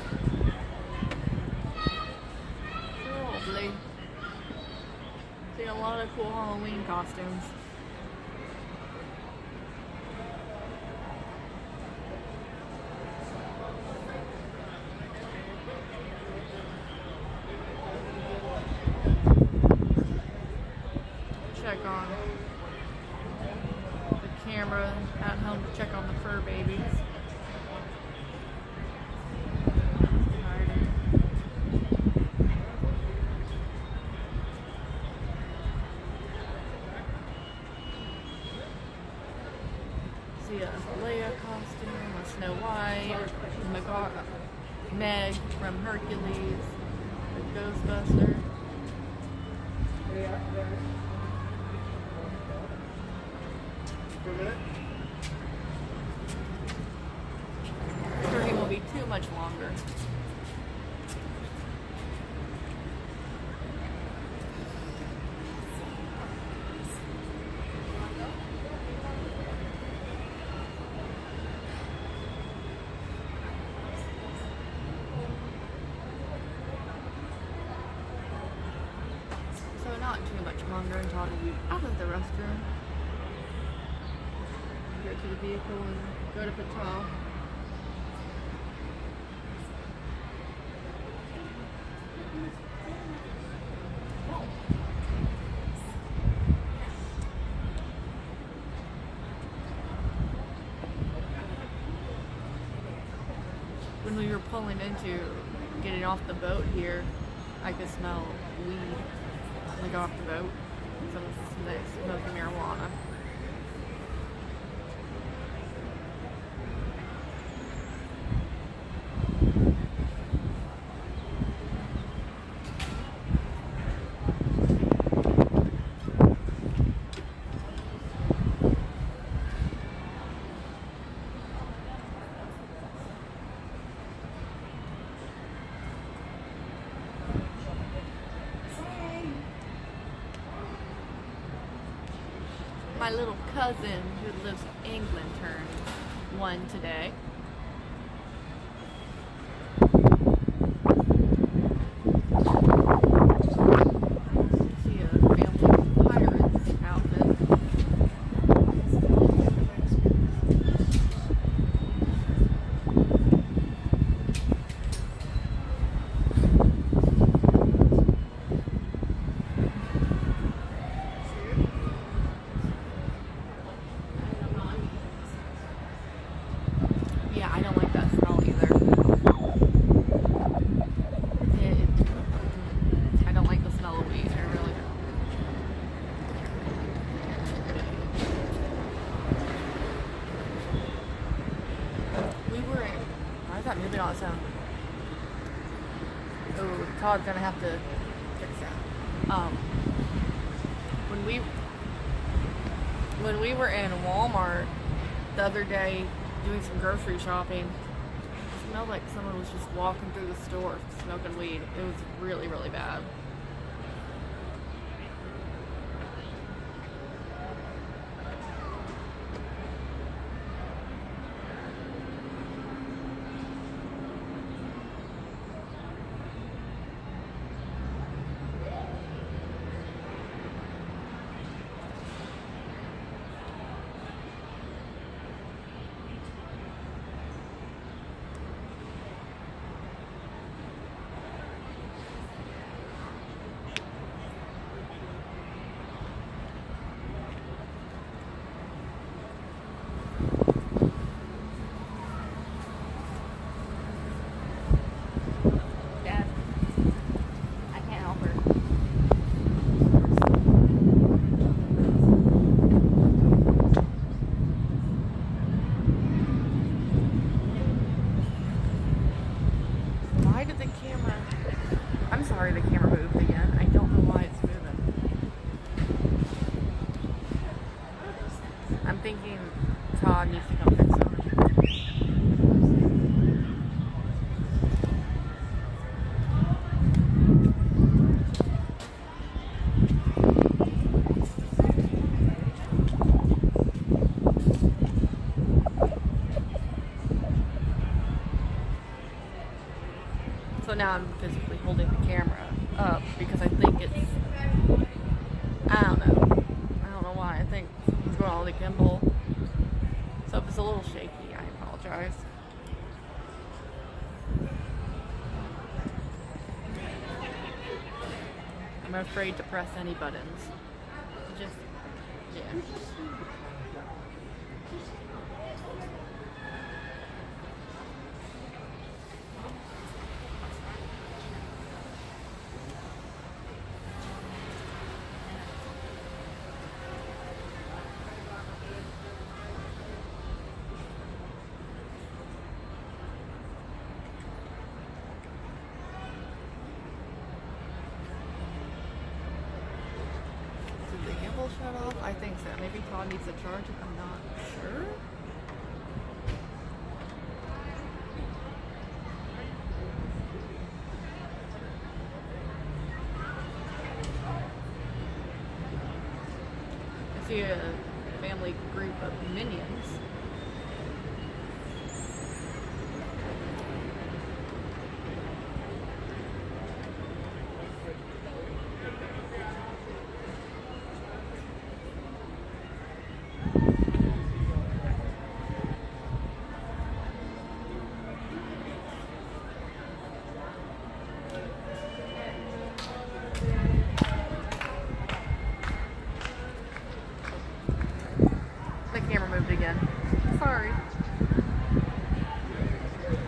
Probably. See a lot of cool Halloween costumes. Check on the camera at home to check on the fur babies. See a Leia costume, a Snow White, Meg from Hercules, a Ghostbuster. Sure, he won't be too much longer. So not too much longer until I'll be out of the restroom. Go to the vehicle and go to patrol. When we were pulling into getting off the boat here, I could smell weed like off the boat. So it's smoking marijuana. My little cousin who lives in England turned 1 today. See a family pirates outfit. Yeah, I don't like that smell either. I don't like the smell of weed. I really don't. We were in... Why is that moving on its own? Oh, Todd's gonna have to fix that. When we were in Walmart the other day doing some grocery shopping, it smelled like someone was just walking through the store smoking weed. It was really, really bad. thinking Todd needs to come fix it. So now I'm physically holding the camera up because I think it's, I don't know why. I think something's going on with the gimbal. So if it's a little shaky, I apologize. I'm afraid to press any buttons. Just Shut off? I think so. Maybe Todd needs to charge it. I'm not sure. I see a family group of minions.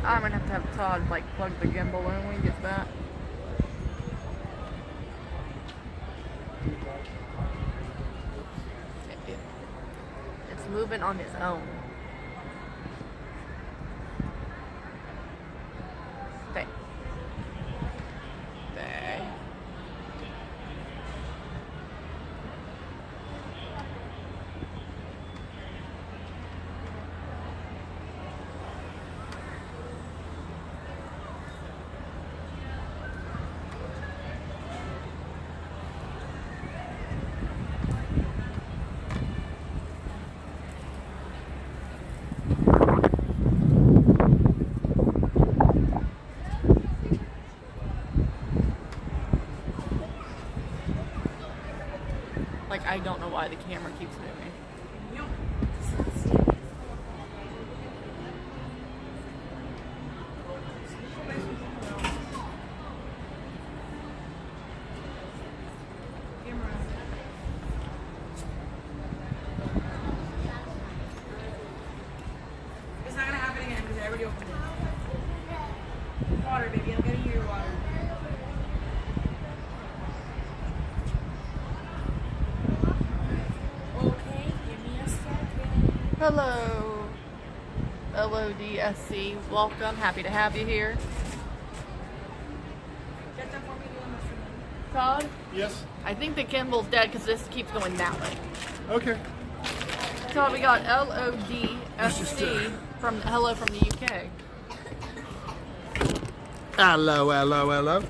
I'm gonna have to have Todd like plug the gimbal in when he gets back. It's moving on its own. Stay. Stay. Like, I don't know why the camera keeps moving. It's not gonna happen again because I already opened it. Water, baby. I'm getting you your water. Okay, give me a second. Hello, LODSC. Welcome. Happy to have you here. Get them for me, Todd? Yes? I think the gimbal's dead because this keeps going that way. Okay. Todd, we got LODSC from Hello from the UK. Hello, hello, hello.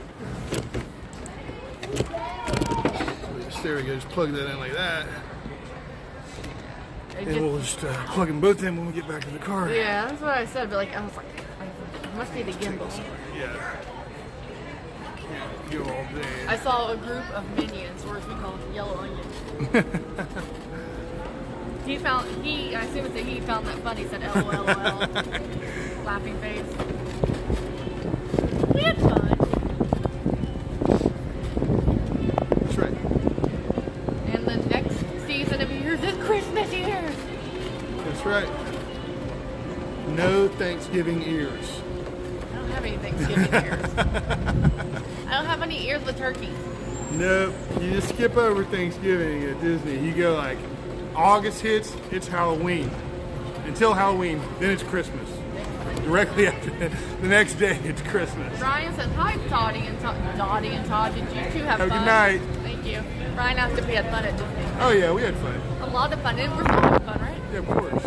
There we go. Just plug that in like that. And we'll just plug them both in when we get back to the car. Yeah, that's what I said, but like, I was like, it must be the gimbal. Yeah. Can't go all day. I saw a group of minions, or as we call them, yellow onions. I assume it's he found that funny, said LOL, laughing face. We had fun. That's right. And the next season of Ears is Christmas Ears. That's right. No Thanksgiving ears. I don't have any Thanksgiving ears. I don't have any ears with turkeys. Nope. You just skip over Thanksgiving at Disney. You go like August hits, it's Halloween. Until Halloween, then it's Christmas. Directly after the next day, it's Christmas. Ryan says, hi, Dottie and Todd. Did you two have fun? Have a good night. Thank you. Ryan asked if we had fun at Disney. Oh yeah, we had fun. A lot of fun. And we're still having fun, right? Yeah, of course.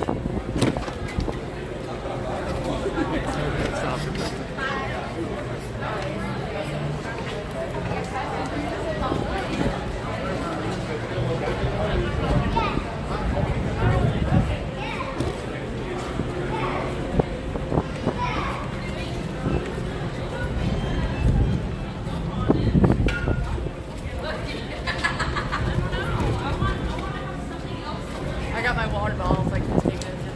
I got my water bottles like 15 minutes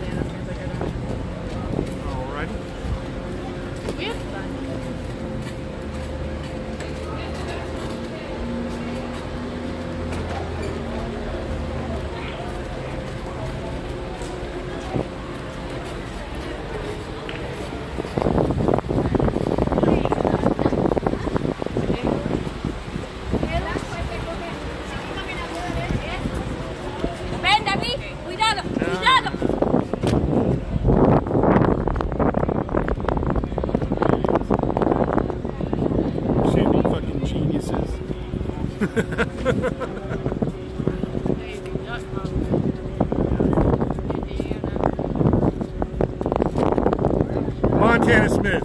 Montana Smith.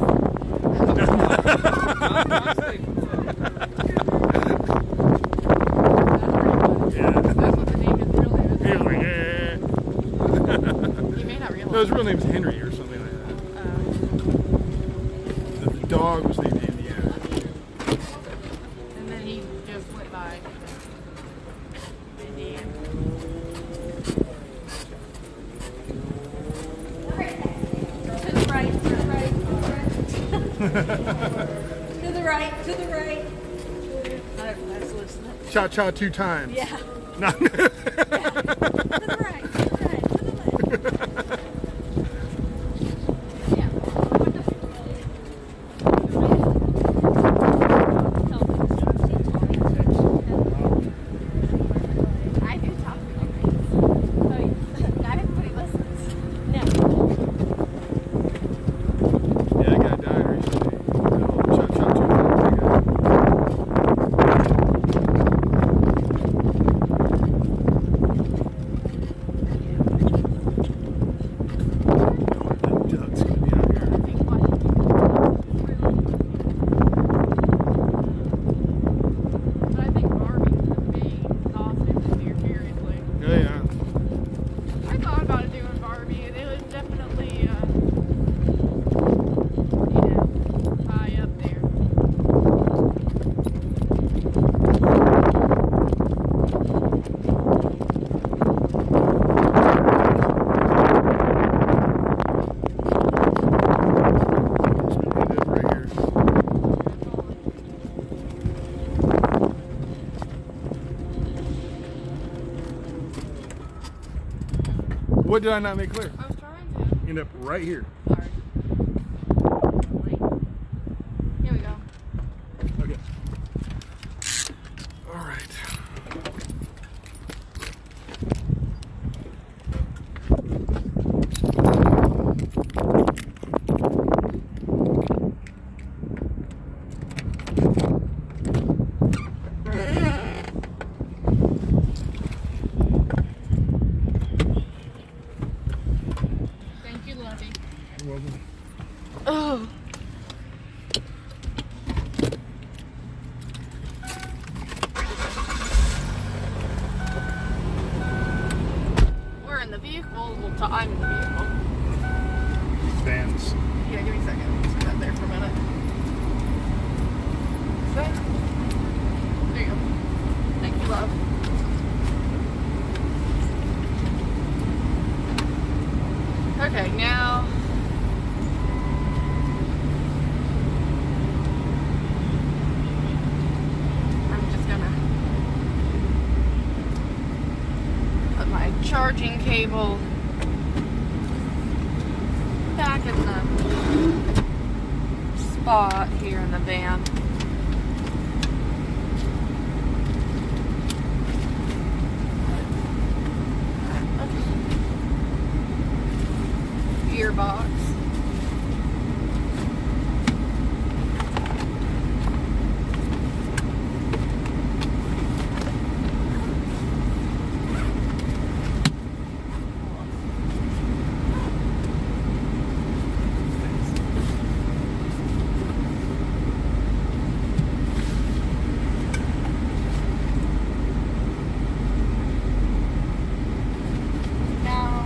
No, his real name is Henry or something like that. The dog was named Indiana. And then he just went by Indiana. To the right, to the right, to the right, to the right. That's listening. Cha-cha 2 times. Yeah. No. To the right, to the right, to the left. I do talk to my friends. So not everybody listens. No. Yeah, that guy died recently. Cha-cha 2 times. What did I not make clear? I was trying to. End up right here. Sorry. Here we go. Okay. All right. Thank you, Lovey. You're welcome. Oh. We're in the vehicle. Well, I'm in the vehicle. Vans. Yeah, give me a second. Let's put that there for a minute. There you go. Thank you, love. Okay, now I'm just gonna put my charging cable back in the spot here in the van. Gearbox. Now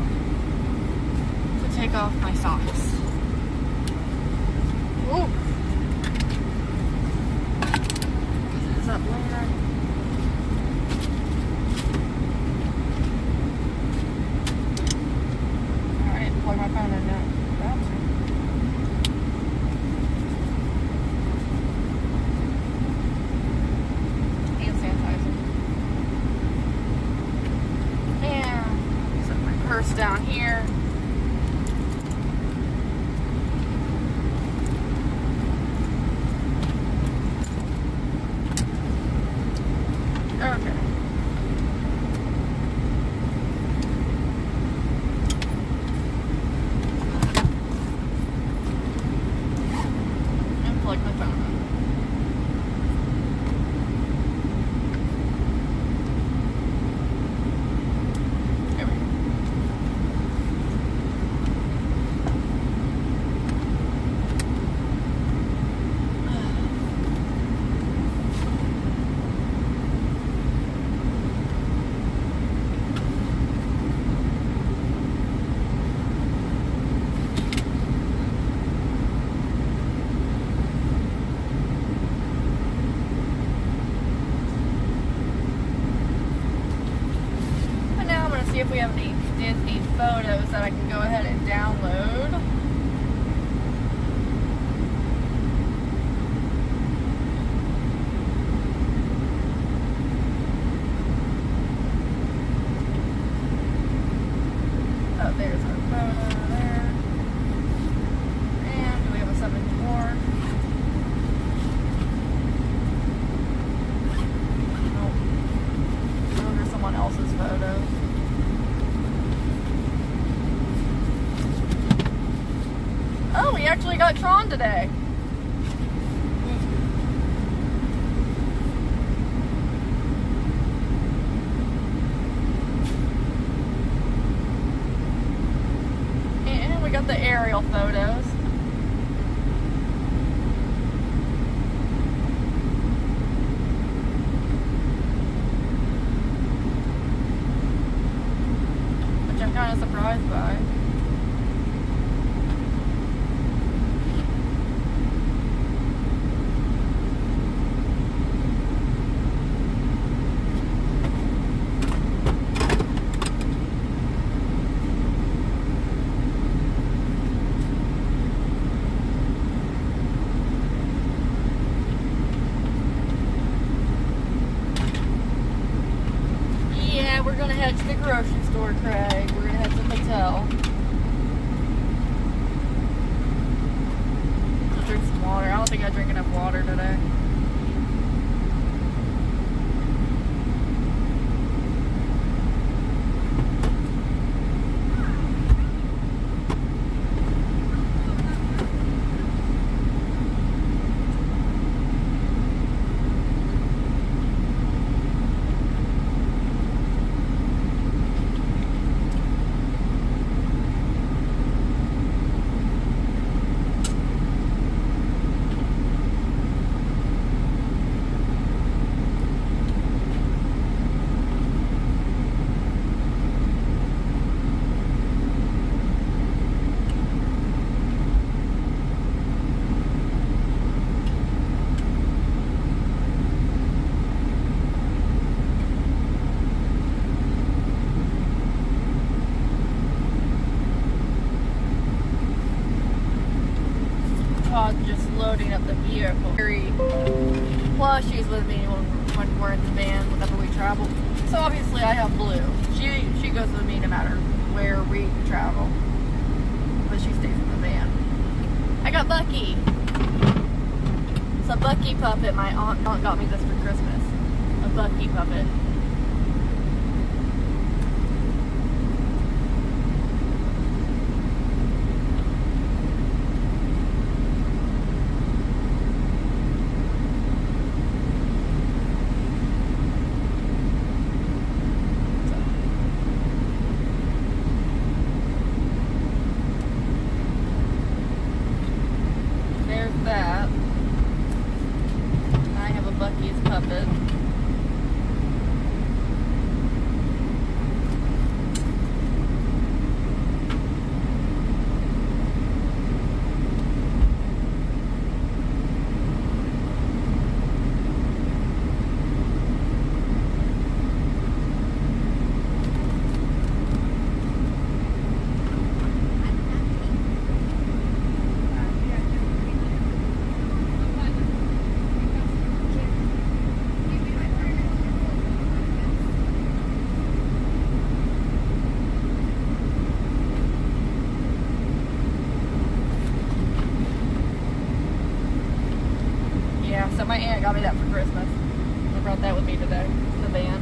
to take off my socks. Ooh. Is that later? Alright, plug my phone in now. Hand sanitizer. And set my purse down here. photos that I can go ahead and download. Oh, there's our photo there. And do we have a 74? Nope. Those are someone else's photos. Oh, we actually got Tron today. And we got the aerial photos. Which I'm kind of surprised by. We're gonna head to the grocery store, Craig. We're gonna head to the hotel. I'll drink some water. I don't think I drink enough water today. Just loading up the vehicle. Very plushies with me when we're in the van whenever we travel. So obviously I have Blue. She goes with me no matter where we travel. But she stays in the van. I got Bucky. It's a Bucky puppet. My aunt got me this for Christmas. A Bucky puppet. That. I have a Bucky's puppet. So my aunt got me that for Christmas. I brought that with me today in the van.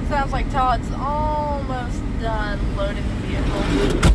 Sounds like Todd's almost done loading the vehicle.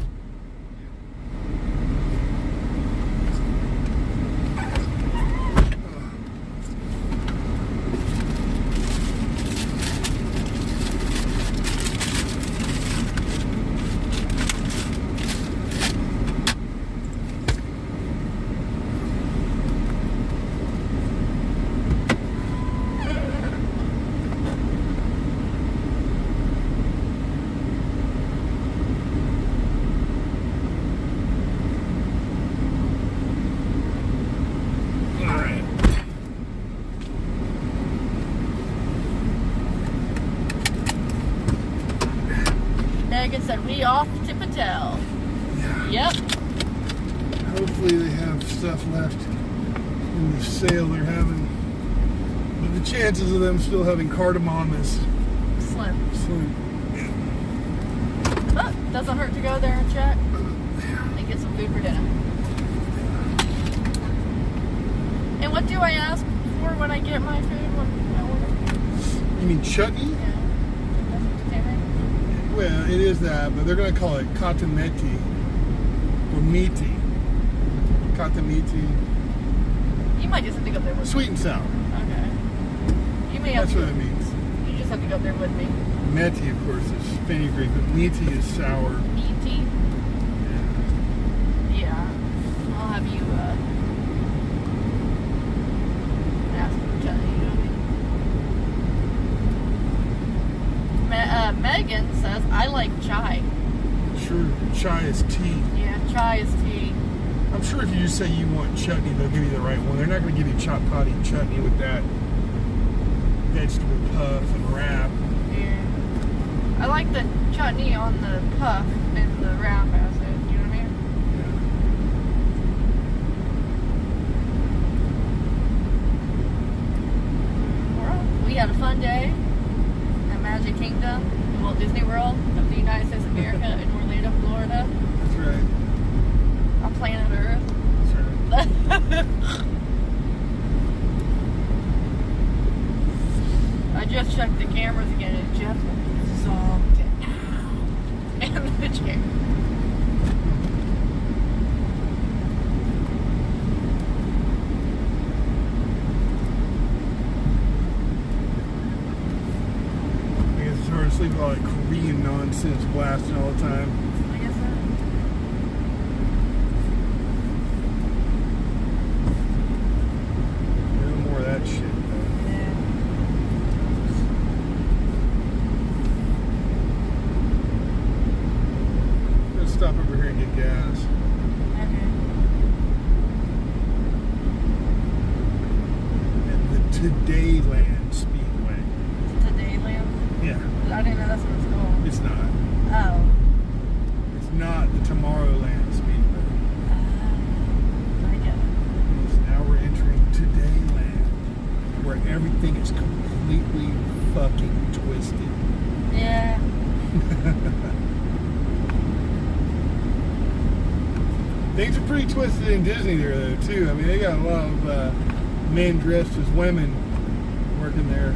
Megan said, we off to Patel. Yep. Hopefully they have stuff left in the sale they're having. But the chances of them still having cardamom is Slim. Yeah. But doesn't hurt to go there and check and get some food for dinner. And what do I ask for when I get my food? When I order? You mean chutney? Yeah. Well, it is that, but they're going to call it katameti or meaty. Katameti. You might just have to go there with Sweet and sour. Okay. You may have That's to what it means. You just have to go there with me. Meti, of course, is fenugreek, but meaty is sour. Meaty? Yeah. I'll have you ask for chutney, you know what I mean? Megan says, I like chai. Sure, chai is tea. Yeah, chai is tea. I'm sure if you just say you want chutney, they'll give you the right one. They're not going to give you chapati chutney with that vegetable puff and wrap. Yeah. I like the chutney on the puff and the wrap as it, you know what I mean? Well, we had a fun day at Magic Kingdom, Walt Disney World of the United States of America in Orlando, Florida. That's right. On planet Earth. That's right. I just checked the cameras again and Jeff zonked out in the chair. I guess it's hard to sleep with all that Korean nonsense blasting all the time. I guess so. No more of that shit. Stop over here and get gas. Okay. At the Todayland Speedway. Todayland? Yeah. I didn't know that's what it's called. It's not. Oh. It's not the Tomorrowland Speedway. I get it. So now we're entering Todayland, where everything is completely fucking twisted. Yeah. Things are pretty twisted in Disney there, though, too. I mean, they got a lot of men dressed as women working there.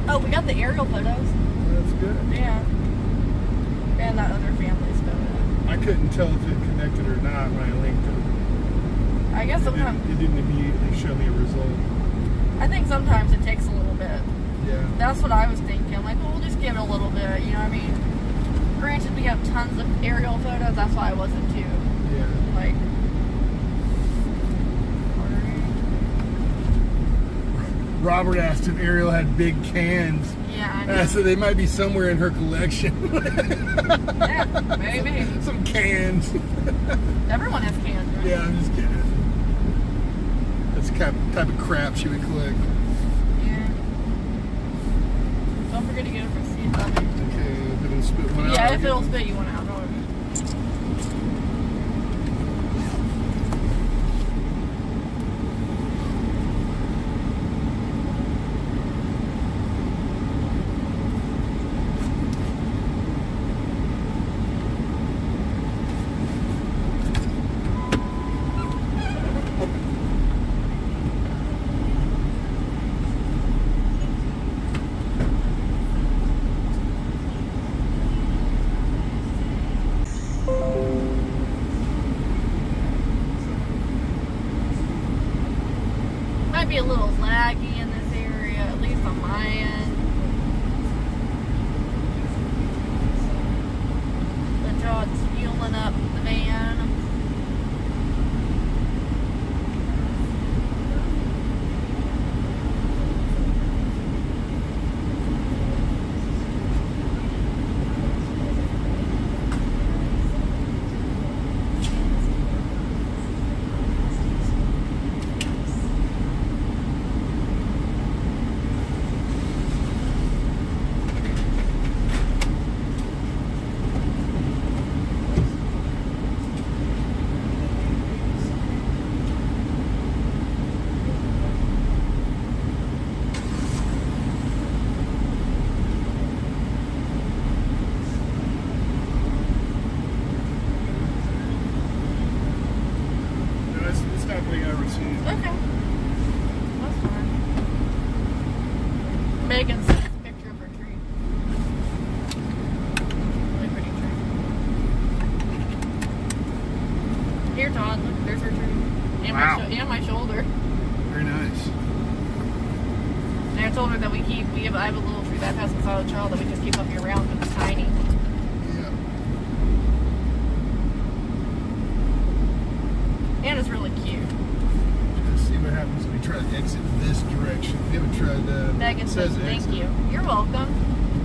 Oh, we got the aerial photos. That's good. Yeah. And that other family's photo. I couldn't tell if it connected or not when I linked it. I guess sometimes It didn't immediately show me a result. I think sometimes it takes a little bit. Yeah. That's what I was thinking. Like, well, we'll just give it a little bit, you know what I mean? Granted, we have tons of aerial photos. That's why I wasn't too. Yeah. Like. Robert asked if Ariel had big cans. Yeah, I know. So they might be somewhere in her collection. Yeah, maybe. Some cans. Everyone has cans, right? Yeah, I'm just kidding. That's the type of crap she would collect. Yeah. Don't forget to get a receipt, Bobby. Okay, if it'll spit one out. Yeah, if it'll spit you one out, don't worry. Megan sent us a picture of her tree. Really pretty tree. Here, Todd, look, there's her tree. And, Wow. and my shoulder. Very nice. And I told her that I have a little tree that has a solid child that we just keep up year round because it's tiny. Yeah. And it's really cute. Let's see what happens when we try to exit this direction. We haven't tried Megan says thank exit. you. You're welcome.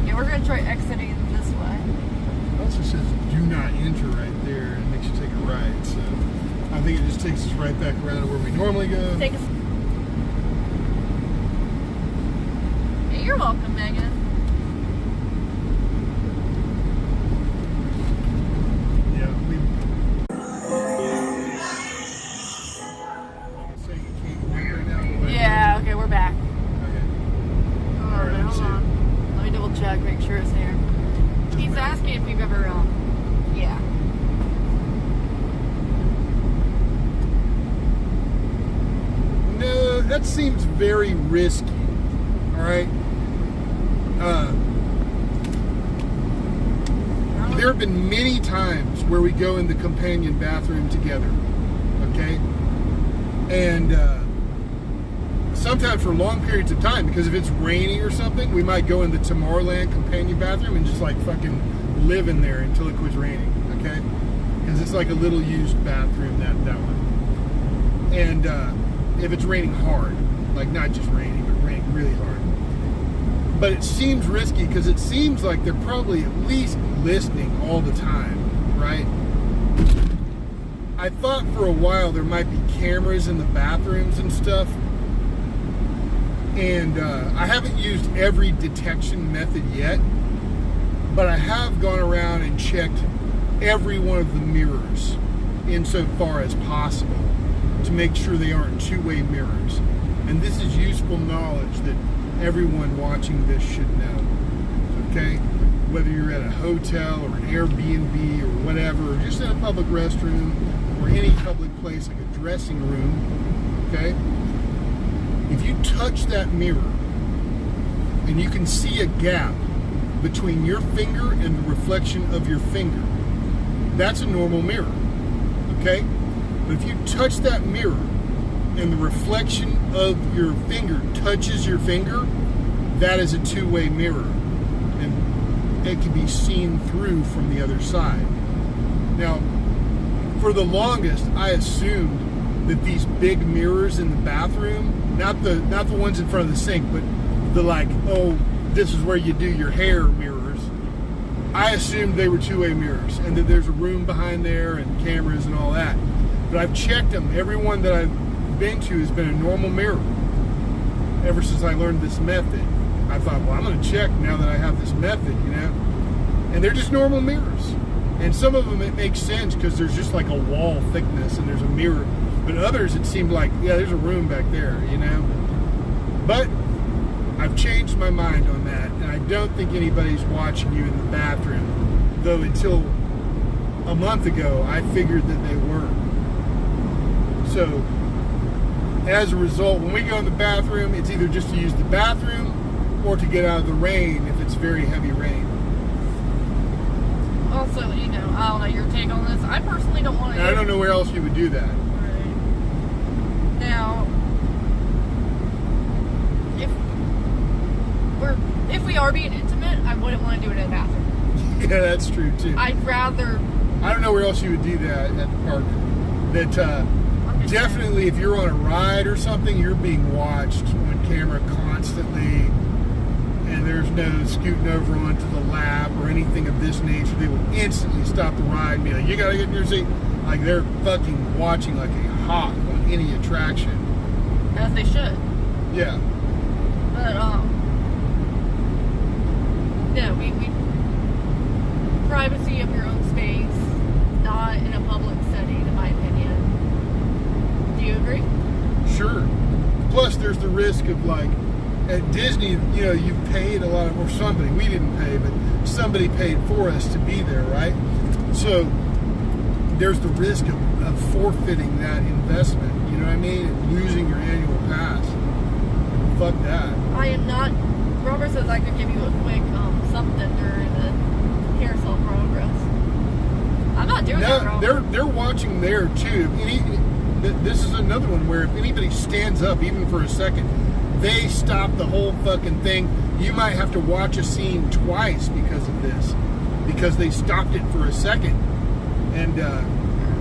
Yeah, we're going to try exiting this way. It also says do not enter right there and makes you take a right. So I think it just takes us right back around to where we normally go. Take us. Hey, you're welcome, Megan. Yeah, Yeah, okay, we're back. Okay. Hold on. Let me double check, make sure it's there. He's asking if we've ever, yeah. No, that seems very risky. All right. There have been many times where we go in the companion bathroom together. Okay. And sometimes for long periods of time, because if it's raining or something, we might go in the Tomorrowland companion bathroom and just like fucking live in there until it quits raining. Okay. Because it's like a little used bathroom, that one. And if it's raining hard, like not just raining, but raining really hard. But it seems risky because it seems like they're probably at least listening all the time, right? I thought for a while there might be cameras in the bathrooms and stuff. And I haven't used every detection method yet, but I have gone around and checked every one of the mirrors insofar as possible to make sure they aren't two-way mirrors. And this is useful knowledge that everyone watching this should know, okay? Whether you're at a hotel or an Airbnb or whatever, or just in a public restroom or any public place like a dressing room, okay? If you touch that mirror and you can see a gap between your finger and the reflection of your finger, that's a normal mirror, okay? But if you touch that mirror and the reflection of your finger touches your finger, that is a two-way mirror. And it can be seen through from the other side. Now, for the longest, I assumed that these big mirrors in the bathroom, not the ones in front of the sink, but the like, oh, this is where you do your hair mirrors. I assumed they were two-way mirrors and that there's a room behind there and cameras and all that. But I've checked them. Every one that I've been to has been a normal mirror. Ever since I learned this method, I thought, well, I'm going to check now that I have this method, you know? And they're just normal mirrors. And some of them, it makes sense because there's just like a wall thickness and there's a mirror. But others, it seemed like, yeah, there's a room back there, you know? But I've changed my mind on that, and I don't think anybody's watching you in the bathroom. Though until a month ago, I figured that they were. So, as a result, when we go in the bathroom, it's either just to use the bathroom or to get out of the rain if it's very heavy rain. Also, you know, I don't know your take on this. I personally don't want to. I don't know where else you would do that. Right. Now, if we are being intimate, I wouldn't want to do it in a bathroom. Yeah, that's true too. I'd rather. I don't know where else you would do that at the park. That definitely, if you're on a ride or something, you're being watched on camera constantly, and there's no scooting over onto the lap or anything of this nature. They will instantly stop the ride and be like, "You gotta get in your seat." Like they're fucking watching like a hawk on any attraction. As they should. Yeah. But no, we privacy of your own space, not in a public setting, in my opinion. Do you agree? Sure. Plus, there's the risk of like at Disney, you know, you paid a lot of, or somebody, we didn't pay, but somebody paid for us to be there, right? So there's the risk of forfeiting that investment, you know what I mean? And losing your annual pass. Fuck that. I am not, Robert, Robert says I could give you a quick something during the carousel progress. I'm not doing that, Robert. They're watching there too. This is another one where if anybody stands up even for a second, they stop the whole fucking thing. You might have to watch a scene twice because of this, because they stopped it for a second and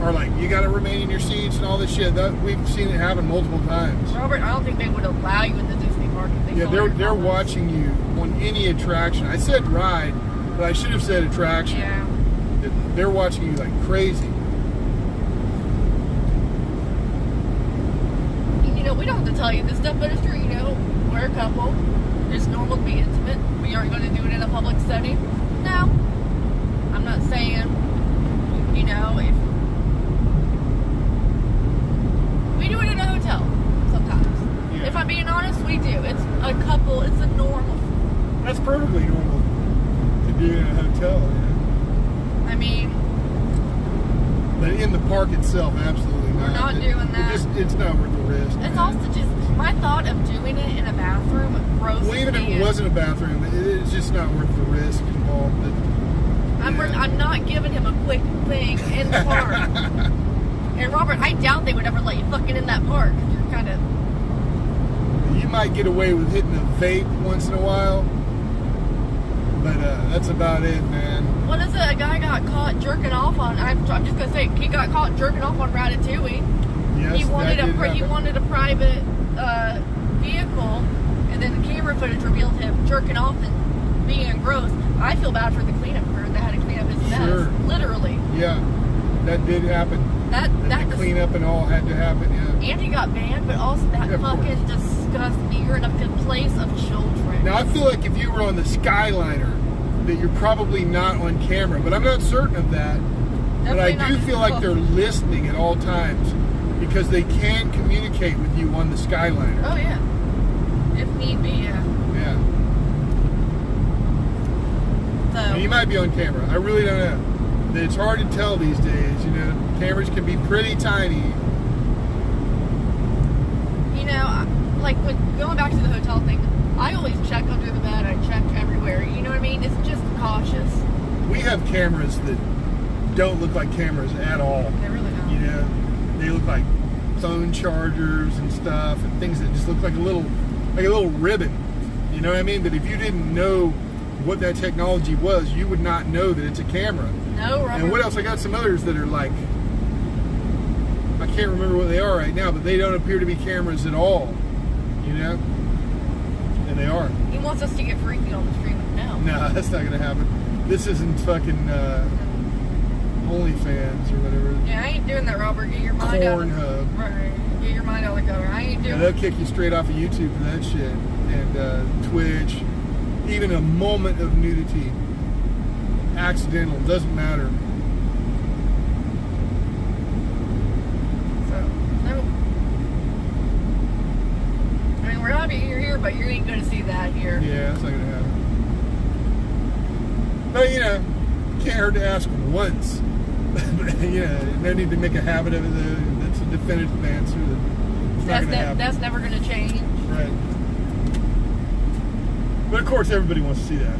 are like, you got to remain in your seats and all this shit. We've seen it happen multiple times. Robert, I don't think they would allow you in the Disney park if they they're watching you on any attraction. I said ride, but I should have said attraction. Yeah. They're watching you like crazy. You know, we don't have to tell you this stuff, but it's true. You know, we're a couple. It's normal to be intimate. We aren't going to do it in a public setting. No. I'm not saying, you know, if we do it in a hotel sometimes. Yeah. If I'm being honest, we do. It's a couple. It's a normal. That's perfectly normal to do it in a hotel. Yeah. I mean, but in the park itself, absolutely not. We're not doing that. It's not worth the risk. It's also just my thought of doing it in a bathroom grosses Well, even if it wasn't a bathroom, it's just not worth the risk involved. But, I'm not giving him a quick thing in the park. And Robert, I doubt they would ever let you fucking in that park. You're kind of. You might get away with hitting a vape once in a while, but that's about it, man. What is it? A guy got caught jerking off on. I'm just gonna say he got caught jerking off on Ratatouille. Yes, he wanted a private vehicle, and then the camera footage revealed him jerking off and being gross. I feel bad for the cleanup crew that had to clean up his mess. Sure. Literally. Yeah, that did happen. That cleanup and all had to happen. Yeah. And he got banned, but also that fucking disgusts me. You're in a good place of children. Now I feel like if you were on the Skyliner, that you're probably not on camera, but I'm not certain of that. But I do feel like they're listening at all times because they can communicate with you on the Skyliner. Oh yeah, if need be, yeah. Yeah. So you might be on camera. I really don't know. It's hard to tell these days. You know, cameras can be pretty tiny. You know, like when going back to the hotel thing, I always check under the bed. I check everywhere. You know what I mean? It's just cautious. We have cameras that don't look like cameras at all. They really don't. You know, they look like phone chargers and stuff, and things that just look like a little ribbon. You know what I mean? That if you didn't know what that technology was, you would not know that it's a camera. No, Robert. And what else? I got some others that are like, I can't remember what they are right now, but they don't appear to be cameras at all. You know? And they are. He wants us to get freaky on the stream now. No, that's not going to happen. This isn't fucking OnlyFans or whatever. Yeah, I ain't doing that, Robert. Get your mind out. Pornhub. Right. Get your mind out of the gutter. I ain't doing they'll kick you straight off of YouTube for that shit. And Twitch. Even a moment of nudity. Accidental. Doesn't matter. So, no. I mean, we're happy you're here, but you ain't going to see that here. Yeah, that's not going to happen. But, you know, can't hurt to ask once. You know, no need to make a habit of it. That's a definitive answer. That's never going to change. Right. But of course, everybody wants to see that.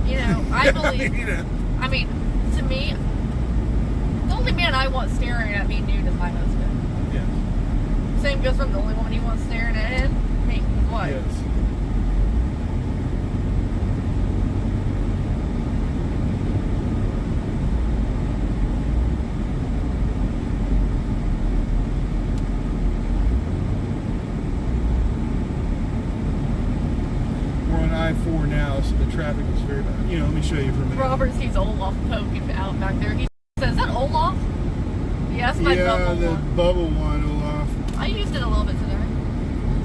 You know, I believe. You know. I mean, to me, the only man I want staring at me nude is my husband. Yes. Same goes for the only woman he wants staring at him, me, his wife. Yes. I-4 now, so the traffic is very bad. You know, let me show you for a minute. Robert sees Olaf poking out back there. He says, is that Olaf? Yes, my bubble one. Yeah, the bubble one, Olaf. I used it a little bit today.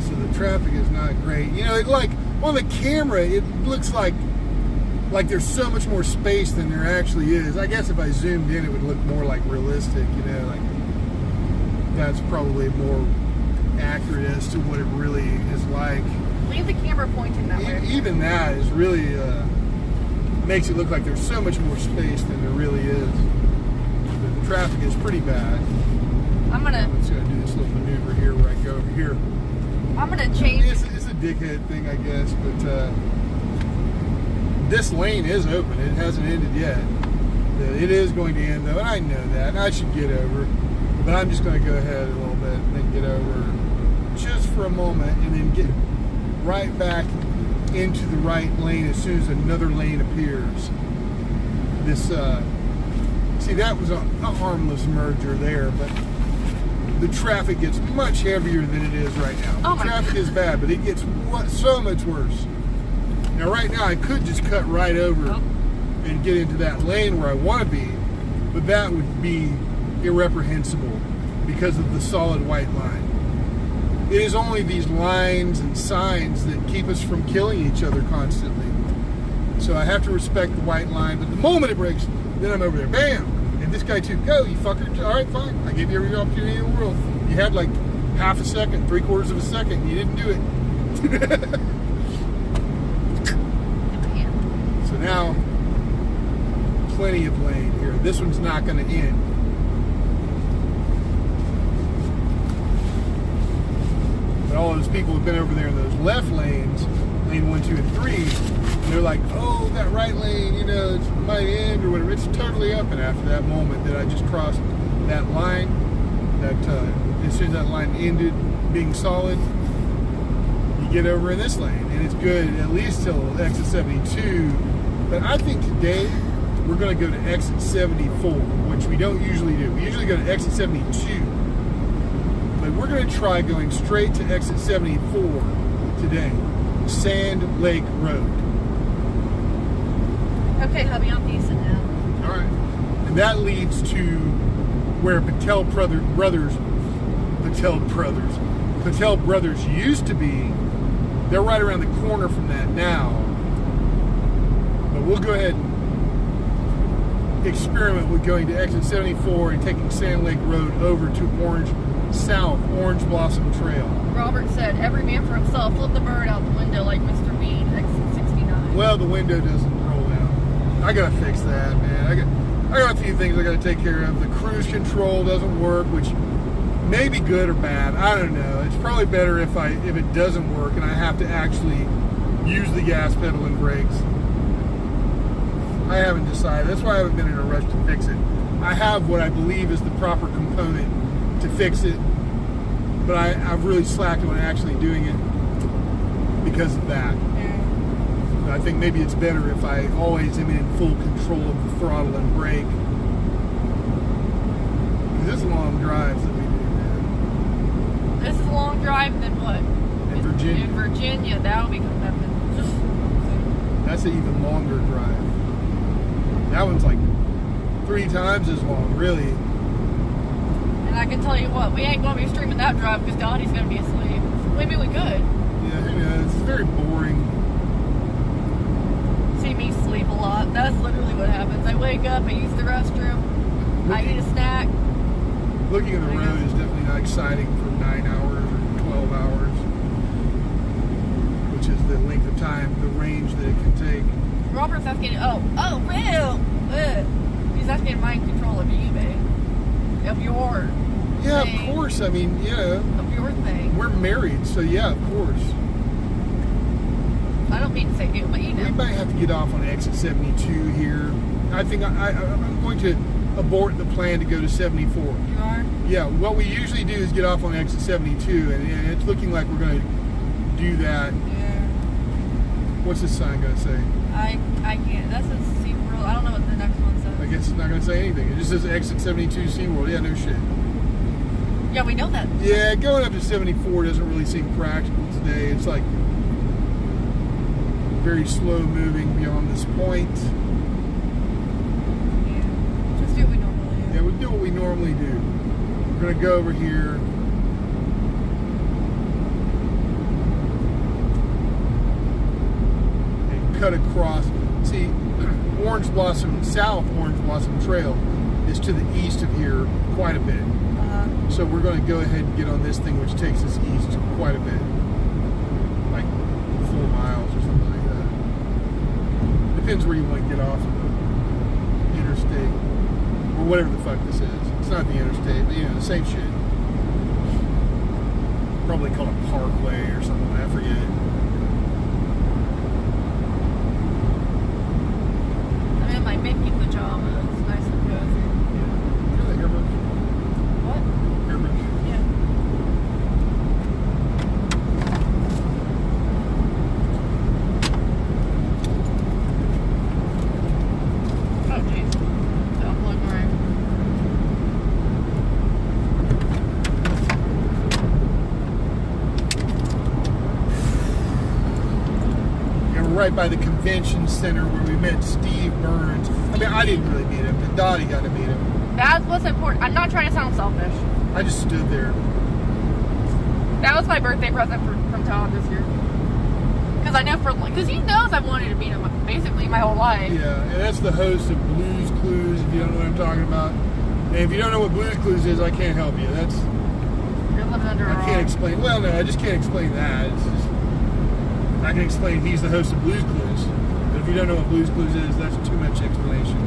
So the traffic is not great. You know, like on the camera, it looks like there's so much more space than there actually is. I guess if I zoomed in, it would look more like realistic. You know, like that's probably more accurate as to what it really is like. Leave the camera pointing that way. Even that is really makes it look like there's so much more space than there really is. The traffic is pretty bad. I'm gonna do this little maneuver here where I go over here. I'm gonna change. It's a dickhead thing, I guess, but this lane is open. It hasn't ended yet. It is going to end, though, and I know that, and I should get over. But I'm just going to go ahead a little bit and then get over just for a moment and then get right back into the right lane as soon as another lane appears. This, see, that was a harmless merger there, but the traffic gets much heavier than it is right now. Oh, traffic is bad, but it gets so much worse. Now, right now, I could just cut right over and get into that lane where I want to be, but that would be irreprehensible because of the solid white line. It is only these lines and signs that keep us from killing each other constantly. So I have to respect the white line, but the moment it breaks, then I'm over there. Bam! And this guy too. Go, you fucker. All right, fine. I gave you every opportunity in the world. You had like half a second, 3/4 of a second. You didn't do it. So now, plenty of lane here. This one's not going to end. But all those people have been over there in those left lanes, lane 1, 2, and 3, and they're like, oh, that right lane, you know, it might end or whatever. It's totally up. And after that moment that I just crossed that line, that as soon as that line ended being solid, you get over in this lane, and it's good at least till exit 72. But I think today we're going to go to exit 74, which we don't usually do. We usually go to exit 72. But we're going to try going straight to exit 74 today. Sand Lake Road. Okay, hubby, I'm decent now. All right. And that leads to where Patel Brothers used to be. They're right around the corner from that now. But we'll go ahead and experiment with going to exit 74 and taking Sand Lake Road over to Orange Blossom Trail. Robert said, every man for himself, flip the bird out the window like Mr. Bean, exit 69. Well, the window doesn't roll down. I gotta fix that, man. I got a few things I gotta take care of. The cruise control doesn't work, which may be good or bad. I don't know. It's probably better if it doesn't work and I have to actually use the gas pedal and brakes. I haven't decided. That's why I haven't been in a rush to fix it. I have what I believe is the proper component to fix it, but I've really slacked on actually doing it because of that. But I think maybe it's better if I always am in full control of the throttle and brake. This is a long drive that we do, man. This is a long drive than what? In Virginia. In Virginia, that'll be coming up in That's an even longer drive. That one's like 3 times as long, really. And I can tell you what, we ain't going to be streaming that drive because Dottie's going to be asleep. Maybe we could. Yeah, who knows? It's very boring. See me sleep a lot. That's literally what happens. I wake up, I use the restroom, I eat a snack. Looking at the road is definitely not exciting for 9 hours or 12 hours, which is the length of time, the range that it can take. Robert's asking, real. He's asking mind control of you, babe. Of your Yeah, thing. of course. I mean, yeah. Of your thing. We're married, so yeah, of course. I don't mean to say you, but you know. We might have to get off on exit 72 here. I think I'm going to abort the plan to go to 74. You are? Yeah, what we usually do is get off on exit 72, and it's looking like we're going to do that. Yeah. What's this sign going to say? I can't. That says SeaWorld. I don't know what the next one says. I guess it's not going to say anything. It just says exit 72 SeaWorld. Yeah, no shit. Yeah, we know that. Yeah, going up to 74 doesn't really seem practical today. It's like very slow moving beyond this point. Yeah. Just do what we normally do. Yeah, we'll do what we normally do. We're going to go over here. And cut across. See, South Orange Blossom Trail is to the east of here quite a bit. So we're going to go ahead and get on this thing, which takes us east quite a bit. Like 4 miles or something like that. Depends where you want to get off of the interstate. Or whatever the fuck this is. It's not the interstate, but you know, the same shit. Probably called a parkway or something, I forget. right by the convention center where we met Steve Burns. I mean, I didn't really meet him, but Dottie got to meet him. That's what's important. I'm not trying to sound selfish. I just stood there. That was my birthday present from Todd this year. Because I know because he knows I've wanted to meet him basically my whole life. Yeah, and that's the host of Blues Clues, if you don't know what I'm talking about. And if you don't know what Blues Clues is, I can't help you. That's... You're living under a rock. I can't explain... Well, no, I just can't explain that. It's just... I can explain he's the host of Blues Clues. But if you don't know what Blues Clues is, that's too much explanation.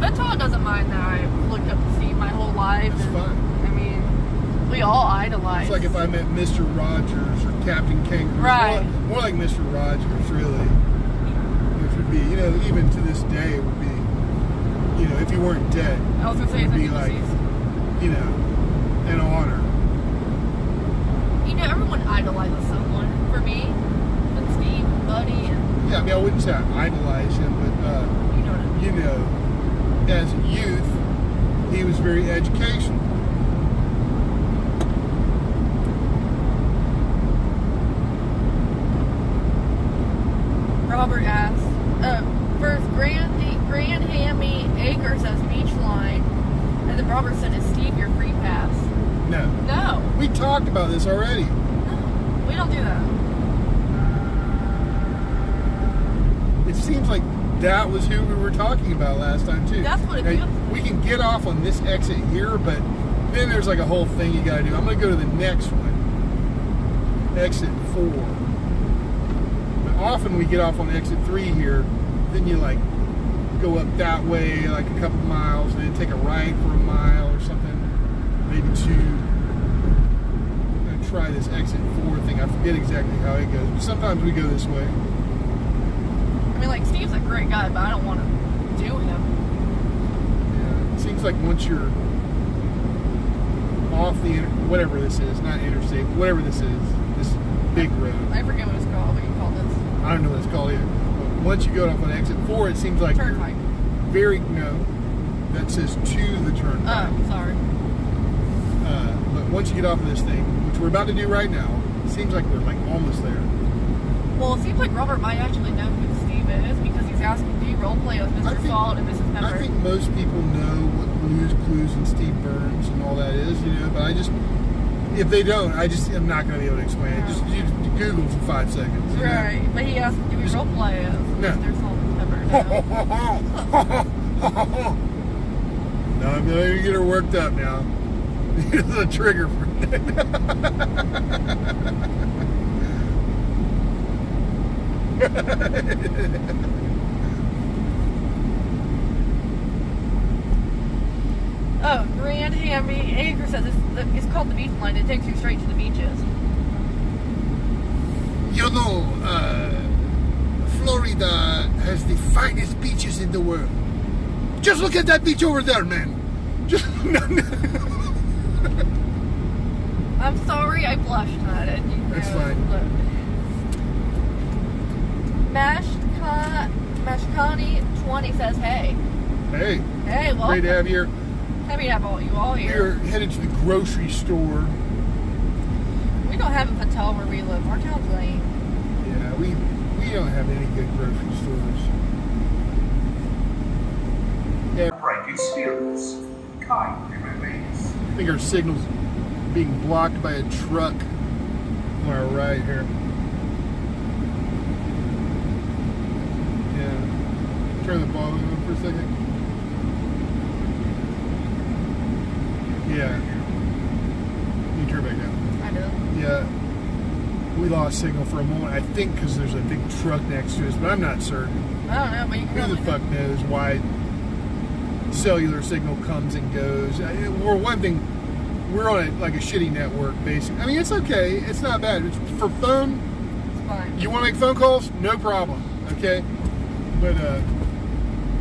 But Todd doesn't mind that I looked up to Steve my whole life. That's fine. I mean, we all idolize. It's like if I met Mr. Rogers or Captain Kangaroo. Right. More like Mr. Rogers, really. Which would be, even to this day, it would be, if you weren't dead. I was going to say, it would be like, an honor. Everyone idolizes someone. For me, and Steve, and Buddy, and... Yeah, I mean, I wouldn't say I idolize him, but, as a youth, he was very educational. Robert asks, first Grand Hammy Acre says beach line, and then Robert said, is Steve your free pass? No. No. We talked about this already. No, we don't do that. It seems like that was who we were talking about last time, too. That's what it feels. We can get off on this exit here, but then there's like a whole thing you got to do. I'm going to go to the next one. Exit 4. But often we get off on exit 3 here, then you like go up that way like a couple miles, and then take a right for a mile or something, maybe 2. I'm going to try this exit 4 thing. I forget exactly how it goes, but sometimes we go this way. I mean, like, Steve's a great guy, but I don't want to do him. Yeah, it seems like once you're off the, whatever this is, not interstate, whatever this is, this big road. I forget what it's called, what you call this. I don't know what it's called either. But once you go off on exit 4, it seems like Turnpike. That says to the turnpike. Oh, sorry. But once you get off of this thing, which we're about to do right now, it seems like we're like almost there. Well, it seems like Robert might actually know who Steve is because he's asking, do you role play with Mr. Salt and Mrs. Pepper? I think most people know what Blues Clues and Steve Burns and all that is, but if they don't, I'm not going to be able to explain it. Just Google for 5 seconds. Right, but he asked, do we role play as Mr. Salt and Pepper? No, I'm going to get her worked up now. It's a trigger for that. Oh, Grand Hammy Acre says it's called the beach line. It takes you straight to the beaches. Florida has the finest beaches in the world. Just look at that beach over there, man. I'm sorry I blushed at it. That's fine. Mashkani20 says, hey. Hey. Hey, welcome. Great to have you here. Happy to have you all here. We're headed to the grocery store. We don't have a hotel where we live. Our town's lame. Yeah, we don't have any good grocery stores. Yeah. Frankie spirits kindly remains. I think our signal's being blocked by a truck on our right here. Yeah. Turn the volume on for a second. Yeah. You turn back down. I do. Yeah. We lost signal for a moment, I think because there's a big truck next to us, but I'm not certain. I don't know, but you can Who the fuck knows why cellular signal comes and goes. One thing, we're on a shitty network, basically. I mean, it's okay. It's not bad. For phone, it's fine. You want to make phone calls? No problem. Okay? But,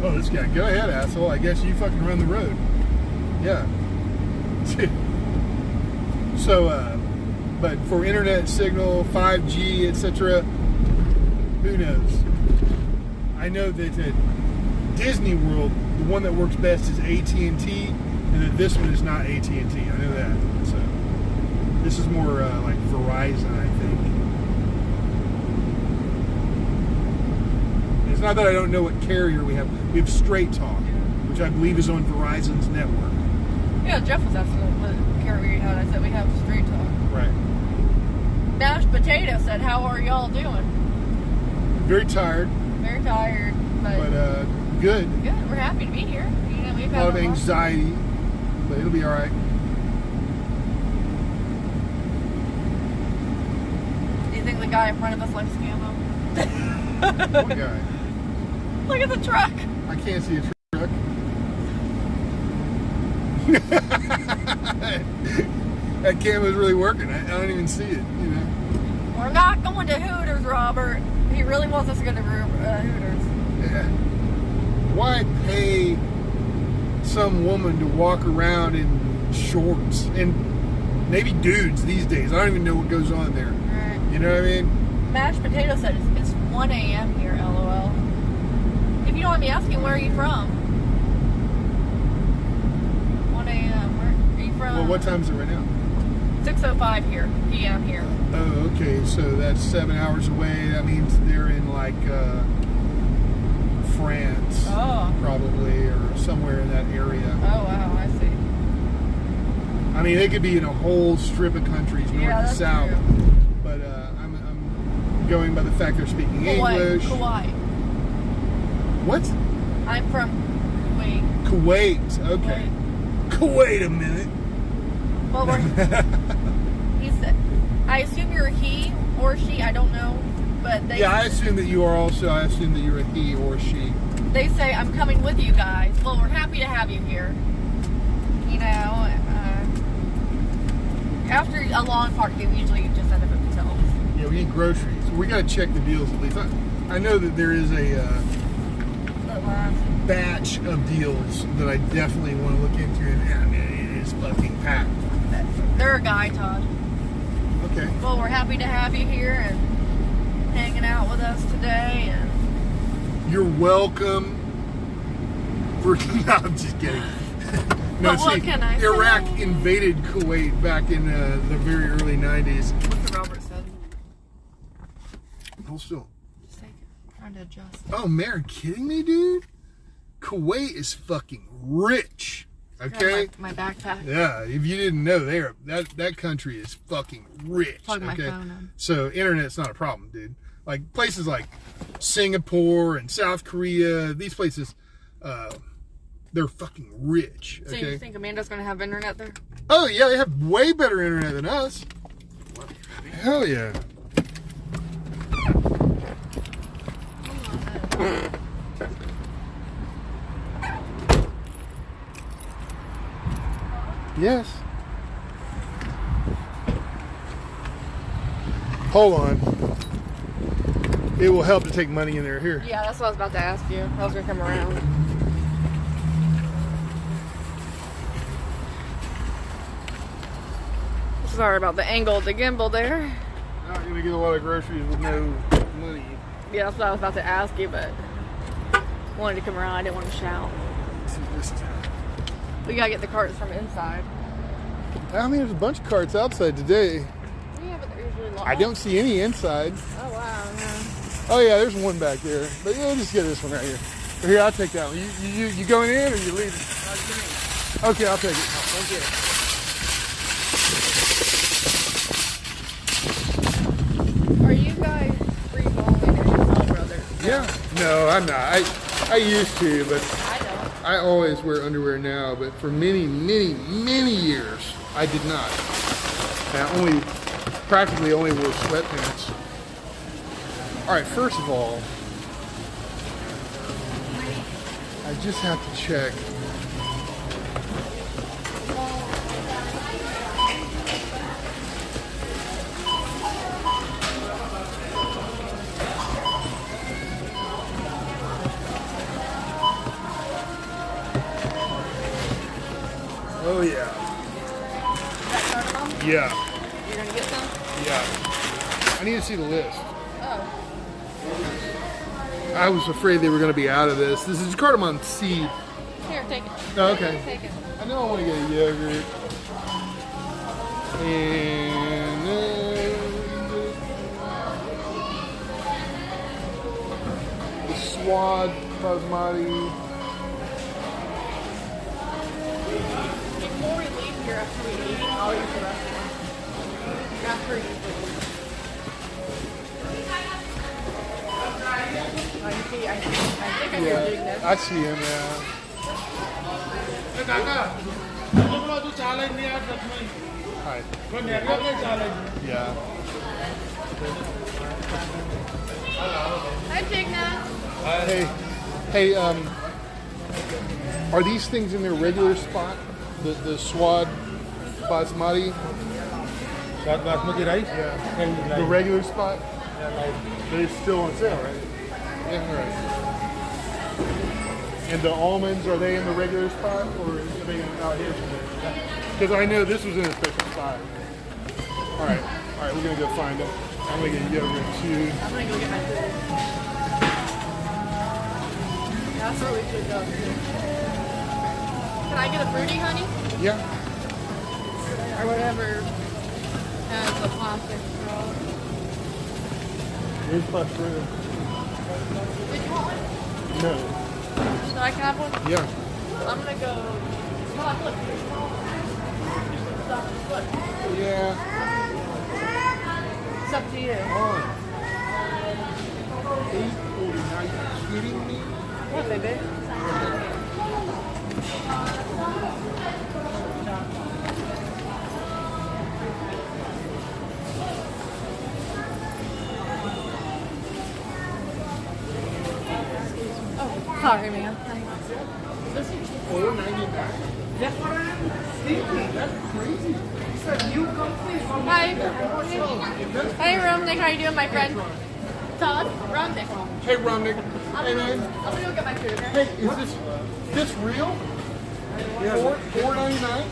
oh, this guy. Go ahead, asshole. I guess you fucking run the road. Yeah. So, but for internet signal, 5G, etc., who knows? I know that at Disney World, the one that works best is AT&T, and that this one is not AT&T. I know that. So, this is more like Verizon, I think. not that I don't know what carrier we have. We have StraightTalk, which I believe is on Verizon's network. Yeah, Jeff was asking what carrier you had. I said we have StraightTalk. Right. Mashed Potato said, "How are y'all doing?" Very tired. Very tired, but good. Good. We're happy to be here. You know, we've A had lot of anxiety, but it'll be all right. Do you think the guy in front of us likes Cambo? What guy? Look at the truck. I can't see a truck. That camera's really working. I don't even see it, you know. We're not going to Hooters, Robert. He really wants us to go to Hooters. Yeah. Why pay some woman to walk around in shorts? And maybe dudes these days. I don't even know what goes on there. Right. You know what I mean? Mashed Potato said it's 1 a.m. here, LOL. If you don't mind me asking, where are you from? 1 a.m. Where are you from? Well, what time is it right now? 6:05 here, p.m. here. Oh, okay. So that's 7 hours away. That means they're in like France, probably, or somewhere in that area. Oh, wow. I see. I mean, they could be in a whole strip of countries, north to south. True. But I'm going by the fact they're speaking English. Kuwait. What? I'm from Kuwait. Kuwait. Okay. Kuwait a minute. Well, he said, I assume you're a he or she. I don't know, but they. Yeah, I assume that you are also. I assume that you're a he or she. They say I'm coming with you guys. Well, we're happy to have you here. You know, after a long party, we usually just end up at hotels. Yeah, we need groceries. We got to check the deals at least. I know that there is a batch of deals that I definitely want to look into, and I mean, it is fucking packed. They're a guy, Todd. Okay. Well, we're happy to have you here and hanging out with us today. And you're welcome. No, I'm just kidding. No, but what can I Iraq say? invaded Kuwait back in the very early 90s. What's the Robert said? Hold still. Just take it. Trying to adjust. Oh, man, are you kidding me, dude? Kuwait is fucking rich. Okay? My backpack. Yeah, if you didn't know, that country is fucking rich. Plug my phone in. So internet's not a problem, dude. Like places like Singapore and South Korea, these places, they're fucking rich. Okay? So you think Amanda's gonna have internet there? Oh yeah, they have way better internet than us. Hell yeah. Yes. Hold on. It will help to take money in there. Here. Yeah, that's what I was about to ask you. I was gonna come around. Sorry about the angle of the gimbal there. Not gonna get a lot of groceries with no money. Yeah, that's what I was about to ask you, but wanted to come around. I didn't want to shout. We gotta get the carts from inside. I mean, there's a bunch of carts outside today. Yeah, but they're usually locked. I don't see any inside. Oh wow. Yeah. Oh yeah, there's one back there. But yeah, let's just get this one right here. Here, I'll take that one. You going in or you leaving? Okay, I'll take it. Thank you. Are you guys free balling or just brothers? Yeah. No, I'm not. I used to, but I don't. I always wear underwear now, but for many, many, many years, I did not. And I practically only wore sweatpants. All right, first of all, I just have to check. Oh yeah. Yeah. You're gonna get some? Yeah. I need to see the list. Oh. I was afraid they were going to be out of this. This is cardamom seed. Here, take it. Oh, okay. Take it. I know I want to get a yogurt. And the Swad Basmati. Before we leave here after we eat, I'll use the rest of them. After you leave. I think I hear doing this. I see him now. Hi. Yeah. Hi, Tigna. Hey, are these things in their regular spot? The Swad Basmati? Swad Basmati rice? Yeah. The regular spot? But it's still on sale, right? Yeah, right. And the almonds, are they in the regular spot or are they out here somewhere? Because I know this was in a special spot. All right, we're gonna go find them. I'm gonna get yogurt too. I'm gonna go get my food. That's where we should go. Can I get a fruity, honey? Yeah. Or whatever has the plastic straw. Here's my fruit. Did you want one? No. So I can have one? Yeah. I'm gonna go. Look, look. Look. Yeah. It's up to you. $8.49. Are you kidding me? What, baby? Oh, sorry, man. This is $4.99. That's what I'm thinking. That's crazy. Hi. Hey, Romnick. How you doing, my friend? Todd? Romnick. Hey, Romnick. Hey, man. I'm gonna go get my food, okay? Hey, is this real? $4.99?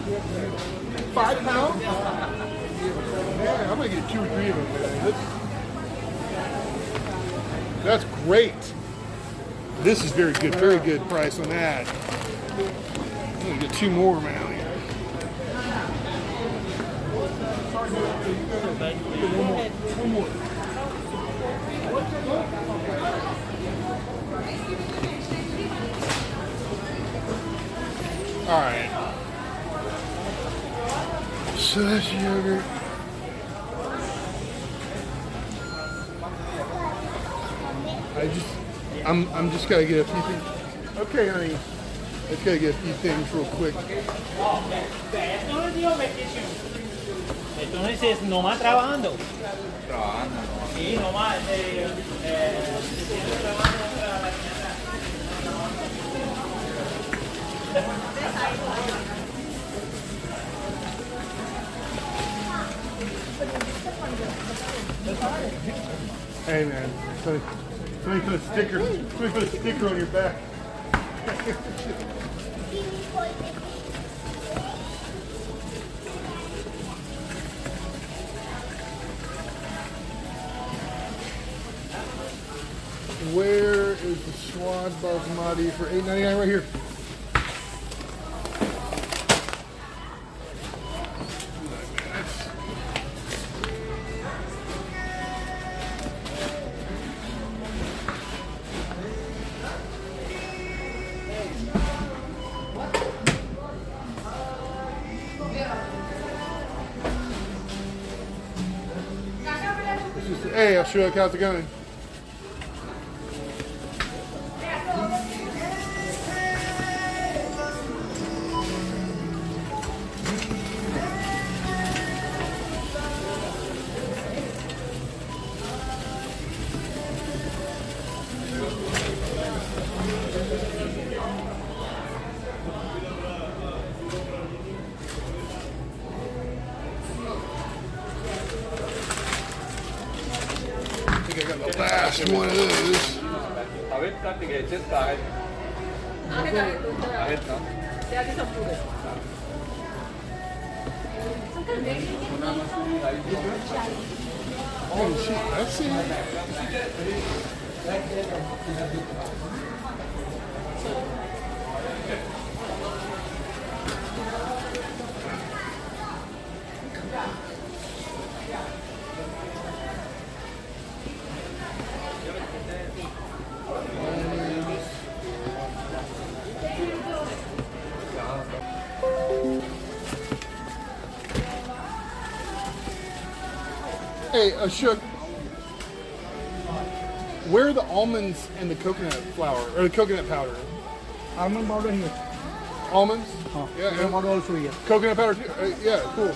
5 pounds? Man, I'm gonna get 2 or 3 of them. That's great. This is very good. Very good price on that. I'm gonna get 2 more, man. One more. All right. So that's yogurt. I'm just gotta get a few things. Okay, honey. Let's gotta get a few things real quick. Entonces es nomás trabajando. Sí, nomás. Hey man, somebody put a sticker on your back. Where is the Swad Basmati for $8.99 right here? Hey, I'll show you how's it going. Last one of those. Oh shit, that's Hey, Ashok, where are the almonds and the coconut flour, or the coconut powder? Almond powder here. Almonds? Yeah, and powder also here. Coconut powder too? Yeah, cool.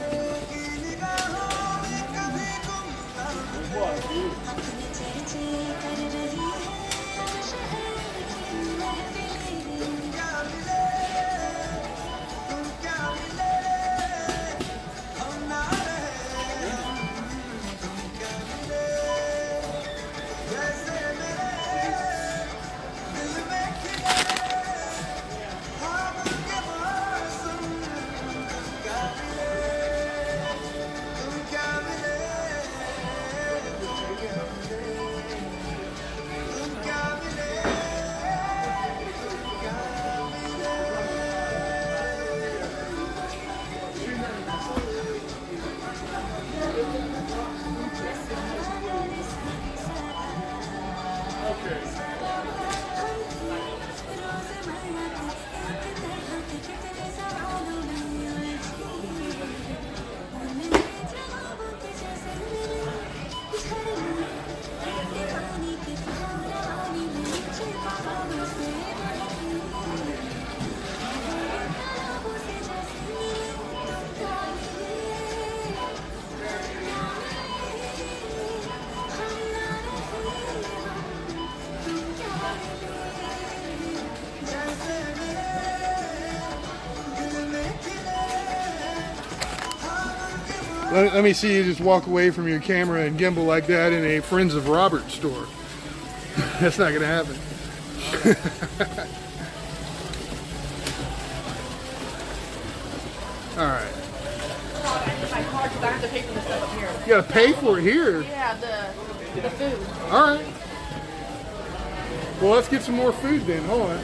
Let me see you just walk away from your camera and gimbal like that in a Friends of Robert store. That's not going to happen. All right. My card, because I have to pay for the stuff up here. You got to pay for it here? Yeah, the food. All right. Well, let's get some more food then. Hold on.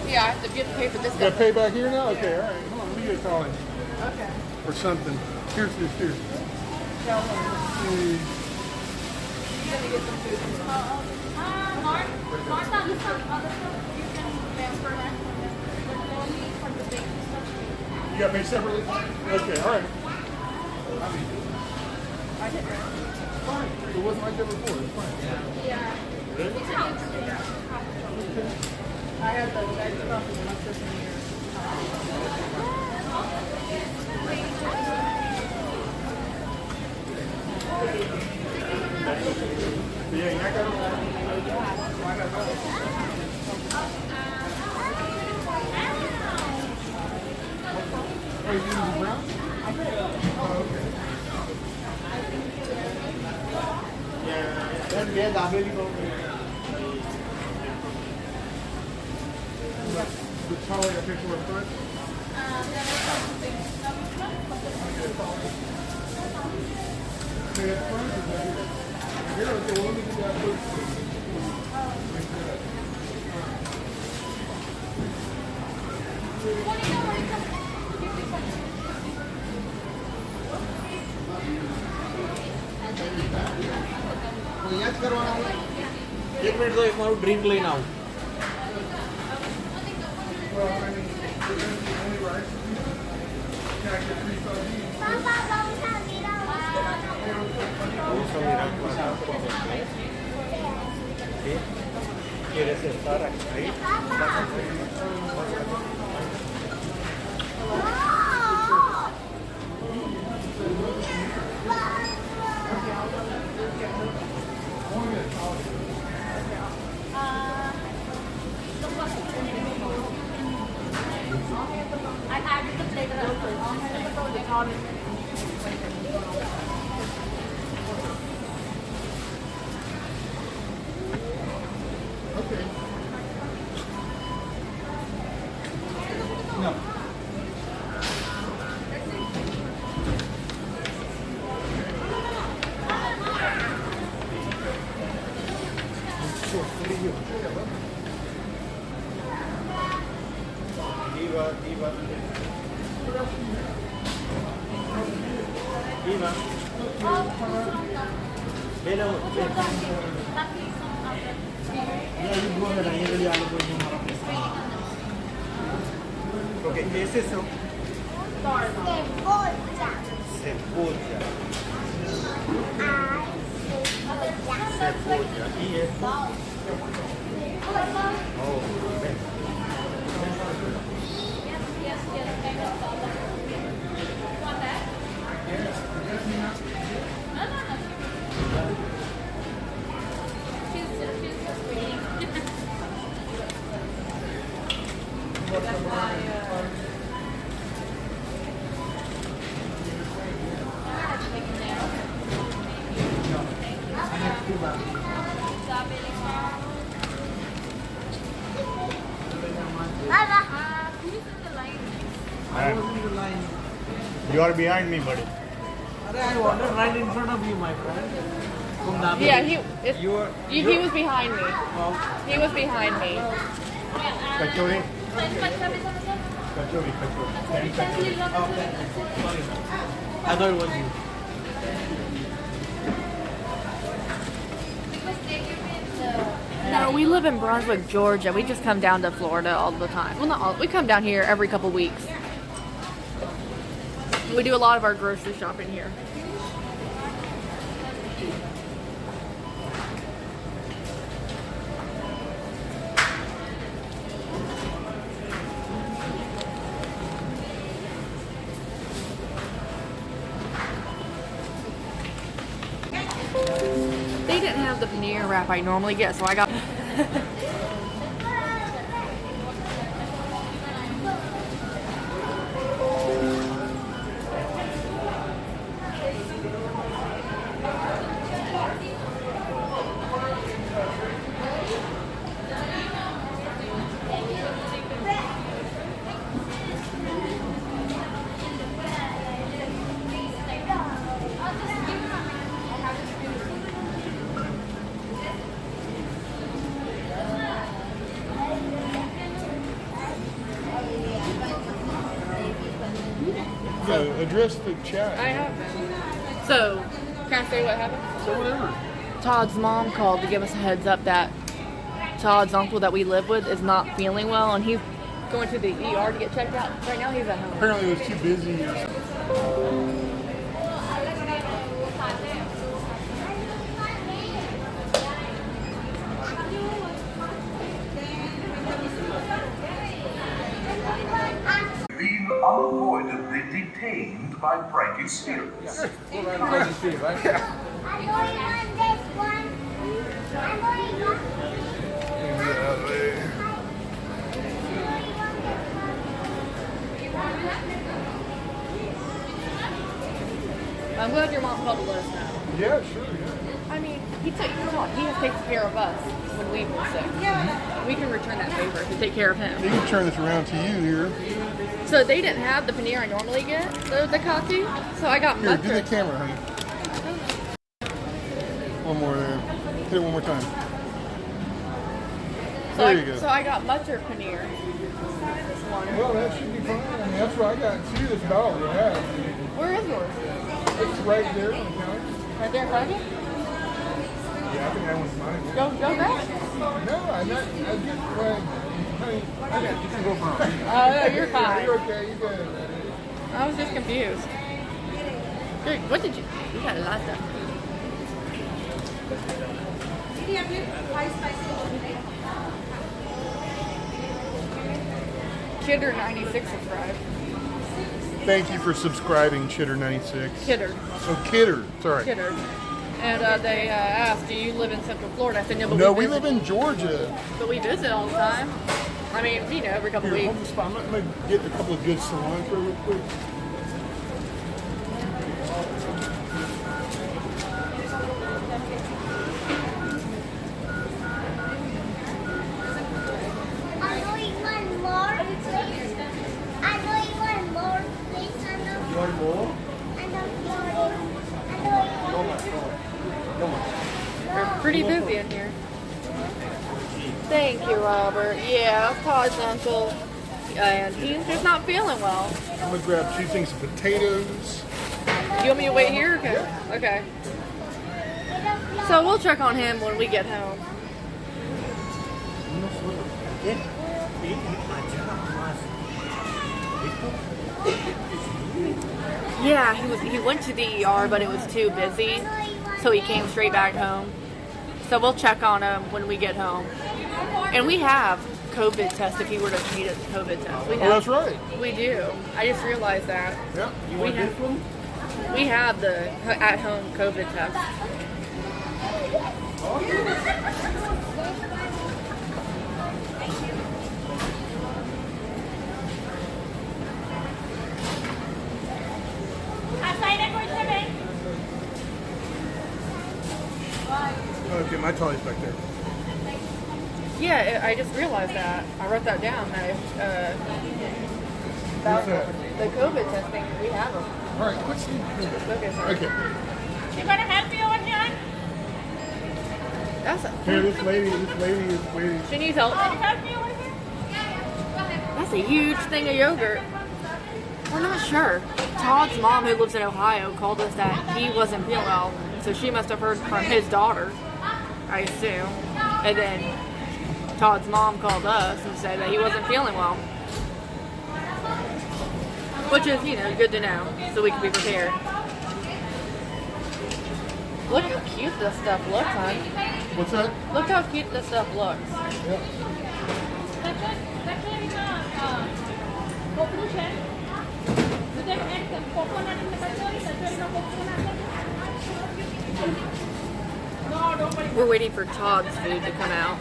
Yeah, I have to pay for this You stuff. got to pay back here now? Okay, all right. Hold on, let me get a call in. Okay. Or something. Here's this, here. You gotta get some food. Martha, you some other stuff? You can transfer that. You got to pay separately? Okay, all right. I did it. Fine. It wasn't like that before. It's fine. Yeah. Ready? I have the bag stuff and my system here. Are you using brown? Oh, okay. Then we have the available. The trolley I picked for front? Okay, that's fine. Here, okay, well, let me do that first. एक minute दो एक मारू drink लेना हूँ ¿Quieres estar ahí? I added the flavor of Okay. No. Eva. Bella. Okay, ese es You are behind me, buddy. I wanted right in front of you, my friend. Yeah, he was behind me. He was behind me. Kachori. Kachori. I thought it was you. No, we live in Brunswick, Georgia. We just come down to Florida all the time. Well, not all. We come down here every couple weeks. We do a lot of our grocery shopping here. They didn't have the paneer wrap I normally get, so I got... Address the chat. I have been. So, can I say what happened? So whatever. Todd's mom called to give us a heads up that Todd's uncle that we live with is not feeling well, and he's going to the ER to get checked out. Right now he's at home. Apparently it was too busy or something. Being unavoidably detained by Frankie's spirits. I'm glad your mom called to let us know. Yeah, sure. Yeah. I mean, he has taken care of us when we were sick. We can return that favor to take care of him. You can turn this around to you here. So they didn't have the paneer I normally get, the kati. So I got Here, mustard. do the camera, honey. One more there. Hit it one more time. So There you go. So I got mustard paneer. Well, that should be fine. I mean, that's what I got too. That's about all we have. Where is yours? It's right there on the counter. Right there in front of you? Yeah, I think that one's mine. Go grab it. No, I'm not. I just, honey, I got you. Go for it. Oh, no, you're fine. You're okay. You're good. I was just confused. Dude, what did you? You got a lot of stuff. Kidder 96 subscribed. Thank you for subscribing, Chitter96. Kidder. Oh, Kidder. Sorry. Kidder. And they asked, do you live in Central Florida? I said, no, but No, we live in Georgia. But we visit all the time. I mean, you know, every couple Here, weeks. hold the spot. I'm going to get a couple of good cilantro real quick. You want more? We're pretty busy in here. Thank you, Robert. Yeah, Todd's uncle. And he's just not feeling well. I'm going to grab 2 things of potatoes. You want me to wait here? Okay. Yeah. Okay. So we'll check on him when we get home. Yeah, he went to the ER, but it was too busy, so he came straight back home. So we'll check on him when we get home. And we have COVID test if he were to need a COVID test. We have, that's right. We do. I just realized that. Yeah. You want this one? We have the at-home COVID test. Okay, my trolley's back there. Yeah, I just realized that. I wrote that down. About the COVID testing, we have them. All right, what's the... Okay, sorry. Okay. You gonna help me over here? That's a... Here, this lady is waiting. She needs help. Help me over here? That's a huge thing of yogurt. We're not sure. Todd's mom, who lives in Ohio, called us that he wasn't feeling well, so she must have heard from his daughter, I assume. And then Todd's mom called us and said that he wasn't feeling well. Which is, you know, good to know, so we can be prepared. Look how cute this stuff looks, hon. What's that? Look how cute this stuff looks. Yep. We're waiting for Todd's food to come out.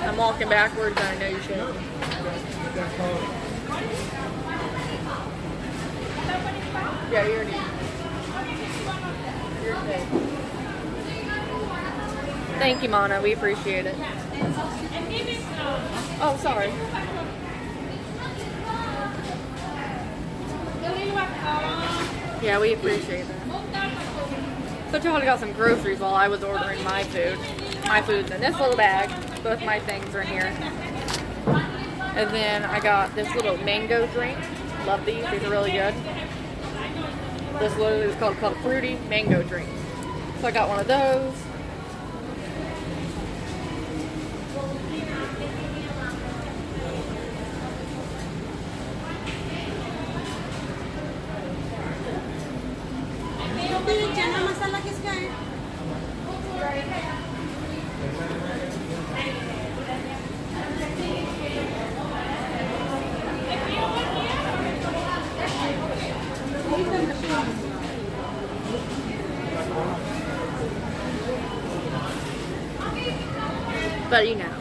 I'm walking backwards, I know you should. Yeah, you're new. Thank you, Mana. We appreciate it. Oh, sorry. Yeah, we appreciate that. So Todd got some groceries while I was ordering my food. My food's in this little bag. Both my things are in here. And then I got this little mango drink. Love these. These are really good. This literally is called fruity mango drink. So I got one of those. But you know,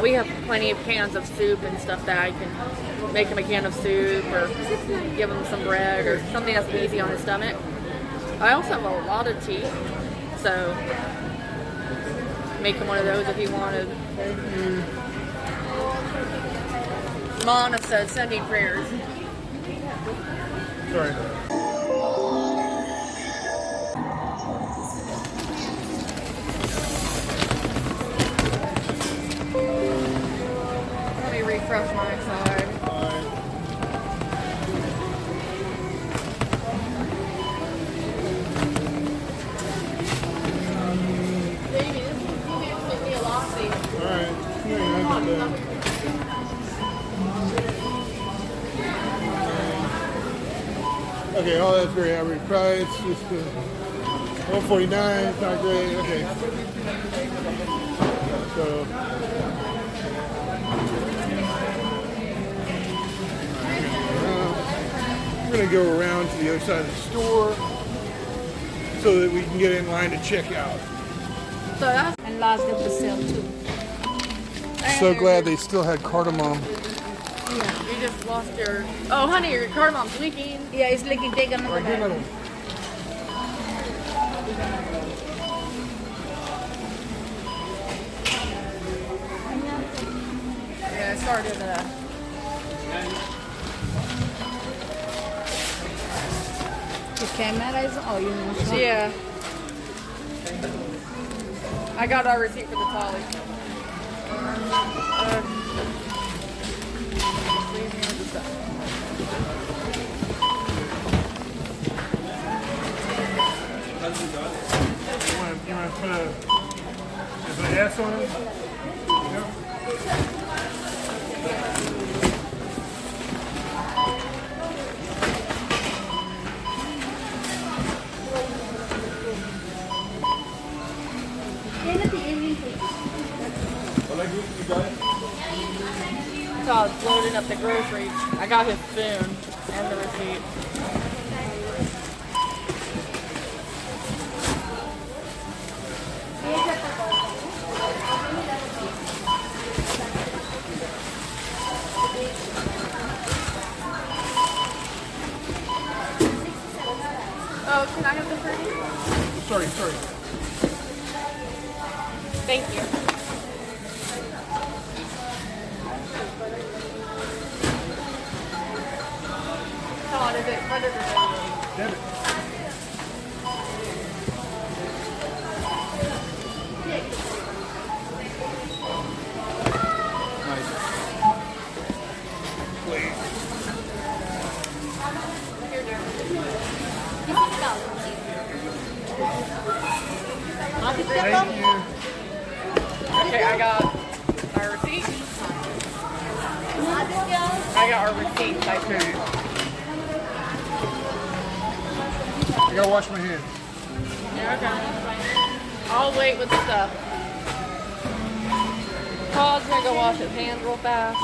we have plenty of cans of soup and stuff that I can make him a can of soup or give him some bread or something that's easy on his stomach. I also have a lot of tea, so make him one of those if he wanted. Mana says sending prayers. Sorry. Let me refresh my side. Baby, this is me a lassi. Alright. Okay, all that's very average price. Just $149. It's not great. Okay. So. We're going to go around to the other side of the store so that we can get in line to check out. So that's and last of the sale too. So glad they still had cardamom. Yeah, you just lost your. Oh, honey, your cardamom's leaking. Yeah, it's leaking. Take another Right, bag. Yeah, I started The camera is you know. Yeah. I got our receipt for the tolly. You want to put an S on it? Yep. opening up the groceries. I got his spoon and the receipt. Oh, can I have the fruity? Sorry. Thank you. Todd, is it credit or debit? Debit. Thank you. Okay, I got our receipt. I got our receipt. Okay. I gotta wash my hands. Yeah, okay. I'll wait with the stuff. Todd's gonna go wash his hands real fast.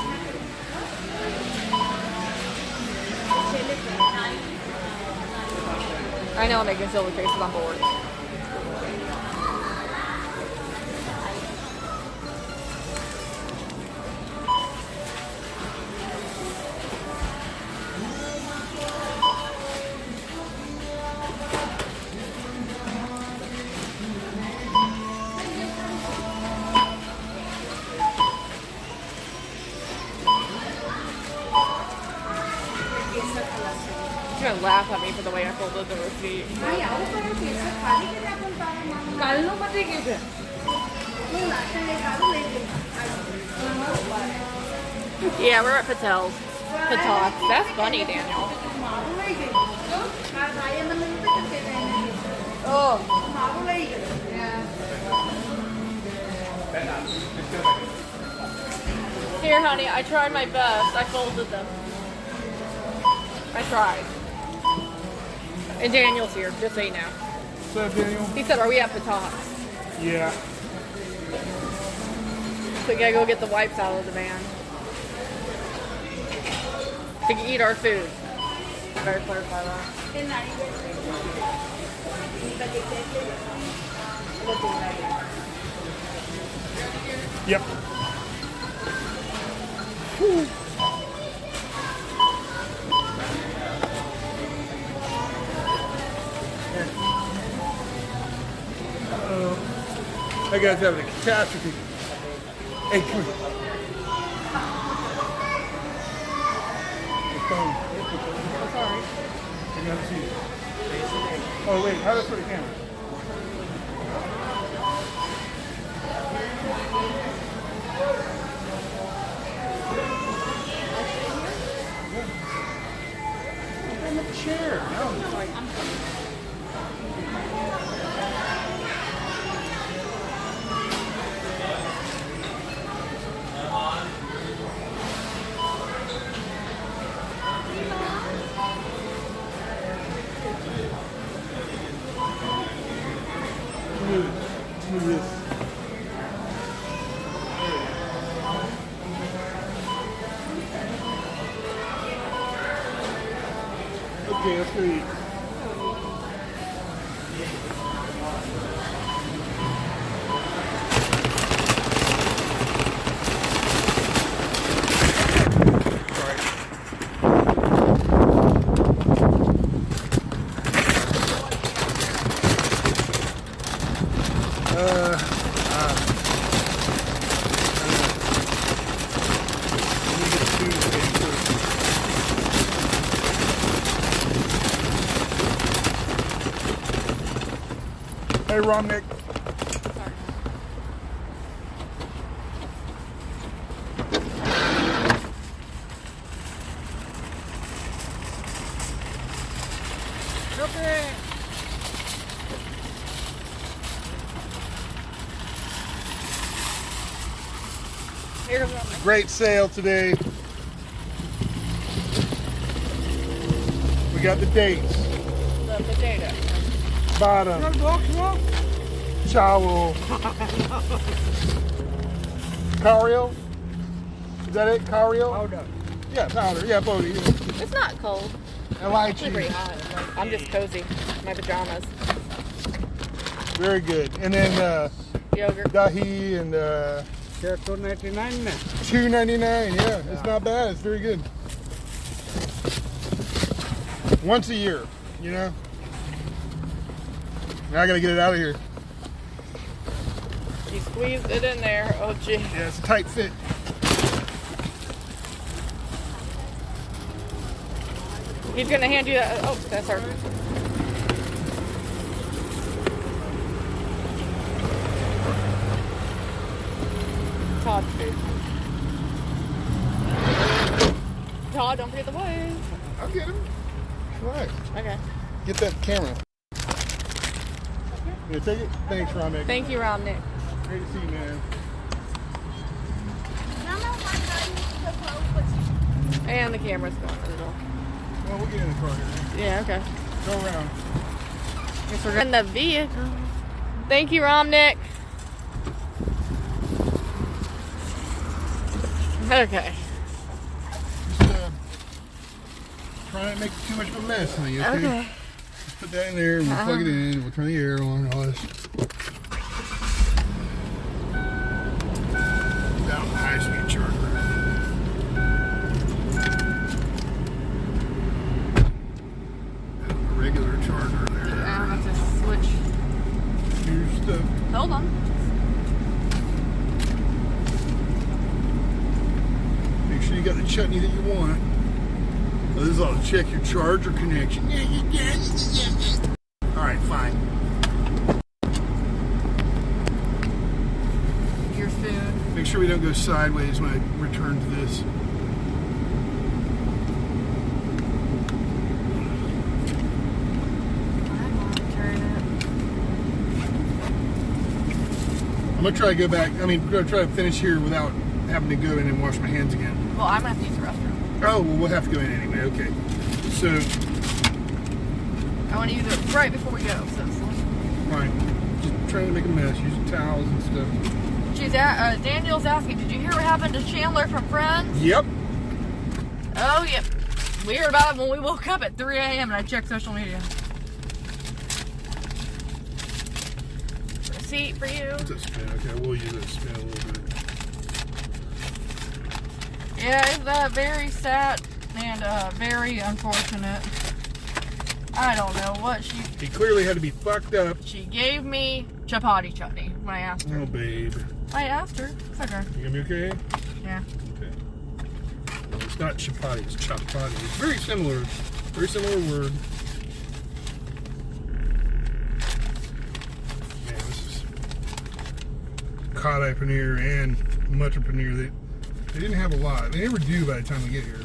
I know I'm making silver faces, I'm bored. You're gonna laugh at me for the way I folded the receipt. Yeah, we're at Patel's. Patel. That's funny, Daniel. Oh. Here, honey, I tried my best. I folded them. I tried. And Daniel's here, just so you know. What's up, Daniel? He said, are we at Patel's? Yeah. So we gotta go get the wipes out of the van. To eat our food. Better clarify that. Yep. Whew. That guy's having a catastrophe. Hey, come here. I'm sorry. I gotta see it. Oh, wait, how do I put a camera? In the chair. No, it's like, Move this. Okay, let's go eat. Hey, Romnick. Okay. Here comes Romnick. Great sale today. We got the dates. The potato. Bottom. Chowl. Cario? Is that it? Cario? Hold up. Yeah, powder. Yeah, floaty. It's not cold. I like It's actually pretty hot. I'm just cozy. My pajamas. Very good. And then Yogurt. dahi and $2.99. $2.99. Yeah, it's not bad. It's very good. Once a year, you know. Now I gotta get it out of here. You squeezed it in there. Oh, gee. Yeah, it's a tight fit. He's gonna hand you that. Oh, that's her. Todd food. Todd, don't forget the boys. I'll get him. Right. Okay. Get that camera. You gonna take it? Thanks, Romnick. Thank you, Romnick. Great to see you, man. And the camera's going a little. Well, we'll get in the car here. Yeah, okay. Go around. Guess we're in the vehicle. Thank you, Romnick. Okay. Just try not to make too much of a mess, honey, okay? Okay. Just put that in there, and we'll plug it in, we'll turn the air on, and all this. Down the high-speed charger. Regular charger there. Yeah, I'm going to switch. Here's the... Hold on. Make sure you got the chutney that you want. Oh, this is all to check your charger connection. Alright, fine. Your food. Make sure we don't go sideways when I return to this. I'm gonna try to go back. I'm gonna try to finish here without having to go in and wash my hands again. Well, I'm gonna have to use the restroom. Oh, well, we'll have to go in anyway. Okay. So. I want to use it right before we go. So. Right. Just trying to make a mess. Using towels and stuff. She's Daniel's asking, did you hear what happened to Chandler from Friends? Yep. Oh, yep. We heard about it when we woke up at 3 a.m. and I checked social media. Receipt for you. It's a spin. Okay, we'll use it to spin a little bit. Yeah, it's very sad and very unfortunate. I don't know what she... He clearly had to be fucked up. She gave me chapati chutney when I asked her. Oh, babe. I asked her. It's okay. You gonna be okay? Yeah. Okay. Well, it's not chapati, it's chapati. It's very similar. Very similar word. Man, this is Kadai paneer and mutton paneer. They didn't have a lot. They never do by the time we get here.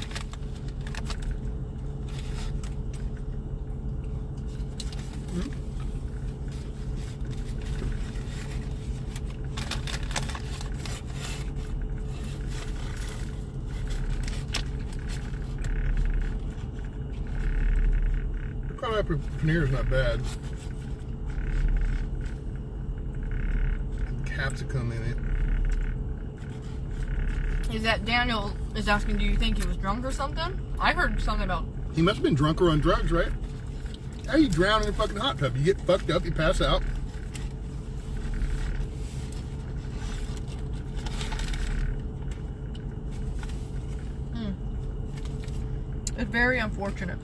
The pineapple paneer is not bad. Capsicum in it. Is that Daniel is asking, do you think he was drunk or something? I heard something about... He must have been drunk or on drugs, right? How you drown in a fucking hot tub? You get fucked up, you pass out. It's very unfortunate.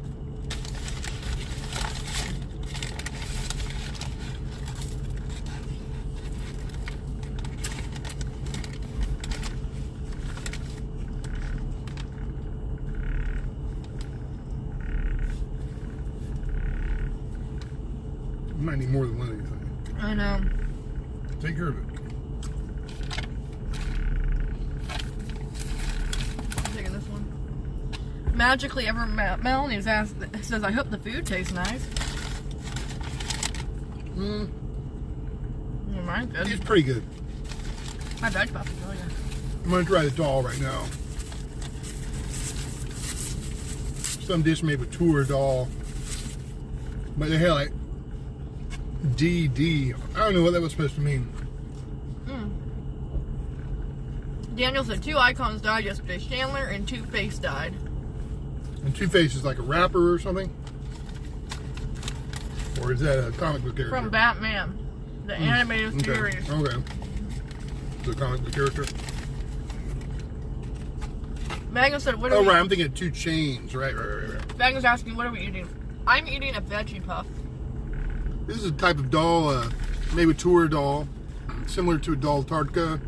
You might need more than one of these things. I know. Take care of it. I'm taking this one. Magically ever Melanie's asked, says, I hope the food tastes nice. Well, mine's good. It's pretty good. My veg puff is really good. I'm gonna try the dal right now. Some dish made with tour dal. But they had like DD. I don't know what that was supposed to mean. Daniel said 2 icons died yesterday. Chandler and Two-Face died. And Two-Face is like a rapper or something? Or is that a comic book character? From Batman, the animated series. Okay. It's a comic book character. Magnus said, what are Oh, we right. I'm thinking of 2 Chainz. Right. Magnus asking, what are we eating? I'm eating a veggie puff. This is a type of doll, maybe a tour doll, similar to a doll tartka.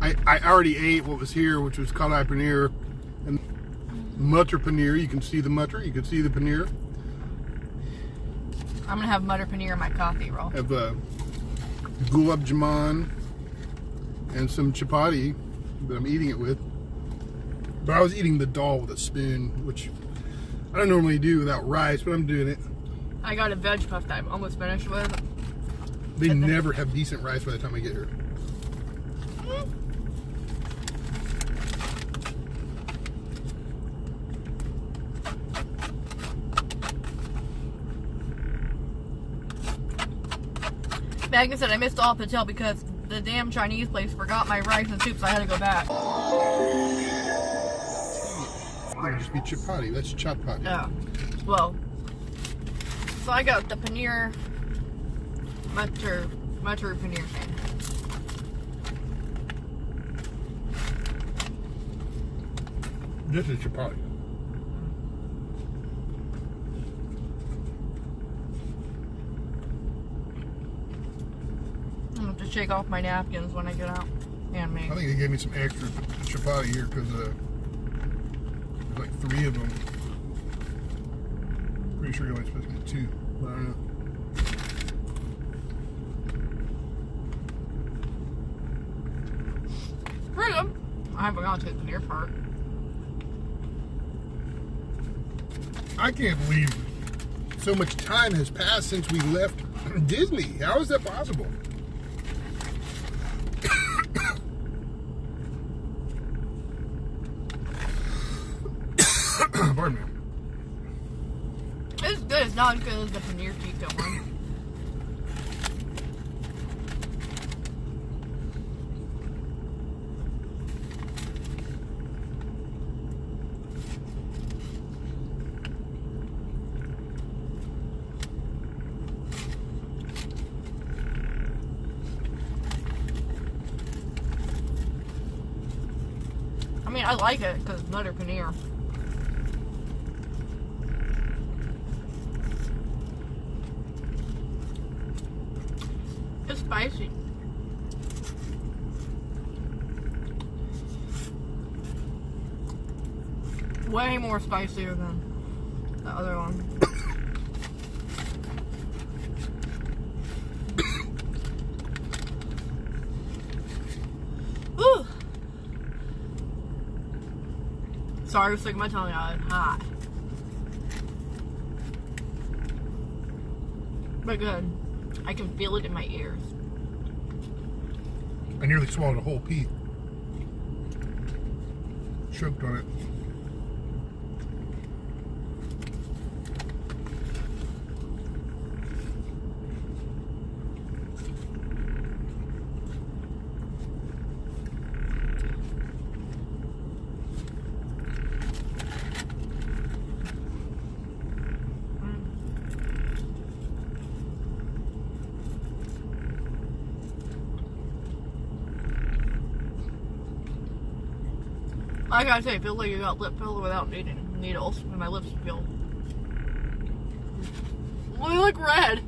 I already ate what was here, which was kalai paneer and mutter paneer. You can see the mutter, you can see the paneer. I'm going to have mutter paneer in my coffee roll. Have gulab jamun and some chapati that I'm eating it with. But I was eating the doll with a spoon, which I don't normally do without rice, but I'm doing it. I got a veg puff that I'm almost finished with. They never have decent rice by the time I get here. Magnus said, I missed all Patel because the damn Chinese place forgot my rice and soup, so I had to go back. That would just be chapati. That's chapati. Yeah. Well, so I got the paneer, mutter paneer thing. This is chapati. I'm going to have to shake off my napkins when I get out and make. I think they gave me some extra chapati here because there's like 3 of them. Pretty sure you're only supposed to get 2, but I don't know. Pretty good. I haven't got to the paneer part. I can't believe so much time has passed since we left Disney. How is that possible? Pardon me. It's good. It's not as good as the paneer tikka one. I mean, I like it because it's mutter paneer. It's spicy. Way more spicier than the other one. Ooh. Sorry, I was sticking my tongue out. It's hot. But good. I can feel it in my ears. I nearly swallowed a whole pea. Choked on it. I gotta say, it feels like you got lip filler without needing needles, and my lips feel. Well, they look red.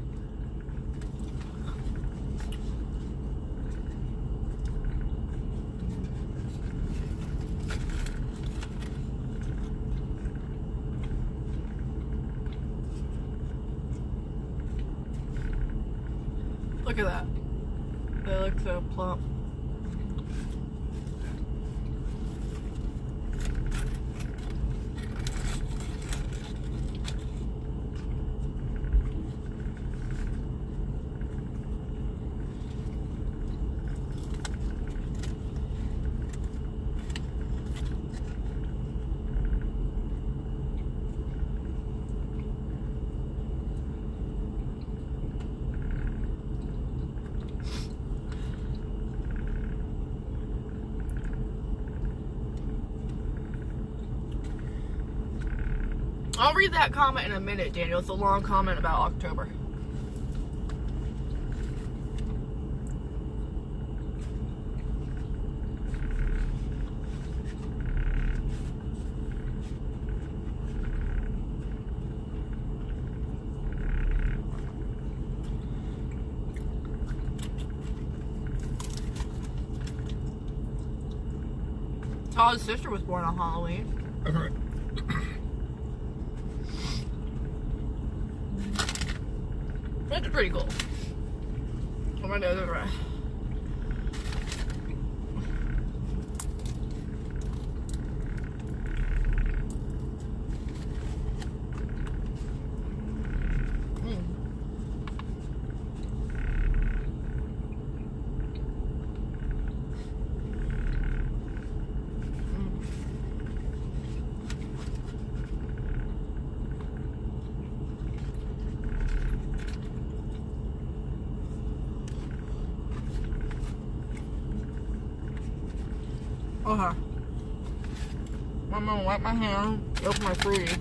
Look at that. They look so plump. I'll read that comment in a minute, Daniel. It's a long comment about October. Todd's sister was born on Halloween. That's right. That's pretty cool. Oh my nose is right. Okay. I'm gonna wipe my hand, open my fruity.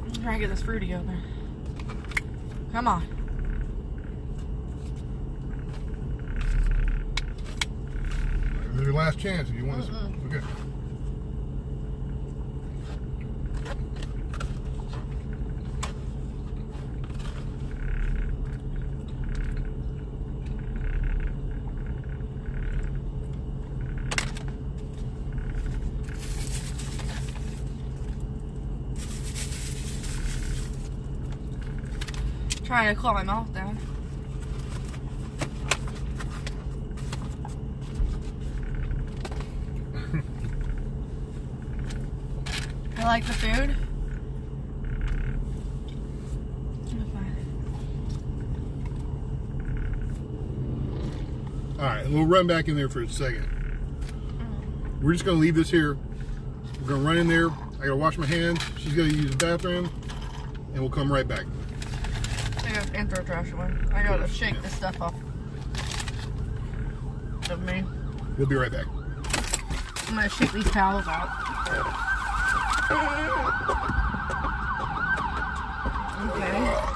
I'm trying to get this fruity open. Come on. This is your last chance if you want to. Okay. Trying to claw my mouth down. I like the food. Alright, we'll run back in there for a second. We're just going to leave this here. We're going to run in there. I got to wash my hands. She's going to use the bathroom. And we'll come right back. I got to enter a trash one. I got to shake this stuff off of me. We'll be right back. I'm going to shake these towels out. Okay.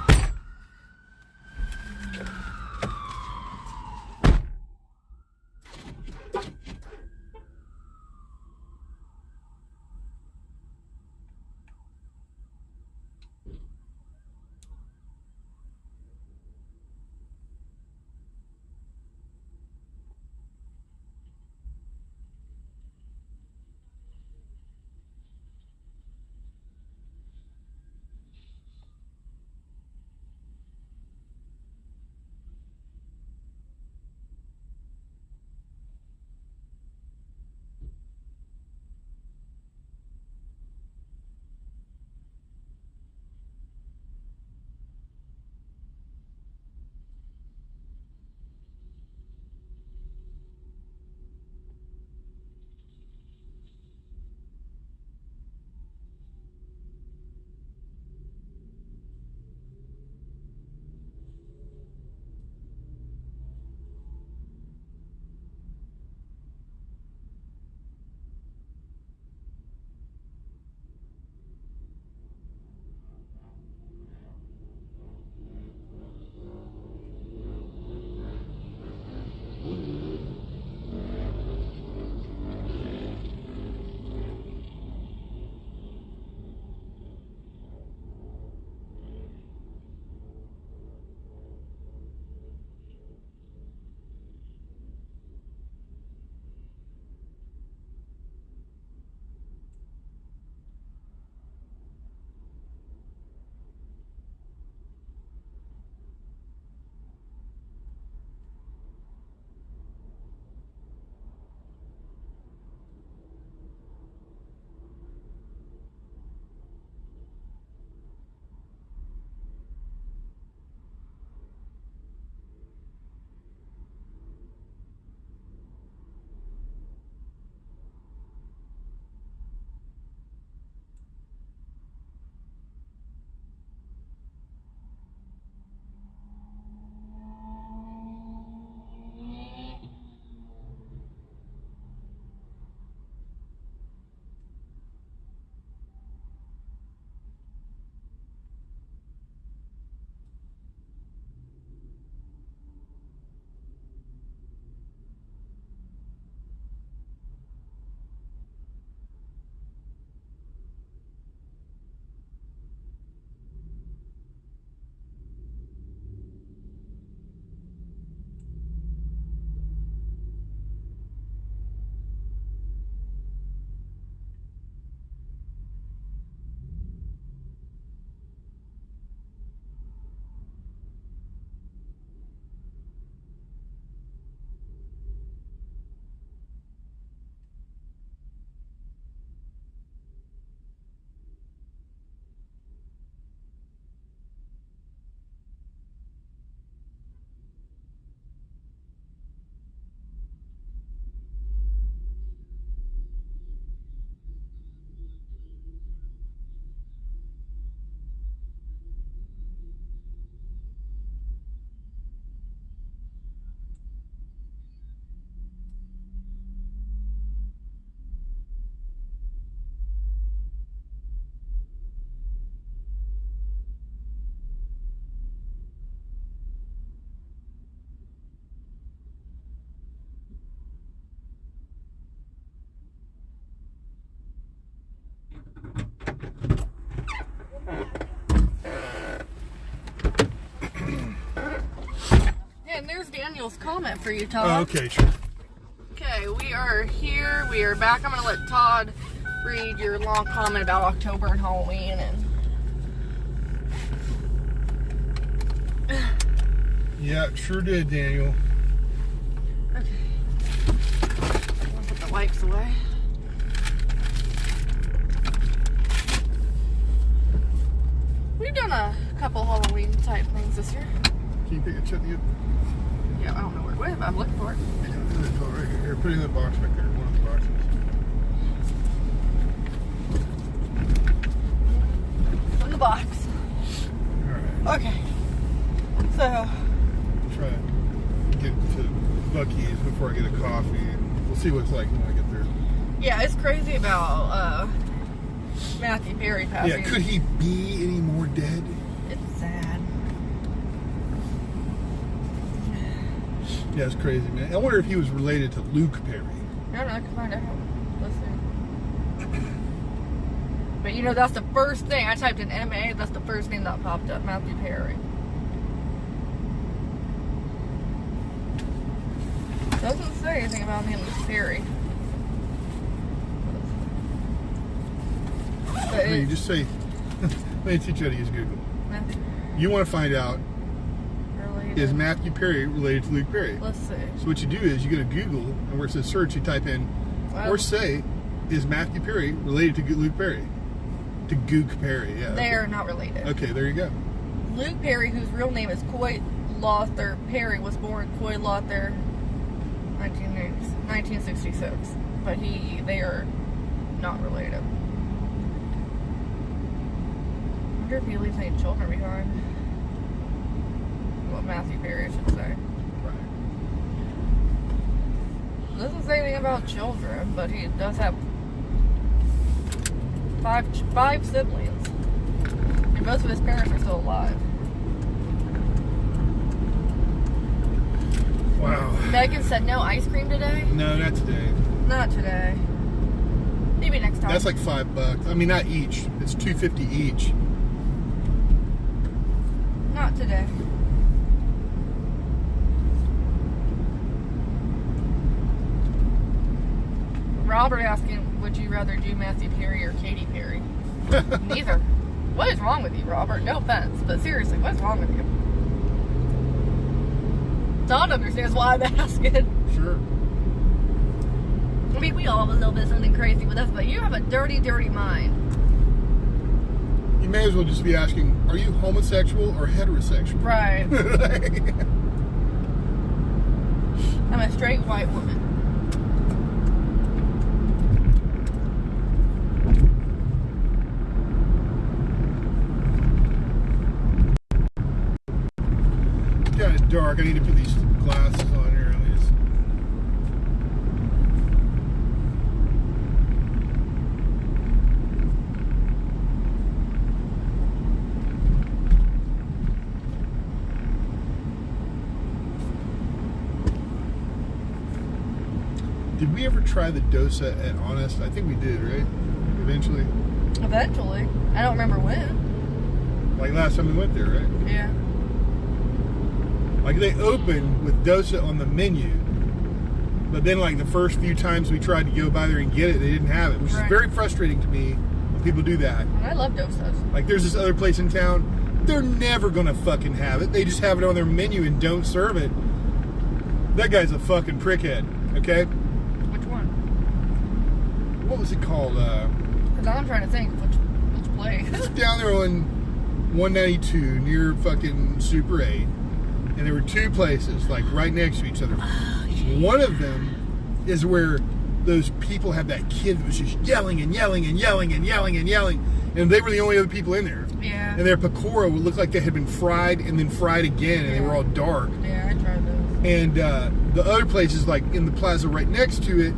Daniel's comment for you, Todd. Oh, okay, sure. Okay, we are here. We are back. I'm going to let Todd read your long comment about October and Halloween. Yeah, sure did, Daniel. Okay. I'll put the wipes away. We've done a couple Halloween type things this year. Can you pick a chutney up? Yeah, I don't know where it went, but I'm looking for it. Yeah, it's all right here. Put it in the box right there. One of the boxes. In the box. Alright. Okay. So. Try to get to Buc-ee's before I get a coffee. We'll see what it's like when I get there. Yeah, it's crazy about Matthew Perry passing. Yeah, could he be any more dead? It's sad. Yeah, it's crazy, man. I wonder if he was related to Luke Perry. I don't know, I can find out. Let's see. But you know, that's the first thing. I typed in MA, that's the first thing that popped up, Matthew Perry. Doesn't say anything about me and Luke Perry. No, you just say, let me teach you how to use Google. Matthew. You want to find out, Related. is Matthew Perry related to Luke Perry? Let's see. So what you do is you go to Google, and where it says search, you type in, or say, is Matthew Perry related to Luke Perry? To Gook Perry, yeah. They are not related. Okay, there you go. Luke Perry, whose real name is Coy Lothar Perry, was born Coy Lothar 1966. But they are not related. I wonder if he leaves any children behind. What Matthew Perry should say. Right. It doesn't say anything about children, but he does have five siblings. And both of his parents are still alive. Wow. Megan said no ice cream today? No, not today. Not today. Maybe next time. That's like $5. I mean, not each. It's $2.50 each. Not today. Robert asking, would you rather do Matthew Perry or Katy Perry? Neither. What is wrong with you, Robert? No offense, but seriously, what's wrong with you? Todd understands why I'm asking. Sure. I mean, we all have a little bit of something crazy with us, but you have a dirty, dirty mind. You may as well just be asking, are you homosexual or heterosexual? Right. I'm a straight white woman. It's kind of dark. I need to put these glasses on here at least. Did we ever try the dosa at Honest? I think we did, right? Eventually. Eventually. I don't remember when. Like last time we went there, right? Yeah. Like they opened with dosa on the menu, but then like the first few times we tried to go by there and get it, they didn't have it, which is very frustrating to me when people do that. I love dosas. Like there's this other place in town, they're never gonna fucking have it. They just have it on their menu and don't serve it. That guy's a fucking prickhead, okay? Which one? What was it called? Because I'm trying to think which place. It's down there on 192 near fucking Super 8. And there were two places, like right next to each other. One of them is where those people had that kid that was just yelling and yelling and yelling and yelling and yelling. And they were the only other people in there. Yeah. And their pakora would look like they had been fried and then fried again, and they were all dark. Yeah, I tried those. And the other place is like in the plaza right next to it.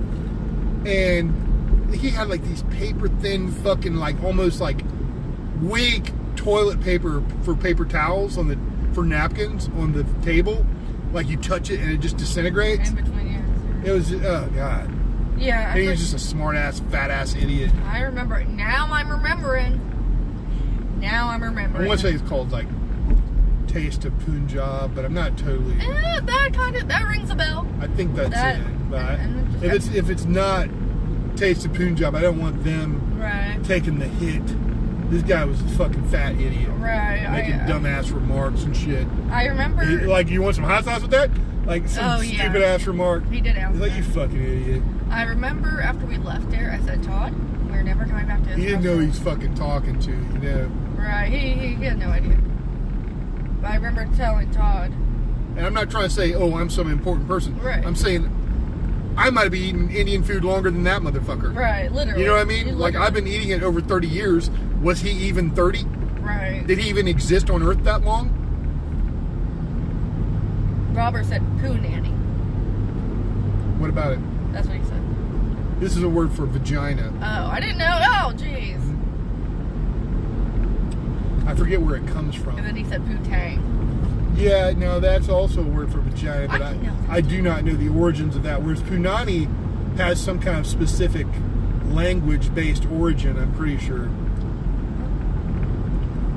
And he had like these paper thin fucking like almost like weak toilet paper for paper towels for napkins on the table. Like you touch it and it just disintegrates. In between, yeah. It was, oh God. Yeah. He was just a smart ass, fat ass idiot. I remember it. Now I'm remembering. I want to say it's called like Taste of Punjab, but I'm not totally. That rings a bell. I think that's it. But if it's not Taste of Punjab, I don't want them taking the hit. This guy was a fucking fat idiot. Right. Making dumbass remarks and shit. I remember. Like, you want some hot sauce with that? Like some stupid ass remark. He did ask. He's like, you fucking idiot. I remember after we left there, I said, Todd, we're never coming back to this. He didn't know he's fucking talking to, you know. Right. He had no idea. But I remember telling Todd. And I'm not trying to say, oh, I'm some important person. Right. I'm saying I might have been eating Indian food longer than that motherfucker. Right, literally. You know what I mean? Like, I've been eating it over 30 years. Was he even 30? Right. Did he even exist on Earth that long? Robert said poo nanny. What about it? That's what he said. This is a word for vagina. Oh, I didn't know. Oh, jeez. I forget where it comes from. And then he said poo tang. Yeah, no, that's also a word for vagina, but I do not know the origins of that. Whereas punani has some kind of specific language-based origin, I'm pretty sure.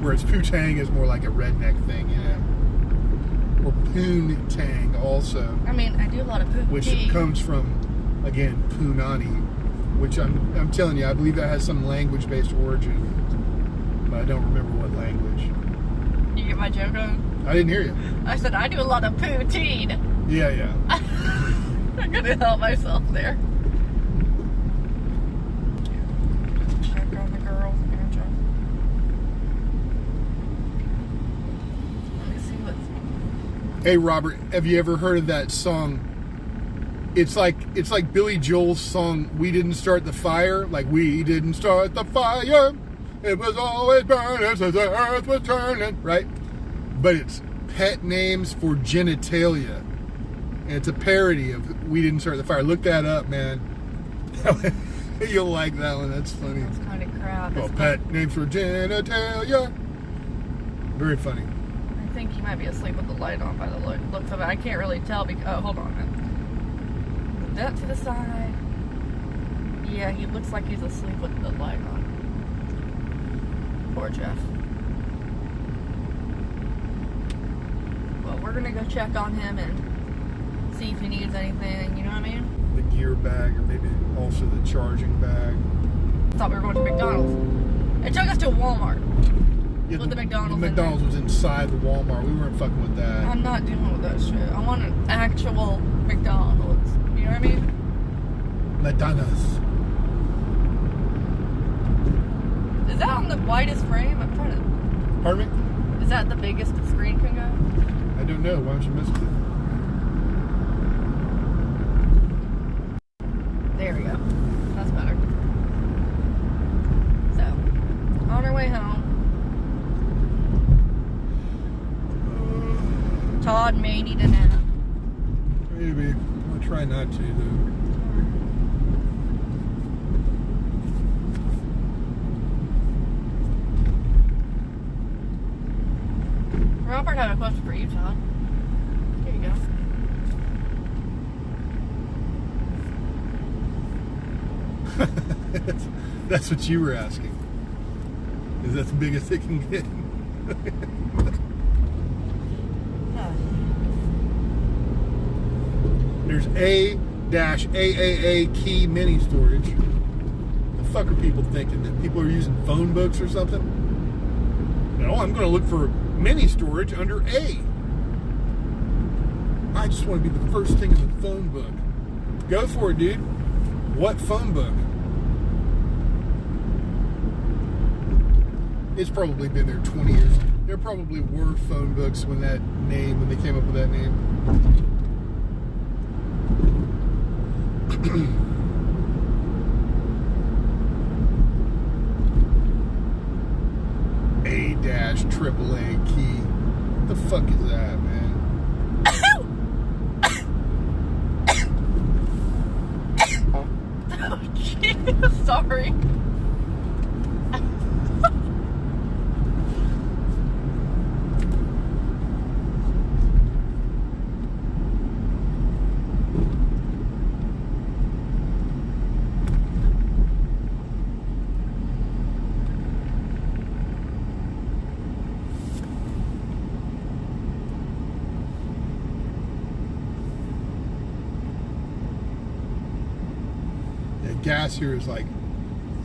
Whereas poo-tang is more like a redneck thing, you know. Or poon-tang also. I mean, I do a lot of poo. Which comes from, again, punani. Which I'm telling you, I believe that has some language-based origin. But I don't remember what language. You get my joke on? I didn't hear you. I said I do a lot of poutine. Yeah. I'm gonna help myself there. Check on the girls. Let me see what's. Hey Robert, have you ever heard of that song? It's like Billy Joel's song, "We Didn't Start the Fire." Like, we didn't start the fire. It was always burning since the earth was turning, right? But it's pet names for genitalia. And it's a parody of "We Didn't Start the Fire." Look that up, man. You'll like that one. That's funny. That's kind of crap. Well, pet names for genitalia. Very funny. I think he might be asleep with the light on by the looks of it. I can't really tell because. Oh, hold on a minute. Move that to the side. Yeah, he looks like he's asleep with the light on. Poor Jeff. Well, we're gonna go check on him and see if he needs anything. You know what I mean? The gear bag, or maybe also the charging bag. I thought we were going to McDonald's. It took us to Walmart. Yeah, with the McDonald's. The McDonald's was inside the Walmart. We weren't fucking with that. I'm not dealing with that shit. I want an actual McDonald's. You know what I mean? McDonald's. Is that on the widest frame? I'm trying to. Pardon me? Is that the biggest the screen can go? I don't know. Why don't you miss it? There we go. That's better. So, on our way home. Todd may need a nap. Maybe. I'll try not to, though. Robert had a question for you, Todd. Here you go. That's what you were asking. Is that the biggest it can get? There's A-AAA key mini storage. The fuck are people thinking? That people are using phone books or something? No, I'm going to look for mini storage under A. I just want to be the first thing in the phone book. Go for it, dude. What phone book? It's probably been there 20 years. There probably were phone books when they came up with that name. A-AAA key. What the fuck is that, man? Oh, jeez. Sorry. Yeah, gas here is like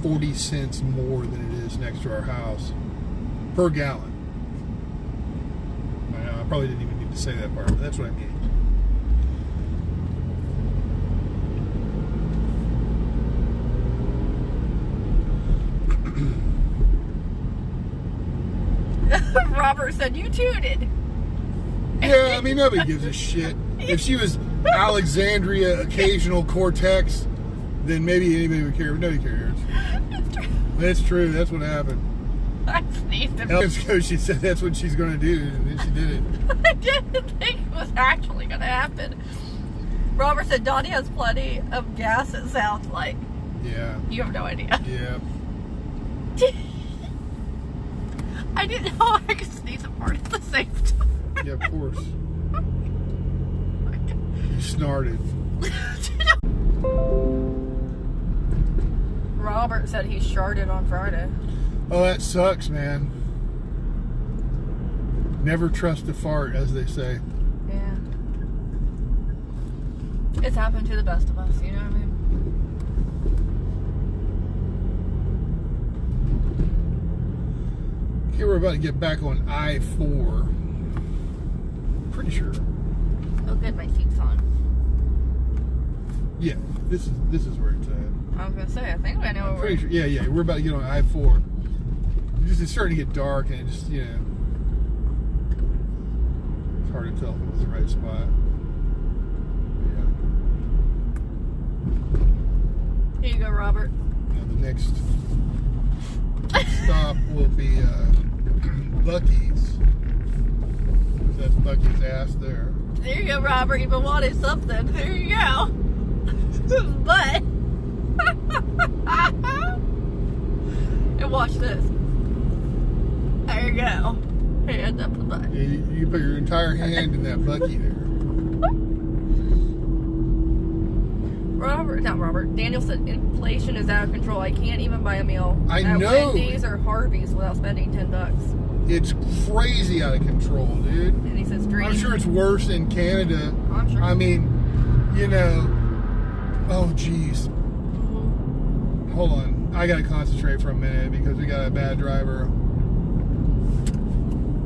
40 cents more than it is next to our house per gallon. I know, I probably didn't even need to say that part, but that's what I mean. Robert said you tooted. Yeah, I mean, nobody gives a shit. If she was Alexandria Occasional Cortex, then maybe anybody would care, but nobody cares. That's true. That's what happened. I sneezed him. So she said that's what she's going to do, and then she did it. I didn't think it was actually going to happen. Robert said Dottie has plenty of gas, it sounds like. Yeah. You have no idea. Yeah. I didn't know I could sneeze and fart at the same time. Yeah, of course. You snorted. Robert said he sharted on Friday. Oh, that sucks, man. Never trust a fart, as they say. Yeah. It's happened to the best of us, you know what I mean? Here we're about to get back on I-4. Pretty sure. Oh, good, my seat's on. Yeah, this is where it's at. I was gonna say, I think I know where Pretty sure. Yeah, we're about to get on I-4. It's starting to get dark, and it just, you know, it's hard to tell if it was the right spot. Yeah. Here you go, Robert. Now the next stop will be Buc-ee's. That's Buc-ee's ass there. There you go, Robert. You've been wanting something. There you go. But and watch this. There you go. Hand up the butt. Yeah, you put your entire hand in that Buc-ee there. Not Robert. Daniel said inflation is out of control. I can't even buy a meal at know. Wendy's or Harvey's without spending $10. It's crazy out of control, dude. And he says, "Dream." I'm sure it's worse in Canada. I'm sure. I mean, you know. Oh, geez. Hold on. I gotta concentrate for a minute because we got a bad driver.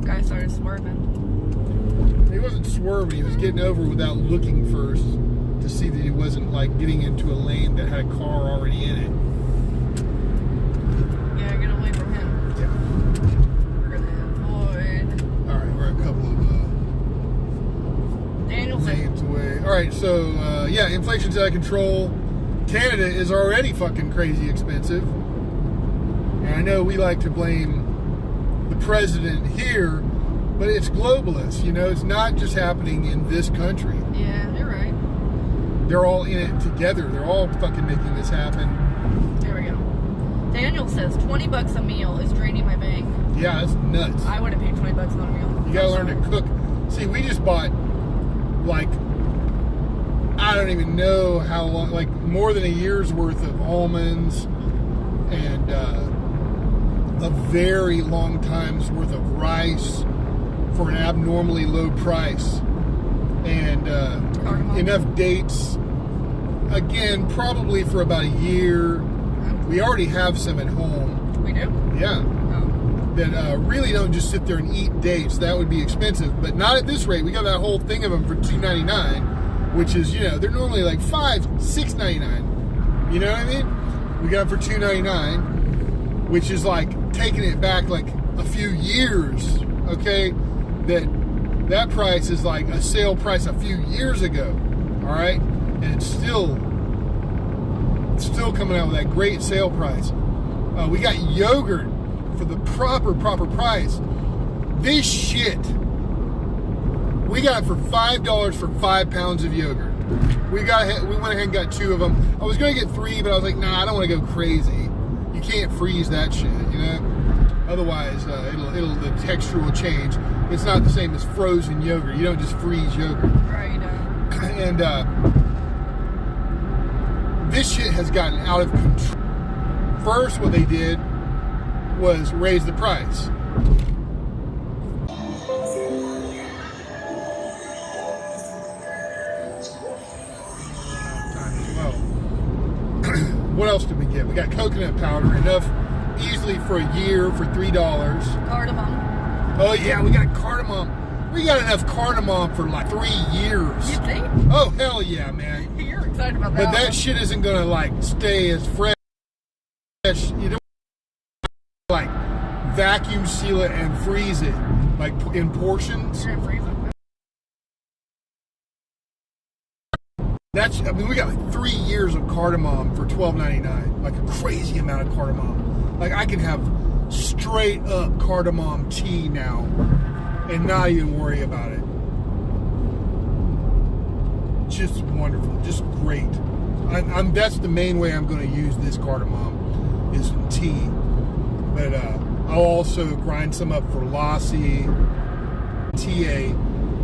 Guy started swerving. He wasn't swerving. He was getting over without looking first to see that he wasn't like getting into a lane that had a car already in it. Yeah, get away from him. Yeah. We're gonna avoid. All right, we're a couple of Daniel lanes away. All right, so yeah, inflation's out of control. Canada is already fucking crazy expensive, and I know we like to blame the president here, but it's globalist. You know, it's not just happening in this country. Yeah, you're right. They're all in it together. They're all fucking making this happen. There we go. Daniel says $20 a meal is draining my bank. Yeah, that's nuts. I wouldn't pay $20 on a meal. You gotta learn to cook. See, we just bought, like, I don't even know how long, like more than a year's worth of almonds and a very long time's worth of rice for an abnormally low price. And enough dates, again, probably for about a year. We already have some at home. We do? Yeah. That really don't just sit there and eat dates. That would be expensive, but not at this rate. We got that whole thing of them for $2.99, which is, you know, they're normally like $6.99. You know what I mean? We got them for $2.99, which is like taking it back like a few years. Okay, that price is like a sale price a few years ago. All right, and it's still coming out with that great sale price. We got yogurt for the proper price. This shit, we got it for $5 for 5 pounds of yogurt. We went ahead and got 2 of them. I was gonna get 3, but I was like, nah, I don't want to go crazy. You can't freeze that shit, you know. Otherwise, the texture will change. It's not the same as frozen yogurt. You don't just freeze yogurt. Right. And this shit has gotten out of control. First, what they did was raise the price. Time as well. What else did we get? We got coconut powder, enough easily for a year for $3. Cardamom. Oh yeah, we got cardamom. We got enough cardamom for like 3 years. You think? Oh hell yeah, man. You're excited about that. But that shit isn't gonna like stay as fresh. You don't like vacuum seal it and freeze it like in portions. You're gonna freeze it. That's, I mean, we got like 3 years of cardamom for $12.99. Like a crazy amount of cardamom. Like I can have straight up cardamom tea now and not even worry about it. Just wonderful, just great. That's the main way I'm going to use this cardamom is in tea. But I'll also grind some up for Lassie, TA,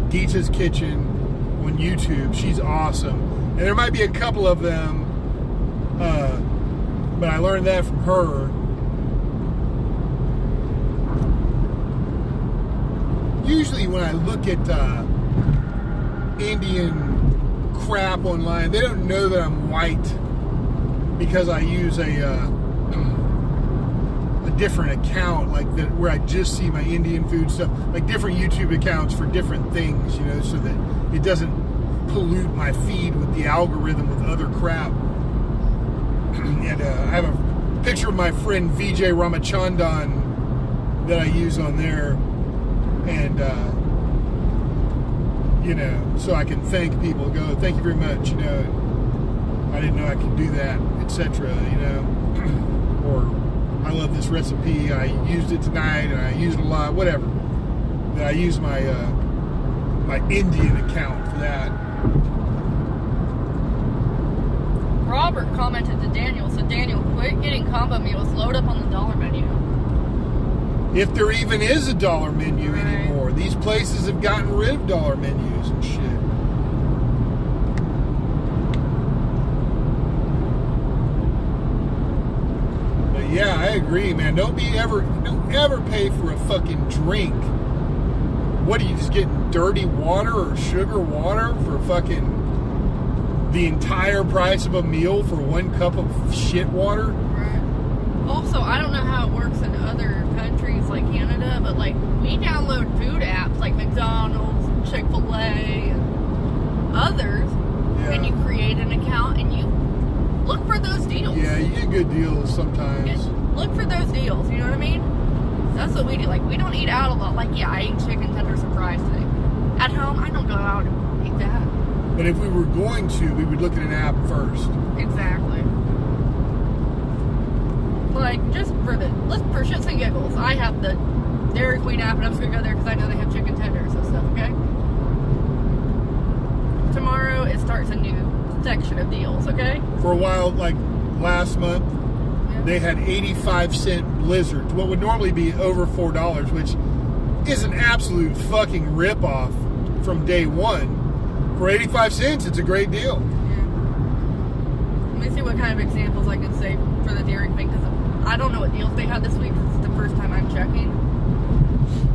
Geeta's Kitchen on YouTube. She's awesome. And there might be a couple of them, but I learned that from her. Usually when I look at Indian crap online, they don't know that I'm white because I use a different account, like that, where I just see my Indian food stuff, like different YouTube accounts for different things, you know, so that it doesn't pollute my feed with the algorithm with other crap. And I have a picture of my friend Vijay Ramachandran that I use on there, and you know, so I can thank people, go, thank you very much, you know, I didn't know I could do that, etc., you know, or I love this recipe, I used it tonight and I used it a lot, whatever. That I use my my Indian account for that. Robert commented to Daniel, said, Daniel, quit getting combo meals, load up on the dollar menu. If there even is a dollar menu anymore. These places have gotten rid of dollar menus and shit. But yeah, I agree, man. Don't ever pay for a fucking drink. What are you just getting dirty water or sugar water for fucking the entire price of a meal for 1 cup of shit water? Right. Also, I don't know how it works in other countries like Canada, but like we download food apps like McDonald's, Chick-fil-A, and others, and you create an account and you look for those deals. Yeah, you get good deals sometimes. Look for those deals, you know what I mean? That's what we do. Like, we don't eat out a lot. Like, yeah, I ate chicken tenders and fries today. At home, I don't go out and eat that. But if we were going to, we would look at an app first. Exactly. Like, just for for shits and giggles, I have the Dairy Queen app, and I'm just going to go there because I know they have chicken tenders and stuff, okay? Tomorrow, it starts a new section of deals, okay? For a while, like last month, they had 85-cent blizzards, what would normally be over $4, which is an absolute fucking ripoff from day one. For 85 cents, it's a great deal. Yeah. Let me see what kind of examples I can say for the Dairy Queen, because I don't know what deals they had this week. This is the first time I'm checking.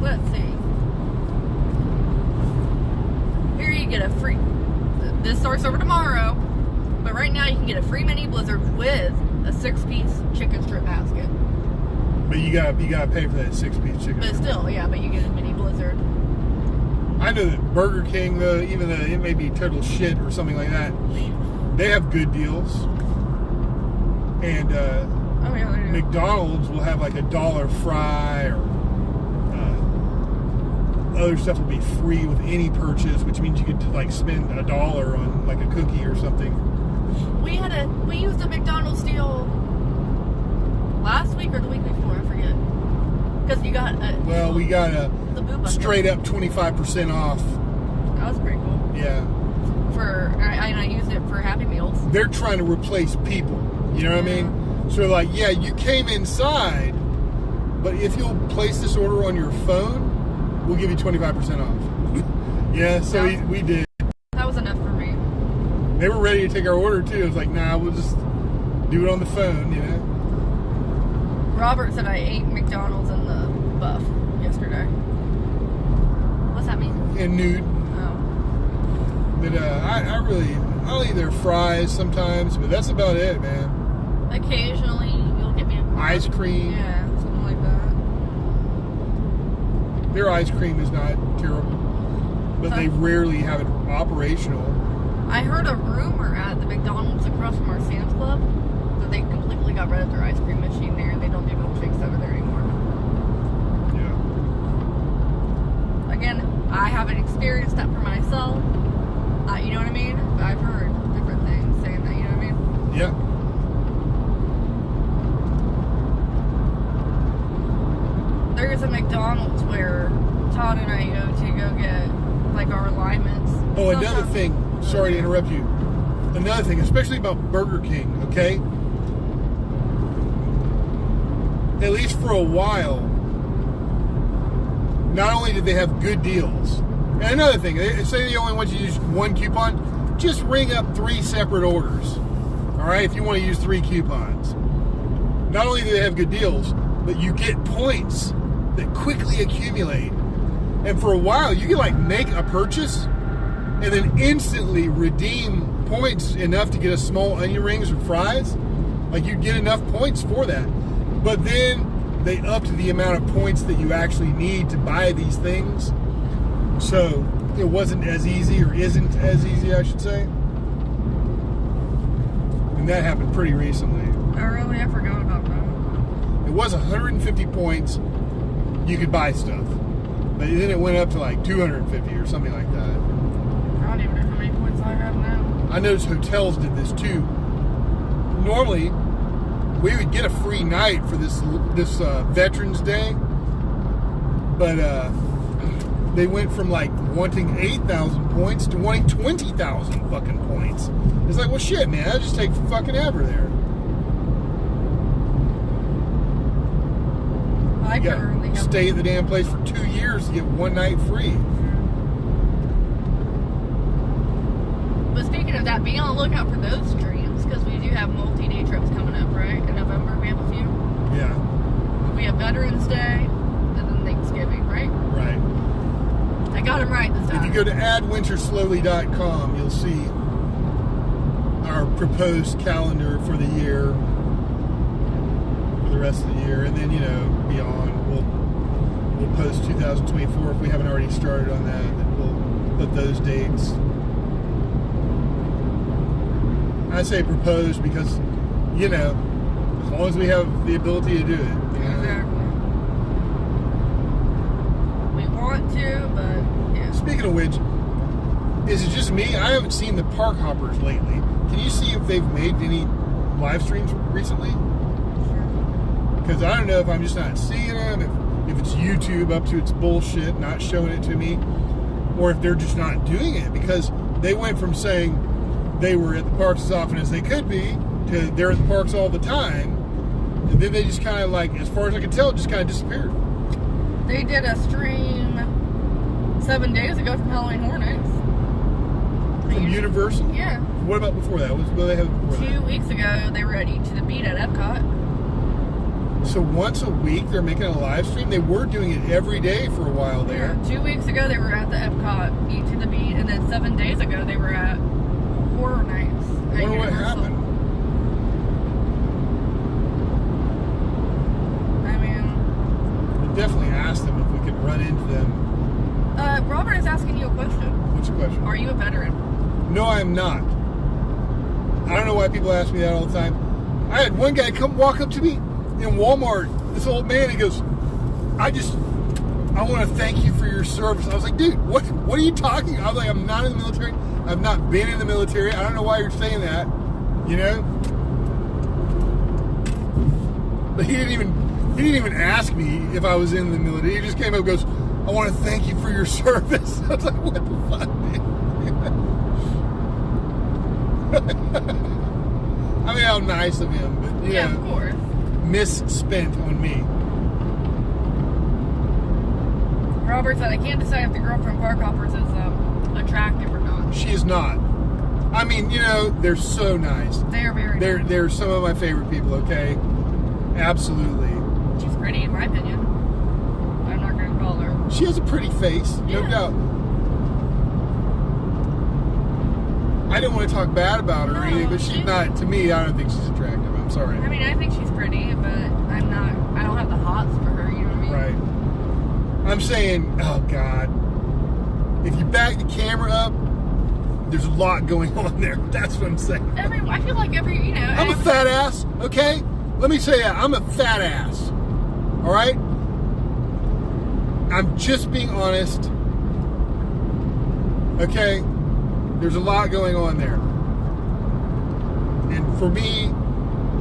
Let's see. Here you get a free, this starts over tomorrow, but right now you can get a free mini blizzard with a 6-piece chicken strip basket. But you gotta pay for that 6-piece chicken. But still, yeah, but you get a mini blizzard. I know that Burger King, though, even though it may be total shit or something like that, they have good deals. And McDonald's will have like $1 fry, or other stuff will be free with any purchase, which means you could like spend $1 on like a cookie or something. We used a McDonald's deal last week or the week before, I forget. Because you got we got a the straight up 25% off. That was pretty cool. Yeah. I used it for Happy Meals. They're trying to replace people. You know what I mean? So like, yeah, you came inside, but if you'll place this order on your phone, we'll give you 25% off. Yeah, so we did. That was enough for me. They were ready to take our order too. It was like, nah, we'll just do it on the phone, you know? Robert said I ate McDonald's in the buff yesterday. What's that mean? And nude. Oh. But I'll eat their fries sometimes, but that's about it, man. Occasionally, you'll get me a ice cream. Yeah, something like that. Their ice cream is not terrible, but they rarely have it operational. I heard a rumor at the McDonald's across from our Sam's Club that they completely got rid of their ice cream machine there and they don't do milkshakes over there anymore. Yeah. Again, I haven't experienced that for myself. You know what I mean? But I've heard different things saying that, you know what I mean? Yeah. There is a McDonald's where Todd and I go to go get like our alignments. Oh, another thing. Sorry to interrupt you. Another thing, especially about Burger King, okay? At least for a while, not only did they have good deals, and another thing, say they only want you to use one coupon, just ring up 3 separate orders. All right, if you want to use 3 coupons. Not only do they have good deals, but you get points that quickly accumulate. And for a while, you can like make a purchase and then instantly redeem points enough to get a small onion rings or fries. Like you get enough points for that. But then they upped the amount of points that you actually need to buy these things. So it wasn't as easy, or isn't as easy, I should say. And that happened pretty recently. Oh, really? I forgot about that. It was 150 points. You could buy stuff. But then it went up to like 250 or something like that. I don't even know how many points I have now. I noticed hotels did this too. Normally, we would get a free night for this Veterans Day, but they went from like wanting 8,000 points to wanting 20,000 fucking points. It's like, well, shit, man, I just take fucking ever there. I currently have stay at the damn place for 2 years to get one night free. But speaking of that, be on the lookout for those streams, because we do have multi-day trips coming up, right? In November, we have a few. Yeah. We have Veterans Day, and then Thanksgiving, right? Right. I got him right this time. If you go to addwinterslowly.com, you'll see our proposed calendar for the year, for the rest of the year, and then, you know, beyond. We'll post 2024 if we haven't already started on that. Then we'll put those dates. I say proposed because, you know, as long as we have the ability to do it. Exactly. We want to, but yeah. Speaking of which, is it just me? I haven't seen the park hoppers lately. Can you see if they've made any live streams recently? Because I don't know if I'm just not seeing them, if it's YouTube up to its bullshit, not showing it to me, or if they're just not doing it. Because they went from saying they were at the parks as often as they could be to they're at the parks all the time, and then they just kind of, like, as far as I can tell, just kind of disappeared. They did a stream 7 days ago from Halloween Horror Nights. From Universal? Yeah. What about before that? What did they have before that? 2 weeks ago, they were at Eat to the Beat at Epcot. So once a week they're making a live stream? They were doing it every day for a while there. Yeah, 2 weeks ago they were at the Epcot Eat to the Beat, and then 7 days ago they were at Horror Nights. I wonder what happened. I mean, We'll definitely ask them if we could run into them. Robert is asking you a question. What's the question? Are you a veteran? No, I am not. I don't know why people ask me that all the time. I had one guy come walk up to me in Walmart, this old man, he goes, I want to thank you for your service. I was like, dude, what are you talking? I was like, I'm not in the military. I've not been in the military. I don't know why you're saying that, you know? But he didn't even ask me if I was in the military. He just came up and goes, I want to thank you for your service. I was like, what the fuck, man? I mean, how nice of him, but you know, of course. Misspent on me. Robert said, I can't decide if the girl from Park Hoppers is attractive or not. She is not. I mean, you know, they're so nice. They are very nice. They're some of my favorite people, okay? Absolutely. She's pretty, in my opinion. I'm not going to call her. She has a pretty face, no doubt. I didn't want to talk bad about her or anything, but she's not, to me, I don't think she's attractive. I'm sorry. I I'm saying, oh God, if you back the camera up, there's a lot going on there. That's what I'm saying. I feel like I'm a fat ass, okay? Let me say that. I'm a fat ass. All right? I'm just being honest. Okay? There's a lot going on there. And for me,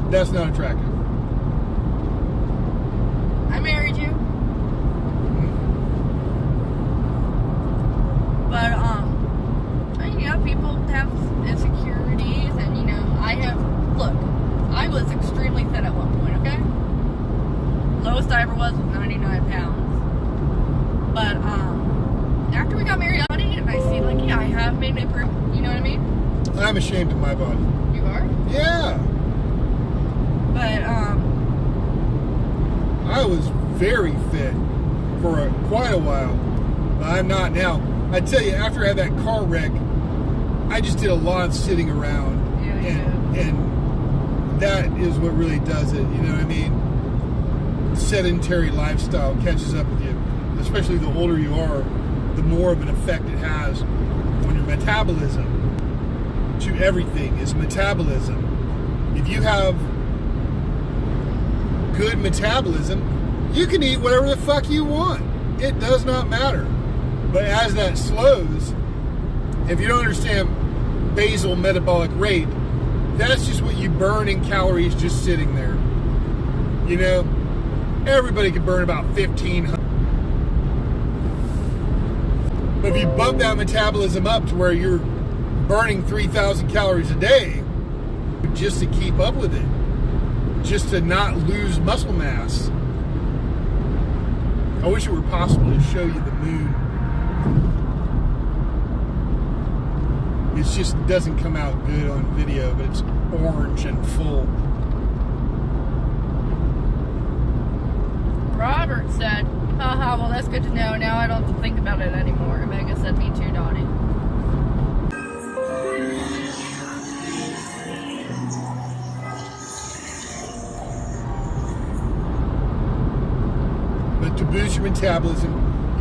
that's not attractive. I married you. But, people have insecurities, and, look, I was extremely thin at one point, okay? Lowest I ever was 99 pounds. But, after we got married, and I see, like, I have made an improvement, you know what I mean? I'm ashamed of my body. You are? Yeah. But, I was very fit for quite a while. I'm not now. I tell you, after I had that car wreck, I just did a lot of sitting around, and that is what really does it. You know what I mean? Sedentary lifestyle catches up with you, especially the older you are. The more of an effect it has on your metabolism. To everything is metabolism. If you have good metabolism, you can eat whatever the fuck you want. It does not matter. But as that slows, if you don't understand basal metabolic rate, that's just what you burn in calories just sitting there. You know, everybody can burn about 1,500. But if you bump that metabolism up to where you're burning 3,000 calories a day just to keep up with it, just to not lose muscle mass. I wish it were possible to show you the moon. It just doesn't come out good on video, but it's orange and full. Robert said, haha, well that's good to know. Now I don't have to think about it anymore. Omega said, me too, Dottie. But to boost your metabolism,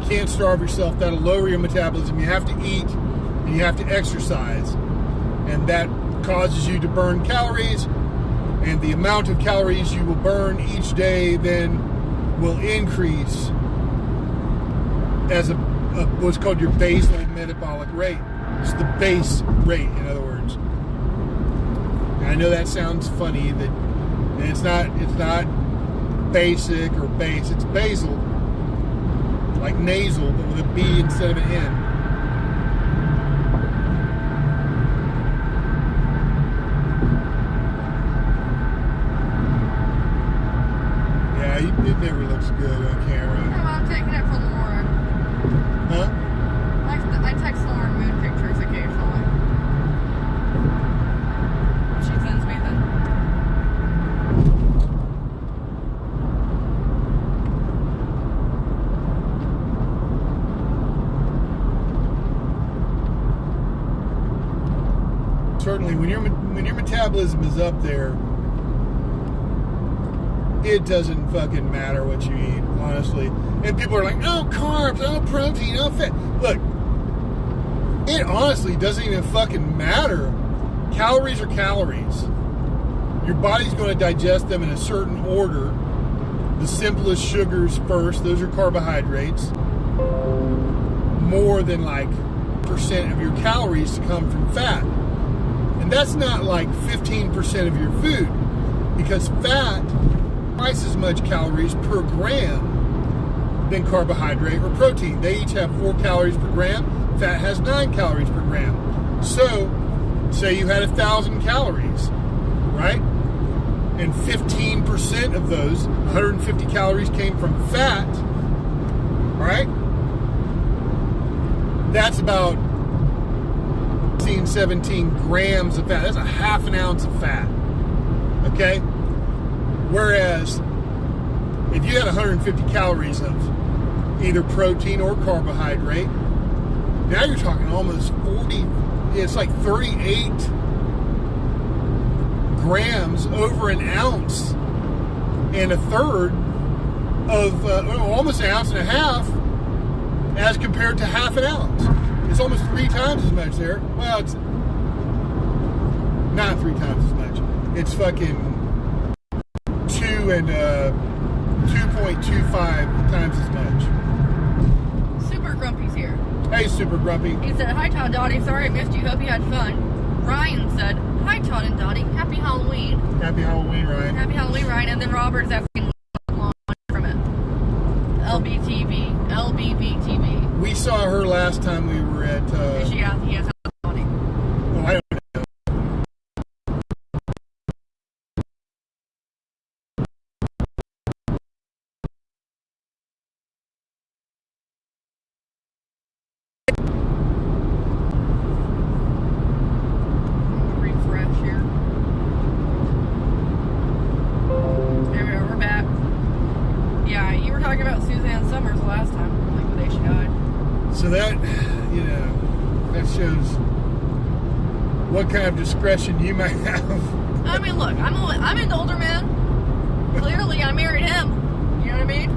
you can't starve yourself. That'll lower your metabolism. You have to eat and you have to exercise. And that causes you to burn calories. And the amount of calories you will burn each day then will increase as what's called your basal metabolic rate. It's the base rate, in other words. And I know that sounds funny, that it's not basic or base, it's basal, like nasal, but with a B instead of an N. It never looks good on camera. No, I'm taking it from Lauren. Huh? I text Lauren moon pictures occasionally. She sends me them. Certainly, when your metabolism is up there, it doesn't fucking matter what you eat, honestly. And people are like, oh, carbs, oh, protein, oh, fat. Look, it honestly doesn't even fucking matter. Calories are calories. Your body's going to digest them in a certain order. The simplest sugars first, those are carbohydrates. More than like % of your calories to come from fat. And that's not like 15% of your food, because fat twice as much calories per gram than carbohydrate or protein. They each have 4 calories per gram. Fat has 9 calories per gram. So, say you had 1,000 calories, right? And 15% of those, 150 calories, came from fat, right? That's about 17 grams of fat. That's a half an ounce of fat, okay? Whereas, if you had 150 calories of either protein or carbohydrate, now you're talking almost 40, it's like 38 grams over an ounce and a third of, almost an ounce and a half as compared to half an ounce. It's almost 3 times as much there. Well, it's not 3 times as much. It's fucking 2.25 times as much. Super Grumpy's here. Hey, Super Grumpy. He said, "Hi, Todd and Dottie. Sorry I missed you. Hope you had fun." Ryan said, "Hi, Todd and Dottie. Happy Halloween." Happy Halloween, Ryan. Happy Halloween, Ryan. And then Robert's asking from it. LBVTV. We saw her last time we were at... Is she out? He has Dottie. Oh, I don't know. Refresh here. There we go. We're back. Yeah, you were talking about Suzanne Summers last time, like the day she died. So that, you know, that shows what kind of discretion you might have. I mean, look, I'm an older man. Clearly, I married him. You know what I mean?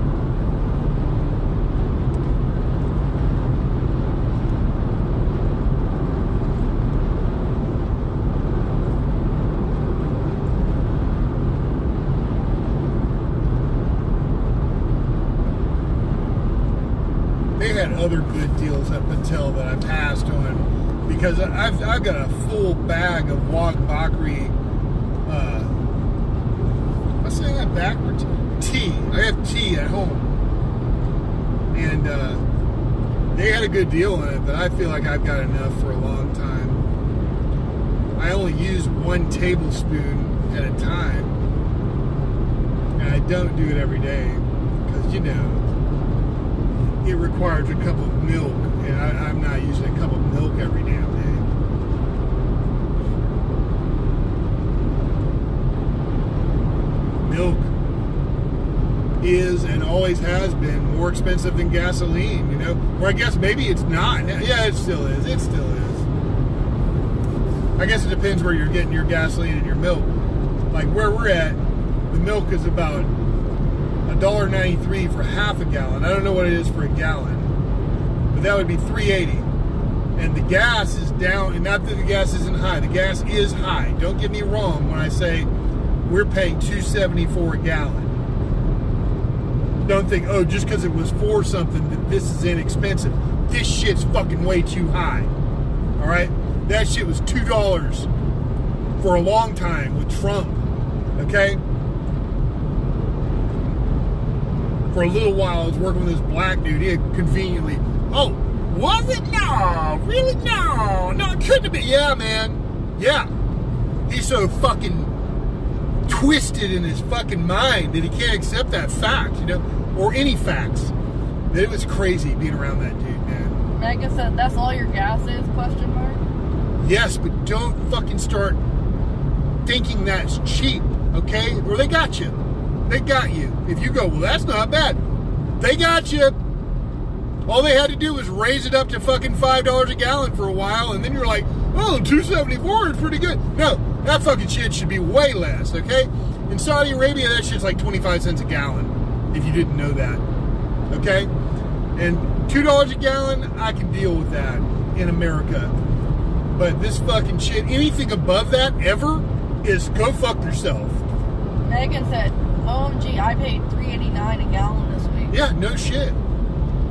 They had other good deals up until that I passed on, because I've got a full bag of Wag Bakri. I'm saying that backwards. Tea. I have tea at home, and they had a good deal on it, but I feel like I've got enough for a long time. I only use 1 tablespoon at a time, and I don't do it every day because, you know, it requires a cup of milk, and I'm not using a cup of milk every damn day. Milk is and always has been more expensive than gasoline, you know? Or I guess maybe it's not. Yeah, it still is. It still is. I guess it depends where you're getting your gasoline and your milk. Like where we're at, the milk is about $1.93 for half a gallon. I don't know what it is for a gallon, but that would be $3.80. And the gas is down, and not that the gas isn't high. The gas is high. Don't get me wrong when I say we're paying $2.74 a gallon. Don't think, oh, just because it was for something that this is inexpensive. This shit's fucking way too high. All right? That shit was $2 for a long time with Trump. Okay? For a little while, I was working with this black dude. He had conveniently, oh, was it? No, really? No, it couldn't have been. Yeah, man. Yeah. He's so fucking twisted in his fucking mind that he can't accept that fact, you know, or any facts. That it was crazy being around that dude, man. Megan said, "That's all your gas is?" ? Yes, but don't fucking start thinking that's cheap, okay? Or they got you. They got you. If you go, well, that's not bad. They got you. All they had to do was raise it up to fucking $5 a gallon for a while, and then you're like, oh, $2.74 is pretty good. No, that fucking shit should be way less, okay? In Saudi Arabia, that shit's like 25 cents a gallon, if you didn't know that, okay? And $2 a gallon, I can deal with that in America. But this fucking shit, anything above that ever, is go fuck yourself. Megan said, OMG, I paid $3.89 a gallon this week. Yeah, no shit.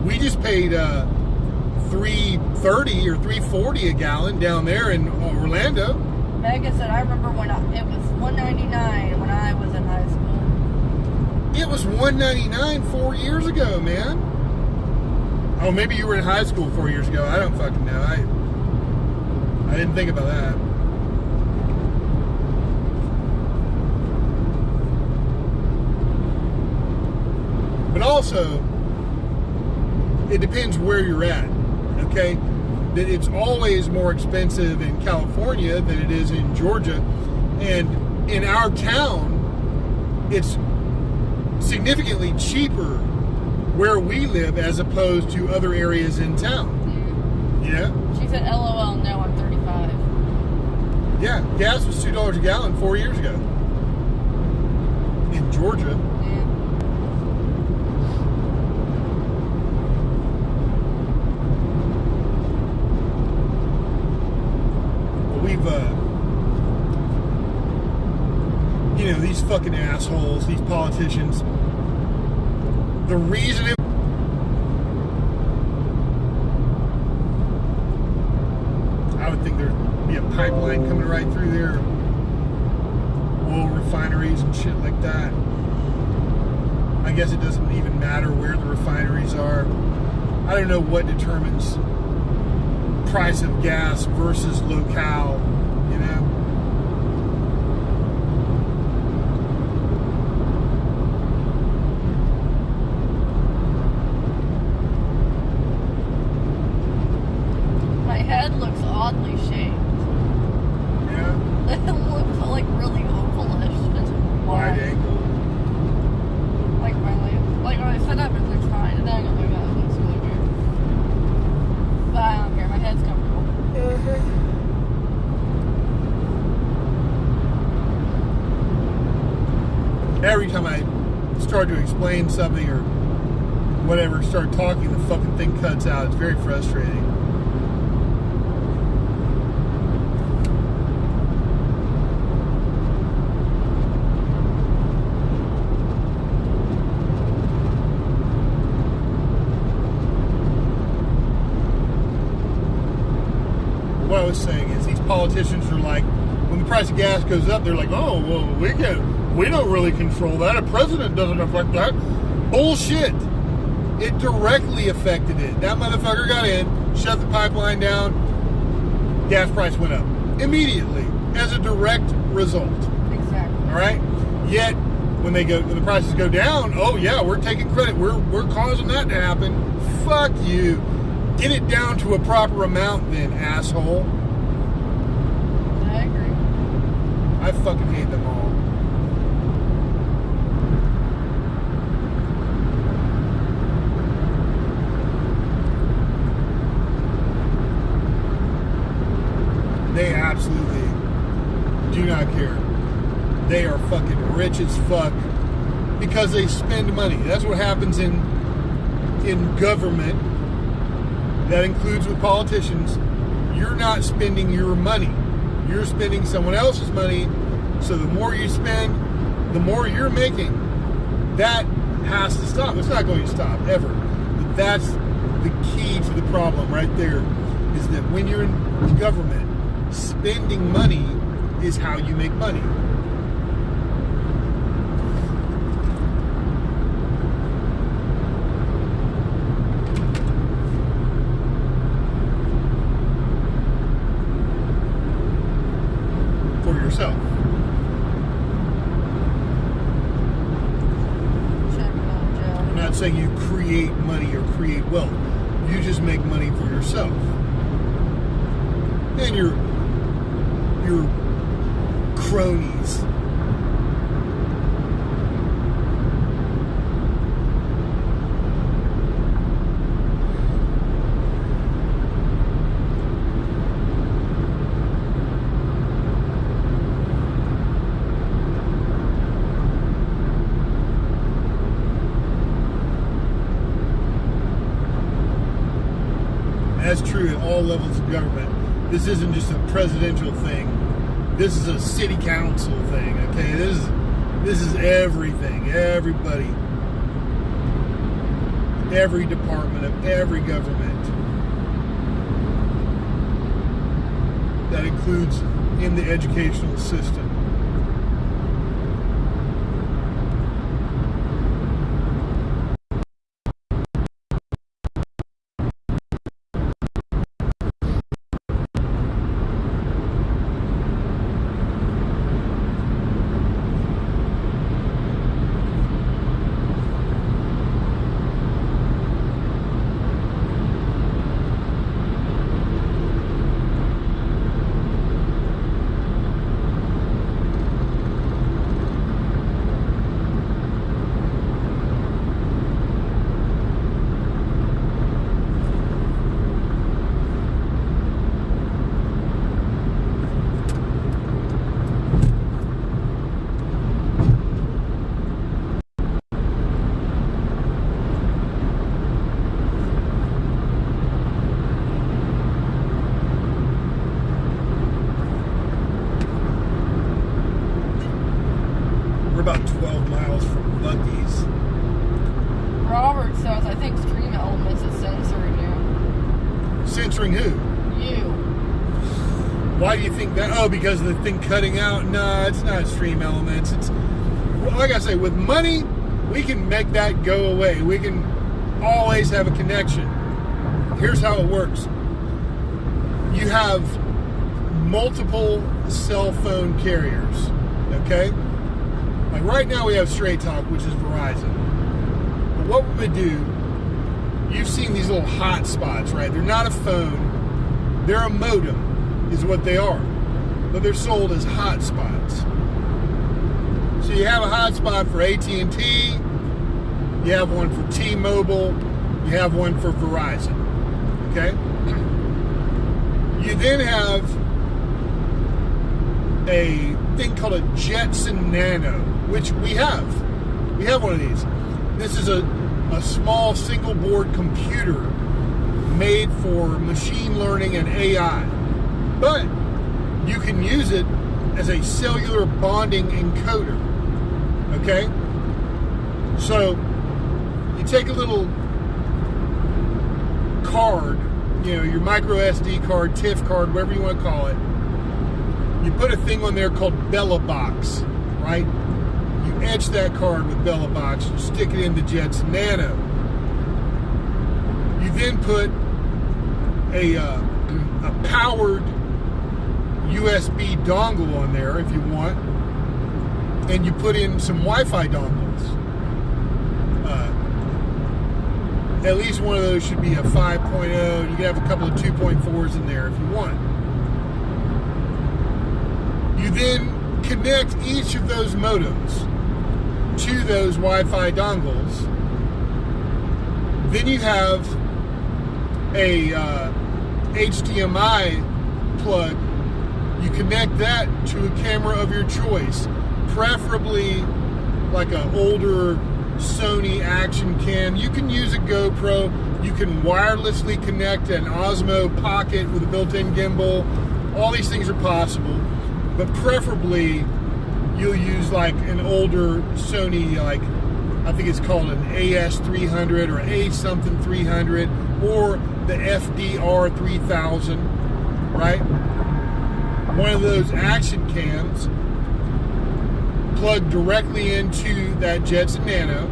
We just paid $3.30 or $3.40 a gallon down there in Orlando. Megan said, I remember when it was $1.99 when I was in high school. It was $1.99 4 years ago, man. Oh, maybe you were in high school 4 years ago. I don't fucking know. I didn't think about that. But also, it depends where you're at, okay? That it's always more expensive in California than it is in Georgia. And in our town, it's significantly cheaper where we live as opposed to other areas in town. You know? She said, LOL, no, I'm 35. Yeah, gas was $2 a gallon 4 years ago. In Georgia. you know, these fucking assholes, these politicians, the reason it... I would think there'd be a pipeline coming right through there. Oil refineries and shit like that. I guess it doesn't even matter where the refineries are. I don't know what determines price of gas versus locale, you know? My head looks oddly shaped. Yeah? It looks like really ovalish. It's Wide angle. Like when I sit up, it looks fine, and then I look at it, it looks really weird. But I don't care. My head's comfortable. Every time I start to explain something or whatever, start talking, the fucking thing cuts out. It's very frustrating. What I was saying is these politicians are like, when the price of gas goes up, they're like, oh, well, we don't really control that. A president doesn't affect that. Bullshit. It directly affected it. That motherfucker got in, shut the pipeline down, gas price went up immediately as a direct result. Exactly. All right? Yet when the prices go down, oh yeah, we're taking credit. We're causing that to happen. Fuck you. Get it down to a proper amount then, asshole. I agree. I fucking hate them all. They absolutely do not care. They are fucking rich as fuck because they spend money. That's what happens in government. That includes with politicians. You're not spending your money. You're spending someone else's money. So the more you spend, the more you're making. That has to stop. It's not going to stop ever. But that's the key to the problem right there, is that when you're in government, spending money is how you make money. For yourself. I'm not saying you create money or create wealth. You just make money for yourself. And your cronies. That's true at all levels of government. This isn't just a presidential thing. This is a city council thing, okay? This is everything, everybody. Every department of every government. That includes in the educational system. We're about 12 miles from Buc-ee's. Robert says, I think Stream Elements is censoring you. Censoring who? You. Why do you think that? Oh, because of the thing cutting out? No, it's not Stream Elements. It's, like I say, with money, we can make that go away. We can always have a connection. Here's how it works. You have multiple cell phone carriers, okay? Like right now we have StraightTalk, which is Verizon. But what we would do, you've seen these little hot spots, right? They're not a phone. They're a modem, is what they are. But they're sold as hot spots. So you have a hotspot for AT&T, you have one for T-Mobile, you have one for Verizon, okay? You then have a thing called a Jetson Nano, which we have. We have one of these. This is a small single board computer made for machine learning and AI. But you can use it as a cellular bonding encoder. Okay? So you take a little card, you know, your micro SD card, TIFF card, whatever you want to call it. You put a thing on there called Bella Box, right? You etch that card with Bella Box, you stick it into Jetson Nano. You then put a powered USB dongle on there if you want, and you put in some Wi-Fi dongles. At least one of those should be a 5.0. You can have a couple of 2.4s in there if you want. You then connect each of those modems to those Wi-Fi dongles. Then you have a HDMI plug. You connect that to a camera of your choice, preferably like an older Sony action cam. You can use a GoPro. You can wirelessly connect an Osmo Pocket with a built-in gimbal. All these things are possible, but preferably you'll use like an older Sony, like I think it's called an AS300 or A something 300 or the FDR 3000, right? One of those action cams plug directly into that Jetson Nano,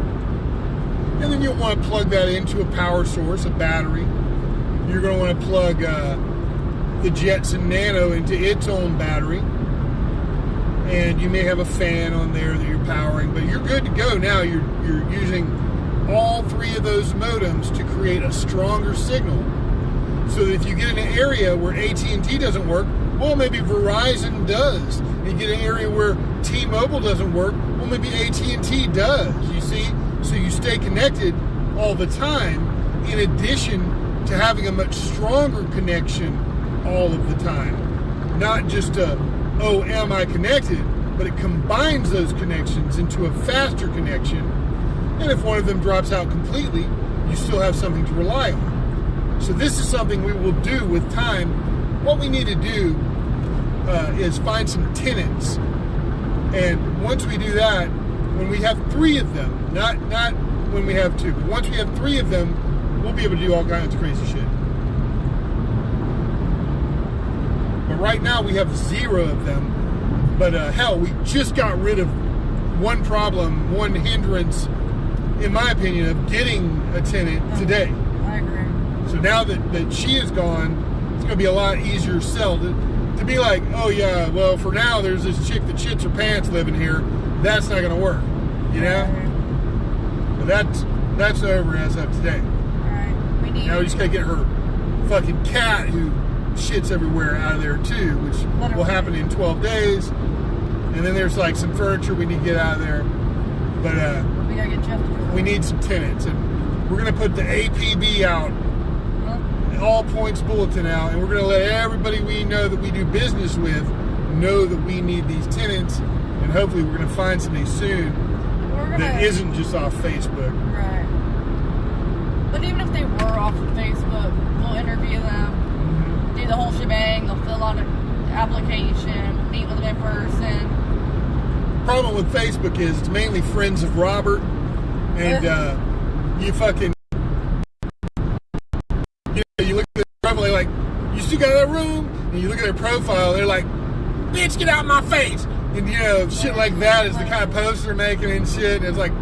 and then you'll want to plug that into a power source, a battery. You're going to want to plug the Jetson Nano into its own battery, and you may have a fan on there that you're powering, but you're good to go now. You're using all three of those modems to create a stronger signal, so that if you get in an area where AT&T doesn't work, well, maybe Verizon does. You get an area where T-Mobile doesn't work, well, maybe AT&T does, you see? So you stay connected all the time, in addition to having a much stronger connection all of the time. Not just oh, am I connected? But it combines those connections into a faster connection, and if one of them drops out completely, you still have something to rely on. So this is something we will do with time. What we need to do is find some tenants, and once we do that, when we have three of them, not when we have two, but once we have three of them, we'll be able to do all kinds of crazy shit. But right now we have 0 of them, but hell, we just got rid of one problem, one hindrance, in my opinion, of getting a tenant today. I agree. So now that she is gone, it's going to be a lot easier sell to be like, oh yeah, well for now there's this chick that shits her pants living here. That's not going to work, you know? But that's over as of today. Alright, we need... Now we just got to get her fucking cat who shits everywhere out of there too, which will happen in 12 days. And then there's like some furniture we need to get out of there. But we gotta get Jeff. We need some tenants, and we're going to put the APB out, all points bulletin out, and we're going to let everybody we know that we do business with know that we need these tenants, and hopefully we're going to find somebody soon that isn't just off Facebook. Right. But even if they were off of Facebook, we'll interview them, do the whole shebang, they'll fill out an application, meet with them in person. problem with Facebook is it's mainly friends of Robert, and you fucking, you look at their profile, like, you still got that room? And you look at their profile, they're like, bitch, get out my face! And shit like that is the kind of posts they're making and shit. And it's like,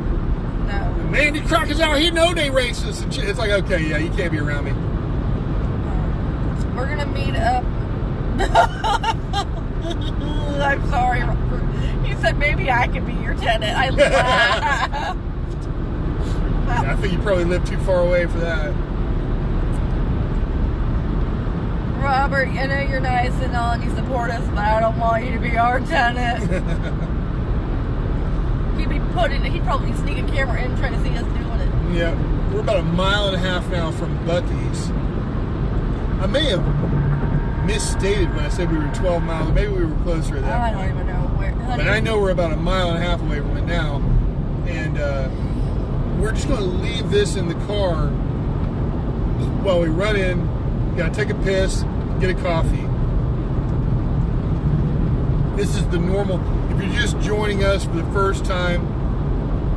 Mandy Crocker's out here, no, they racist and shit. It's like, okay, yeah, you can't be around me. We're gonna meet up. I'm sorry, Robert. You said maybe I could be your tenant. I laughed. I think you probably live too far away for that. Robert, I know you're nice and all, and you support us, but I don't want you to be our tenant. He'd probably sneak a camera in trying to see us doing it. Yeah, we're about 1.5 miles now from Buc-ee's. I may have misstated when I said we were 12 miles. Maybe we were closer at that point. I don't even know where. But I know we're about 1.5 miles away from it now. And we're just going to leave this in the car while we run in. Got to take a piss, get a coffee. This is the normal. If you're just joining us for the first time,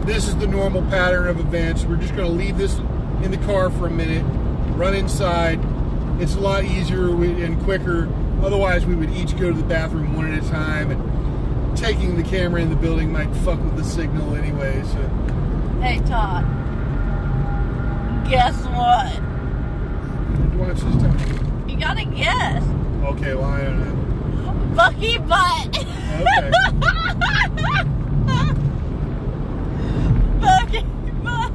this is the normal pattern of events. We're just going to leave this in the car for a minute, run inside. It's a lot easier and quicker. Otherwise, we would each go to the bathroom one at a time, and taking the camera in the building might fuck with the signal anyway. So. Hey, Todd. Guess what? What's this time? You gotta guess. Okay, well, I don't know. Bucky Butt. Okay. Bucky Butt.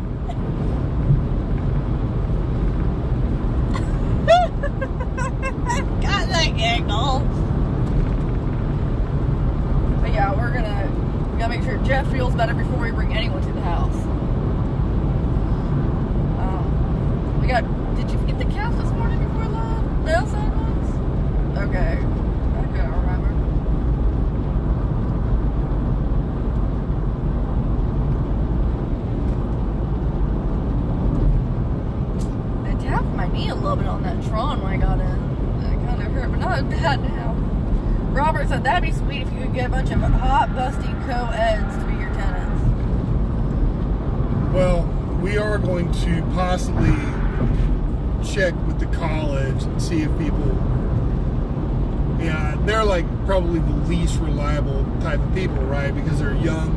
Got the giggles. But yeah, we gotta make sure Jeff feels better before we bring anyone to the house. Did you get the cows this morning before the outside ones? Okay. I can't remember. I tapped my knee a little bit on that Tron when I got in. It kind of hurt, but not bad now. Robert said that'd be sweet if you could get a bunch of hot, busty co-eds to be your tenants. Well, we are going to possibly check with the college and see if people, they're like probably the least reliable type of people, right? Because they're young.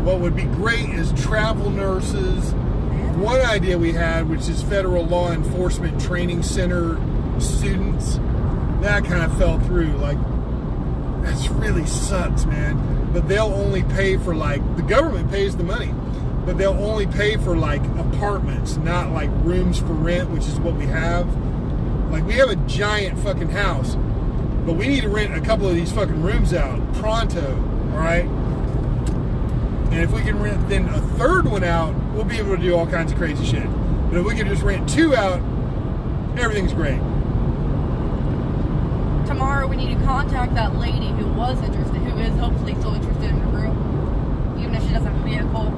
What would be great is travel nurses. One idea we had, which is federal law enforcement training center students, that kind of fell through. Like, that really sucks, man. But they'll only pay for, like, the government pays the money, but they'll only pay for, like, apartments, not, like, rooms for rent, which is what we have. Like, we have a giant fucking house, but we need to rent a couple of these fucking rooms out pronto, all right? And if we can rent then a third one out, we'll be able to do all kinds of crazy shit. But if we can just rent 2 out, everything's great. Tomorrow we need to contact that lady who was interested, who is hopefully still interested in the room, even if she doesn't have a vehicle.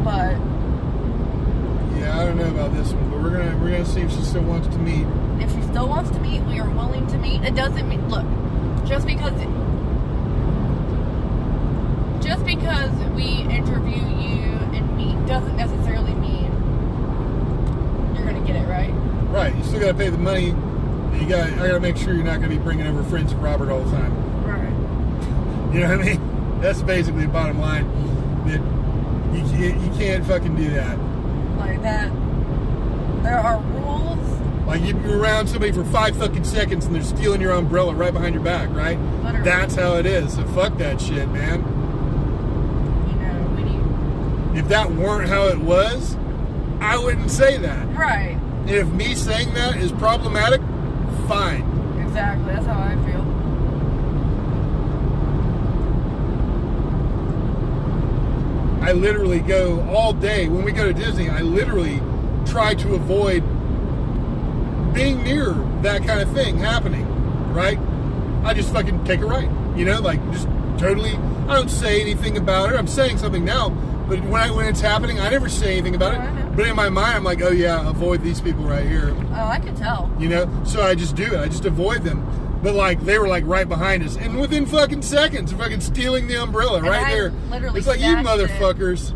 But yeah, I don't know about this one, but we're gonna see if she still wants to meet. If she still wants to meet, we are willing to meet. It doesn't mean, look, just because we interview you and meet doesn't necessarily mean you're gonna get it, right? Right. You still gotta pay the money. I gotta make sure you're not gonna be bringing over friends of Robert all the time. Right. You know what I mean? That's basically the bottom line. That you can't fucking do that. Like that. There are rules. Like you're around somebody for 5 fucking seconds and they're stealing your umbrella right behind your back, right? Literally. That's how it is. So fuck that shit, man. If that weren't how it was, I wouldn't say that. Right. And if me saying that is problematic, fine. Exactly. That's how I feel. I literally go all day. When we go to Disney, I literally try to avoid being near that kind of thing happening, right? I just fucking take a right, like just totally, I don't say anything about it. I'm saying something now, but when it's happening, I never say anything about it. But in my mind, I'm like, oh yeah, avoid these people right here. Oh, I can tell. So I just do it. I just avoid them. But like they were like right behind us, and within fucking seconds, fucking stealing the umbrella right there. Literally it's like you motherfuckers.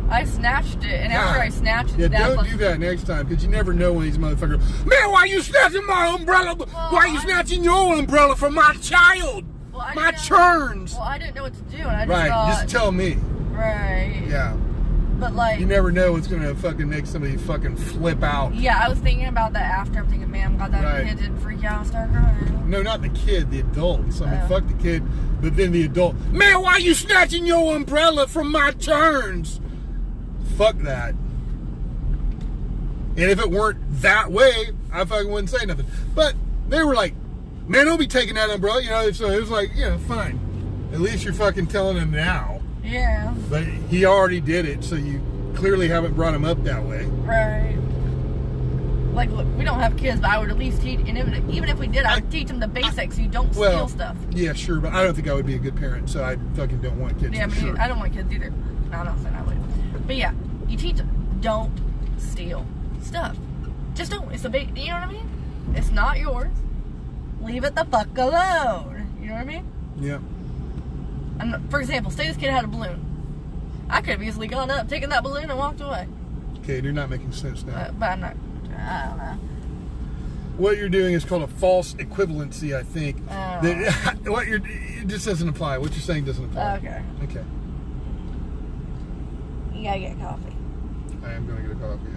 I snatched it, and after I snatched it, don't do that next time, because you never know when these motherfuckers. Man, why you snatching my umbrella? Why you snatching your umbrella from my child? My churns. Well, I didn't know what to do, and I just right, thought, just tell me. Right. Yeah. But like, you never know what's gonna fucking make somebody fucking flip out. Yeah, I was thinking about that after. I'm thinking, man, I'm glad that kid didn't freak out and start crying. No, not the kid, the adults. I mean, fuck the kid, but then the adult. Man, why you snatching your umbrella from my turns? Fuck that. And if it weren't that way, I fucking wouldn't say nothing. But they were like, man, don't be taking that umbrella. You know, so it was like, fine. At least you're fucking telling him now. Yeah. But he already did it, so you clearly haven't brought him up that way. Right. Like, look, we don't have kids, but I would at least teach, and even if we did, I would teach them the basics so you don't steal stuff. Yeah, sure, but I don't think I would be a good parent, so I fucking don't want kids. Yeah, I don't want kids either. No, I'm not saying I would. But yeah, you teach them, don't steal stuff. Just don't. It's a big, you know what I mean? It's not yours. Leave it the fuck alone. You know what I mean? Yeah. For example, say this kid had a balloon. I could have easily gone up, taken that balloon, and walked away. Okay, you're not making sense now. But I'm not. I don't know. What you're doing is called a false equivalency, I think. It just doesn't apply. What you're saying doesn't apply. Okay. Okay. You gotta get coffee. I am gonna get a coffee.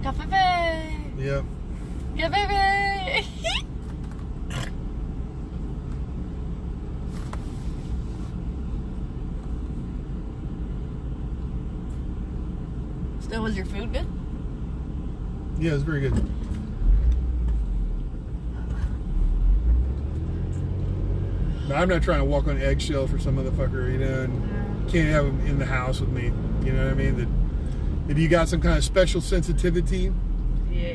Yeah. Coffee. Yep. Yeah, baby. So was your food good? Yeah, it's very good. Now, I'm not trying to walk on eggshells for some motherfucker, and can't have him in the house with me. You know what I mean? That if you got some kind of special sensitivity,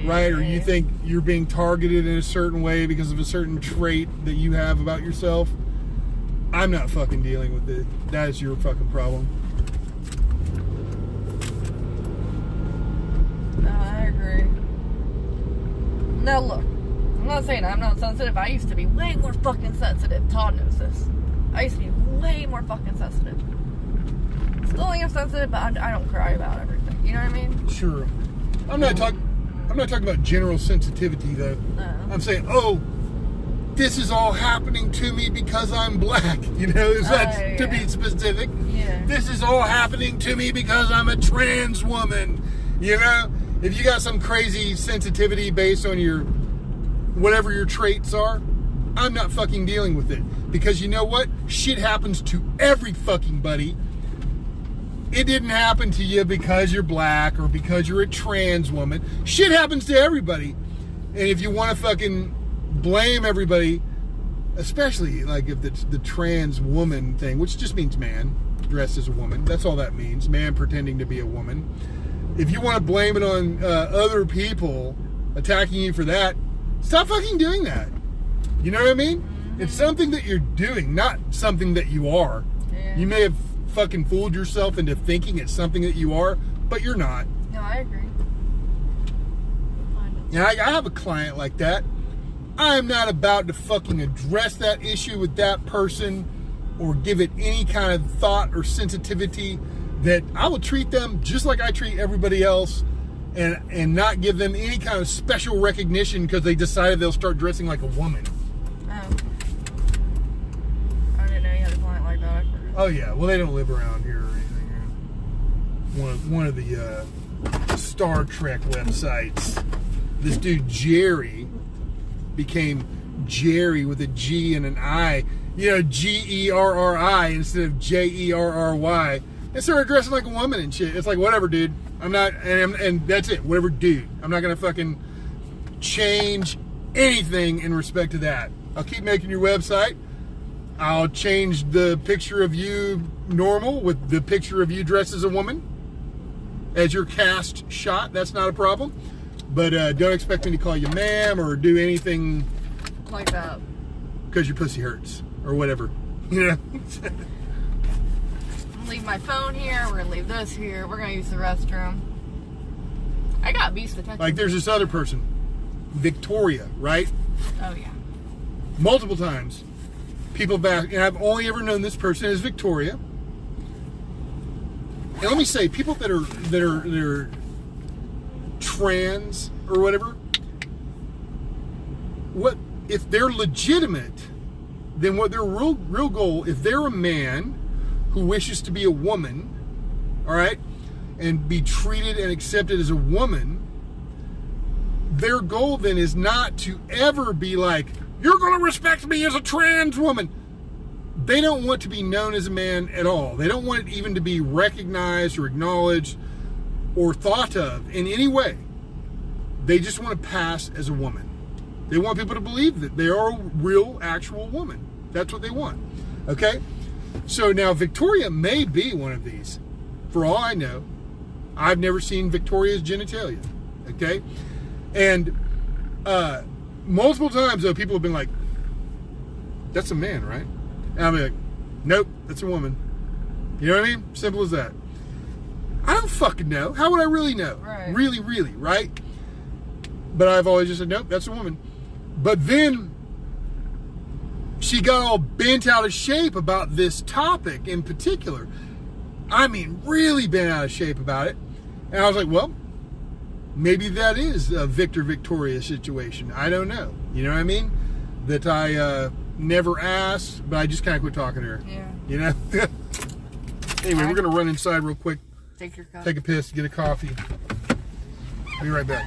right, or you think you're being targeted in a certain way because of a certain trait that you have about yourself, I'm not fucking dealing with it. That is your fucking problem. I agree. Now look, I'm not saying I'm not sensitive. I used to be way more fucking sensitive. Todd knows this. I used to be way more fucking sensitive. Still am sensitive, but I don't cry about everything. You know what I mean? Sure. I'm not talking about general sensitivity though. No. I'm saying, this is all happening to me because I'm black. You know, to be specific. Yeah. This is all happening to me because I'm a trans woman. You know, if you got some crazy sensitivity based on your whatever your traits are, I'm not fucking dealing with it. Because you know what? Shit happens to every fucking buddy. It didn't happen to you because you're black or because you're a trans woman. Shit happens to everybody. And if you want to fucking blame everybody, especially like if it's the trans woman thing, which just means man dressed as a woman. That's all that means. Man pretending to be a woman. If you want to blame it on other people attacking you for that, stop fucking doing that. You know what I mean? It's something that you're doing, not something that you are. Yeah. You may have fucking fooled yourself into thinking it's something that you are, but you're not. No, I agree. Yeah, I have a client like that. I am not about to fucking address that issue with that person or give it any kind of thought or sensitivity. That I will treat them just like I treat everybody else and not give them any kind of special recognition because they decided they'll start dressing like a woman. Oh. I didn't know you had a client like that. Oh yeah, well they don't live around here or anything. One of the Star Trek websites, this dude Jerry became Jerry with a G and an I. You know, Gerri instead of Jerry. And started dressing like a woman and shit. It's like, whatever, dude. I'm not, and that's it. Whatever, dude. I'm not going to fucking change anything in respect to that. I'll keep making your website. I'll change the picture of you normal with the picture of you dressed as a woman as your cast shot. That's not a problem. But don't expect me to call you ma'am or do anything like that. Because your pussy hurts or whatever. You know? Leave my phone here. We're gonna leave this here. We're gonna use the restroom. I got beast attention. Like there's this other person, Victoria, right? Oh yeah. multiple times, people back, and I've only ever known this person as Victoria. And let me say, people that are trans or whatever, what if they're legitimate? Then what their real goal, if they're a man who wishes to be a woman, all right, and be treated and accepted as a woman, their goal then is not to ever be like, you're going to respect me as a trans woman. They don't want to be known as a man at all. They don't want it even to be recognized or acknowledged or thought of in any way. They just want to pass as a woman. They want people to believe that they are a real, actual woman. That's what they want. Okay? So now Victoria may be one of these. For all I know, I've never seen Victoria's genitalia. Okay? And multiple times, though, people have been like, that's a man, right? And I'm like, nope, that's a woman. You know what I mean? Simple as that. I don't fucking know. How would I really know? Right. Really, right? But I've always just said, nope, that's a woman. But then she got all bent out of shape about this topic in particular. I mean, really bent out of shape about it. And I was like, well, maybe that is a Victoria situation. I don't know. You know what I mean? That I never asked, but I just kind of quit talking to her. Yeah. You know? Anyway, we're going to run inside real quick. Take your coffee. Take a piss, get a coffee. Be right back.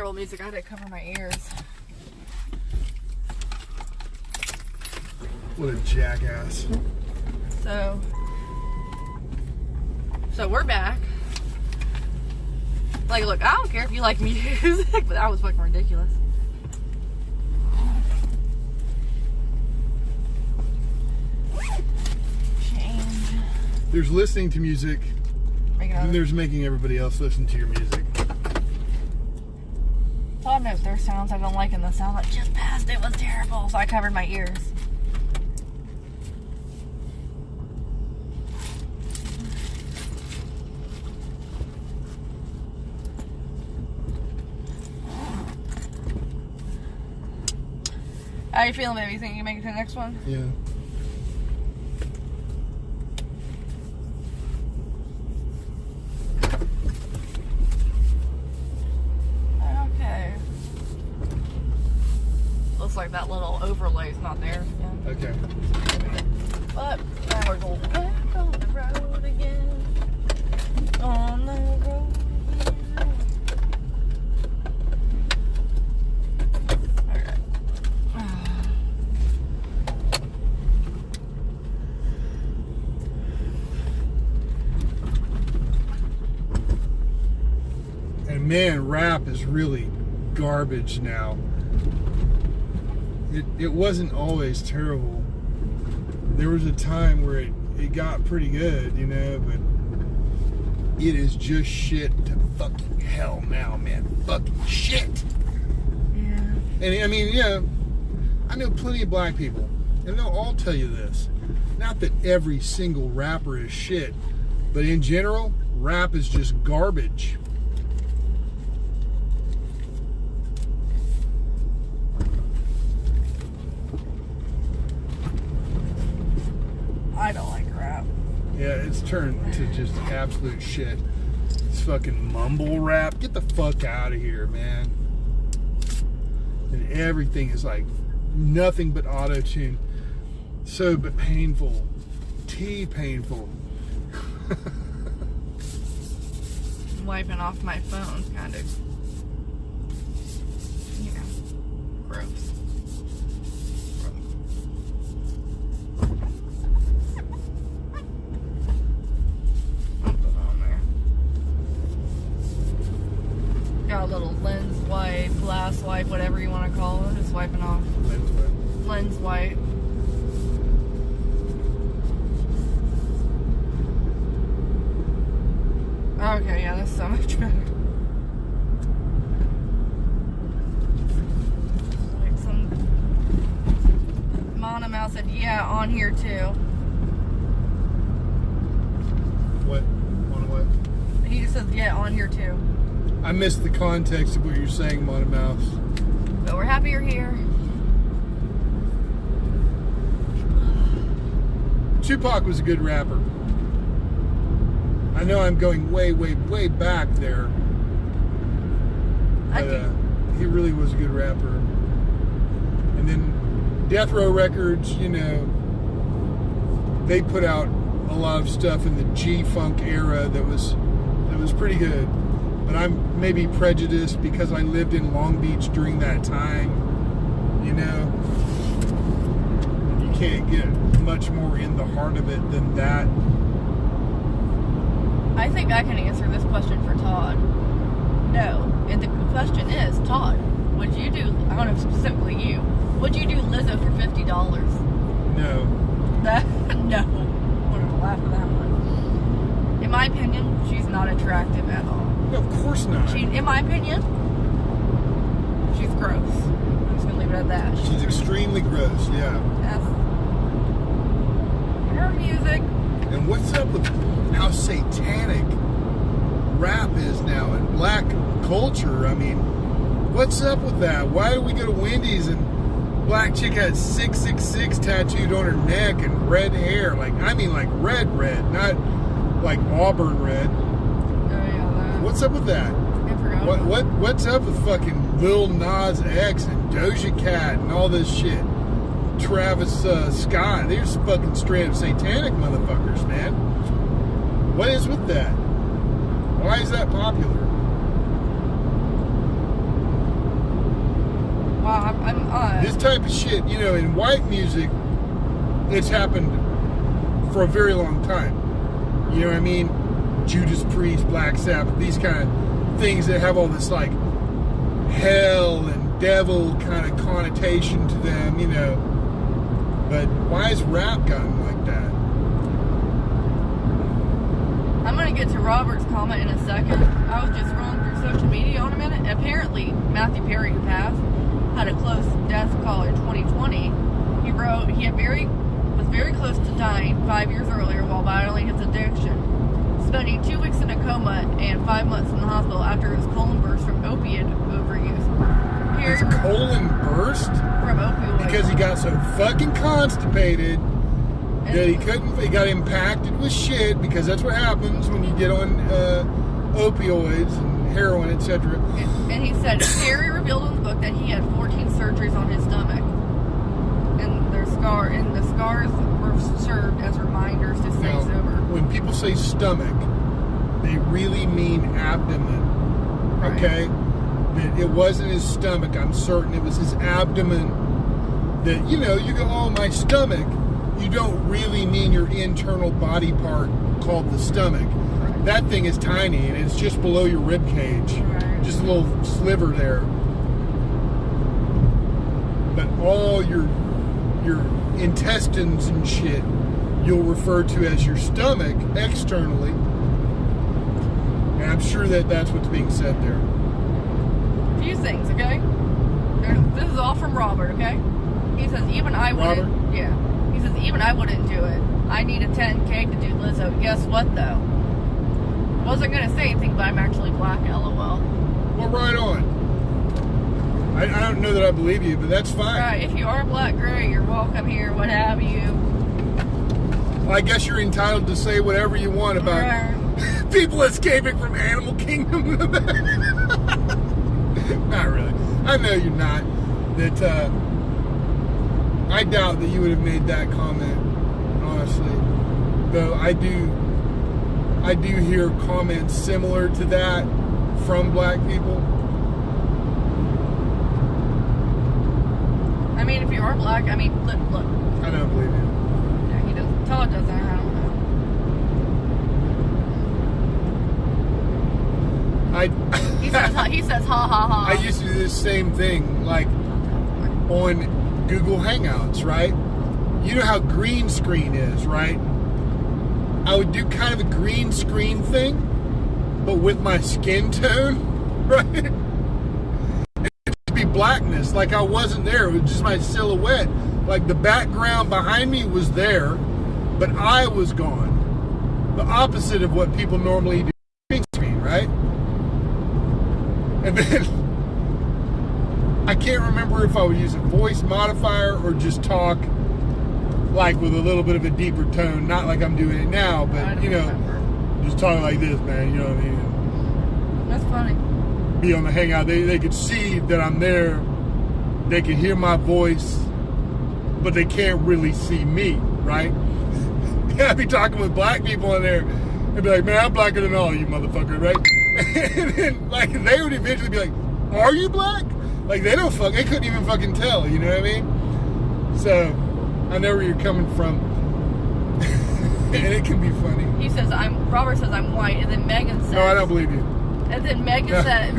real music. I had to cover my ears. What a jackass. So we're back. Like, look, I don't care if you like music, but that was fucking ridiculous. Change. There's listening to music, and there's making everybody else listen to your music. Todd knows there's sounds I don't like, and the sound that just passed it was terrible, so I covered my ears. How you feeling, baby? You think you can make it to the next one? Yeah. Okay. Looks like that little overlay's not there. Yeah. Okay. But now we're going back on the road again. On the road again. Man, rap is really garbage now. It wasn't always terrible. There was a time where it got pretty good, you know, but it is just shit to fucking hell now, man. Fucking shit. Yeah. And I mean, yeah, I know plenty of black people, and they'll all tell you this. Not that every single rapper is shit, but in general, rap is just garbage. I don't like rap. Yeah, it's turned to just absolute shit. It's fucking mumble rap. Get the fuck out of here, man. And everything is like nothing but auto-tune. So but painful. Painful. Wiping off my phone, kind of. Yeah. Gross. Got a little lens wipe, glass wipe, whatever you want to call it. Just wiping off. Lens wipe. Lens wipe. Okay, yeah, that's so much better. Like some Monomouse said, yeah, on here too. What? On what? He just says, yeah, on here too. I missed the context of what you're saying, Monomouse. But we're happy you're here. Tupac was a good rapper. I know I'm going way, way, way back there. But he really was a good rapper. And then Death Row Records, you know, they put out a lot of stuff in the G-Funk era that was pretty good. But I'm maybe prejudiced because I lived in Long Beach during that time, you know. You can't get much more in the heart of it than that. I think I can answer this question for Todd. No. And the question is, Todd, would you do, I don't know specifically you, would you do Lizzo for $50? No. No. I wanted to laugh at that one. In my opinion, she's not attractive at all. No, of course not. In my opinion, she's gross. I'm just going to leave it at that. She's extremely gross, yeah. Yes. Her music. And what's up with how satanic rap is now in black culture? I mean, what's up with that? Why do we go to Wendy's and black chick had 666 tattooed on her neck and red hair? Like, I mean like red, not like auburn red. What's up with that? What's up with fucking Lil Nas X and Doja Cat and all this shit? Travis Scott, they're just fucking straight up satanic motherfuckers, man. What is with that? Why is that popular? This type of shit, you know, in white music, it's happened for a very long time. You know what I mean? Judas Priest, Black Sabbath, these kind of things that have all this like hell and devil kind of connotation to them, you know. But why has rap gotten like that? I'm going to get to Robert's comment in a second. I was just scrolling through social media on a minute. Apparently, Matthew Perry, who passed, had a close death call in 2020. He wrote he was very close to dying 5 years earlier while battling his addiction, spending 2 weeks in a coma and 5 months in the hospital after his colon burst from opiate overuse. His colon burst? From opioids. Because he got so fucking constipated that he got impacted with shit, because that's what happens when you get on opioids and heroin, etc. And he said, Perry revealed in the book that he had 14 surgeries on his stomach. And the scars were served as reminders to stay sober. When people say stomach, they really mean abdomen. Right. Okay? That it wasn't his stomach, I'm certain it was his abdomen. That, you know, you go, oh, my stomach. You don't really mean your internal body part called the stomach. Right. That thing is tiny and it's just below your rib cage. Right. Just a little sliver there. But all your intestines and shit you'll refer to as your stomach externally. And I'm sure that that's what's being said there. A few things, okay? This is all from Robert, okay? He says, even I wouldn't. Robert? Yeah. He says, even I wouldn't do it. I need a 10K to do Lizzo. Guess what, though? Wasn't going to say anything, but I'm actually black, LOL. Well, right on. I don't know that I believe you, but that's fine. Right, if you are black, great, you're welcome here, what have you. Well, I guess you're entitled to say whatever you want about people escaping from Animal Kingdom. Not really. I know you're not. That, I doubt that you would have made that comment, honestly. Though I do hear comments similar to that from black people. I mean, if you are black, I mean, look. I don't believe you. Yeah, he doesn't. Todd doesn't. I don't know. He says ha ha ha. I used to do this same thing, like on Google Hangouts, right? You know how green screen is, right? I would do kind of a green screen thing, but with my skin tone, right? It'd be blackness, like I wasn't there. It was just my silhouette. Like the background behind me was there, but I was gone. The opposite of what people normally do. Green screen, right? And then I can't remember if I would use a voice modifier or just talk like with a little bit of a deeper tone, not like I'm doing it now, but you know, just talking like this, man, you know what I mean? That's funny. Be on the Hangout, they could see that I'm there, they can hear my voice, but they can't really see me, right? I'd be talking with black people in there and be like, man, I'm blacker than all you motherfuckers, right? And then, like, they would eventually be like, are you black? Like, they couldn't even fucking tell, you know what I mean? So, I know where you're coming from. And it can be funny. He says, Robert says I'm white, and then Megan says... No, I don't believe you. And then Megan said,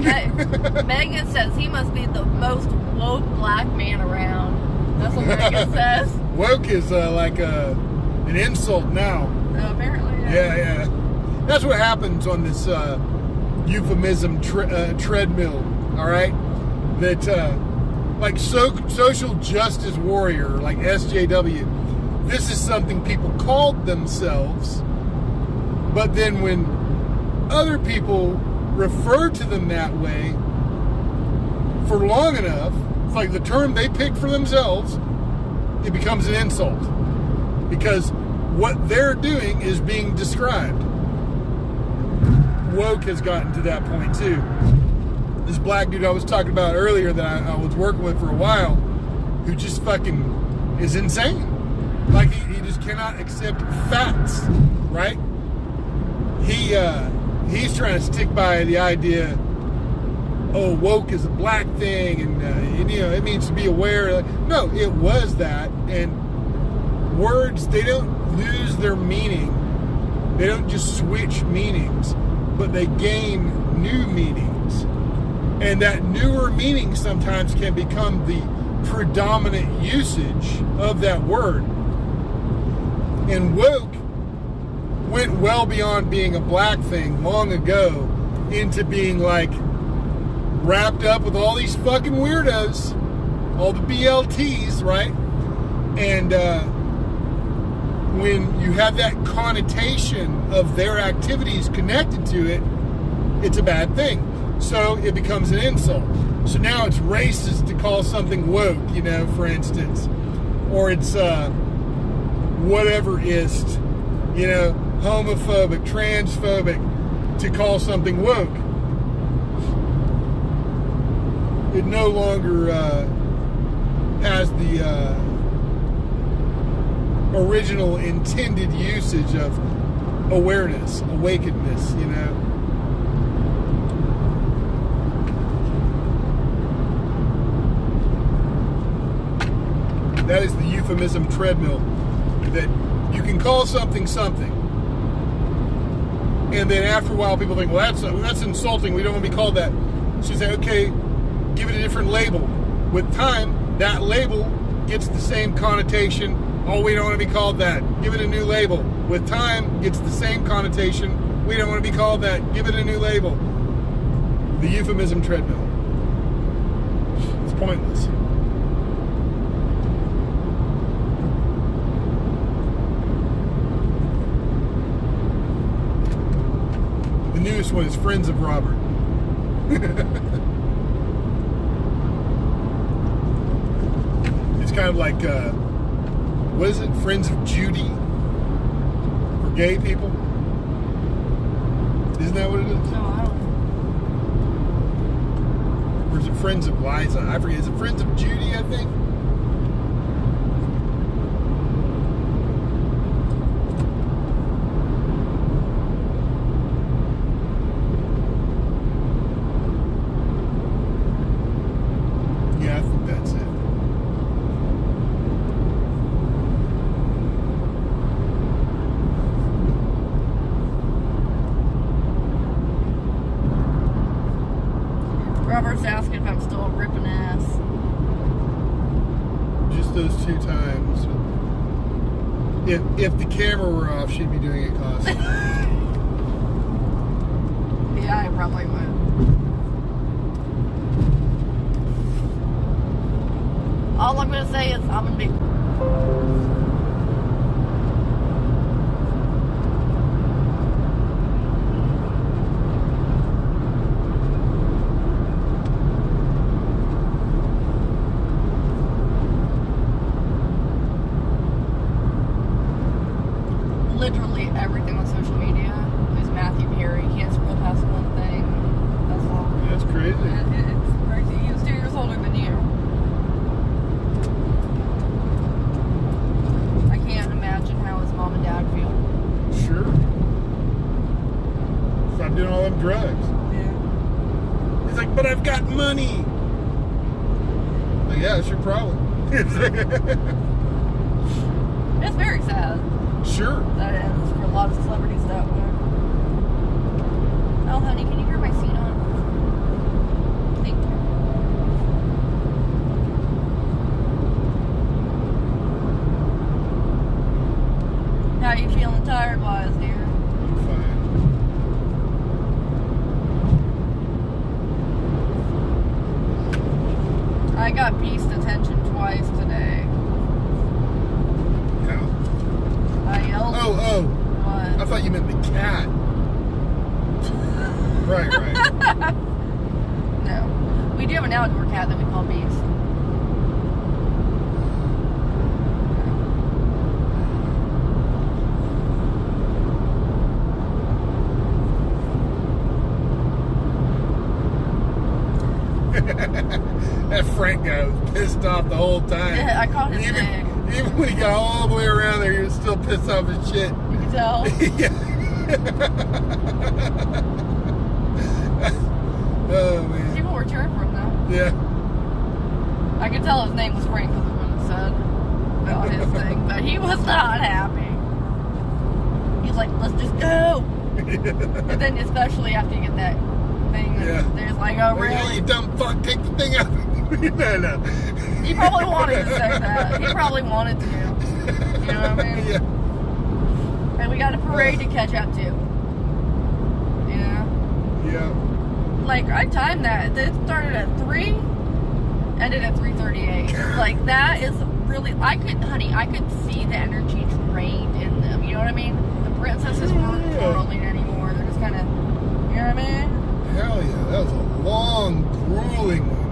Megan says he must be the most woke black man around. That's what Megan says. Woke is like an insult now. Apparently, yeah. That's what happens on this euphemism treadmill, all right? That, like social justice warrior, like SJW, this is something people called themselves, but then when other people refer to them that way for long enough, it's like the term they pick for themselves, it becomes an insult. Because what they're doing is being described. Woke has gotten to that point too. This black dude I was talking about earlier that I was working with for a while, who just fucking is insane. Like he just cannot accept facts, right? He's trying to stick by the idea oh, woke is a black thing, and you know, it means to be aware. No, it was that, and words, they don't lose their meaning. They don't just switch meanings, but they gain new meanings. And that newer meaning sometimes can become the predominant usage of that word. And woke went well beyond being a black thing long ago into being like wrapped up with all these fucking weirdos, all the BLTs, right? And when you have that connotation of their activities connected to it, it's a bad thing. So it becomes an insult. So now it's racist to call something woke, you know, for instance. Or it's whatever-ist, you know, homophobic, transphobic, to call something woke. It no longer has the original intended usage of awareness, awakenedness, you know. That is the euphemism treadmill, that you can call something something, and then after a while people think, well, that's insulting, we don't want to be called that. So you say, okay, give it a different label. With time, that label gets the same connotation. Oh, we don't want to be called that. Give it a new label. With time, gets the same connotation. We don't want to be called that. Give it a new label. The euphemism treadmill. It's pointless. The newest one is Friends of Robert. It's kind of like, what is it? Friends of Judy? For gay people? Isn't that what it is? No, I don't know. Or is it Friends of Liza? I forget. Is it Friends of Judy, I think? Yeah, I think that's it. Robert's asking if I'm still ripping ass. Just those 2 times. If the camera were off, she'd be doing it constantly. Yeah, I probably would. All I'm gonna say is I'm gonna be. Literally everything on social media is Matthew Perry. He can't scroll past one thing. That's all. That's crazy. It's crazy. He was 2 years older than you. I can't imagine how his mom and dad feel. Sure. Stop doing all them drugs. Yeah. He's like, but I've got money. Like, yeah, that's your problem. It's very sad. Sure. That is for a lot of celebrities that way. Oh, honey, can you hear my seat on? Thank you. How are you feeling tired-wise, dear? I'm fine. I got beast attention twice today. How? I yelled. Oh. What? I thought you meant the cat. Right. No. We do have an outdoor cat that we call Beast. That Frank guy was pissed off the whole time. Yeah, I caught his name. Even when he got all the way around there, he was still pissed off as shit. You can tell. Yeah. Oh, man. People were cheering for him though. Yeah. I could tell his name was Frank because of what it said about his thing, but he was not happy. He's like, let's just go. And then especially after you get that thing, there's like, oh really? Yeah, you dumb fuck, take the thing out. No. He probably wanted to say that. He probably wanted to. You know what I mean? Yeah. And we got a parade to catch up to. Yeah. Like, I timed that. It started at 3, ended at 3:38. Like, that is really, I could see the energy drained in them. You know what I mean? The princesses weren't twirling anymore. They're just kind of, you know what I mean? Hell yeah. That was a long, grueling one.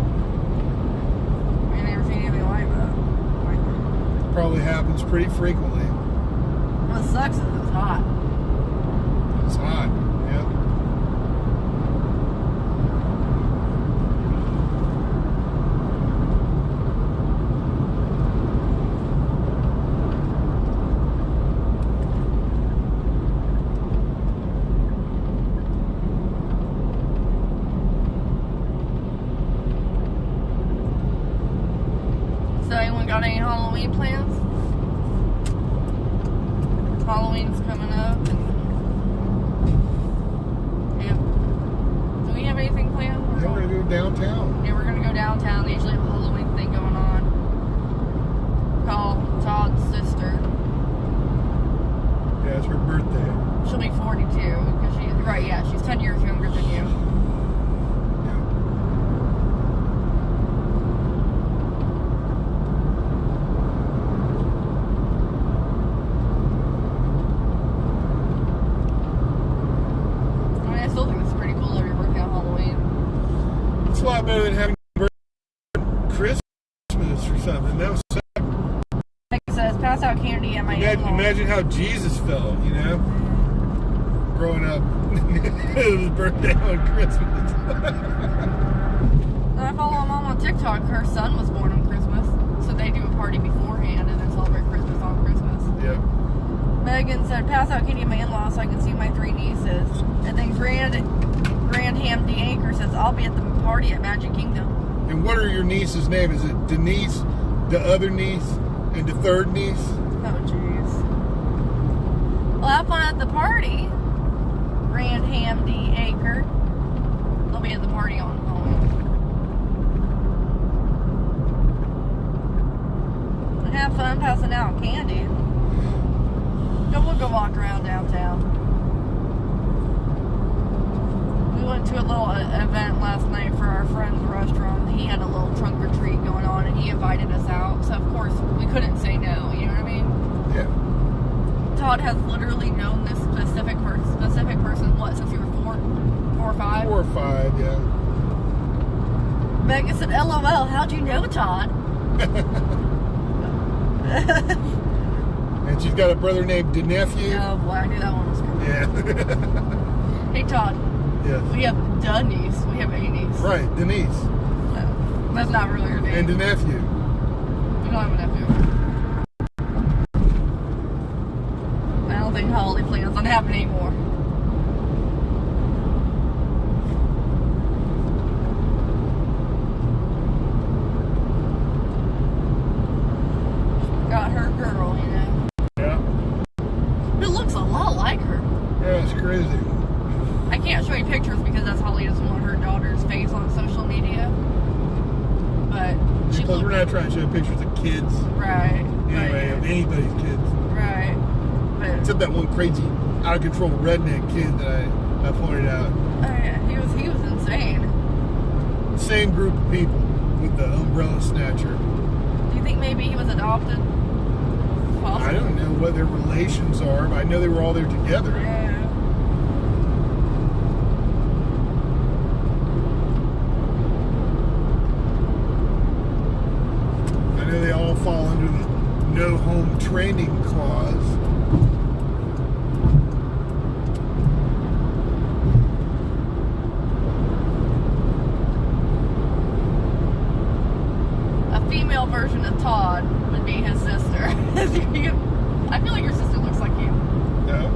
I never seen anything like that. Probably happens pretty frequently. What sucks is it's hot. It's hot, yeah. So anyone got any Halloween plans? Halloween's coming up, and yeah. Do we have anything planned? Yeah, we're gonna go downtown. Yeah, we're gonna go downtown. They usually have a Halloween thing going on. Call Todd's sister. Yeah, it's her birthday. She'll be 42 because she's 10 years younger than you. It's a lot better than having Christmas or something. That was sick. Like it says, pass out candy at my Imagine how Jesus felt, you know? Growing up. It was his birthday on Christmas. I follow my mom on TikTok. Her son was born on Christmas. So they do a party beforehand and then celebrate Christmas on Christmas. Yeah. Megan said, pass out candy at my in-laws so I can see my 3 nieces. And then Grand Ham D. Anchor says, I'll be at the party at Magic Kingdom. And what are your niece's names? Is it Denise, the other niece, and the third niece? Oh, jeez. Well, have fun at the party. Grand Ham D. Acre. They'll be at the party on Halloween. And have fun passing out candy. We'll go walk around downtown. We went to a little event last night for our friend's restaurant. He had a little trunk or treat going on, and he invited us out. So, of course, we couldn't say no. You know what I mean? Yeah. Todd has literally known this specific person, what, since you were 4 or 5? 4 or 5, yeah. Megan said, LOL, how'd you know Todd? And she's got a brother named DeNephew. Oh, boy, I knew that one was coming. Yeah. Hey, Todd. Yes. We have Denise. We have a niece. Right, Denise. No, that's not really her name. And the nephew. We don't have a nephew. I don't think holiday plans don't happen anymore. Got her girl, you know. Yeah. Who looks a lot like her. Yeah, it's crazy. I can't show you pictures because that's Holly doesn't want her daughter's face on social media. But she Because we're not trying to show pictures of kids. Right. Anyway, of anybody's kids. Right. But except that one crazy, out of control redneck kid that I pointed out. Oh yeah, he was insane. Same group of people with the umbrella snatcher. Do you think maybe he was adopted? Possibly. I don't know what their relations are, but I know they were all there together. Yeah. I know they all fall under the no home training clause. A female version of Todd would be his sister. I feel like your sister looks like you. No.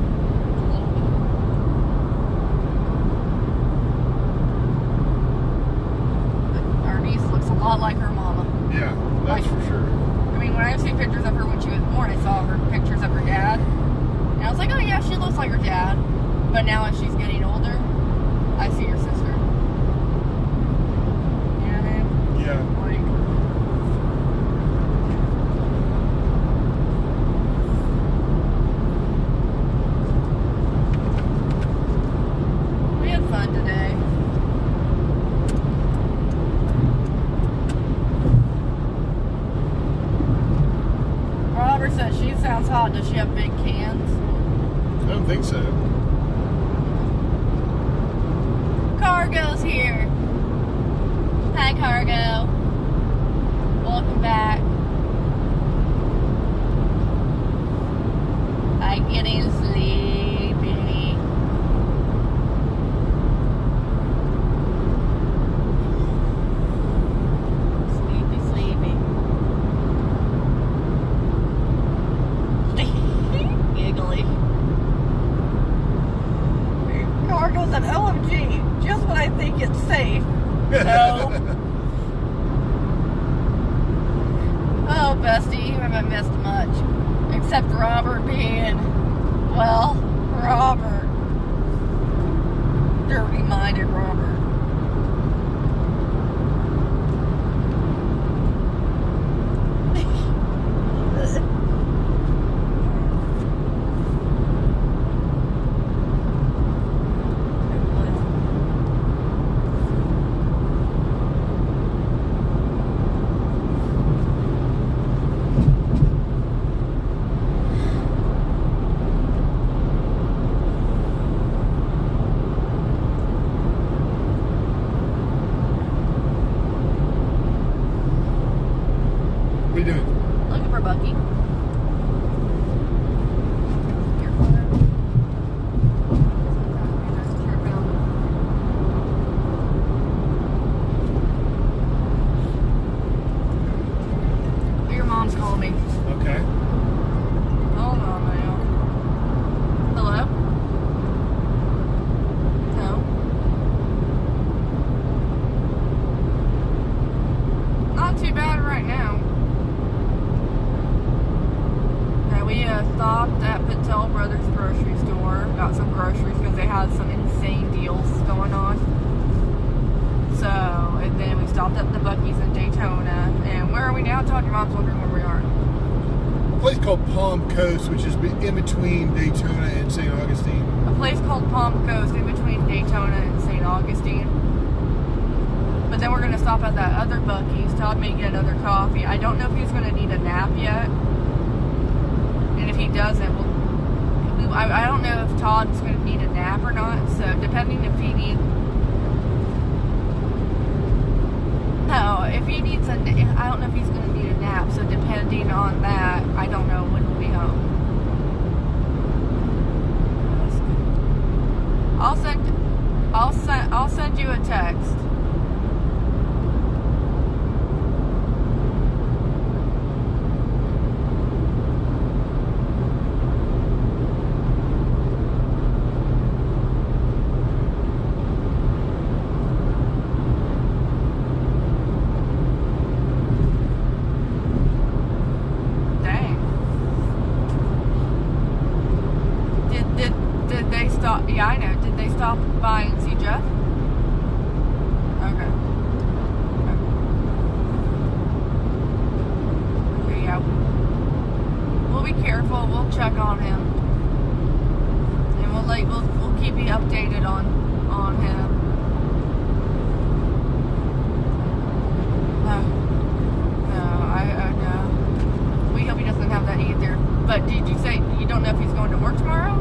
like her mama. Yeah, that's for sure. I mean, when I see pictures of her when she was born, I saw her pictures of her dad. And I was like, oh yeah, she looks like her dad. But now as she's getting older, I see her sister. You know what I mean? Yeah. We had fun today. Robert said she sounds hot. Does she have big cans? I don't think so. Cargo's here. Hi, Cargo. Welcome back. I'm getting sleepy. Sleepy. Giggly. Cargo said, OMG, just when I think it's safe. No. Oh, bestie, you haven't missed much. Except Robert being, well, Robert. Dirty-minded Robert. What are you doing? Looking for Bucky. Your mom's calling me. Okay. Hold on now. Hello? No. Not too bad right now. Yeah, we stopped at Patel Brothers grocery store, got some groceries because they had some insane deals going on. So, and then we stopped at the Buc-ee's in Daytona. And where are we now? Todd, your mom's wondering where we are. A place called Palm Coast, which is in between Daytona and St. Augustine. A place called Palm Coast in between Daytona and St. Augustine. But then we're going to stop at that other Buc-ee's. Todd may get another coffee. I don't know if he's going to need a nap yet. And if he doesn't, I don't know if Todd's going to need a nap or not. So depending if he needs... No, if he needs a... I don't know if he's going to need a nap. So depending on that, I don't know when we'll be home. I'll send you a text. Did they stop? Yeah, I know. Did they stop by and see Jeff? Okay. Okay, yeah. We'll be careful. We'll check on him, and we'll keep you updated on him. No. We hope he doesn't have that either. But did you say you don't know if he's going to work tomorrow?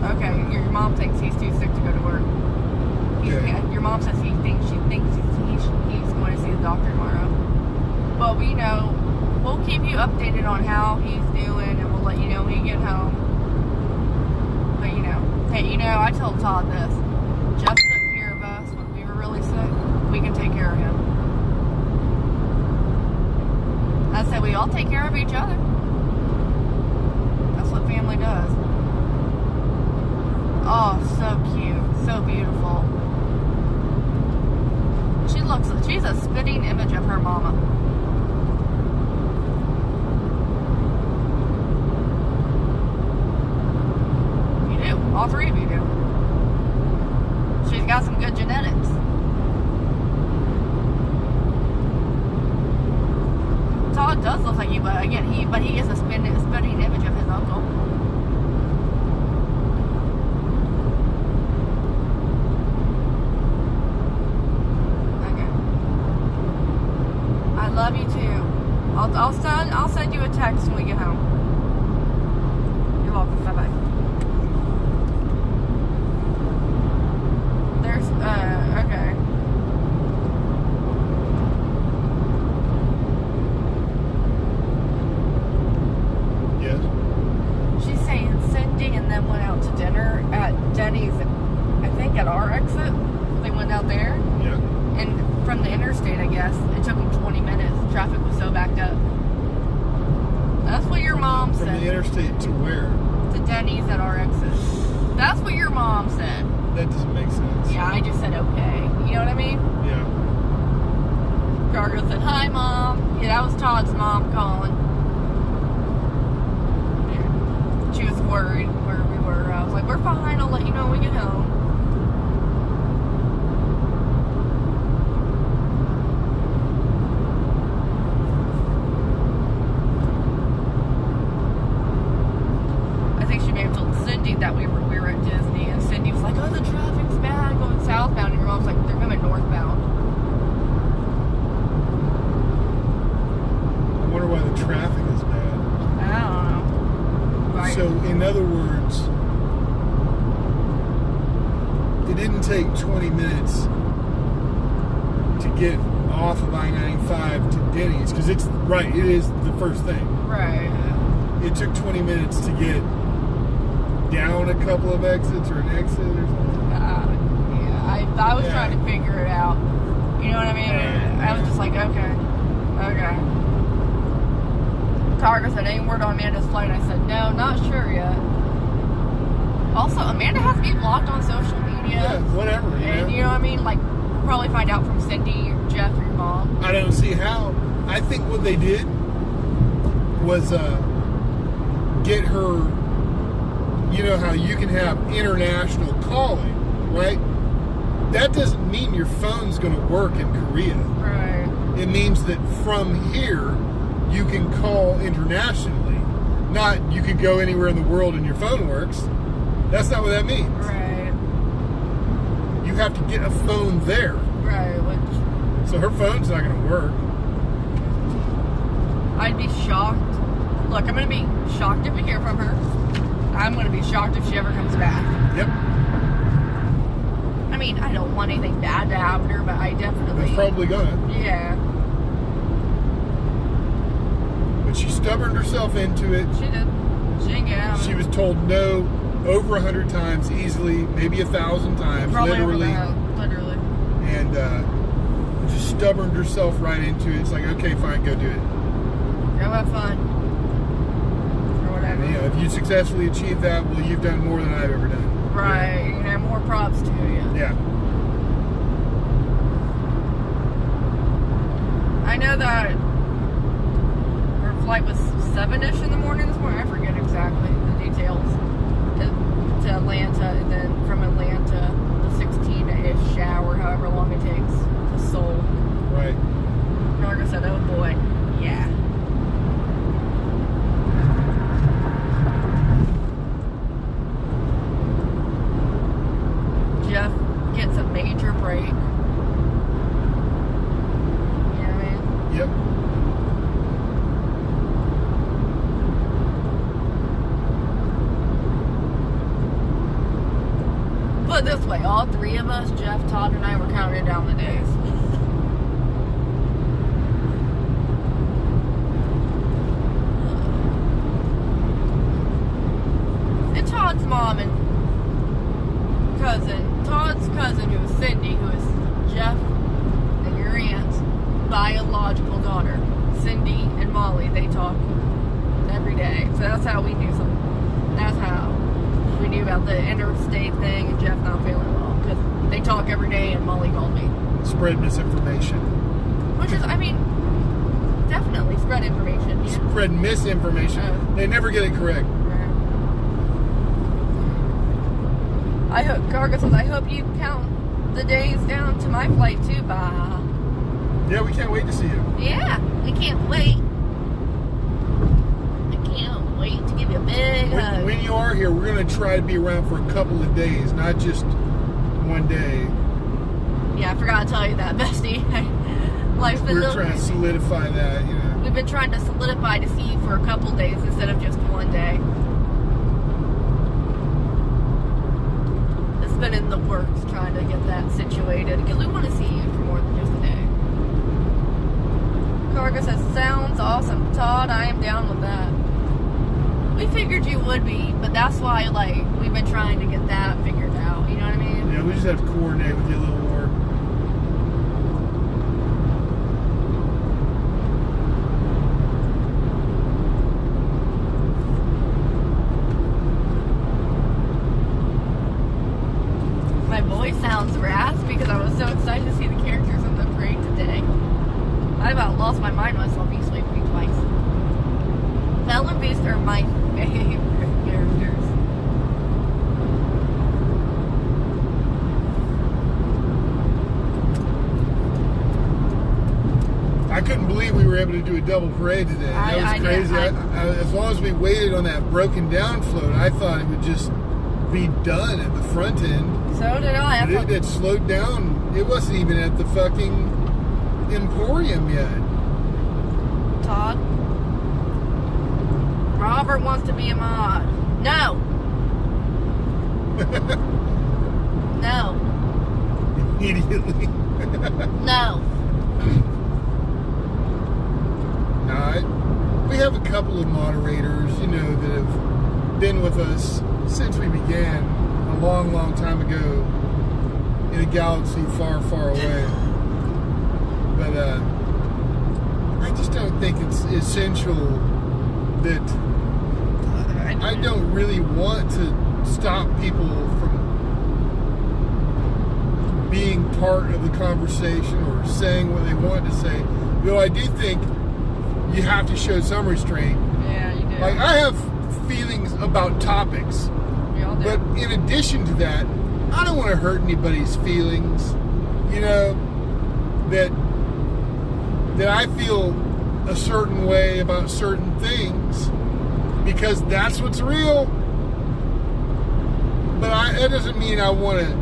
Okay, your mom thinks he's too sick to go to work. Your mom says she thinks he's going to see the doctor tomorrow. But we know, we'll keep you updated on how he's doing, and we'll let you know when you get home. But hey, I told Todd this. Jeff took care of us when we were really sick. We can take care of him. I said we all take care of each other. That's what family does. Oh, so cute. So beautiful. she's a spitting image of her mama. You do. All three of you do. She's got some good genetics. Todd does look like you, but again, he is a spitting image of his uncle. Okay. I love you too. I'll send you a text when we get home. You're welcome. Bye bye. There's okay. She's saying Cindy and then went out to dinner at Denny's, I think at our exit. They went out there. Yeah. And from the interstate, I guess, it took them 20 minutes. Traffic was so backed up. That's what your mom said. From the interstate to where? To Denny's at our exit. That's what your mom said. That doesn't make sense. Yeah, I just said okay. You know what I mean? Yeah. Gargo said, hi, Mom. Yeah, that was Todd's mom calling. She was worried where we were. I was like, we're fine. I'll let you know when we get home. I think she may have told Cindy that we were at Disney, and Cindy was like, oh, the traffic's bad going southbound. And your mom's like, they're coming northbound. I wonder why the traffic is bad. I don't know. Right. So, in other words, it didn't take 20 minutes to get off of I-95 to Denny's, because it's, right, it is the first thing. Right. It took 20 minutes to get down a couple of exits or an exit or something. Yeah, I was trying to figure it out. You know what I mean? I was just like, okay. Targa said, any word on Amanda's flight? I said, no, not sure yet. Also, Amanda has me blocked on social media. Yeah, whatever. And you know what I mean? Like, we'll probably find out from Cindy or Jeff or your mom. I don't see how. I think what they did was get her, you know how you can have international calling, right? That doesn't mean your phone's going to work in Korea. Right. It means that from here, you can call internationally. Not you could go anywhere in the world and your phone works. That's not what that means. Right. You have to get a phone there. Right, which... So her phone's not going to work. I'd be shocked. Look, I'm going to be shocked if we hear from her. I'm going to be shocked if she ever comes back. Yep. I mean, I don't want anything bad to happen to her, but I definitely... It's probably gonna. Yeah. But she stubborned herself into it. She did. She didn't get out of it. She was told no over 100 times easily, maybe 1,000 times, Probably literally. Literally. And just stubborned herself right into it. It's like, okay, fine, go do it. Go have fun. Or whatever. And, you know, if you successfully achieve that, well, you've done more than I've ever done. Right. You know, more props to you. Yeah. I know that her flight was 7-ish in the morning this morning. I forget exactly the details. To Atlanta, and then from Atlanta, the 16-ish hour, however long it takes, to Seoul. Right. Margaret said, oh boy, yeah. Jeff gets a major break. You know what I mean? Yep. Put it this way, all three of us, Jeff, Todd, and I, were counting down the days. And Todd's mom and cousin, Todd's cousin, who is Cindy, who is Jeff and your aunt's biological daughter, Cindy and Molly, they talk every day. So that's how we knew something. That's how we knew about the interstate thing and Jeff not feeling well, because they talk every day and Molly called me. spread misinformation. Which is, I mean, definitely spread information. Yeah. Spread misinformation. They never get it correct. I hope, Cargo says, I hope you count the days down to my flight too, Bah. Yeah, we can't wait to see you. Yeah, we can't wait. I can't wait to give you a big hug. When you are here, we're going to try to be around for a couple of days, not just one day. Yeah, I forgot to tell you that, bestie. Life's been We're trying to solidify that, you know. We've been trying to solidify to see you for a couple days instead of just one day. It's been in the works trying to get that situated because we want to see you for more than just a day. Cargo says, sounds awesome. Todd, I am down with that. We figured you would be, but that's why, like, we've been trying to get that figured out. You know what I mean? Yeah, we just have to coordinate with you a little more. My voice sounds raspy because I was so excited to see the characters in the parade today. I about lost my mind when I saw Beast Wave twice. Belle and Beast are my favorite characters. I couldn't believe we were able to do a double parade today. That was crazy. As long as we waited on that broken down float, I thought it would just be done at the front end. So did I. But it slowed down. It wasn't even at the fucking Emporium yet. Todd? Robert wants to be a mod. No. No. Immediately. No. We have a couple of moderators, you know, that have been with us since we began a long, long time ago in a galaxy far, far away. But I just don't think it's essential that I don't really want to stop people from being part of the conversation or saying what they want to say. Though I do think you have to show some restraint. Yeah, you do. Like, I have feelings about topics. But in addition to that, I don't want to hurt anybody's feelings. You know, that I feel a certain way about certain things because that's what's real. But that doesn't mean I want to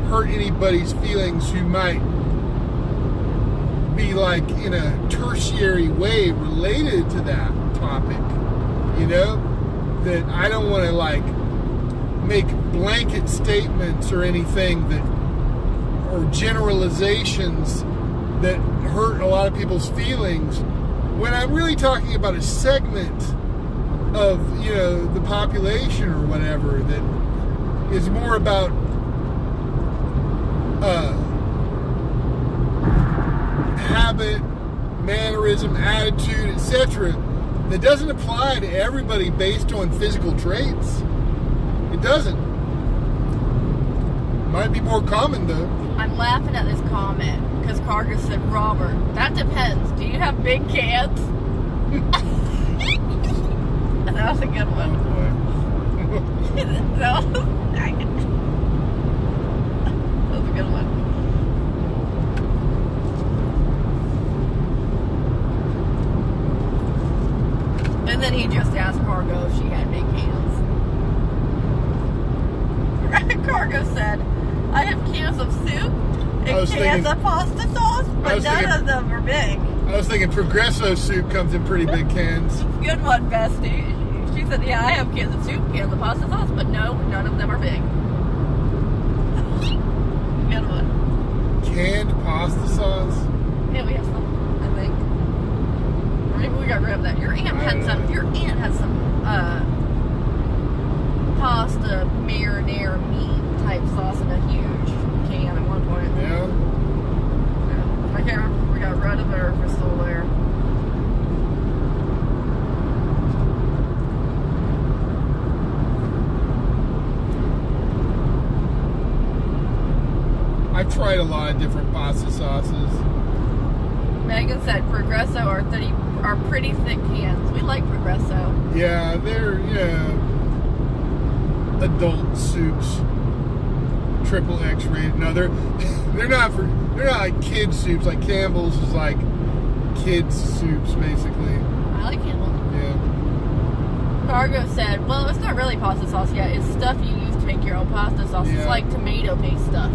hurt anybody's feelings who might be like in a tertiary way related to that topic. You know, that I don't want to like make blanket statements or anything that, or generalizations that hurt a lot of people's feelings when I'm really talking about a segment of, you know, the population or whatever that is more about habit, mannerism, attitude, etc. that doesn't apply to everybody based on physical traits. It doesn't. Might be more common though. I'm laughing at this comment because Carter said, Robert, that depends. Do you have big cans? That was a good one. Oh boy. That was a good one. And then he just asked Cargo if she had big hands. Cargo said, I have cans of soup and cans of pasta sauce, but none of them are big. I was thinking Progresso soup comes in pretty big cans. Good one, bestie. She said, yeah, I have cans of soup, cans of pasta sauce, but no, none of them are big. Good one. Canned pasta sauce? Yeah, we have some, I think. Or maybe we got rid of that. Your aunt has some pasta marinara meat type sauce in a huge can at one point. Yeah. I can't remember if we got rid of it or if it's still there. I I've tried a lot of different pasta sauces. Megan said Progresso are pretty thick cans. We like Progresso. Yeah, they're adult soups, triple X rated. No, they're not like kid soups. Like Campbell's is like kids soups basically. I like Campbell. Yeah. Cargo said, well, it's not really pasta sauce yet. It's stuff you use to make your own pasta sauce. Yeah. It's like tomato paste stuff.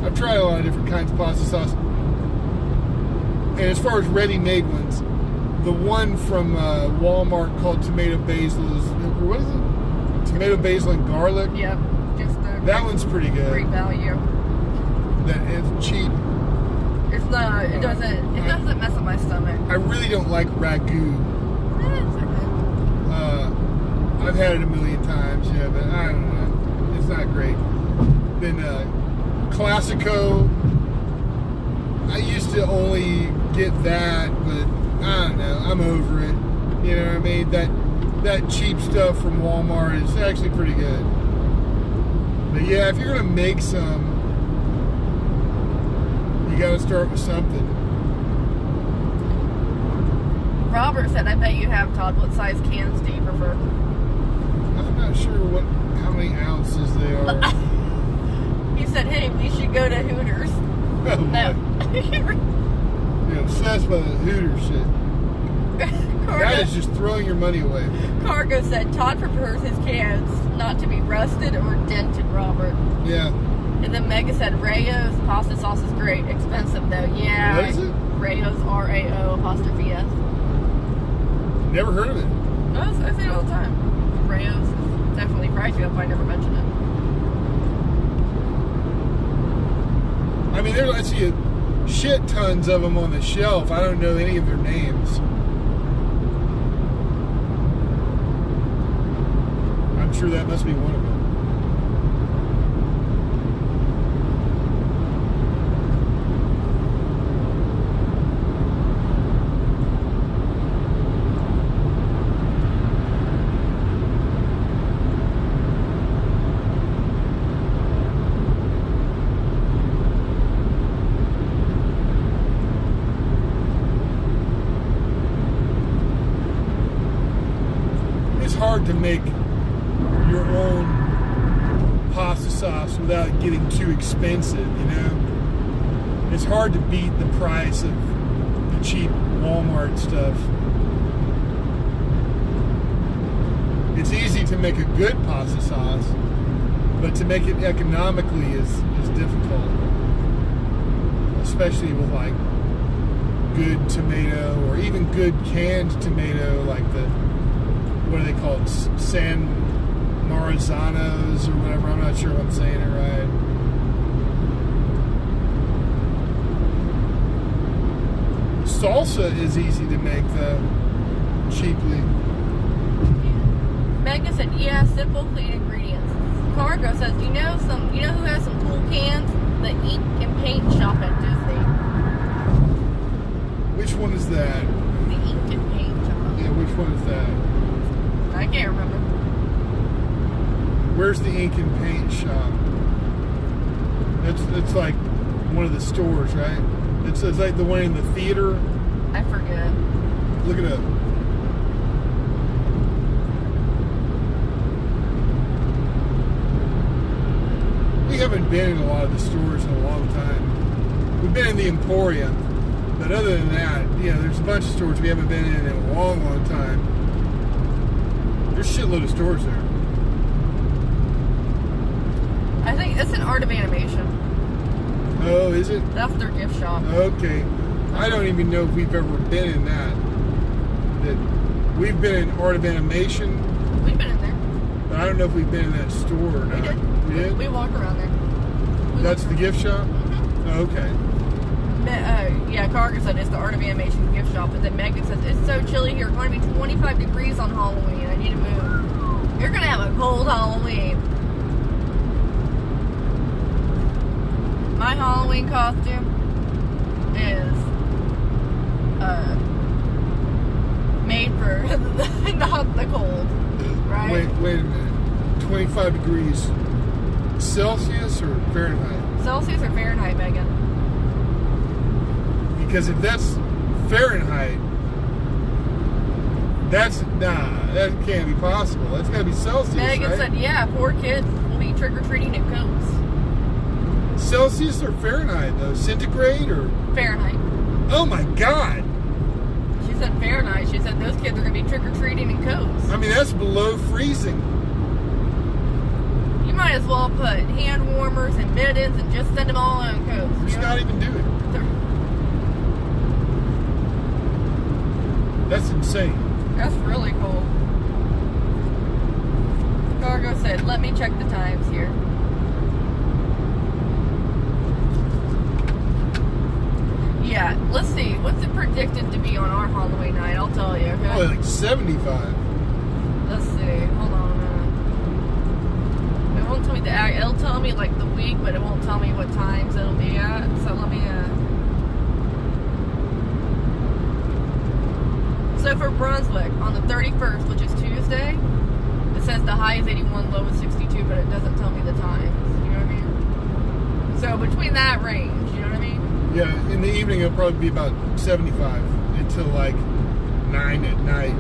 I've tried a lot of different kinds of pasta sauce. And as far as ready-made ones, the one from Walmart called tomato basil is, what is it? Tomato basil and garlic? Yep. That one's pretty good. Great value. That it's cheap. It's not, it doesn't mess up my stomach. I really don't like ragu. I've had it a million times, yeah, but I don't know. It's not great. Then Classico, I used to only get that, but I don't know. I'm over it. You know what I mean? That cheap stuff from Walmart is actually pretty good. But yeah, if you're gonna make some, you gotta start with something. Robert said, I bet you have, Todd. What size cans do you prefer? I'm not sure how many ounces they are. He said, hey, we should go to Hooters. Oh, no. You're obsessed by the Hooters shit. That is just throwing your money away. Cargo said, Todd prefers his cans not to be rusted or dented, Robert. Yeah. And then Mega said, Rayo's pasta sauce is great. Expensive, though. Yeah. What is it? Rayo's, R-A-O''S. Never heard of it. No, I say it all the time. Rayo's is definitely pricey. That's why I never mention it. I mean, I see shit tons of them on the shelf. I don't know any of their names. I'm sure that must be one of them. Hard to make your own pasta sauce without getting too expensive, you know? It's hard to beat the price of the cheap Walmart stuff. It's easy to make a good pasta sauce, but to make it economically is difficult. Especially with like good tomato or even good canned tomato, like what are they called? San Marizanos or whatever. I'm not sure if I'm saying it right. Salsa is easy to make though, cheaply. Mega said, yeah, simple, clean ingredients. Cargo says, you know who has some cool cans? The ink and paint shop at Disney. Which one is that? The ink and paint shop. Yeah, which one is that? I can't remember. Where's the ink and paint shop? It's like one of the stores, right? It's like the one in the theater. I forget. Look it up. We haven't been in a lot of the stores in a long time. We've been in the Emporium, but other than that, there's a bunch of stores we haven't been in a long, long time. There's a shitload of stores there. I think it's an Art of Animation. Oh, is it? That's their gift shop. Okay. I don't even know if we've ever been in that. We've been in Art of Animation. We've been in there. But I don't know if we've been in that store or not. We did. We did? We walked around there. That's the gift shop? Mm-hmm. Oh, okay. Yeah, Cargo said it's the Art of Animation gift shop, but then Megan says it's so chilly here. It's going to be 25 degrees on Halloween. I need to move. You're going to have a cold Halloween. My Halloween costume is made for not the cold, right? Wait a minute. 25 degrees Celsius or Fahrenheit? Celsius or Fahrenheit, Megan? Because if that's Fahrenheit, that can't be possible. That's got to be Celsius, Megan right? said, yeah, 4 kids will be trick-or-treating at Coates. Celsius or Fahrenheit, though? Centigrade or? Fahrenheit. Oh my God. She said Fahrenheit. She said those kids are going to be trick-or-treating in Coates. I mean, that's below freezing. You might as well put hand warmers and mittens and just send them all on Coates. Let's not even do it. That's insane. That's really cool. Cargo said, let me check the times here. Yeah, let's see. What's it predicted to be on our Halloween night? I'll tell you, okay? Oh, like 75. Let's see. Hold on a minute. It won't tell me it'll tell me like the week, but it won't tell me what times it'll be at. So let me, So for Brunswick, on the 31st, which is Tuesday, it says the high is 81, low is 62, but it doesn't tell me the times. You know what I mean? So between that range, you know what I mean? Yeah, in the evening it'll probably be about 75 until like 9 at night.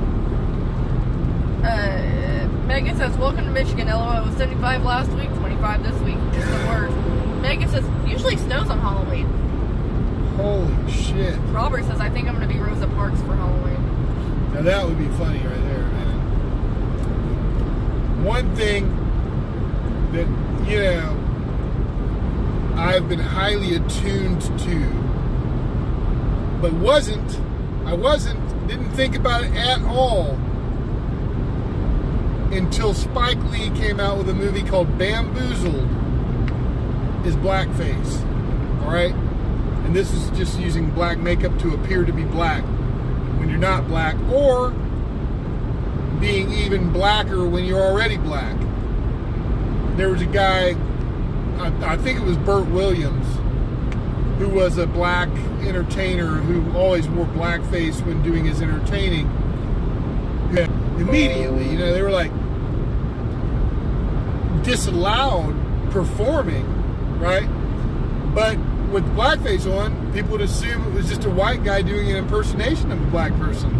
Megan says, welcome to Michigan. LOL, it was 75 last week, 25 this week. Just the word. Megan says, usually snows on Halloween. Holy shit. Robert says, I think I'm going to be Rosa Parks for Halloween. Now that would be funny right there, man. One thing that, you know, I've been highly attuned to, but didn't think about it at all until Spike Lee came out with a movie called Bamboozled, is blackface, all right? And this is just using black makeup to appear to be black when you're not black, or being even blacker when you're already black. There was a guy, I think it was Burt Williams, who was a black entertainer who always wore blackface when doing his entertaining. Immediately, you know, they were like disallowed performing, right? But with blackface on, people would assume it was just a white guy doing an impersonation of a black person.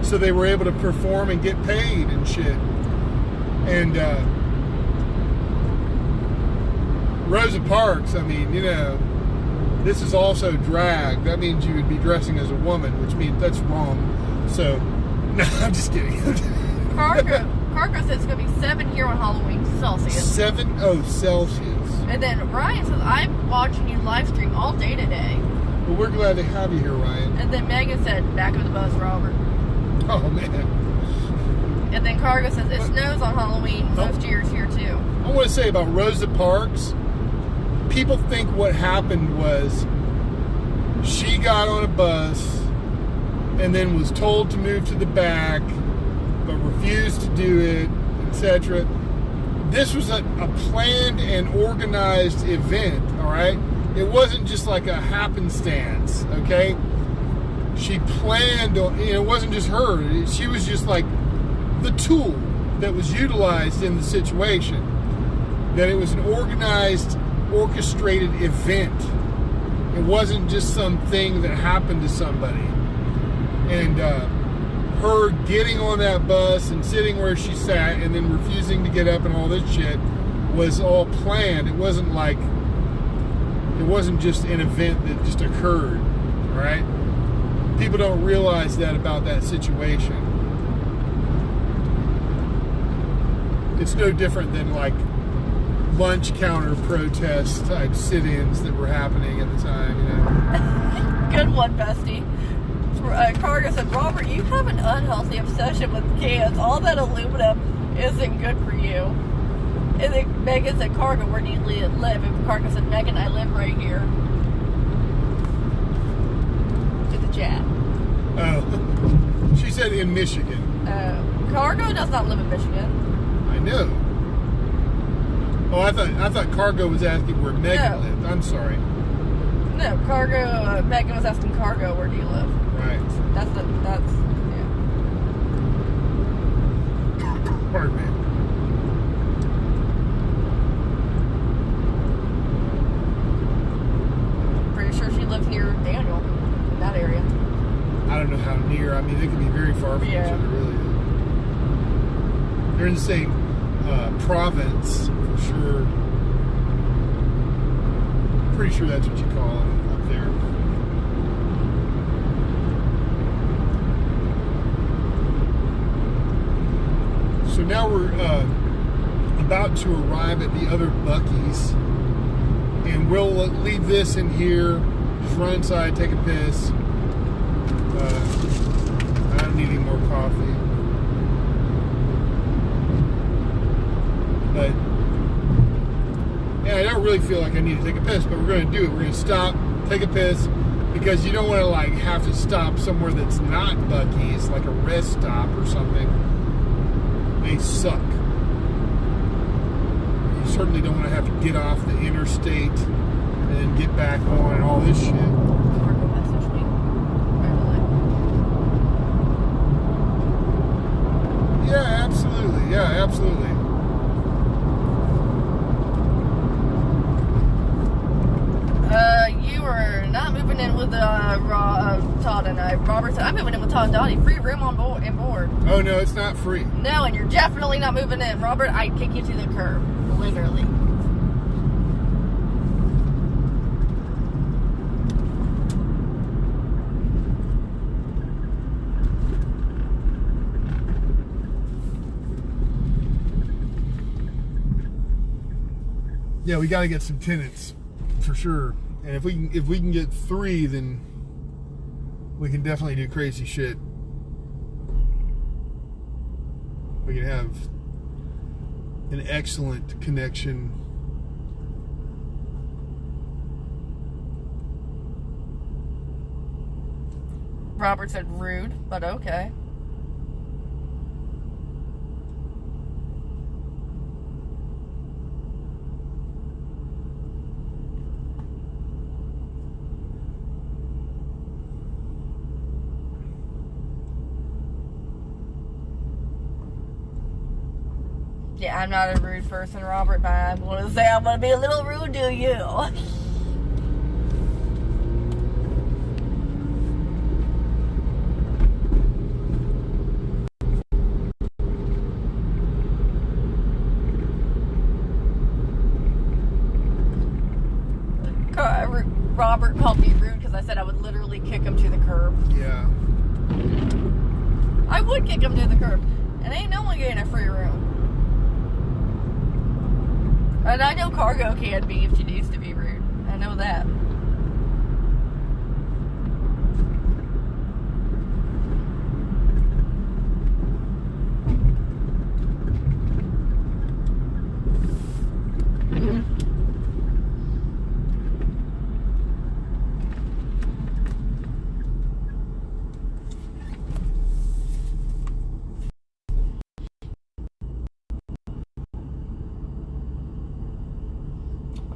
So they were able to perform and get paid and shit. And Rosa Parks, I mean, you know, this is also drag. That means you would be dressing as a woman, which means that's wrong. So, no, I'm just kidding. Cargo says it's going to be 7 here on Halloween, Celsius. 7? Oh, Celsius. And then Ryan says, I'm watching you live stream all day today. Well, we're glad to have you here, Ryan. And then Megan said, back of the bus, Robert. Oh, man. And then Cargo says, it snows on Halloween most years here, too. I want to say about Rosa Parks, people think what happened was she got on a bus and then was told to move to the back, but refused to do it, etc. This was a planned and organized event, all right? It wasn't just like a happenstance, okay? She planned on, you know, it wasn't just her. She was just like the tool that was utilized in the situation. That it was an organized, orchestrated event. It wasn't just something that happened to somebody. And her getting on that bus and sitting where she sat and then refusing to get up and all this shit was all planned. It wasn't like, it wasn't just an event that just occurred, all right? People don't realize that about that situation. It's no different than like lunch counter protest type sit-ins that were happening at the time, you know. Good one, bestie. Cargo said, Robert, you have an unhealthy obsession with cans. All that aluminum isn't good for you. And then Megan said, Cargo, where do you live? And Cargo said, Megan, I live right here. To the chat. Oh. She said in Michigan. Cargo does not live in Michigan. I know. Oh, I thought Cargo was asking where Megan lived. I'm sorry. No, Cargo, Megan was asking Cargo, where do you live? Right. That's, yeah. Pardon me. lives near Daniel, in that area. I don't know how near. I mean, they can be very far from each other, really. They're in the same province, for sure. Pretty sure that's what you call it up there. So now we're about to arrive at the other Buc-ee's, and we'll leave this in here, just run inside, take a piss. I don't need any more coffee. But yeah, I don't really feel like I need to take a piss, but we're going to do it. We're going to stop, take a piss, because you don't want to like have to stop somewhere that's not Buc-ee's, like a rest stop or something. They suck. You certainly don't want to have to get off the interstate and then get back on and all this shit. Yeah, absolutely. Yeah, absolutely. You are not moving in with Todd and I. Robert said, I'm moving in with Todd and Dottie. Free room on board. Oh, no, it's not free. No, and you're definitely not moving in. Robert, I'd kick you to the curb. Literally. Yeah, we got to get some tenants for sure. And if we can get 3, then we can definitely do crazy shit. We can have an excellent connection. Robert said rude, but okay. Yeah, I'm not a rude person, Robert, but I'm going to say I'm going to be a little rude to you. Robert called me rude because I said I would literally kick him to the curb. Yeah. I would kick him to the curb. And ain't no one getting a free room. And I know Cargo can be if she needs to be rude. I know that.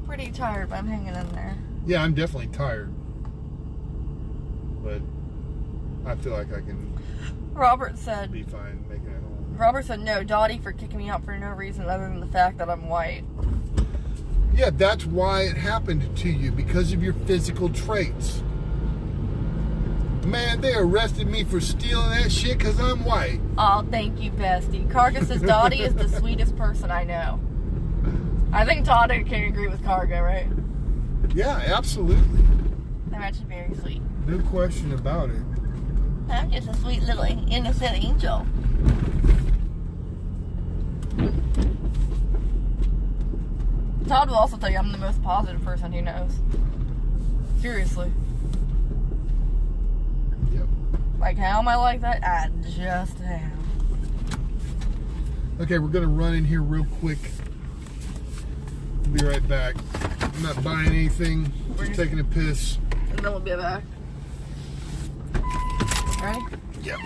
Pretty tired, but I'm hanging in there. Yeah, I'm definitely tired. But I feel like I can Robert said be fine making it home. Robert said no, Dottie for kicking me out for no reason other than the fact that I'm white. Yeah, that's why it happened to you, because of your physical traits. Man, they arrested me for stealing that shit because I'm white. Oh, thank you, bestie. Cargo says Dottie is the sweetest person I know. I think Todd can agree with Cargo, right? Yeah, absolutely. I'm actually very sweet. No question about it. I'm just a sweet little innocent angel. Todd will also tell you I'm the most positive person he knows. Seriously. Yep. Like, how am I like that? I just am. Okay, we're going to run in here real quick. Be right back. I'm not buying anything. Just taking a piss. And then we'll be back. Ready? Yep.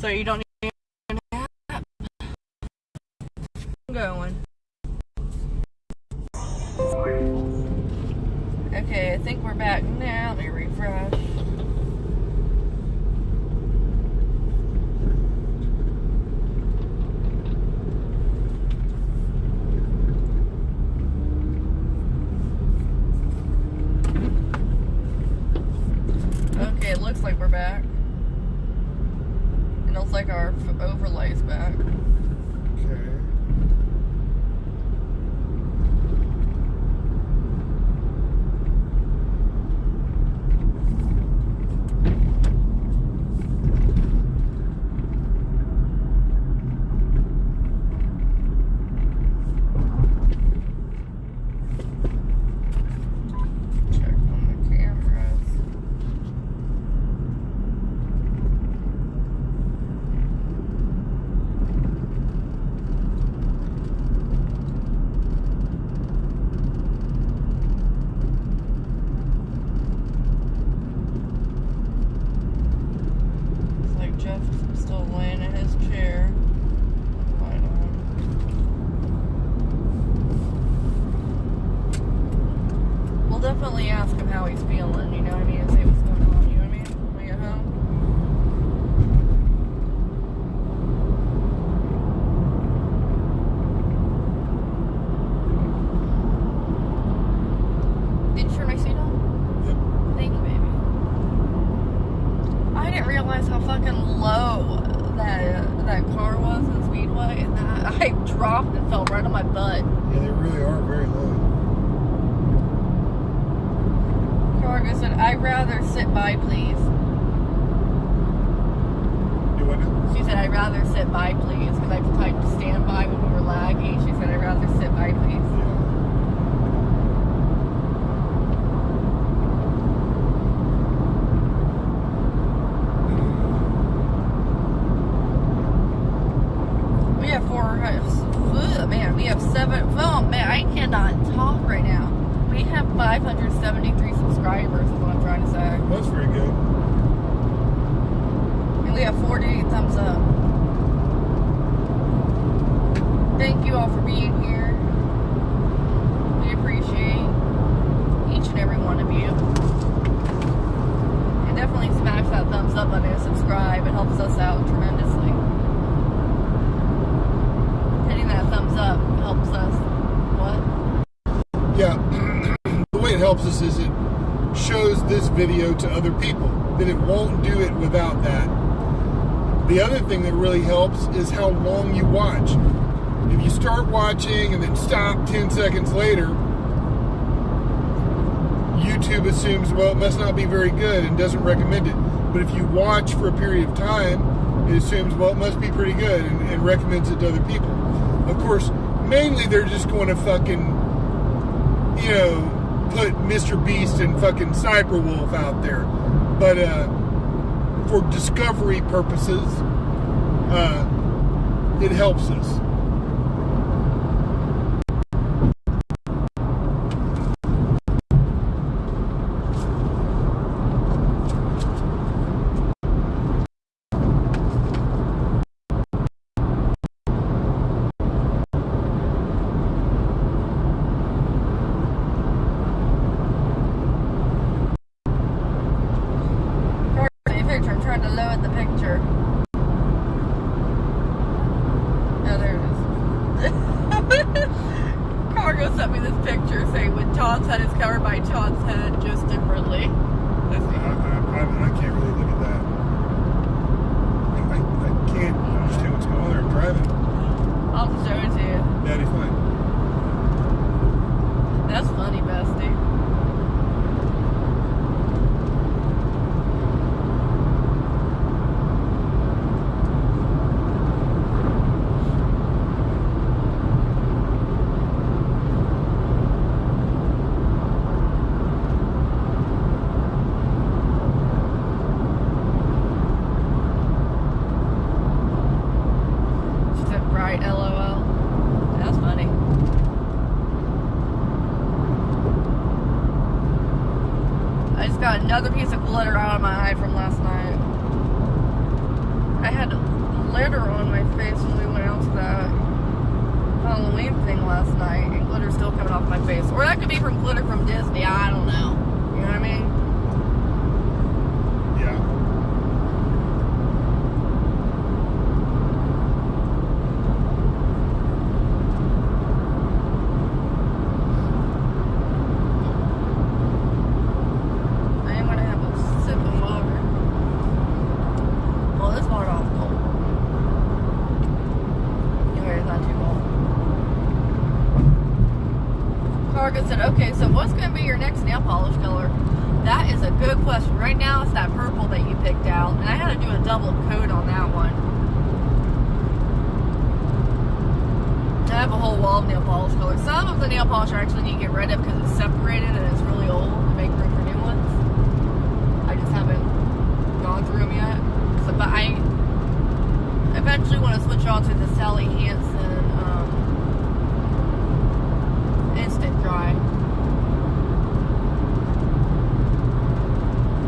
So you don't need an app. I'm going. Okay, I think we're back now. Let me refresh. Okay, it looks like we're back. It looks like our overlay's back. Okay. Definitely ask him how he's feeling, you know what I mean, and say what's going on, you know what I mean, when we get home. Did you turn my seat on? Yep. Thank you, baby. I didn't realize how fucking low that car was in Speedway, and that I dropped and fell right on my butt. Yeah, they really are very low. Cargo said, I'd rather sit by, please. Do what now? She said, I'd rather sit by, please. Because I typed stand by when we were laggy. She said, I'd rather sit by, please. We have we have 7. Oh, man, I cannot talk right now. We have 573 subscribers, is what I'm trying to say. That's very good. And we have 48 thumbs up. Thank you all for being here. We appreciate each and every one of you. And definitely smash that thumbs up button and subscribe. It helps us out tremendously. Hitting that thumbs up helps us. What? Yeah. The way it helps us is it shows this video to other people. That it won't do it without that. The other thing that really helps is how long you watch. If you start watching and then stop 10 seconds later, YouTube assumes, well, it must not be very good and doesn't recommend it. But if you watch for a period of time, it assumes, well, it must be pretty good and recommends it to other people. Of course, mainly they're just going to fucking, you know, put Mr. Beast and fucking Cyberwolf out there. But for discovery purposes, it helps us. I'm trying to load the picture. Oh, there it is. Cargo sent me this picture saying when Todd's head is covered by Todd's head, just differently. I can't really look at that. I can't understand what's going on there. I'm driving. I'll show it to you. Daddy, fine. That's funny, bestie. Another piece of glitter out of my eye from last night. I had glitter on my face when we went out to that Halloween thing last night, and glitter's still coming off my face. Or that could be from glitter from Disney, I don't know. You know what I mean? Yeah. I am gonna have a sip of water. Well, this water off cold. Anyway, it's not too cold. Cargo said, okay, so what's going to be your next nail polish color? That is a good question. Right now, it's that purple that you picked out, and I had to do a double coat on that one. I have a whole wall of nail polish colors. Some of the nail polish I actually need to get rid of because it's separated and it's really old to make room for new ones. I just haven't gone through them yet. So, but I eventually want to switch on to the Sally Hansen Instant Dry.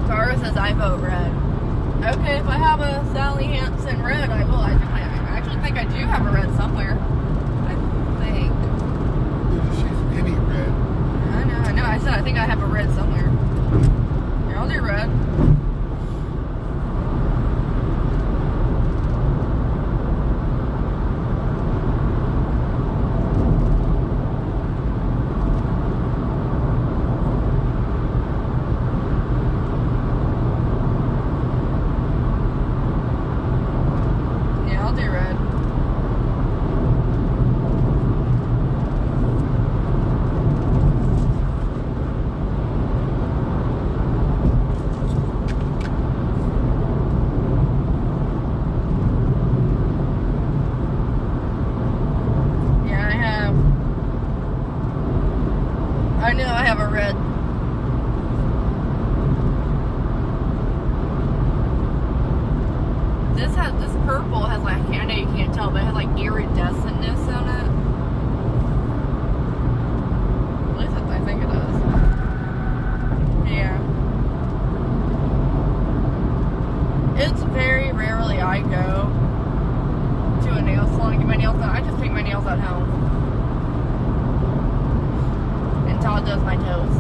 Tara says I vote red. Okay, if I have a Sally Hansen red, I will. I actually think I do have a red somewhere. I think. She's any red. I know. I said I think I have a red somewhere. Here, I'll do red. I know I have a red. This purple has like, I know you can't tell, but it has like iridescentness on it. At least I think it does. Yeah. It's very rarely I go to a nail salon to get my nails done. I just paint my nails at home. Todd does my toes.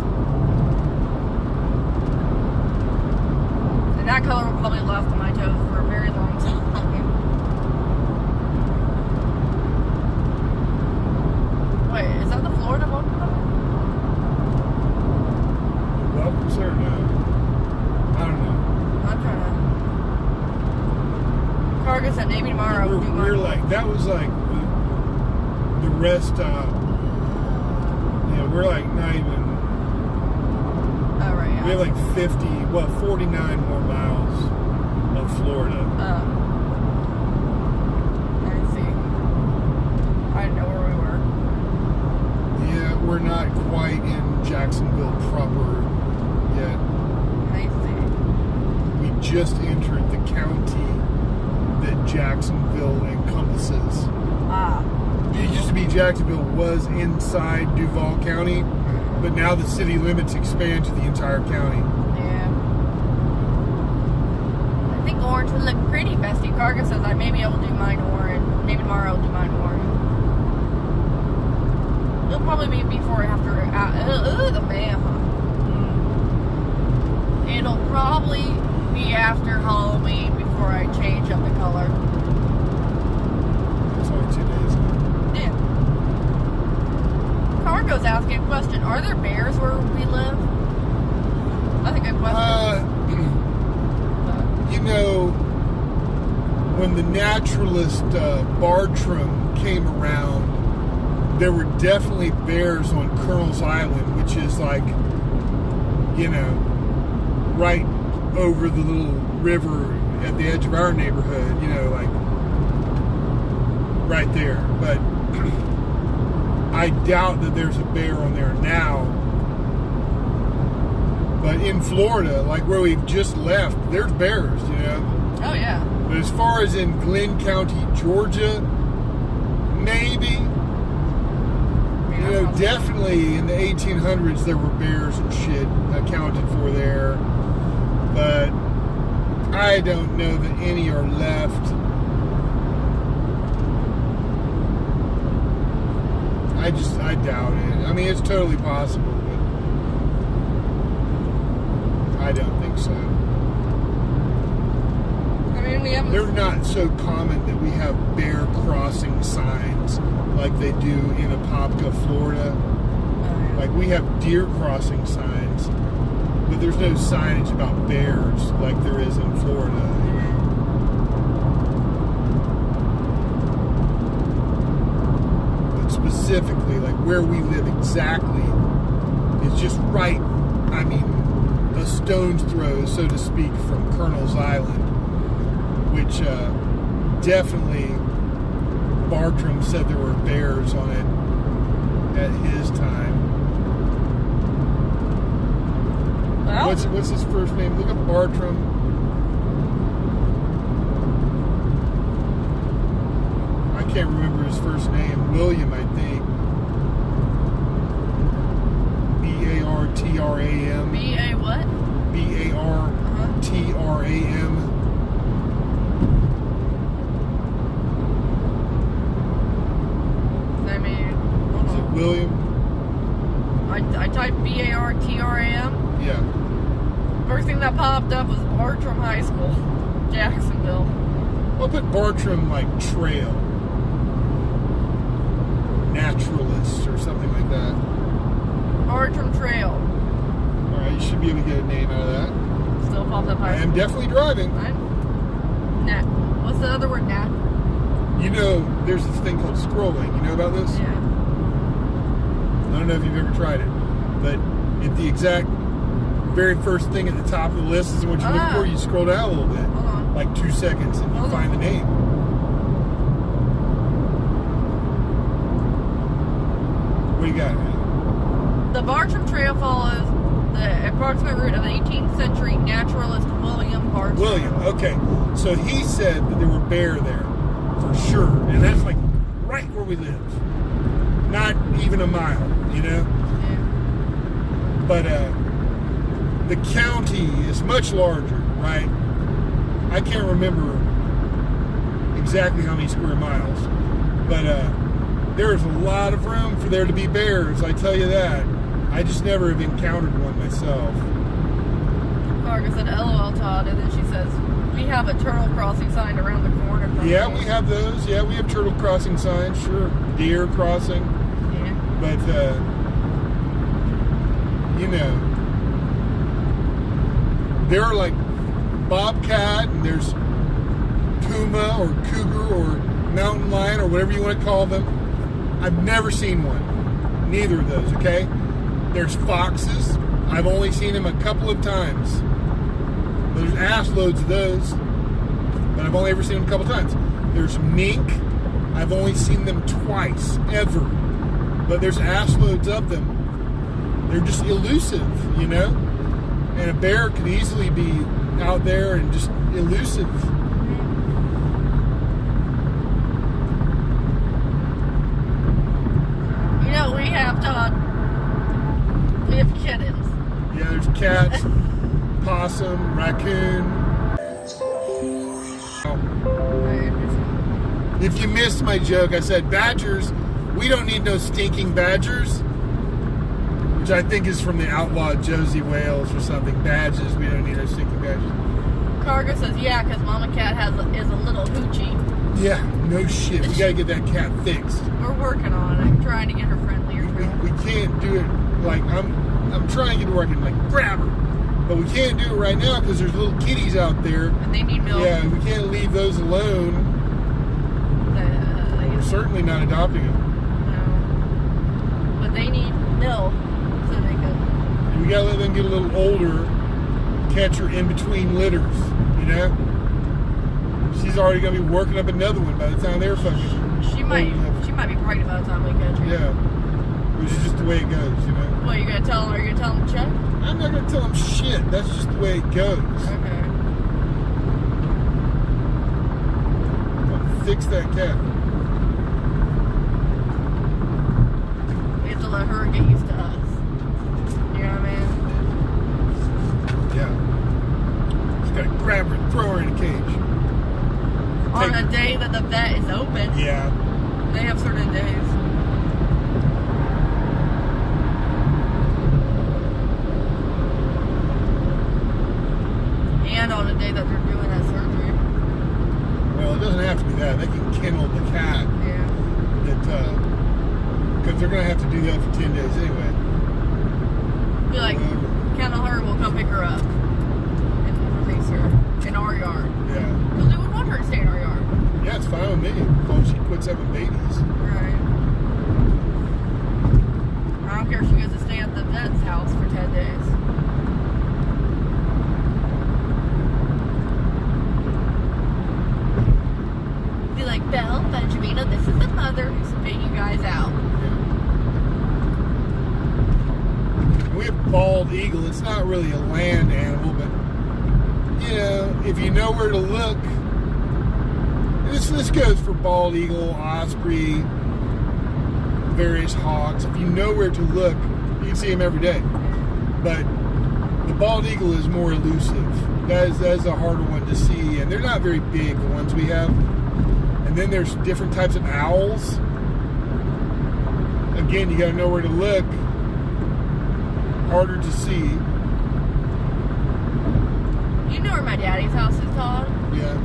And that color will probably last on my toes for a very long time. Wait, is that the Florida welcome center? Welcome center? No. I don't know. I'm trying to. Cargo said maybe tomorrow. We're like, that was like the rest stop. We're like not even. Oh, right, yeah. We have like 49 more miles of Florida. Oh. I see. I didn't know where we were. Yeah, we're not quite in Jacksonville proper yet. I see. We just entered the county that Jacksonville encompasses. Ah. It used to be Jacksonville was inside Duval County, but now the city limits expand to the entire county. Yeah. I think orange would look pretty. Bestie Cargo says I maybe I will do mine orange. Maybe tomorrow I'll do mine orange. It'll probably be before or after. The man. It'll probably be after Halloween before I change up the color. It's only 2 days. Yeah. Cargo's asking a question. Are there bears where we live? That's a good question. When the naturalist Bartram came around, there were definitely bears on Colonel's Island, which is like, right over the little river at the edge of our neighborhood, like right there. But I doubt that there's a bear on there now. But in Florida, like where we've just left, there's bears, Oh, yeah. But as far as in Glenn County, Georgia, maybe. Definitely in the 1800s there were bears and shit accounted for there. But I don't know that any are left. I doubt it. I mean, it's totally possible, but I don't think so. I mean, we haven't. They're not so common that we have bear crossing signs like they do in Apopka, Florida. Like we have deer crossing signs, but there's no signage about bears like there is in Florida. But specifically, like where we live exactly is just right, I mean, a stone's throw, so to speak, from Colonel's Island, which definitely Bartram said there were bears on it at his time. Well, what's his first name? Look up Bartram. I can't remember his first name. William, I think. B-A-R-T-R-A-M. B-A what? B-A-R-T-R-A-M. I mean, Is it William? I typed B-A-R-T-R-A-M. Yeah. First thing that popped up was Bartram High School, Jacksonville. I'll put Bartram like trail. Naturalist or something like that. Bartram Trail. Alright, you should be able to get a name out of that. Still popped up I high am school. definitely driving. What's the other word? Nat. You know, there's this thing called scrolling. You know about this? Yeah. I don't know if you've ever tried it, but if the exact very first thing at the top of the list is what you look for, you scroll down a little bit, like 2 seconds, and you find the name. What do you got? The Bartram Trail follows the approximate route of the 18th century naturalist William Bartram. William, okay. So he said that there were bear there, for sure. And that's like right where we live. Not even a mile, you know? Yeah. But the county is much larger, right? I can't remember exactly how many square miles. But there's a lot of room for there to be bears, I tell you that. I just never have encountered one myself. Margaret said, LOL, Todd, and then she says, we have a turtle crossing sign around the corner from Yeah, me. we have those. Yeah, we have turtle crossing signs, sure. Deer crossing. Yeah. But, you know, there are like bobcat, and there's puma or cougar or mountain lion or whatever you want to call them. I've never seen one. Neither of those, okay? There's foxes. I've only seen them a couple of times. There's ass loads of those, but I've only ever seen them a couple of times. There's mink. I've only seen them twice, ever. But there's ass loads of them. They're just elusive, you know? And a bear could easily be out there and just elusive. You know, we have, Todd, we have kittens. Yeah, there's cats, possum, raccoon. If you missed my joke, I said badgers. We don't need no stinking badgers. Which I think is from the outlaw Josie Wales or something. Badges, we don't need no stinking badgers. Cargo says, yeah, because Mama Cat is a little hoochie. Yeah, no shit. We gotta get that cat fixed. We're working on it. I'm trying to get her friendlier. We can't do it like I'm trying to get it where I can like grab her. But we can't do it right now because there's little kitties out there. And they need milk. Yeah, we can't leave those alone. We're certainly not adopting them. No. But they need milk so they can. We gotta let them get a little older, catch her in between litters, you know? She's already gonna be working up another one by the time they're fucking. She might be pregnant by the time we catch her. Yeah. Which is just the way it goes, you know? What, you gonna tell them? Are you gonna tell them to check? I'm not gonna tell them shit. That's just the way it goes. Okay. Fix that cat. We have to let her get used to us. You know what I mean? Yeah. Just gotta grab her and throw her the vet is open. Yeah. They have certain days. And on the day that they're doing that surgery. Well, it doesn't have to be that. They can kennel the cat. Yeah. Because they're going to have to do that for 10 days anyway. Be like, kennel her, we'll come pick her up. And release her in our yard. Yeah. Because we would want her to stay in our yard. Yeah, it's fine with me. As long as she quits having babies. Right. I don't care if she goes to stay at the vet's house for 10 days. Be like, Belle, Benjamina, this is the mother who's spit you guys out. We have bald eagle. It's not really a land animal, but you know, if you know where to look, this goes for bald eagle, osprey, various hawks. If you know where to look, you can see them every day. But the bald eagle is more elusive. That's a harder one to see, and they're not very big, the ones we have. And then there's different types of owls. Again, you got to know where to look. Harder to see. You know where my daddy's house is, Todd? Yeah.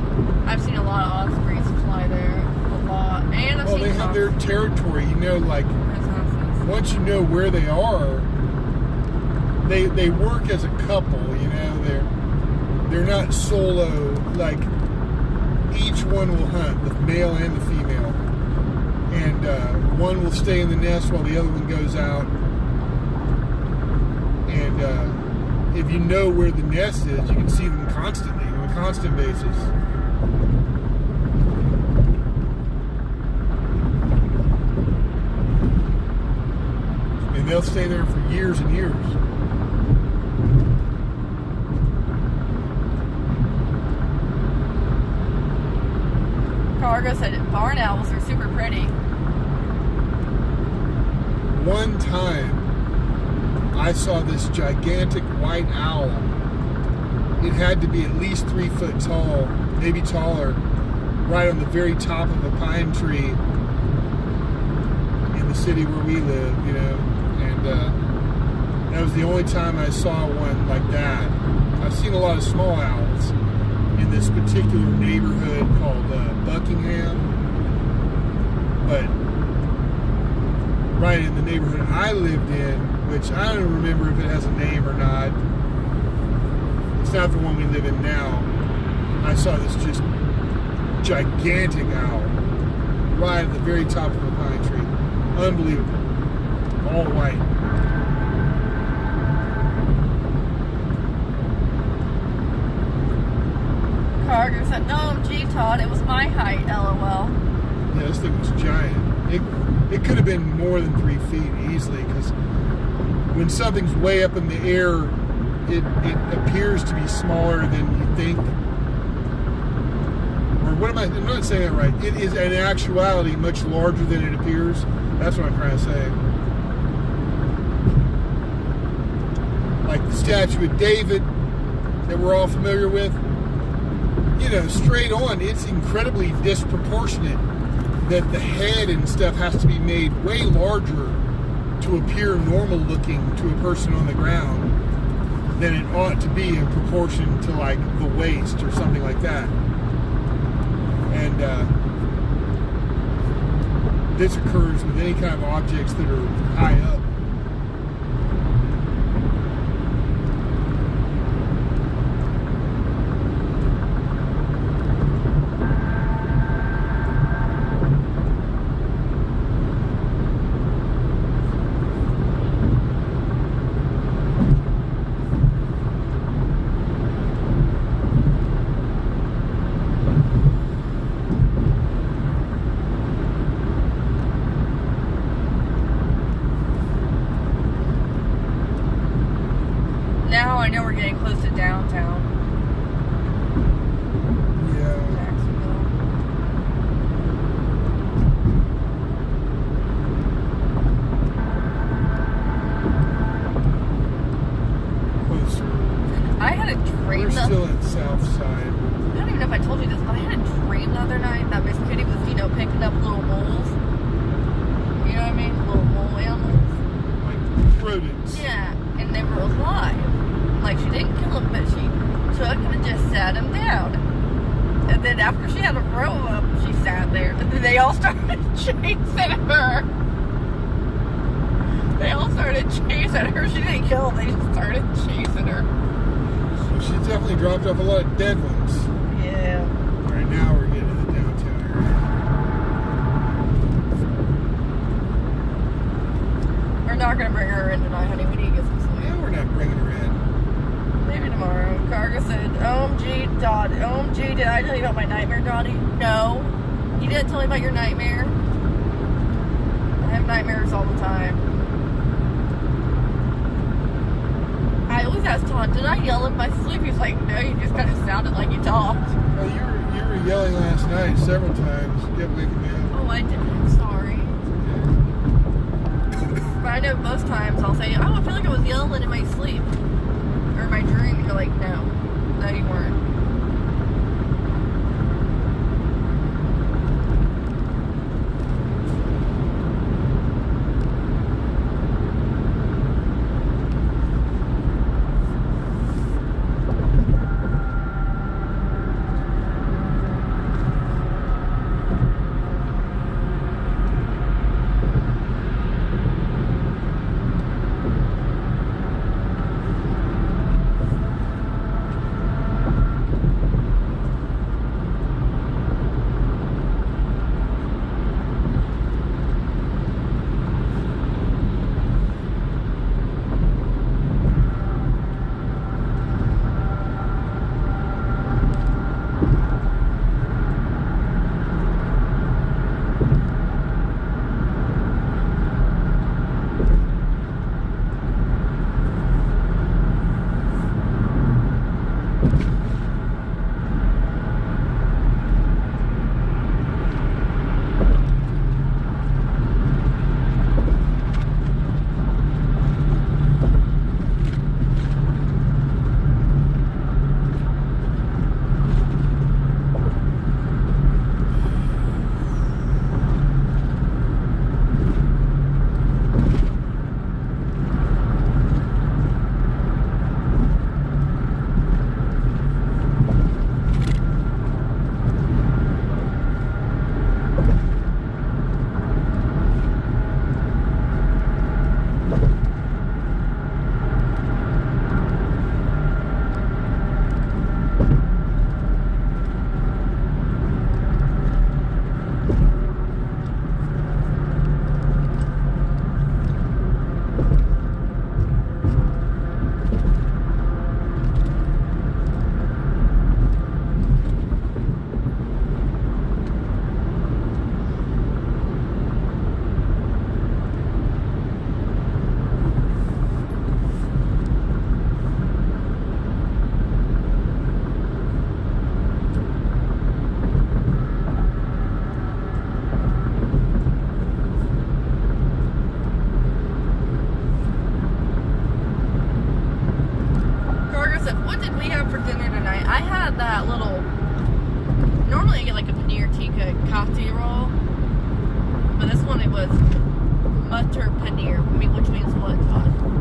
I've seen a lot of ospreys fly there. A lot. And I've seen they have their territory. You know, like, once you know where they are, they work as a couple, you know. They're not solo, like, each one will hunt, the male and the female. And one will stay in the nest while the other one goes out. And if you know where the nest is, you can see them constantly, on a constant basis. And they'll stay there for years and years. Cargo said barn owls are super pretty. One time, I saw this gigantic white owl. It had to be at least 3 foot tall, maybe taller, right on the very top of a pine tree in the city where we live, you know. And that was the only time I saw one like that. I've seen a lot of small owls in this particular neighborhood called Buckingham, but right in the neighborhood I lived in, which I don't remember if it has a name or not. It's not the one we live in now. I saw this just gigantic owl right at the very top of a pine tree. Unbelievable. All white. Cargo said, no, gee, Todd, it was my height, LOL. Yeah, this thing was giant. It could have been more than 3 feet easily, because when something's way up in the air, it appears to be smaller than you think. Or what am I'm not saying that right. It is in actuality much larger than it appears. That's what I'm trying to say. Like the statue of David that we're all familiar with. You know, straight on, it's incredibly disproportionate that the head and stuff has to be made way larger to appear normal looking to a person on the ground than it ought to be in proportion to like the waist or something like that. And this occurs with any kind of objects that are high up. Now I know we're getting close to downtown. Yeah. Jacksonville. Closer. I had a dream. We're still in South Side. I don't even know if I told you this, but I had a dream the other night that Miss Kitty was rodents. Yeah, and they were alive. Like, she didn't kill them, but she took them and just sat them down. And then after she had a row up, she sat there. And then they all started chasing her. They all started chasing her. She didn't kill them, they just started chasing her. So she definitely dropped off a lot of dead ones. Yeah. Right now we're getting to the downtown area. We're not going to bring her in tonight, honey. We need to get some sleep. Yeah, we're not bringing her in. Maybe tomorrow. Cargo said, OMG, Dottie. OMG, did I tell you about my nightmare, Dottie? No. You didn't tell me about your nightmare? I have nightmares all the time. I always ask Todd, did I yell in my sleep? He's like, no, you just kind of sounded like you talked. Well, you were yelling last night several times. You kept waking me up. Oh, I did. I'm sorry. But I know most times I'll say, oh, I feel like I was yelling in my sleep. Or in my dream. You're like, no. No, you weren't.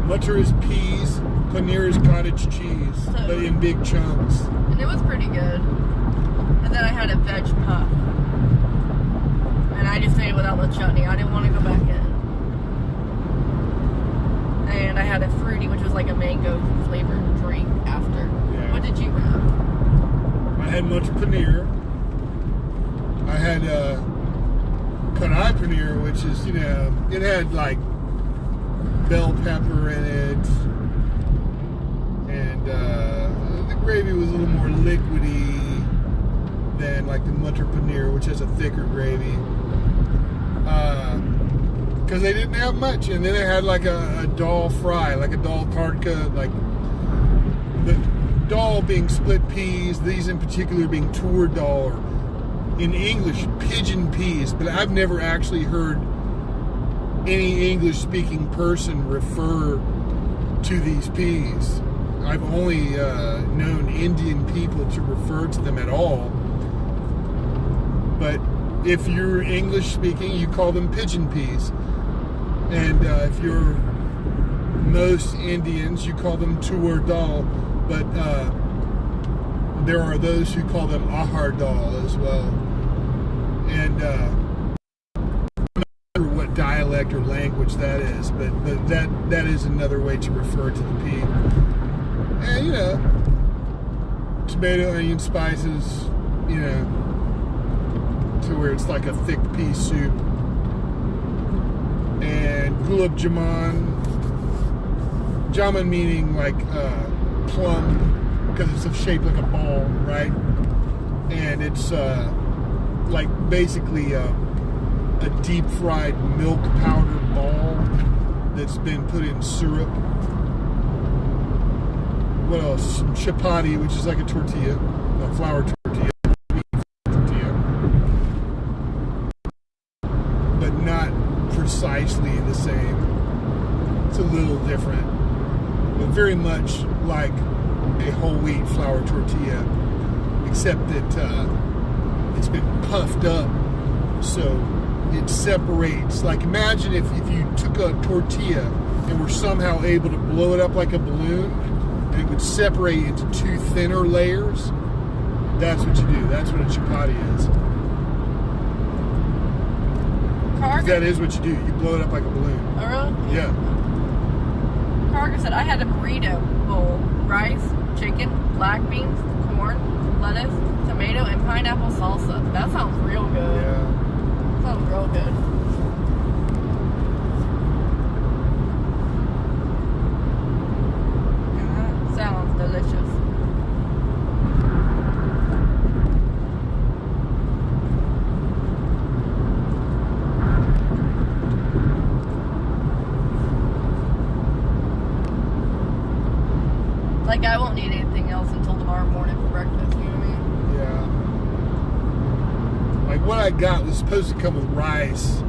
Mutter is peas, paneer is cottage cheese, but in big chunks. And it was pretty good. And then I had a veg puff. And I just ate it without the chutney. I didn't want to go back in. And I had a fruity, which was like a mango flavored drink after. Yeah. What did you have? I had mutter paneer. I had kanai paneer, which is, you know, it had like bell pepper in it, and the gravy was a little more liquidy than like the mutter paneer, which has a thicker gravy, because they didn't have much. And then they had like a dal fry, like a dal tadka, like the dal being split peas, these in particular being tur dal, or in English pigeon peas, but I've never actually heard any English-speaking person refer to these peas. I've only known Indian people to refer to them at all. But if you're English-speaking, you call them pigeon peas. And if you're most Indians, you call them tuor dal, but there are those who call them ahar dal as well. And I'm not sure what dialect or language that is, but that is another way to refer to the pea. And, you know, tomato, onion, spices, you know, to where it's like a thick pea soup. And gulab jamun, jamun meaning like plum, because it's shaped like a ball, right? And it's like basically a deep fried milk powder ball that's been put in syrup. What else? Some chapati, which is like a tortilla, a flour tortilla, but not precisely the same. It's a little different, but very much like a whole wheat flour tortilla, except that it's been puffed up so it separates. Like, imagine if you took a tortilla and were somehow able to blow it up like a balloon, and it would separate into two thinner layers. That's what you do. That's what a chapati is. That is what you do. You blow it up like a balloon. Oh, really? Yeah. Carger said, I had a burrito bowl, rice, chicken, black beans, corn, lettuce, tomato, and pineapple salsa. That sounds real good. Yeah. Sounds real good. That sounds delicious. Like, I won't need anything else until tomorrow morning for breakfast, you know what I mean? Yeah. Like, what I got was supposed to come with rice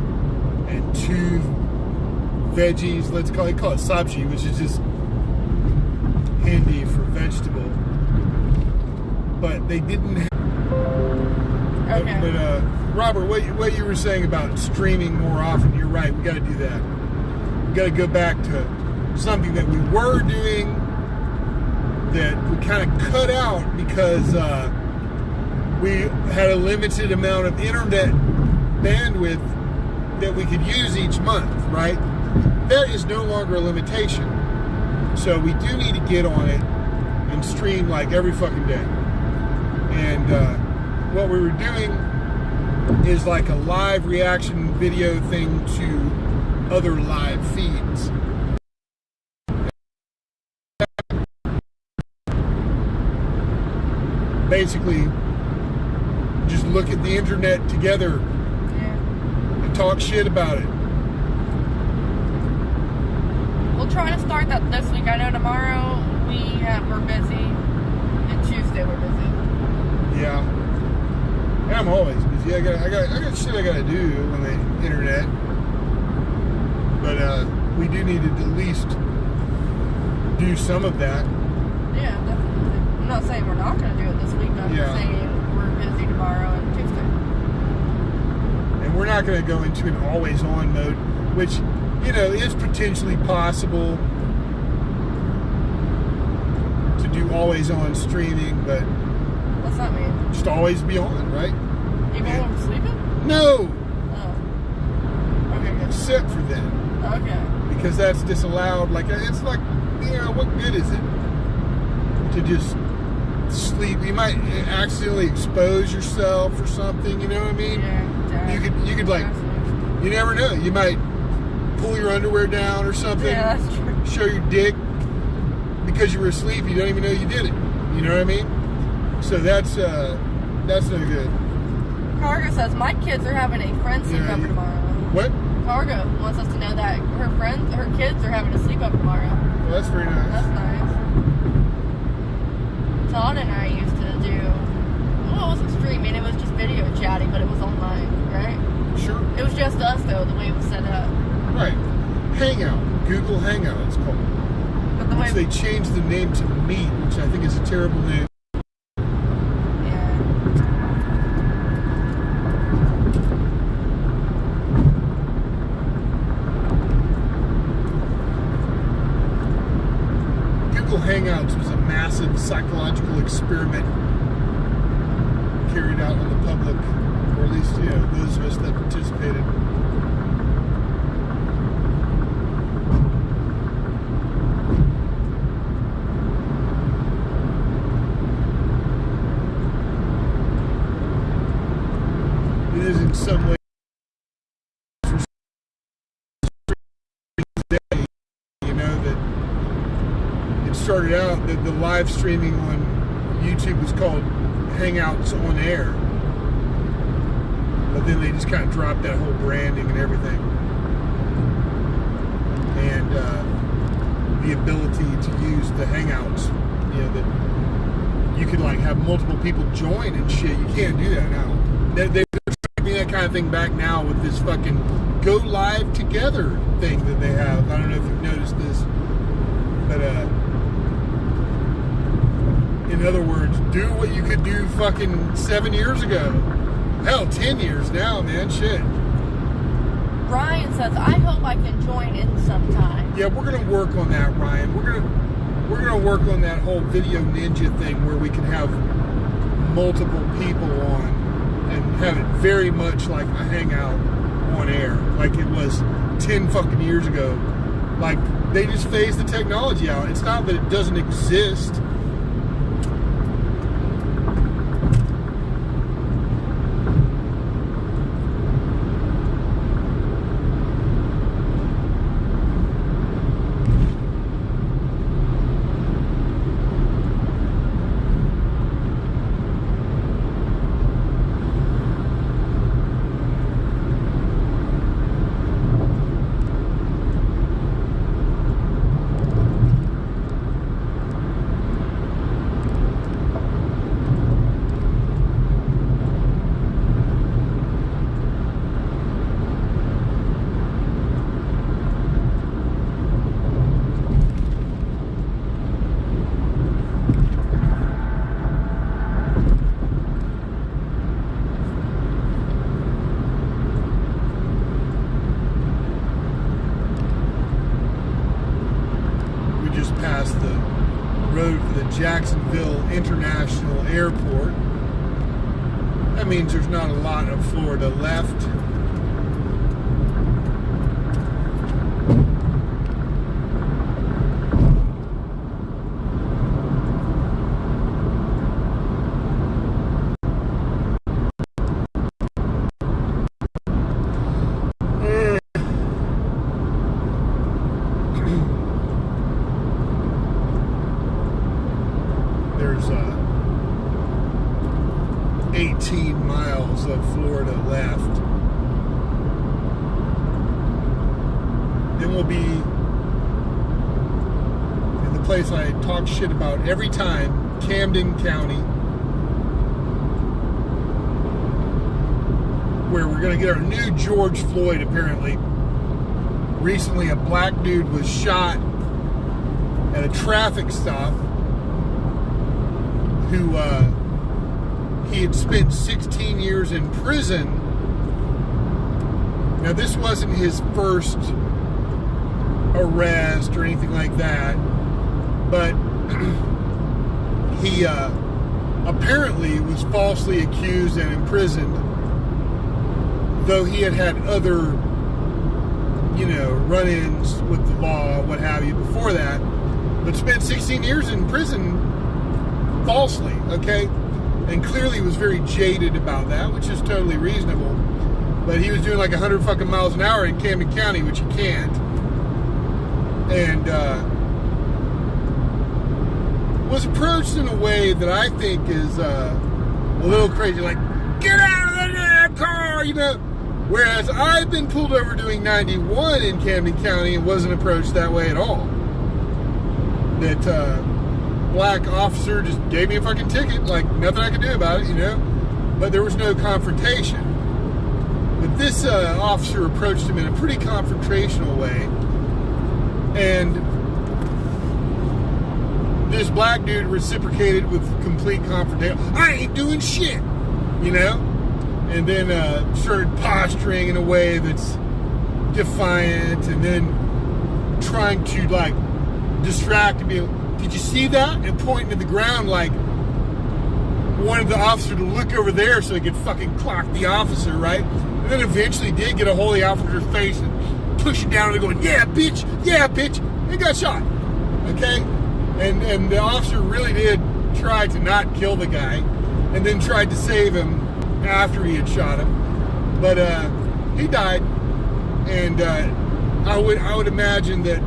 and 2 veggies. Let's call it sabji, which is just Hindi for vegetable. But they didn't have... Okay. But Robert, what you were saying about streaming more often, you're right. We got to do that. We got to go back to something that we were doing that we kind of cut out because we had a limited amount of internet bandwidth that we could use each month, right? That is no longer a limitation. So we do need to get on it and stream like every fucking day. And what we were doing is like a live reaction video thing to other live feeds. Basically, just look at the internet together and talk shit about it. We'll try to start that this week. I know tomorrow we're busy, and Tuesday we're busy. Yeah, and I'm always busy. I got shit I gotta do on the internet, but we do need to at least do some of that. Yeah, definitely. I'm not saying we're not going to do it this week, but I'm just saying we're busy tomorrow and Tuesday. And we're not going to go into an always-on mode, which, you know, is potentially possible to do always-on streaming, but... What's that mean? Just always be on, right? Even when we're sleeping? No! Oh. Okay, good. Except for then. Okay. Because that's disallowed. Like, it's like, you know, what good is it to just... sleep? You might accidentally expose yourself or something, you know what I mean? Yeah, you could like, you never know, you might pull your underwear down or something. Yeah, that's true. Show your dick because you were asleep, you don't even know you did it, you know what I mean? So that's no good. Cargo says my kids are having a friend sleepover tomorrow. What? Cargo wants us to know that her kids are having a sleepover tomorrow. Well, that's very nice. That's nice. Todd and I used to do, well, it wasn't streaming, it was just video chatting, but it was online, right? Sure. It was just us, though, the way it was set up. Right. Hangout. Google Hangout, it's called. But the which way they changed the name to Meet, which I think is a terrible name. Google Hangouts was a massive psychological experiment carried out on the public, or at least, you know, those of us that participated. It is in some way, you know, that it started out that the live streaming on YouTube was called Hangouts on Air, but then they just kind of dropped that whole branding and everything, and the ability to use the Hangouts, you know, that you could like have multiple people join and shit. You can't do that now. They're trying to bring that kind of thing back now with this fucking go live together thing that they have. I don't know if you've noticed this, but in other words, do what you could do fucking 7 years ago. Hell, 10 years now, man. Shit. Ryan says, I hope I can join in sometime. Yeah, we're gonna work on that, Ryan. We're gonna work on that whole video ninja thing where we can have multiple people on and have it very much like a hangout on air, like it was 10 fucking years ago. Like, they just phased the technology out. It's not that it doesn't exist. Jacksonville International Airport. That means there's not a lot of Florida left. There's 18 miles of Florida left. Then we'll be in the place I talk shit about every time, Camden County, where we're going to get our new George Floyd, apparently. Recently, a black dude was shot at a traffic stop who he had spent 16 years in prison. Now, this wasn't his first arrest or anything like that, but he apparently was falsely accused and imprisoned, though he had had other, you know, run-ins with the law, what have you, before that, but spent 16 years in prison falsely, okay? And clearly was very jaded about that, which is totally reasonable. But he was doing like 100 fucking miles an hour in Camden County, which you can't. And was approached in a way that I think is a little crazy, like, get out of the damn car, you know? Whereas I've been pulled over doing 91 in Camden County and wasn't approached that way at all. That black officer just gave me a fucking ticket, like nothing I could do about it, you know? But there was no confrontation. But this officer approached him in a pretty confrontational way. And this black dude reciprocated with complete confrontation. I ain't doing shit, you know? And then started posturing in a way that's defiant, and then trying to like distract me. did you see that? And pointing to the ground like wanted the officer to look over there so he could fucking clock the officer, right? And then eventually did get a hold of the officer's face and push it down and going, yeah, bitch, and got shot. Okay? And the officer really did try to not kill the guy and then tried to save him after he had shot him. But he died. And I would imagine that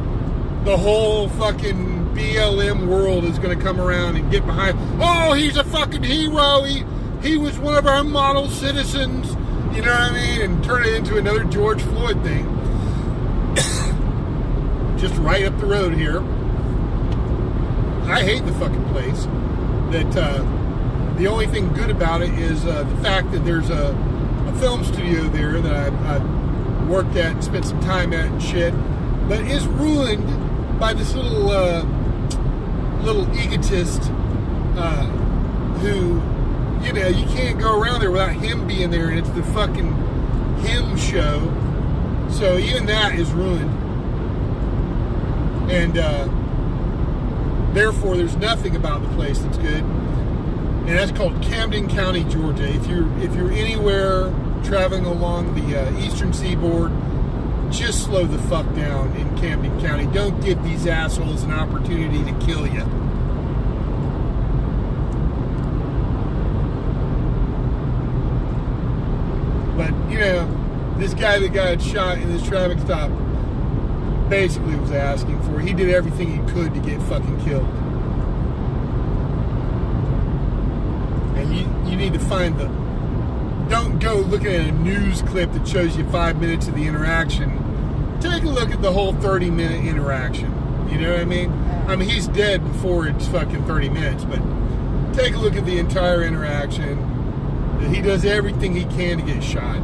the whole fucking BLM world is going to come around and get behind, oh, he's a fucking hero, he was one of our model citizens, you know what I mean, and turn it into another George Floyd thing. Just right up the road here. I hate the fucking place. That the only thing good about it is the fact that there's a film studio there that I worked at and spent some time at and shit, but is ruined by this little egotist who, you know, you can't go around there without him being there, and it's the fucking him show. So even that is ruined, and therefore there's nothing about the place that's good. And that's called Camden County, Georgia. If you're anywhere traveling along the eastern seaboard, just slow the fuck down in Camden County. Don't give these assholes an opportunity to kill you. But, you know, this guy that got shot in this traffic stop basically was asking for it. He did everything he could to get fucking killed. And you need to find the... Don't go looking at a news clip that shows you 5 minutes of the interaction. Take a look at the whole 30-minute interaction. You know what I mean? I mean, he's dead before it's fucking 30 minutes, but take a look at the entire interaction. He does everything he can to get shot.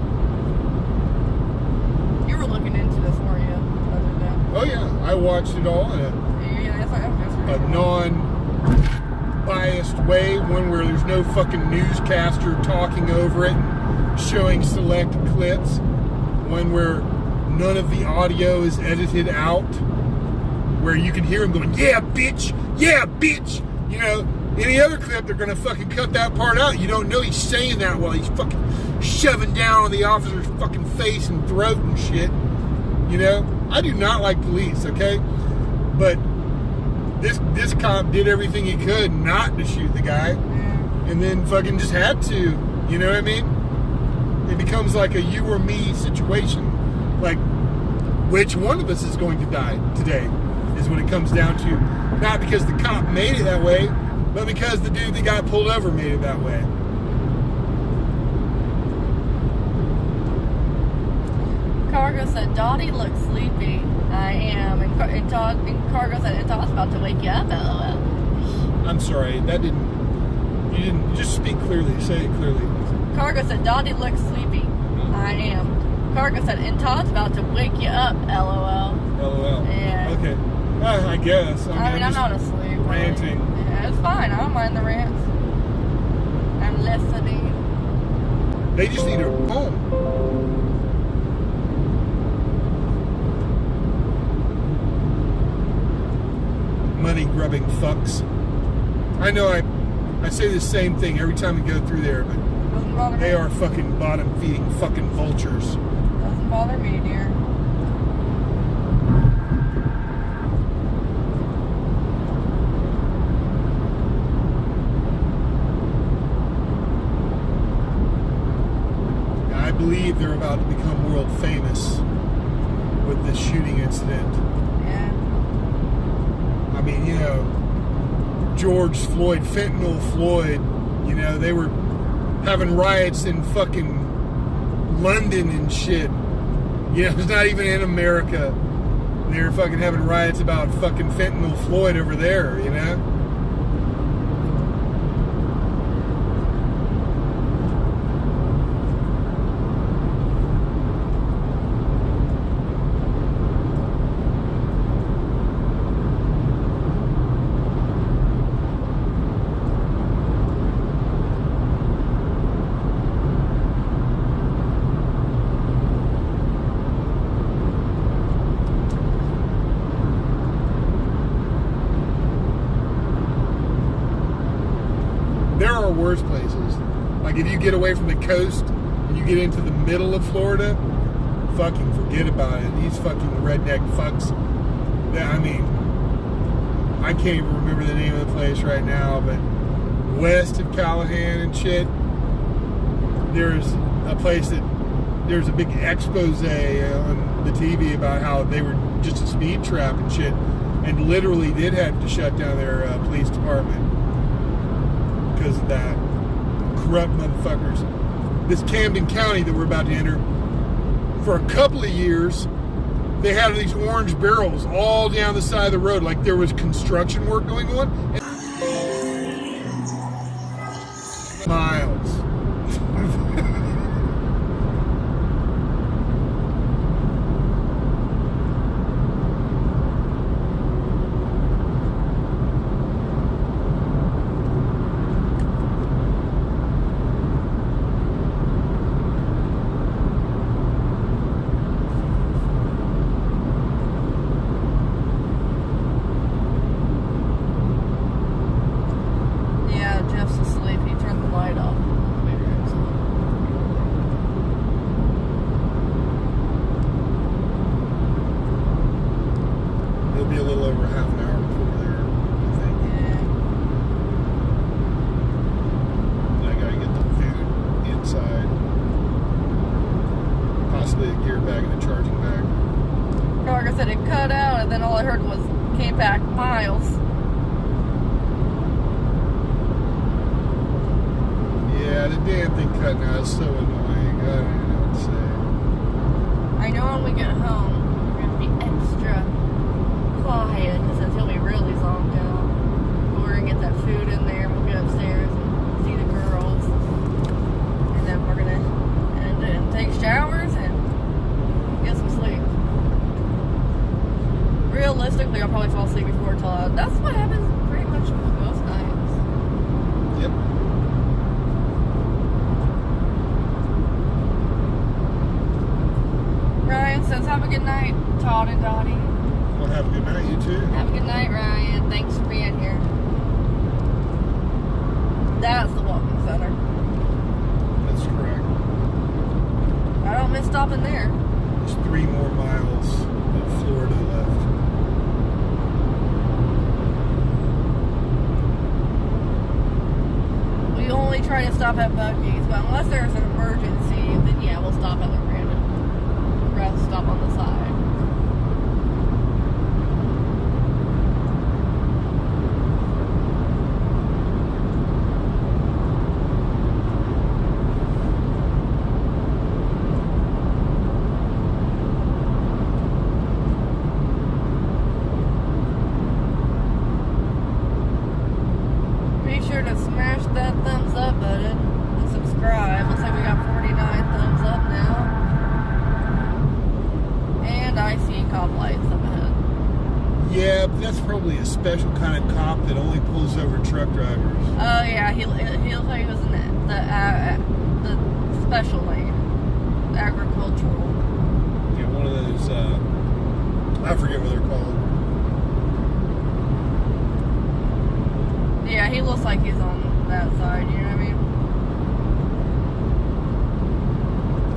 You were looking into this, weren't you? Other than... Oh, yeah. I watched it all in a non-biased way, one where there's no fucking newscaster talking over it and showing select clips, one where none of the audio is edited out, where you can hear him going, yeah, bitch, you know. Any other clip, they're gonna fucking cut that part out. You don't know he's saying that while he's fucking shoving down on the officer's fucking face and throat and shit. You know, I do not like police, okay? But this cop did everything he could not to shoot the guy, and then fucking just had to. You know what I mean? It becomes like a you or me situation. Like, which one of us is going to die today is what it comes down to. Not because the cop made it that way, but because the dude that got pulled over made it that way. Cargo said, Dottie looks sleepy. I am. And Cargo said, it's about to wake you up, LOL. I'm sorry, that didn't... You didn't... Just speak clearly. Say it clearly. Cargo said, Dottie looks sleepy. I am. Cargo said, and Todd's about to wake you up, LOL. LOL. Yeah. Okay. I guess. I mean, I'm not asleep. Ranting. Yeah, it's fine. I don't mind the rants. I'm listening. They just need a home. Money-grubbing fucks. I know I say the same thing every time we go through there, but they are fucking bottom-feeding fucking vultures. Doesn't bother me, dear. I believe they're about to become world famous with this shooting incident. Yeah. I mean, you know, George Floyd, Fentanyl Floyd, you know, they were having riots in fucking London and shit. You know, it's not even in America. They were fucking having riots about fucking Fentanyl Floyd over there, you know? worst places. Like if you get away from the coast and you get into the middle of Florida, fucking forget about it. These fucking redneck fucks. I mean, I can't even remember the name of the place right now, but west of Callahan and shit, there's a place that there's a big expose on the TV about how they were just a speed trap and shit, and literally did have to shut down their police department because of that. Corrupt motherfuckers. This Camden County that we're about to enter, for a couple of years, they had these orange barrels all down the side of the road, like there was construction work going on. Miles. Have a good night, Todd and Dottie. Well, have a good night, you too. Have a good night, Ryan. Thanks for being here. That's the walking center. That's correct. I don't miss stopping there. There's 3 more miles of Florida left. We only try to stop at Buc-ee's, but unless there's an emergency, then yeah, we'll stop at the random. Rather stop on the side. Be sure to smash that thumbs up button and subscribe. Looks like we got 49 thumbs up now. I see cop lights up ahead. Yeah, but that's probably a special kind of cop that only pulls over truck drivers. Oh yeah, he looks like he was in the special lane, the agricultural. Yeah, one of those. I forget what they're called. Yeah, he looks like he's on that side. You know what I mean?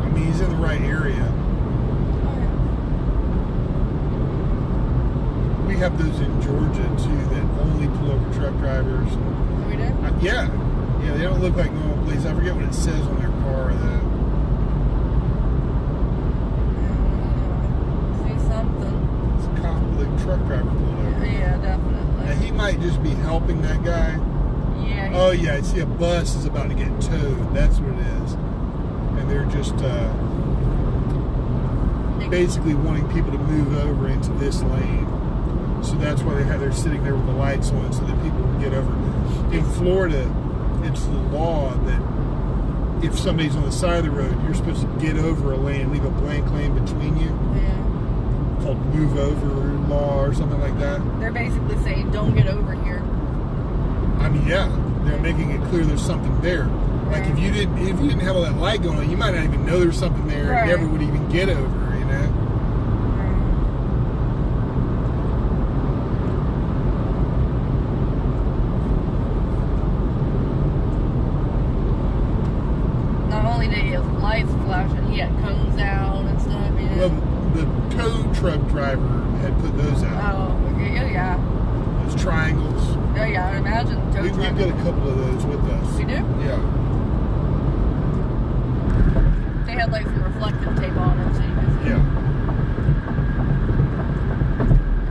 I mean, he's in the right area. We have those in Georgia too that only pull over truck drivers. We do? Yeah, they don't look like normal police. I forget what it says on their car though. See something? It's a cop with a truck driver pulled over. Yeah, definitely. Now, he might just be helping that guy. Yeah. Oh yeah, I see a bus is about to get towed. That's what it is, and they're just basically wanting people to move over into this lane. So that's why they're sitting there with the lights on so that people can get over. In Florida, it's the law that if somebody's on the side of the road, you're supposed to get over a lane, leave a blank lane between you. Yeah. Called move over law or something like that. They're basically saying, don't get over here. I mean, yeah, they're making it clear there's something there. Like if you didn't have all that light going on, you might not even know there's something there and never would even get over, you know? imagine. We've got a couple of those with us. We do? Yeah. They had like some reflective tape on them, so you can see. Yeah.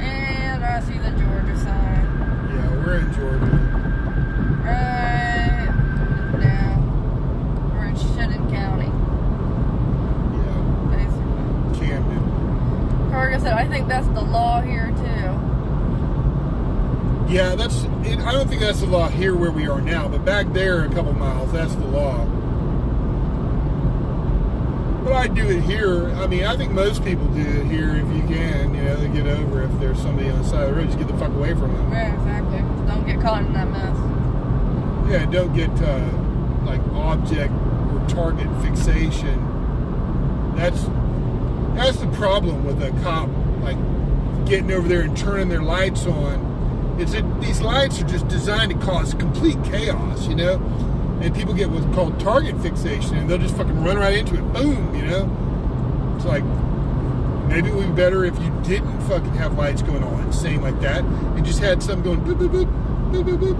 And I see the Georgia sign. Yeah, we're in Georgia. Right now. We're in Shenandoah County. Yeah. Basically. Camden. Like I said, I think that's the law here too. Yeah, that's. I don't think that's the law here where we are now, but back there a couple miles, that's the law. But I do it here. I mean, I think most people do it here if you can. You know, they get over if there's somebody on the side of the road, just get the fuck away from them. Yeah, exactly. Don't get caught in that mess. Yeah, don't get like object or target fixation. That's the problem with a cop like getting over there and turning their lights on. It's that these lights are just designed to cause complete chaos, you know? And people get what's called target fixation, and they'll just fucking run right into it. Boom, you know? It's like, maybe it would be better if you didn't fucking have lights going on, saying like that, and just had some going boop, boop, boop, boop, boop, boop,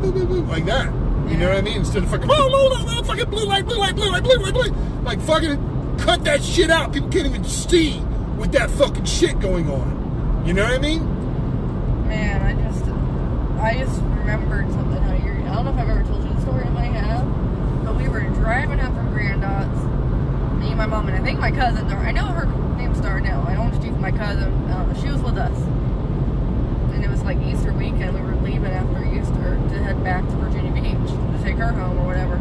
boop, boop, boop, like that. You know what I mean? Instead of fucking, fucking blue light, blue light, blue light, blue light, blue light. Like, fucking cut that shit out. People can't even see with that fucking shit going on. You know what I mean? Man, I just remembered something. I don't know if I've ever told you the story. I might have. But we were driving up from Grand Dots. Me, my mom, and I think my cousin. I know her name's Darnell. I don't want to speak for my cousin. She was with us. And it was like Easter weekend. We were leaving after Easter to head back to Virginia Beach to take her home or whatever.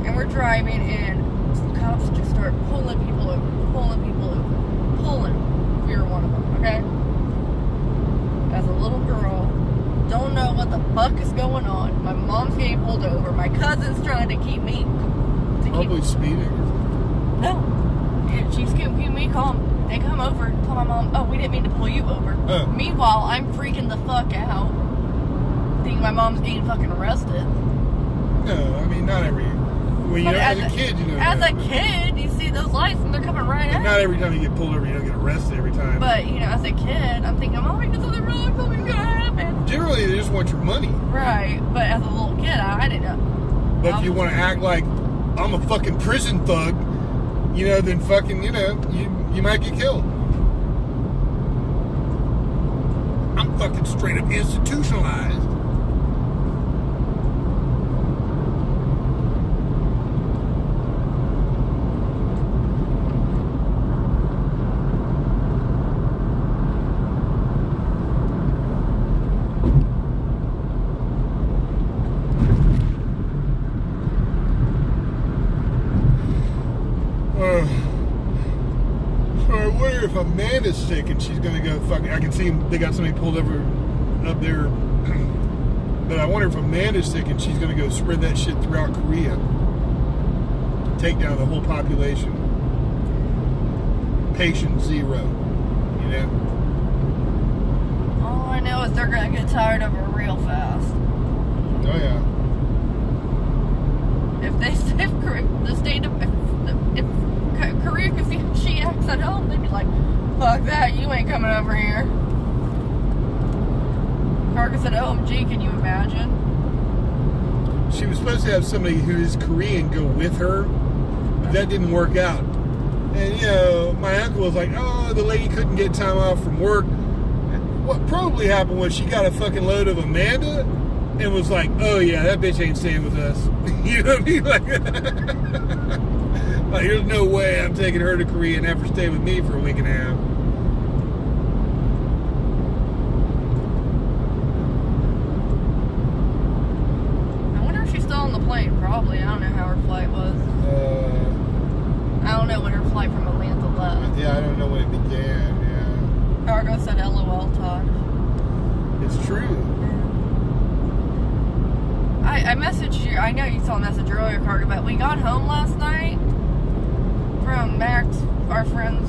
And we're driving, and some cops just start pulling people over. We were one of them, okay? As a little girl, don't know what the fuck is going on. My mom's getting pulled over. My cousin's trying to keep me. Probably speeding. No. Yeah, she's keeping me calm. They come over, tell my mom, oh, we didn't mean to pull you over. Meanwhile, I'm freaking the fuck out. Thinking my mom's getting fucking arrested. No, I mean, not every. When you're as a kid, you know. As a kid, you see those lights and they're coming right at you. Not every time you get pulled over, you don't get arrested every time. But, you know, as a kid, I'm thinking, oh, we did something wrong, something's gonna happen. Generally, they just want your money. Right, but as a little kid, I didn't know. But if you want to act like I'm a fucking prison thug, you know, then fucking, you know, you might get killed. I'm fucking straight up institutionalized. If Amanda's sick and she's gonna go fucking, I can see they got somebody pulled over up there, but I wonder if Amanda's sick and she's gonna go spread that shit throughout Korea, take down the whole population. Patient zero, you know. All I know is they're gonna get tired of her real fast. Oh yeah. If Korea could see how she acts at home, they'd be like, fuck that, you ain't coming over here. Parker said, OMG, can you imagine? She was supposed to have somebody who is Korean go with her, but that didn't work out. And, you know, my uncle was like, oh, the lady couldn't get time off from work. What probably happened was she got a fucking load of Amanda and was like, oh, yeah, that bitch ain't staying with us. You know what I mean? Like, there's no way I'm taking her to Korea and have her stay with me for a week and a half. I wonder if she's still on the plane. Probably. I don't know how her flight was. I don't know when her flight from Atlanta left. Yeah, I don't know when it began, yeah. Cargo said LOL, Todd. It's true. I messaged you. I know you saw a message earlier, Cargo, but we got home last night from Max, our friend's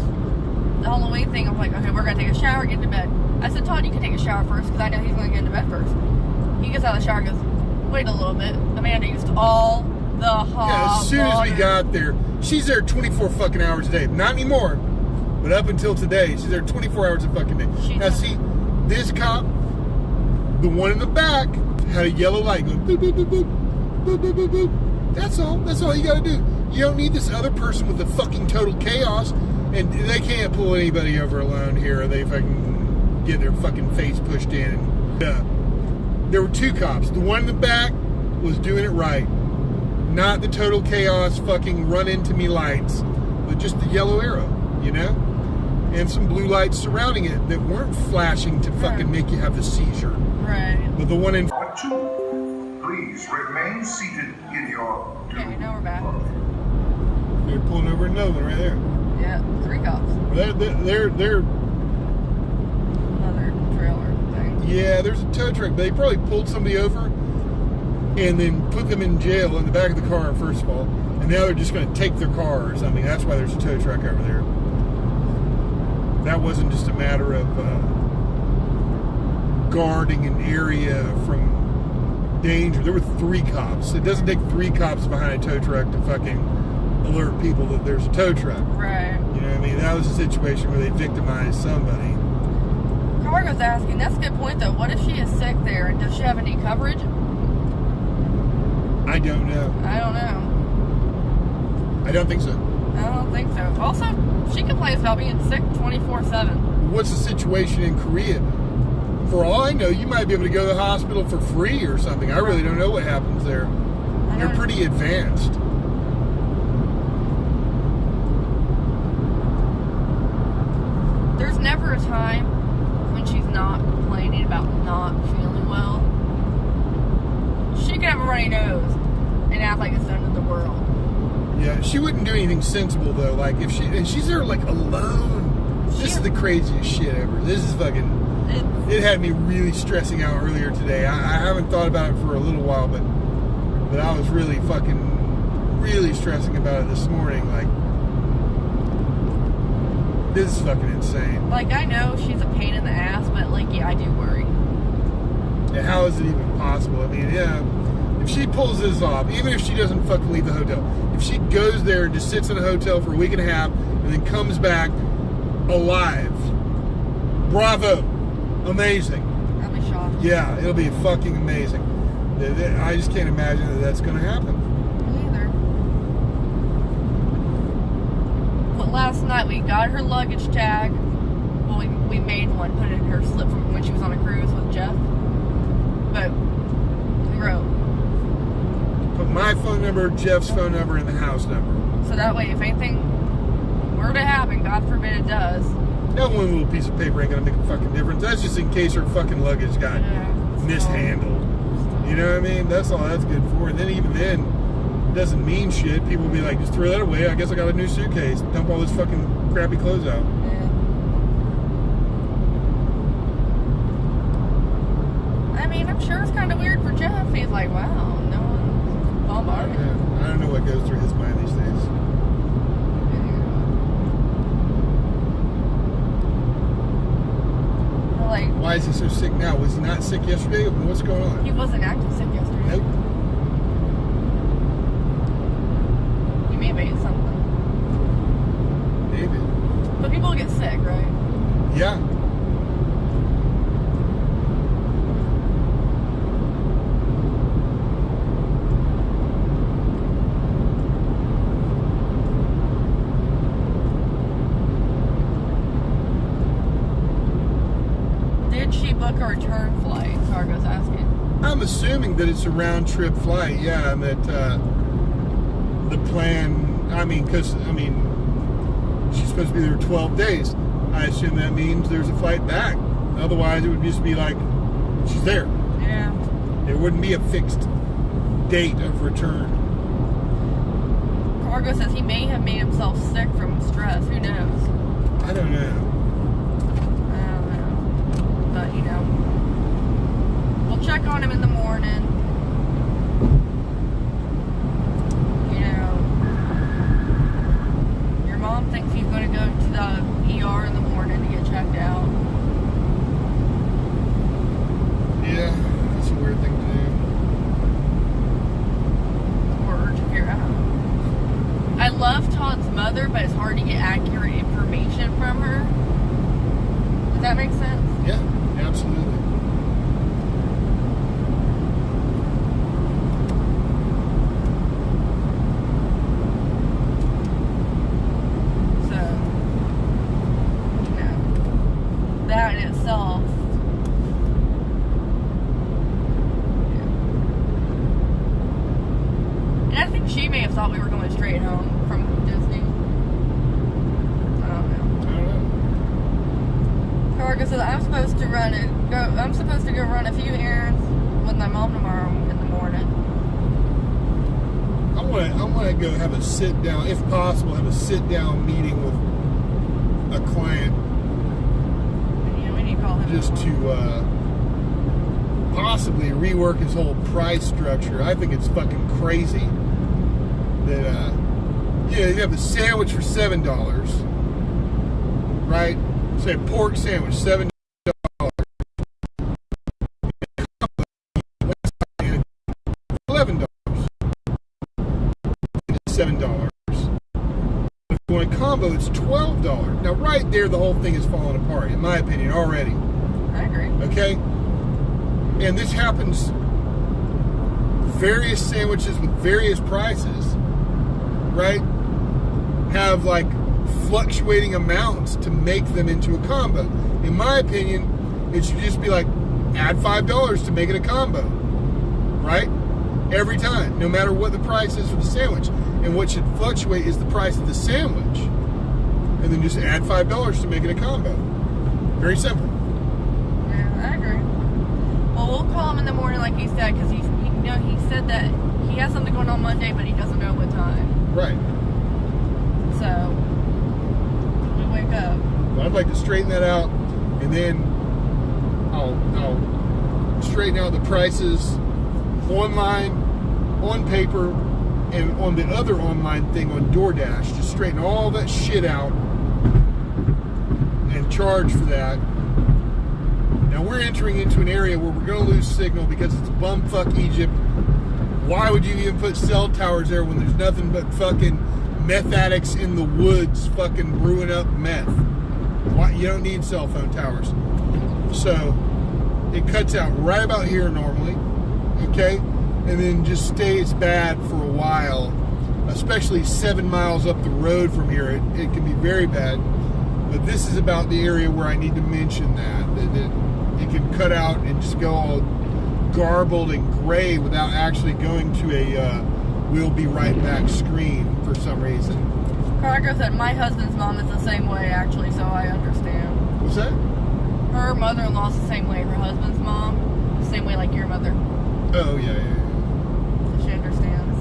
Halloween thing. I'm like, okay, we're going to take a shower, get into bed. I said, Todd, you can take a shower first because I know he's going to get into bed first. He gets out of the shower and goes, wait a little bit. Amanda used all the hot Yeah, as soon as we water. got there, she's there 24 fucking hours a day. Not anymore, but up until today, she's there 24 hours a fucking day. Now see, this cop, the one in the back, had a yellow light go boop, boop, boop, boop, boop, boop, boop, boop. That's all. That's all you got to do. You don't need this other person with the fucking total chaos, and they can't pull anybody over alone here. Or they fucking get their fucking face pushed in. There were 2 cops. The one in the back was doing it right. Not the total chaos fucking run into me lights, but just the yellow arrow, you know? And some blue lights surrounding it that weren't flashing to fucking make you have the seizure. Right. But the one in... Please remain seated in your... Okay, now we're back. They're pulling over another one right there. Yeah, 3 cops. They're Another trailer thing. yeah, there's a tow truck. They probably pulled somebody over and then put them in jail in the back of the car, first of all. And now they're just going to take their car or something. That's why there's a tow truck over there. That wasn't just a matter of guarding an area from danger. There were 3 cops. It doesn't take 3 cops behind a tow truck to fucking alert people that there's a tow truck. Right. You know what I mean? That was a situation where they victimized somebody. Cargo's asking, that's a good point though. What if she is sick there and does she have any coverage? I don't know. I don't know. I don't think so. I don't think so. Also, she complains about being sick 24/7. What's the situation in Korea? For all I know, you might be able to go to the hospital for free or something. I really don't know what happens there. They're pretty advanced. There's never a time when she's not complaining about not feeling well. She can have a runny nose and act like it's the end of the world. Yeah, she wouldn't do anything sensible though. Like if she's there like alone. This is the craziest shit ever. This is fucking. It had me really stressing out earlier today. I haven't thought about it for a little while, but I was really stressing about it this morning. Like, this is fucking insane. Like, I know she's a pain in the ass, but like, yeah, I do worry. Yeah, how is it even possible? I mean, yeah, if she pulls this off, even if she doesn't fucking leave the hotel, if she goes there and just sits in a hotel for a week and a half and then comes back alive, bravo, amazing. I'll be shocked. Yeah, it'll be fucking amazing. I just can't imagine that that's going to happen. Me either. But last night we got her luggage tag. Well, we made one, put it in her slip from when she was on a cruise with Jeff. But we wrote. Put my phone number, Jeff's phone number, and the house number. So that way, if anything were to happen, God forbid it does. That one little piece of paper ain't gonna make a fucking difference. That's just in case her fucking luggage got mishandled. You know what I mean? That's all that's good for. And then even then, it doesn't mean shit. People will be like, just throw that away. I guess I got a new suitcase. Dump all this fucking crappy clothes out. I mean, I'm sure it's kind of weird for Jeff. He's like, wow, no one's bombarding him. I don't know what goes through his mind these days. Like, why is he so sick now? Was he not sick yesterday? What's going on? He wasn't acting sick yesterday. Nope. He may have ate something. Maybe. But people get sick, right? Yeah. Did she book a return flight? Cargo's asking. I'm assuming that it's a round trip flight, yeah, and that the plan, because she's supposed to be there 12 days. I assume that means there's a flight back. Otherwise, it would just be like, she's there. Yeah. There wouldn't be a fixed date of return. Cargo says he may have made himself sick from stress. Who knows? I don't know. But, we'll check on him in the morning. Your mom thinks he's going to go to the ER in the morning to get checked out. Yeah, that's a weird thing to do. Or to figure out. I love Todd's mother, but it's hard to get accurate information from her. Does that make sense? Yeah, absolutely. myself. And I think she may have thought we were going straight home from Disney. I don't know. Cargo says I'm supposed to go run a few errands with my mom tomorrow in the morning. I want to go have a sit down, if possible, have a sit down meeting with a client. Yeah, we need to call him. Just to possibly rework his whole price structure. I think it's fucking crazy that you have a sandwich for $7, right? Say a pork sandwich, $7. $11. $7. If you want a combo, it's $12. Now, right there, the whole thing is falling apart, in my opinion, already. I agree. Okay? And this happens, various sandwiches with various prices, right, have like fluctuating amounts to make them into a combo. In my opinion, it should just be like, add $5 to make it a combo, right? Every time, no matter what the price is for the sandwich. And what should fluctuate is the price of the sandwich. And then just add $5 to make it a combo. Very simple. Yeah, I agree. Well, we'll call him in the morning like he said, because he said that he has something going on Monday, but he doesn't know what time. Right. So, we wake up. Well, I'd like to straighten that out, and then I'll straighten out the prices online, on paper, and on the other online thing on DoorDash. Just straighten all that shit out and charge for that. Now we're entering into an area where we're going to lose signal because it's bumfuck Egypt. Why would you even put cell towers there when there's nothing but fucking meth addicts in the woods fucking brewing up meth? Why? You don't need cell phone towers. So it cuts out right about here normally, okay? And then just stays bad for a while, especially 7 miles up the road from here. It can be very bad. But this is about the area where I need to mention that it can cut out and just go all garbled and gray without actually going to a we'll be right back screen for some reason. Cargo said my husband's mom is the same way, actually, so I understand. What's that? Her mother-in-law's the same way. Her husband's mom, the same way like your mother. Oh, yeah. She understands.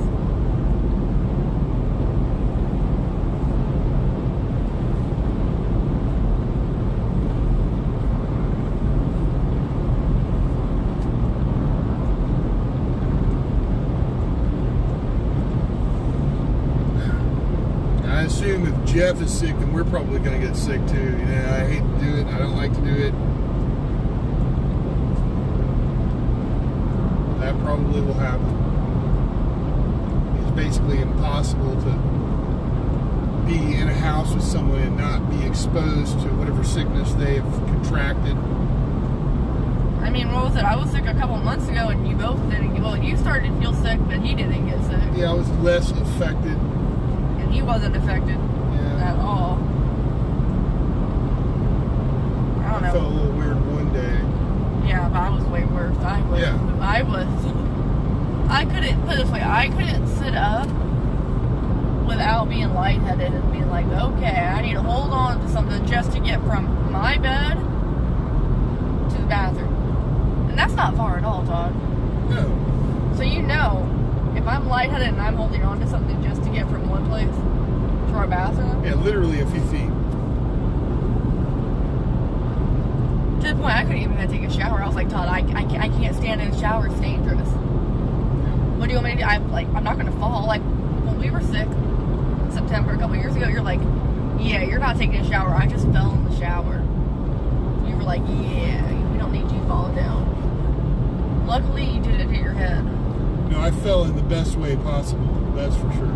I assume if Jeff is sick, then we're probably going to get sick too. You know, I hate to do it. I don't like to do it. That probably will happen. It's basically impossible to be in a house with someone and not be exposed to whatever sickness they've contracted. I mean, what was it? I was sick a couple months ago, and you both didn't. Well, you started to feel sick, but he didn't get sick. Yeah, I was less affected. And he wasn't affected at all. I don't know. I felt a little weird one day. Yeah, but I was way worse. I couldn't, put it this way, I couldn't sit up without being lightheaded and being like, okay, I need to hold on to something just to get from my bed to the bathroom. And that's not far at all, Todd. No. So you know, if I'm lightheaded and I'm holding on to something just to get from one place to our bathroom. Yeah, literally a few feet. To the point I couldn't even take a shower. I was like, Todd, I can't stand in the shower. It's dangerous. What do you want me to do? I'm not going to fall. Like, when we were sick in September a couple years ago, you're like, yeah, you're not taking a shower. I just fell in the shower. You were like, yeah, we don't need you falling down. Luckily, you did it to your head. No, I fell in the best way possible. That's for sure.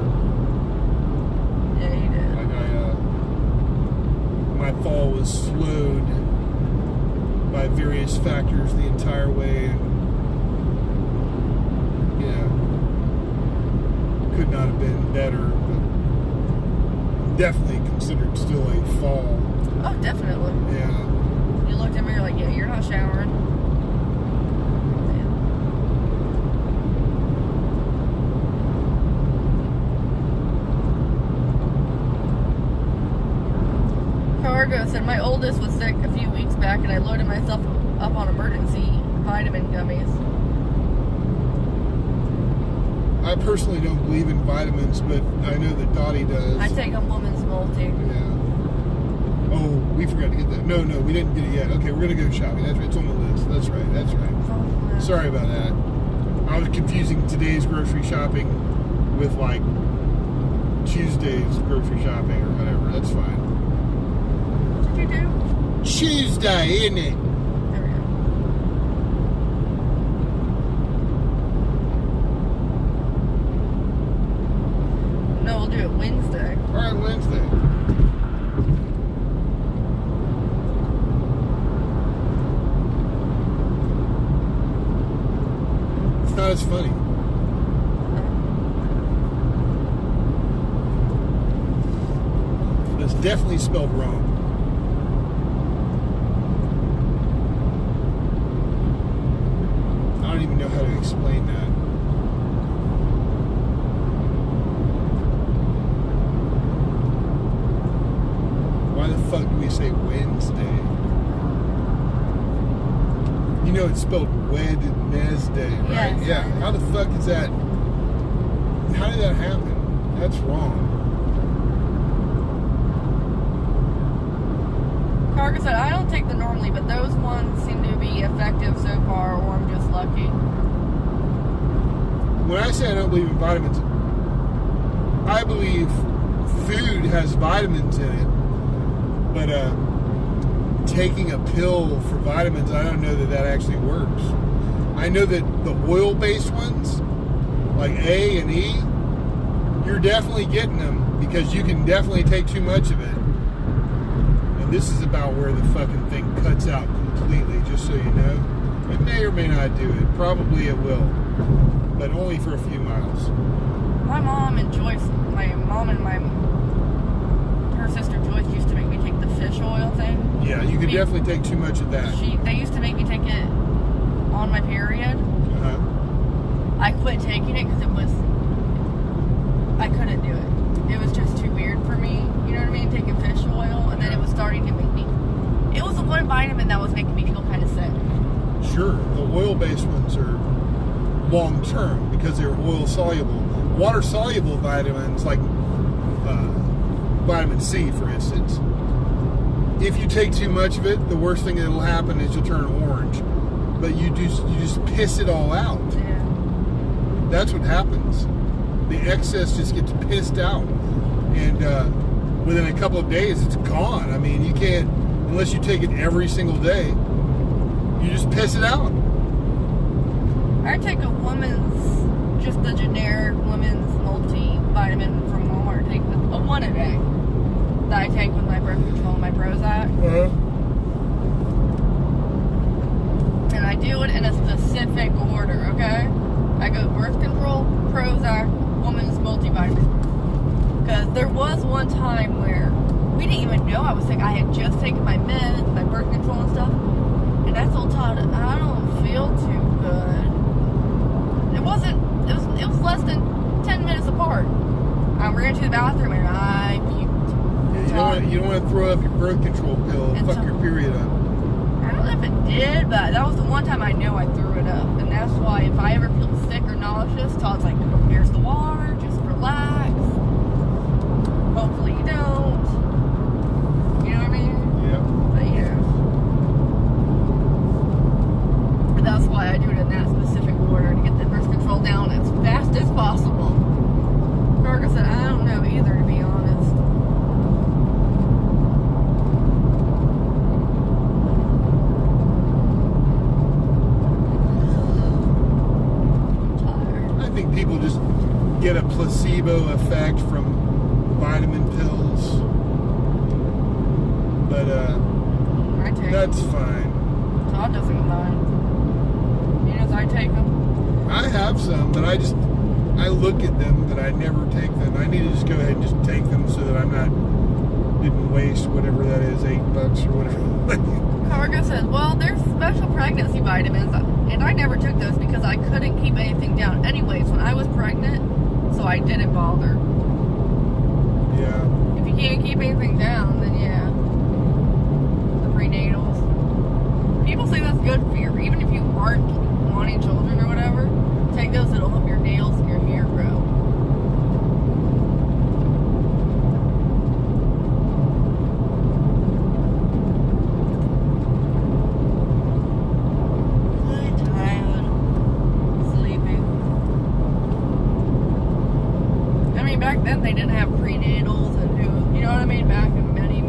Yeah, you did. Like my fall was slowed by various factors the entire way, and could not have been better, but definitely considered still a fall. Oh, definitely. Yeah. You looked at me, you're like, yeah, you're not showering. Cargo said, my oldest was sick a few weeks back and I loaded myself up on emergency vitamin gummies. I personally don't believe in vitamins, but I know that Dottie does. I take a woman's multi. Yeah. Oh, we forgot to get that. No, we didn't get it yet. Okay, we're going to go shopping. That's right. It's on the list. That's right. Sorry about that. I was confusing today's grocery shopping with, like, Tuesday's grocery shopping or whatever. That's fine. What did you do? Tuesday, isn't it? There we go. No, we'll do it Wednesday. All right, Wednesday. It's not as funny. It's definitely spelled wrong. I don't even know how to explain that. Why the fuck do we say Wednesday? You know it's spelled Wednesday, right? Yes. Yeah. How the fuck is that? How did that happen? That's wrong. Cargo said, I don't take them normally, but those ones seem to be effective so far, or I'm just lucky. When I say I don't believe in vitamins, I believe food has vitamins in it, but taking a pill for vitamins, I don't know that that actually works. I know that the oil-based ones, like A and E, you're definitely getting them because you can definitely take too much of it. And this is about where the fucking thing cuts out completely, just so you know. It may or may not do it. Probably it will, but only for a few miles. My mom and Joyce, my mom and her sister Joyce used to make me take the fish oil thing. Yeah, you could definitely take too much of that. They used to make me take it on my period. I quit taking it because I couldn't do it. It was just too weird for me. You know what I mean? Taking fish oil, and then it was starting to make me. It was the one vitamin that was making me feel kind of sick. Sure, the oil-based ones are long-term because they're oil-soluble. Water-soluble vitamins, like vitamin C, for instance, if you take too much of it, the worst thing that'll happen is you'll turn orange. But you just piss it all out. Yeah. That's what happens. The excess just gets pissed out, and within a couple of days, it's gone. I mean, you can't, unless you take it every single day, you just piss it out. I take a woman's, just the generic women's multivitamin from Walmart. Take a one a day that I take with my birth control and my Prozac. And I do it in a specific order, okay? I go birth control, Prozac, woman's multivitamin. Because there was one time where we didn't even know I was sick. I had just taken my meds, my birth control and stuff. And I told Todd, I don't feel too good. It was less than 10 minutes apart. I ran to the bathroom and I puked. Yeah, you don't want to throw up your birth control pill and fuck your period up. I don't know if it did, but that was the one time I know I threw it up. And that's why if I ever feel sick or nauseous, Todd's like, here's the water, just relax. Hopefully you don't. You know what I mean? Yeah. But yeah. And that's why I do it in that specific order, to get the birth control down as fast as possible. Cargo said, I don't know either, to be honest. I think people just get a placebo effect from vitamin pills, but that's fine. Todd doesn't mind. He knows I take them. I have some, but I look at them, but I never take them. I need to just go ahead and just take them so that I'm not didn't waste whatever that is, $8 or whatever. Cargo says, well, there's special pregnancy vitamins, and I never took those because I couldn't keep anything down. Anyways, when I was pregnant, so I didn't bother. Yeah. If you can't keep anything down, then yeah. The prenatals. People say that's good for you, even if you aren't wanting children or whatever. Take those, it'll help your nails and your hair grow. Back then they didn't have prenatals and who, you know what I mean? Back in many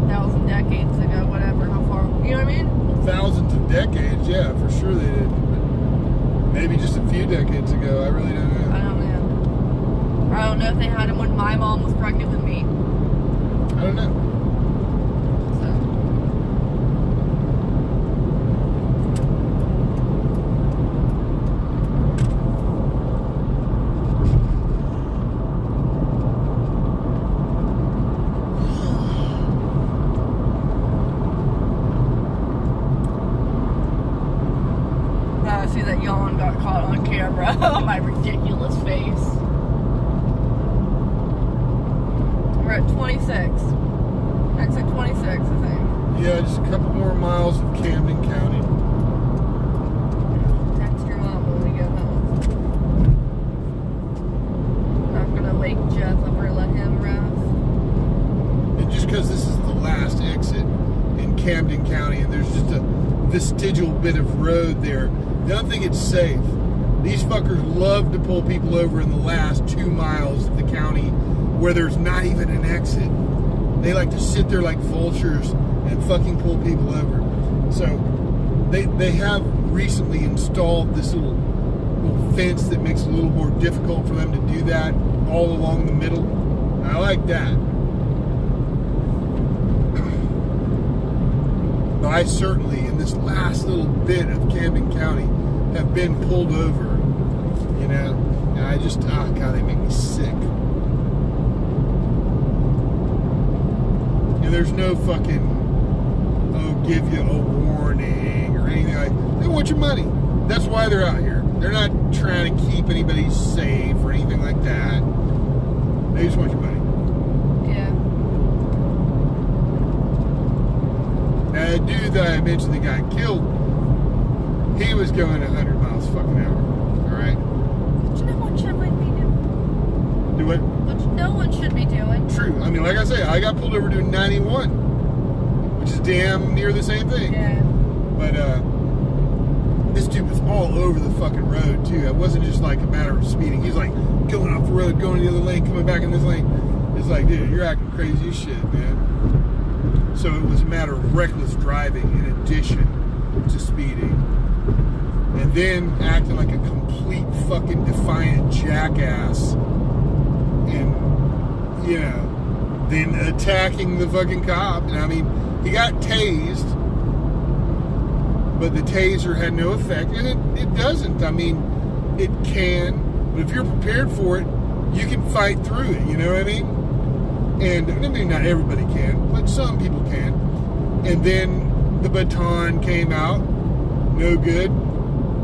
thousand decades ago, whatever, how far, you know what I mean? Thousands of decades, yeah, for sure they did. But maybe just a few decades ago, I really don't know. I don't know. I don't know if they had them when my mom was pregnant with me. I don't know. See that yawn got caught on camera. My ridiculous face. We're at 26. Exit 26, I think. Yeah, just a couple more miles of Camden County. Text your mom when we get home. I'm gonna wake Jeff up or let him rest. And just because this is the last exit in Camden County and there's just a vestigial bit of road there, I don't think it's safe. These fuckers love to pull people over in the last 2 miles of the county where there's not even an exit. They like to sit there like vultures and fucking pull people over. So they have recently installed this little fence that makes it a little more difficult for them to do that all along the middle. I like that. But I certainly, in this last little bit of Camden County, have been pulled over, you know, and I just, oh God, they make me sick. And there's no fucking, oh, give you a warning or anything like. They want your money. That's why they're out here. They're not trying to keep anybody safe or anything like that. They just want your money. Now, the dude that I mentioned that got killed, he was going 100 miles fucking hour. Alright? Which no one should be doing. Do what? Which no one should be doing. True. I mean, like I say, I got pulled over doing 91, which is damn near the same thing. Yeah. But, this dude was all over the fucking road, too. It wasn't just like a matter of speeding. He's like going off the road, going to the other lane, coming back in this lane. It's like, dude, you're acting crazy as shit, man. So it was a matter of reckless driving in addition to speeding. And then acting like a complete fucking defiant jackass. And, you know, then attacking the fucking cop. And I mean, he got tased, but the taser had no effect. And it doesn't. I mean, it can, but if you're prepared for it, you can fight through it, you know what I mean? And I mean, not everybody can, but some people can. And then the baton came out, no good.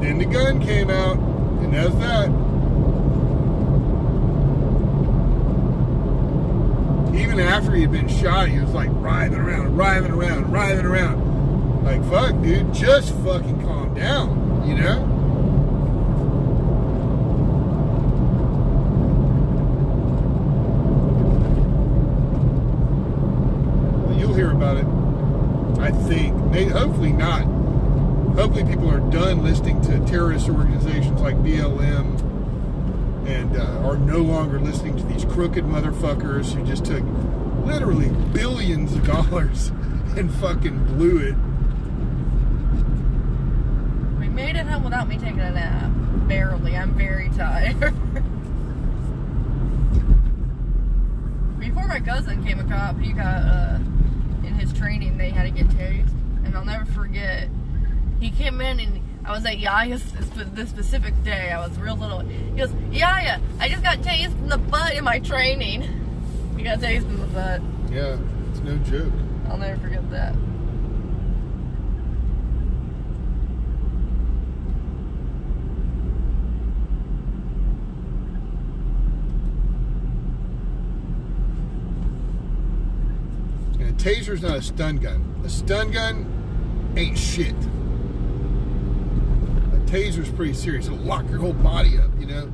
Then the gun came out, and that's that. Even after he had been shot, he was like writhing around. Like, fuck, dude, just fucking calm down, you know? Hear about it, I think. Hopefully not. Hopefully people are done listening to terrorist organizations like BLM and are no longer listening to these crooked motherfuckers who just took literally billions of dollars and fucking blew it. We made it home without me taking a nap. Barely. I'm very tired. Before my cousin came a cop, he got in his training, they had to get tased, and I'll never forget. He came in and I was at Yaya's this specific day. I was real little. He goes, Yaya, I just got tased in the butt in my training. He got tased in the butt. Yeah, it's no joke. I'll never forget that. And a taser's not a stun gun. A stun gun ain't shit. A taser's pretty serious. It'll lock your whole body up, you know?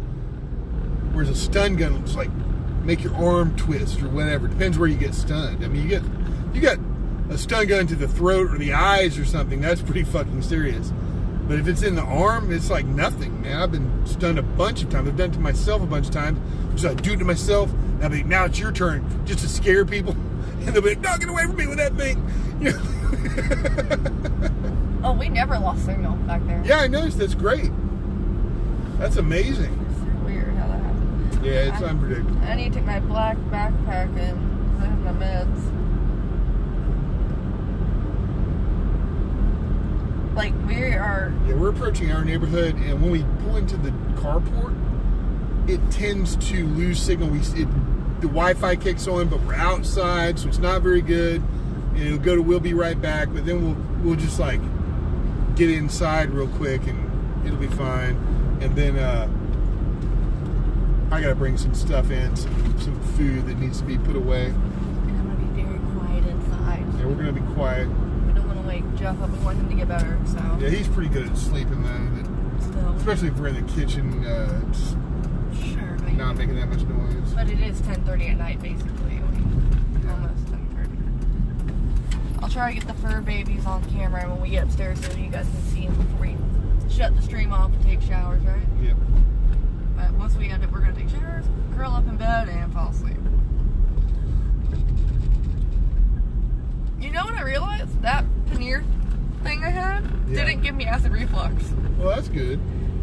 Whereas a stun gun will just like make your arm twist or whatever. Depends where you get stunned. I mean, you got a stun gun to the throat or the eyes or something, that's pretty fucking serious. But if it's in the arm, it's like nothing, man. I've been stunned a bunch of times. I've done it to myself a bunch of times. So I do it to myself. And I'll be, now it's your turn, just to scare people. And they'll be like, no, get away from me with that thing. You know? Oh, we never lost signal back there. Yeah, I noticed. That's great. That's amazing. It's weird how that happened. Yeah, it's unpredictable. I need to take my black backpack in. I have my meds. Like, we are... Yeah, we're approaching our neighborhood, and when we pull into the carport, it tends to lose signal. The Wi-Fi kicks on, but we're outside, so it's not very good. And it'll go to we'll be right back, but then we'll just like get inside real quick, and it'll be fine. And then I gotta bring some stuff in, some food that needs to be put away. And I'm gonna be very quiet inside. Yeah, we're gonna be quiet. We don't want to wake Jeff up. We want him to get better, so. Yeah, he's pretty good at sleeping though. Still. Especially if we're in the kitchen, Sure. Not making that much noise. But it is 10:30 at night, basically. Almost 10:30. I'll try to get the fur babies on camera when we get upstairs so you guys can see them before we shut the stream off and take showers, right? Yep. But once we end it, we're going to take showers, curl up in bed, and fall asleep. You know what I realized? That paneer thing I had didn't give me acid reflux. Well, that's good.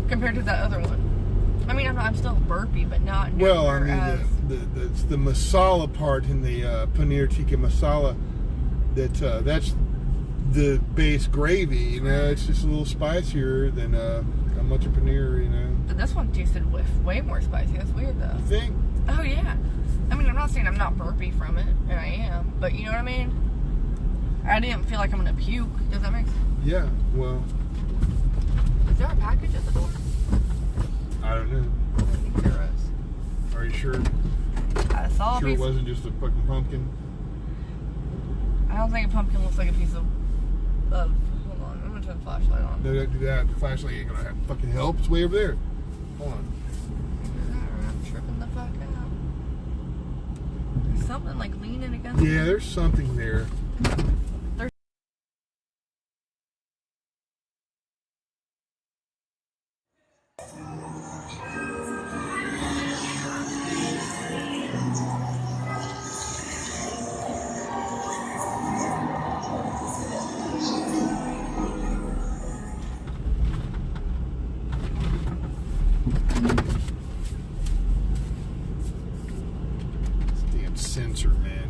Compared to that other one. I mean, I'm still burpy, but not well. I mean, as... the masala part in the paneer tikka masala. That's the base gravy. You know, it's just a little spicier than a much of paneer. You know. But this one tasted way more spicy. That's weird, though. You think? Oh yeah. I mean, I'm not saying I'm not burpy from it, and I am, but you know what I mean. I didn't feel like I'm gonna puke. Does that make sense? Yeah. Well. Is there a package at the door? I don't know. I think there is. Are you sure? I saw Sure, it wasn't just a fucking pumpkin. I don't think a pumpkin looks like a piece of. Hold on, I'm gonna turn the flashlight on. No, don't do that. The flashlight ain't gonna fucking help. It's way over there. Hold on. I'm tripping the fuck out. There's something like leaning against. Yeah, there's something there. Sensor, man.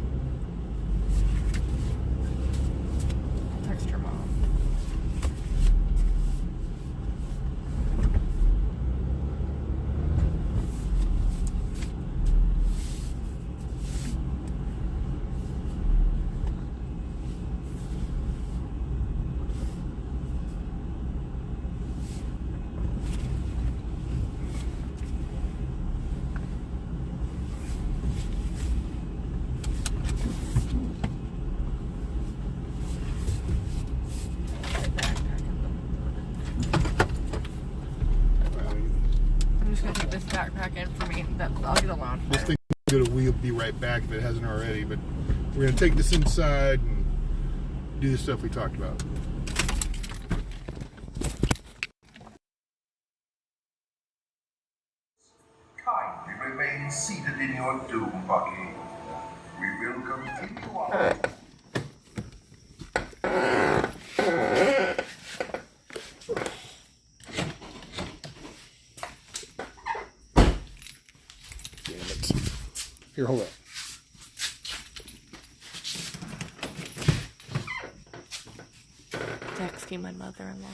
Text your mom. Backpack in for me. I'll get alone. This thing will go to We'll Be Right Back if it hasn't already, but we're going to take this inside and do the stuff we talked about. Kindly remain seated in your doom buggy. We will continue on. Here, hold up. Texting my mother-in-law.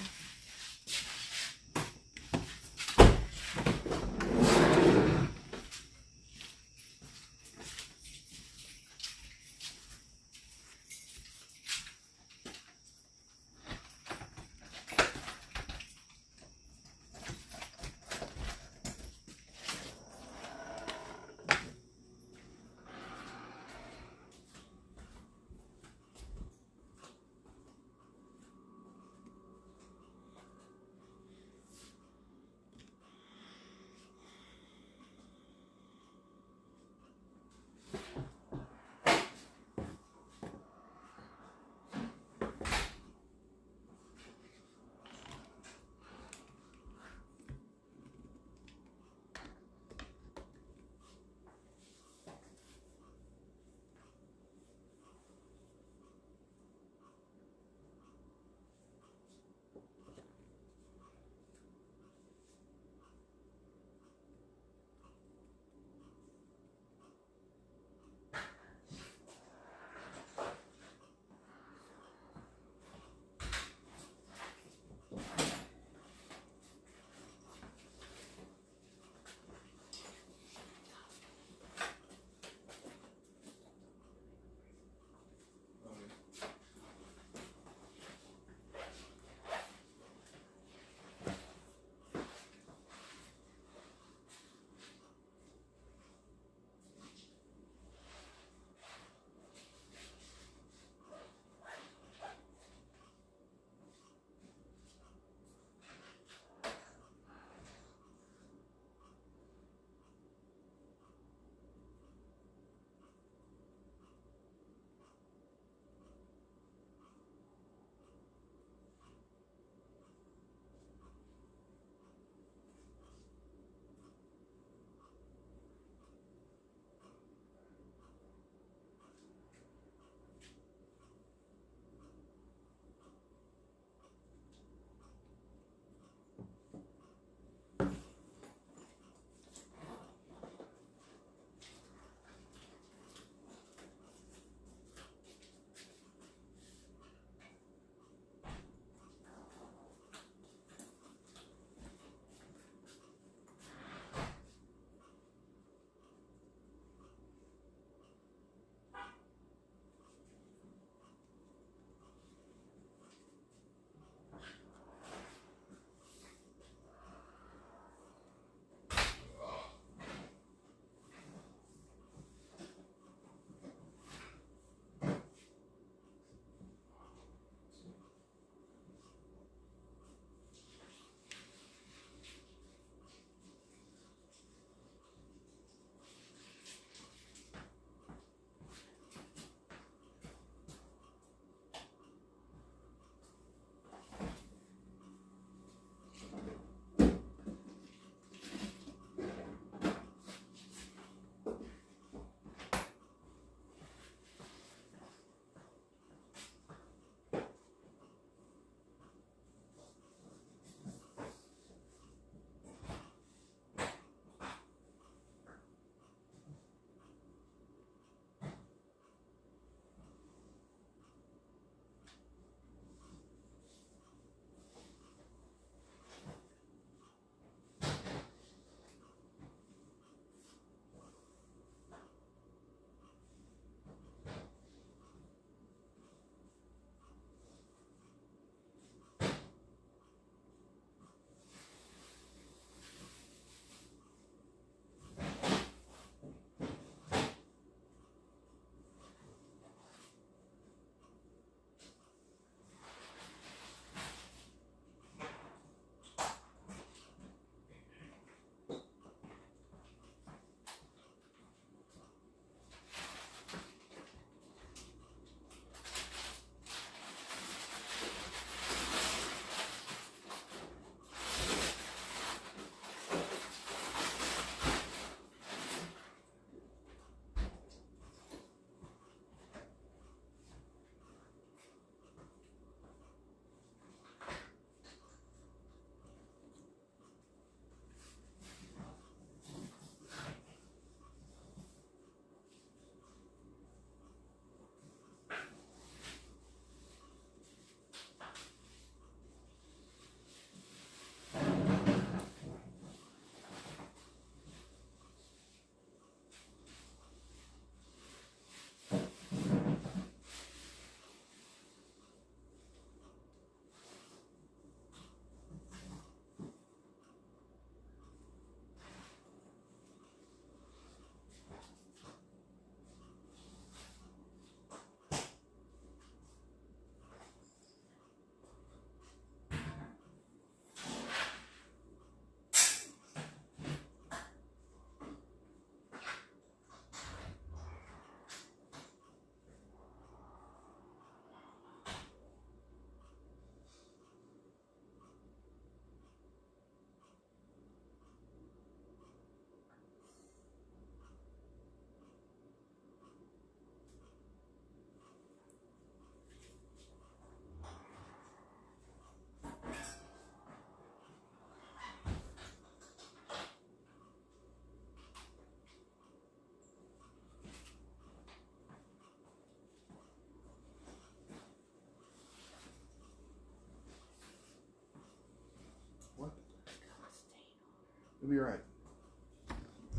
It'll be all right.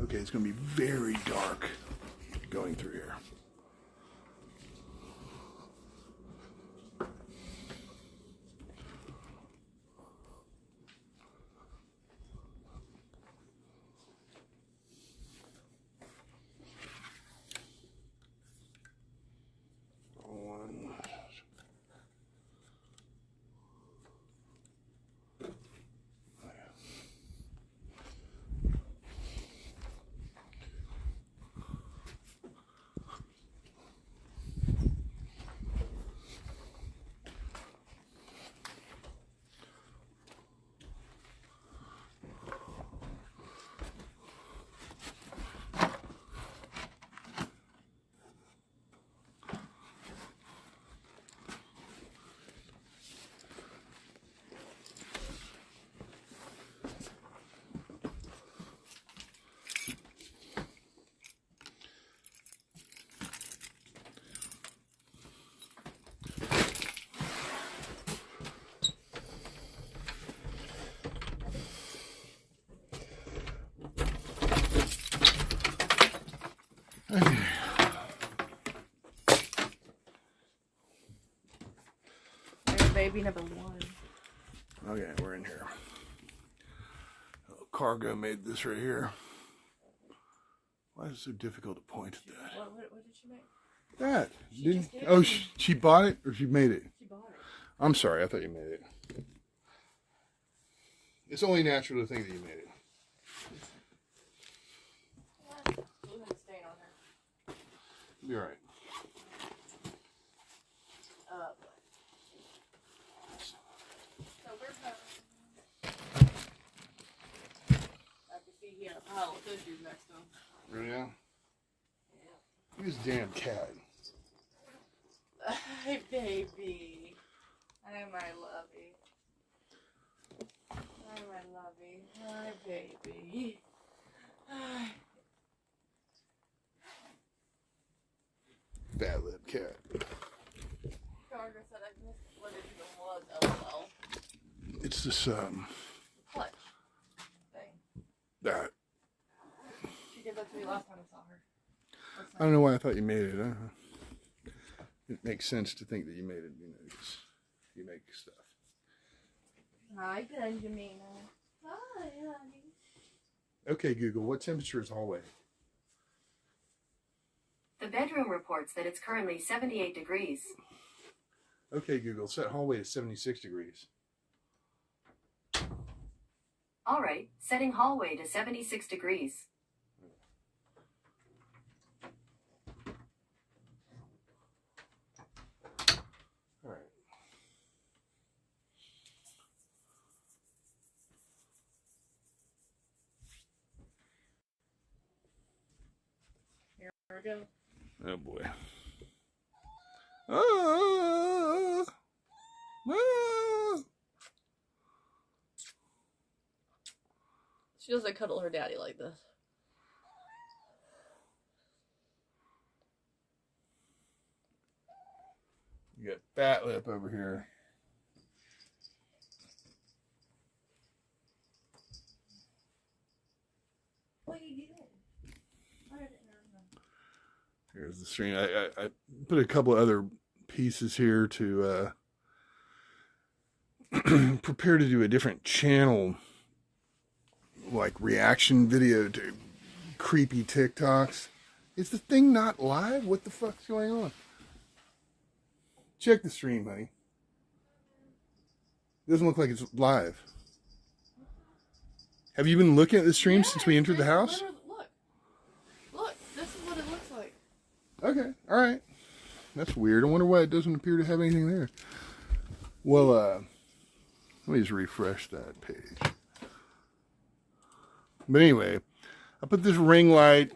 Okay, it's going to be very dark going through here. Baby number one. Okay, we're in here. Cargo made this right here. Why is it so difficult to point at that? What did she make? That. Didn't, she bought it or she made it? She bought it. I'm sorry, I thought you made it. It's only natural to think that you made it. You'll be alright. Oh, those dudes next to him. Really now? Yeah. Who's damn cat? Hi, baby. Hi, my lovey. Hi, my lovey. Hi, baby. Hi. Bad lip cat. Cargo said I missed what it even was. LOL. It's this, Clutch thing. that. She gave that to me last time I saw her. I don't know why I thought you made it. It makes sense to think that you made it, you know, because you make stuff. Hi, Benjamin. Hi, honey. Okay, Google, what temperature is hallway? The bedroom reports that it's currently 78 degrees. Okay, Google, set hallway to 76 degrees. All right, setting hallway to 76 degrees. All right. Here we go. Oh boy. Ah, ah. She doesn't cuddle her daddy like this. You got fat lip over here. What are you doing? Here's the stream. I put a couple of other pieces here to prepare to do a different channel, like reaction video to creepy TikToks. Is the thing not live? What the fuck's going on? Check the stream, honey. It doesn't look like it's live. Have you been looking at the stream since we entered the house? Look, this is what it looks like. Okay, all right. That's weird. I wonder why it doesn't appear to have anything there. Well, let me just refresh that page. But anyway, I put this ring light,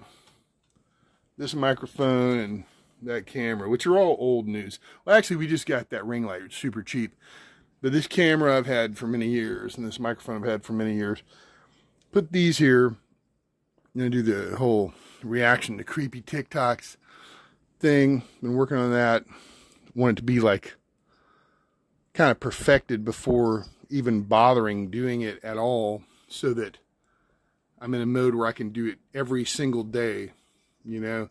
this microphone, and that camera, which are all old news. Well, actually, we just got that ring light. It's super cheap. But this camera I've had for many years, and this microphone I've had for many years. Put these here. I'm going to do the whole reaction to creepy TikToks thing. Been working on that. Want it to be like kind of perfected before even bothering doing it at all, so that I'm in a mode where I can do it every single day, you know,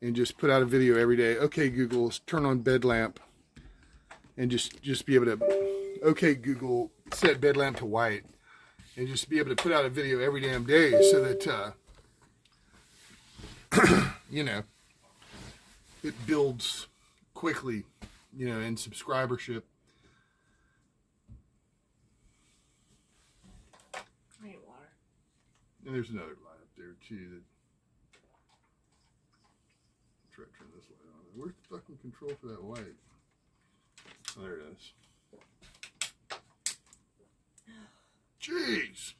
and just put out a video every day. Okay, Google, turn on bed lamp, and just be able to, okay, Google, set bed lamp to white, and just be able to put out a video every damn day so that, you know, it builds quickly, you know, in subscribership. I need water. And there's another light up there too. That try to turn this light on. Where's the fucking control for that light? Oh, there it is. Jeez.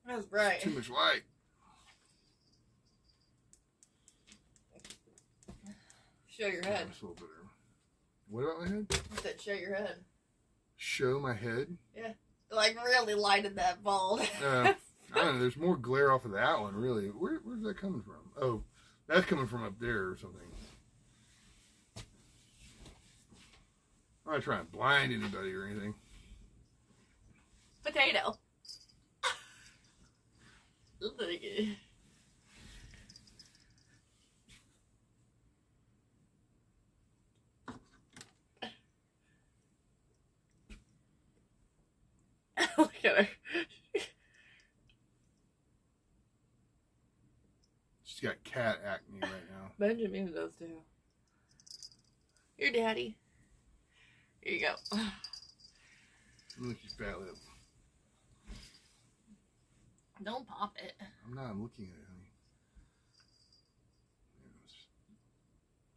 That's bright. Too much light. Show your head. Just a little bit there. What about my head? I said show your head. Show my head? Yeah. Like really lighted that bulb. I don't know. There's more glare off of that one, really. Where's that coming from? Oh, that's coming from up there or something. I'm not trying to blind anybody or anything. Potato. Look at her. She's got cat acne right now. Benjamin does too. Your daddy. Here you go. Look at your fat lip. Don't pop it. I'm not. I'm looking at it,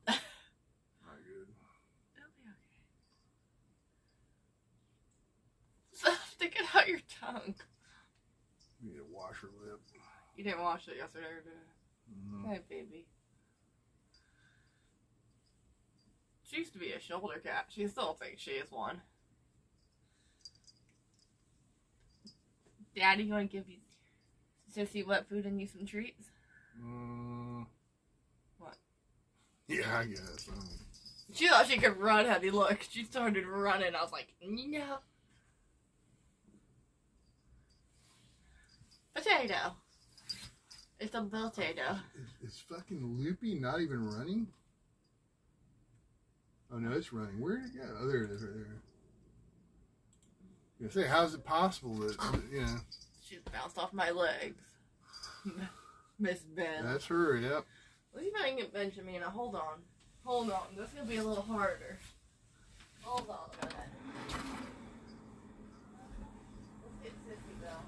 honey. Not good. It'll be okay. Stop sticking out your tongue. You need to wash her lip. You didn't wash it yesterday, or did you? Mm-hmm. Hey, baby. She used to be a shoulder cat. She still thinks she is one. Daddy, you want to give you Sissy wet food and you some treats? What? Yeah, I guess. She thought she could run, Heavy. Look, she started running. I was like, no. Potato. It's a potato. Is fucking Loopy not even running? Oh no, it's running. Where did it go? Oh, there it is, right there. You say, how's it possible that, you know? She's bounced off my legs. Miss Ben. That's her, yep. Let's see if I can get Benjamin. Hold on. Hold on. This is going to be a little harder. Hold on a minute. Let's get Sissy Bell.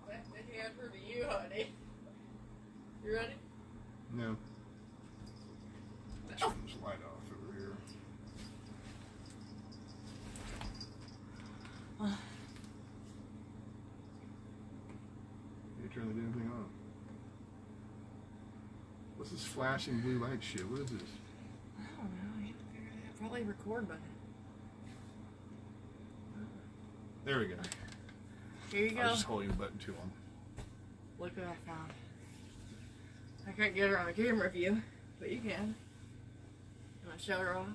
Left the hand for you, honey. You ready? No. Turn this light off over here. You turn the damn thing on. What's this flashing blue light shit? What is this? I don't know. You figured it out. Probably record button. There we go. Here you go. I was just holding the button too long. Look what I found. I couldn't get her on a camera view, but you can. You want to show her off?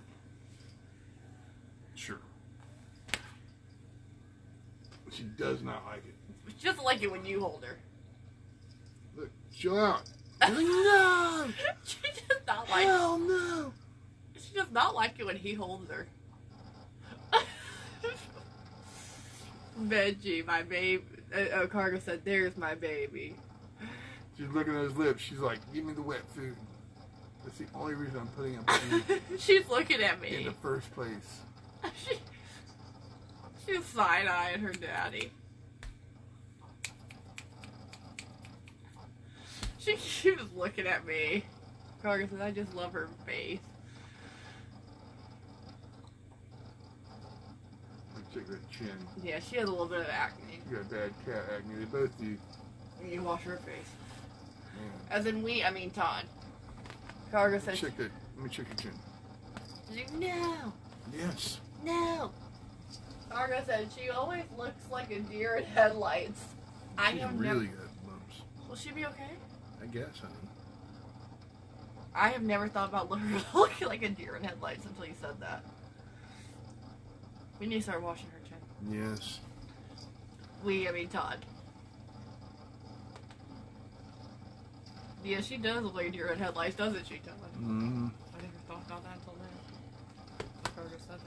Sure. She does not like it. She doesn't like it when you hold her. Look, chill out. No! She does not like Hell no! She does not like it when he holds her. Benji, my baby. Cargo said, there's my baby. She's looking at his lips. She's like, give me the wet food. That's the only reason I'm putting up with you. She's looking at me. In the first place. She's side-eyeing her daddy. She was looking at me. Cargo says, I just love her face. Check that chin. Yeah, she has a little bit of acne. You got bad cat acne. They both do. You wash her face. Yeah. As in we, I mean Todd. Cargo says... Check that. Let me check your chin. She's like, no. Yes. No. Cargo said she always looks like a deer in headlights. She's really got bumps. Will she be okay? I guess, honey. I have never thought about her looking like a deer in headlights until you said that. We need to start washing her chin. Yes. I mean Todd. Yeah, she does look like a deer in headlights, doesn't she, Todd? Mm-hmm. I never thought about that until now. Carter said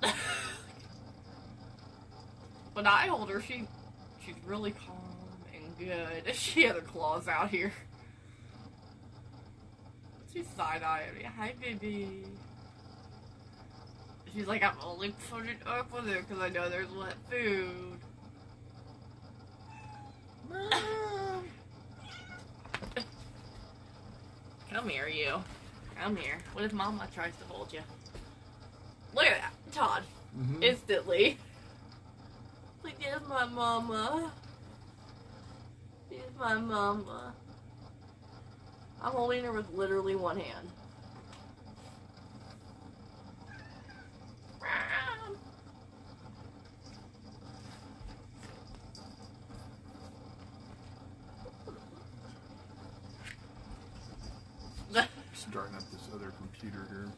that. When I hold her, she's really calm and good. She had her claws out here. She's side-eyeing me. Hi, baby. She's like, I'm only putting up with it because I know there's wet food. Come here, you. Come here. What if Mama tries to hold you? Look at that, Todd. Mm-hmm. Instantly. Like, there's my mama. There's my mama. I'm holding her with literally one hand. Starting up this other computer here.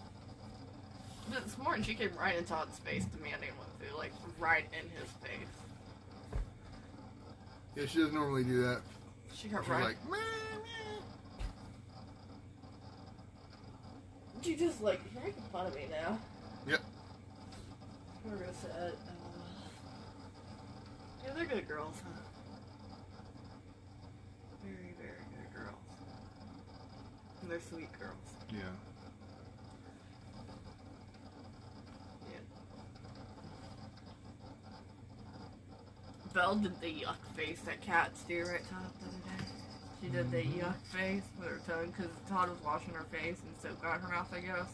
This morning she came right in Todd's face demanding what food, like right in his face. Yeah, she doesn't normally do that. She got She's right. like, meh. She just like, you're making fun of me now. Yep. We're gonna set. Yeah, they're good girls, huh? Very, very good girls. And they're sweet girls. Yeah. Yeah. Belle did the yuck face that cats do right, Todd, the other day. She did the yuck face with her tongue because Todd was washing her face and soap got in her mouth, I guess.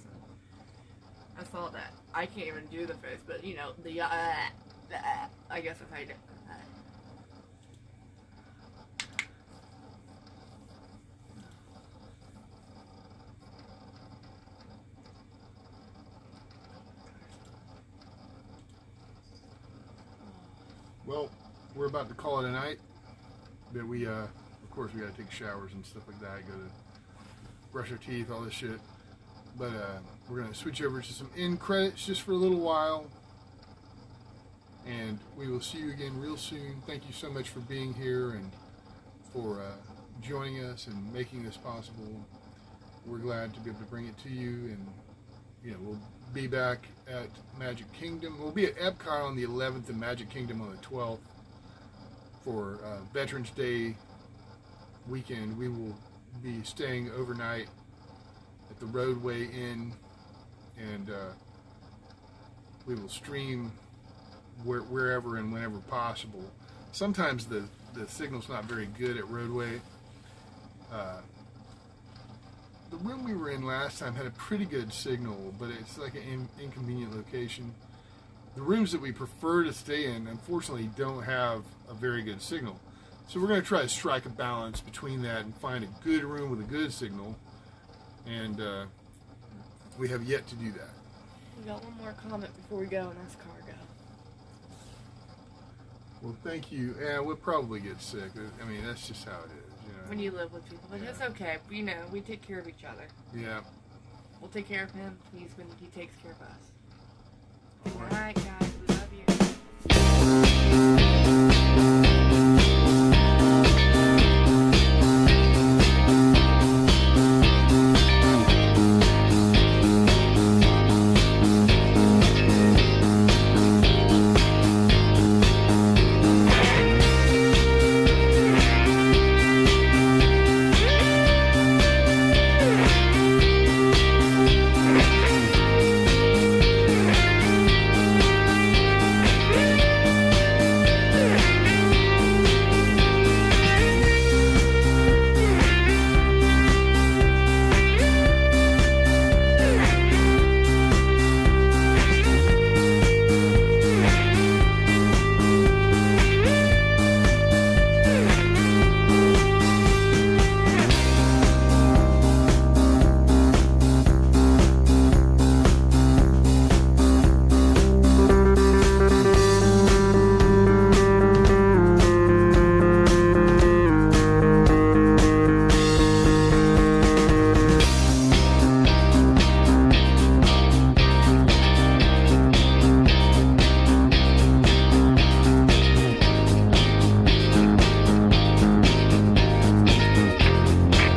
And I saw that. I can't even do the face, but you know, the I guess if I did. Well, we're about to call it a night. But we, of course, we gotta take showers and stuff like that. Go to brush our teeth, all this shit. But we're gonna switch over to some end credits just for a little while. And we will see you again real soon. Thank you so much for being here and for joining us and making this possible. We're glad to be able to bring it to you, and you know, we'll be back at Magic Kingdom. We'll be at Epcot on the 11th and Magic Kingdom on the 12th for Veterans Day weekend. We will be staying overnight at the Roadway Inn, and we will stream wherever and whenever possible. Sometimes the signal's not very good at Roadway. The room we were in last time had a pretty good signal, but it's like an inconvenient location. The rooms that we prefer to stay in, unfortunately, don't have a very good signal. So we're going to try to strike a balance between that and find a good room with a good signal. And we have yet to do that. We got one more comment before we go, and that's cargo. Well, thank you. Yeah, we'll probably get sick. I mean, that's just how it is. You know? When you live with people, but it's okay. You know, we take care of each other. Yeah. We'll take care of him. He takes care of us. All right, guys. We love you.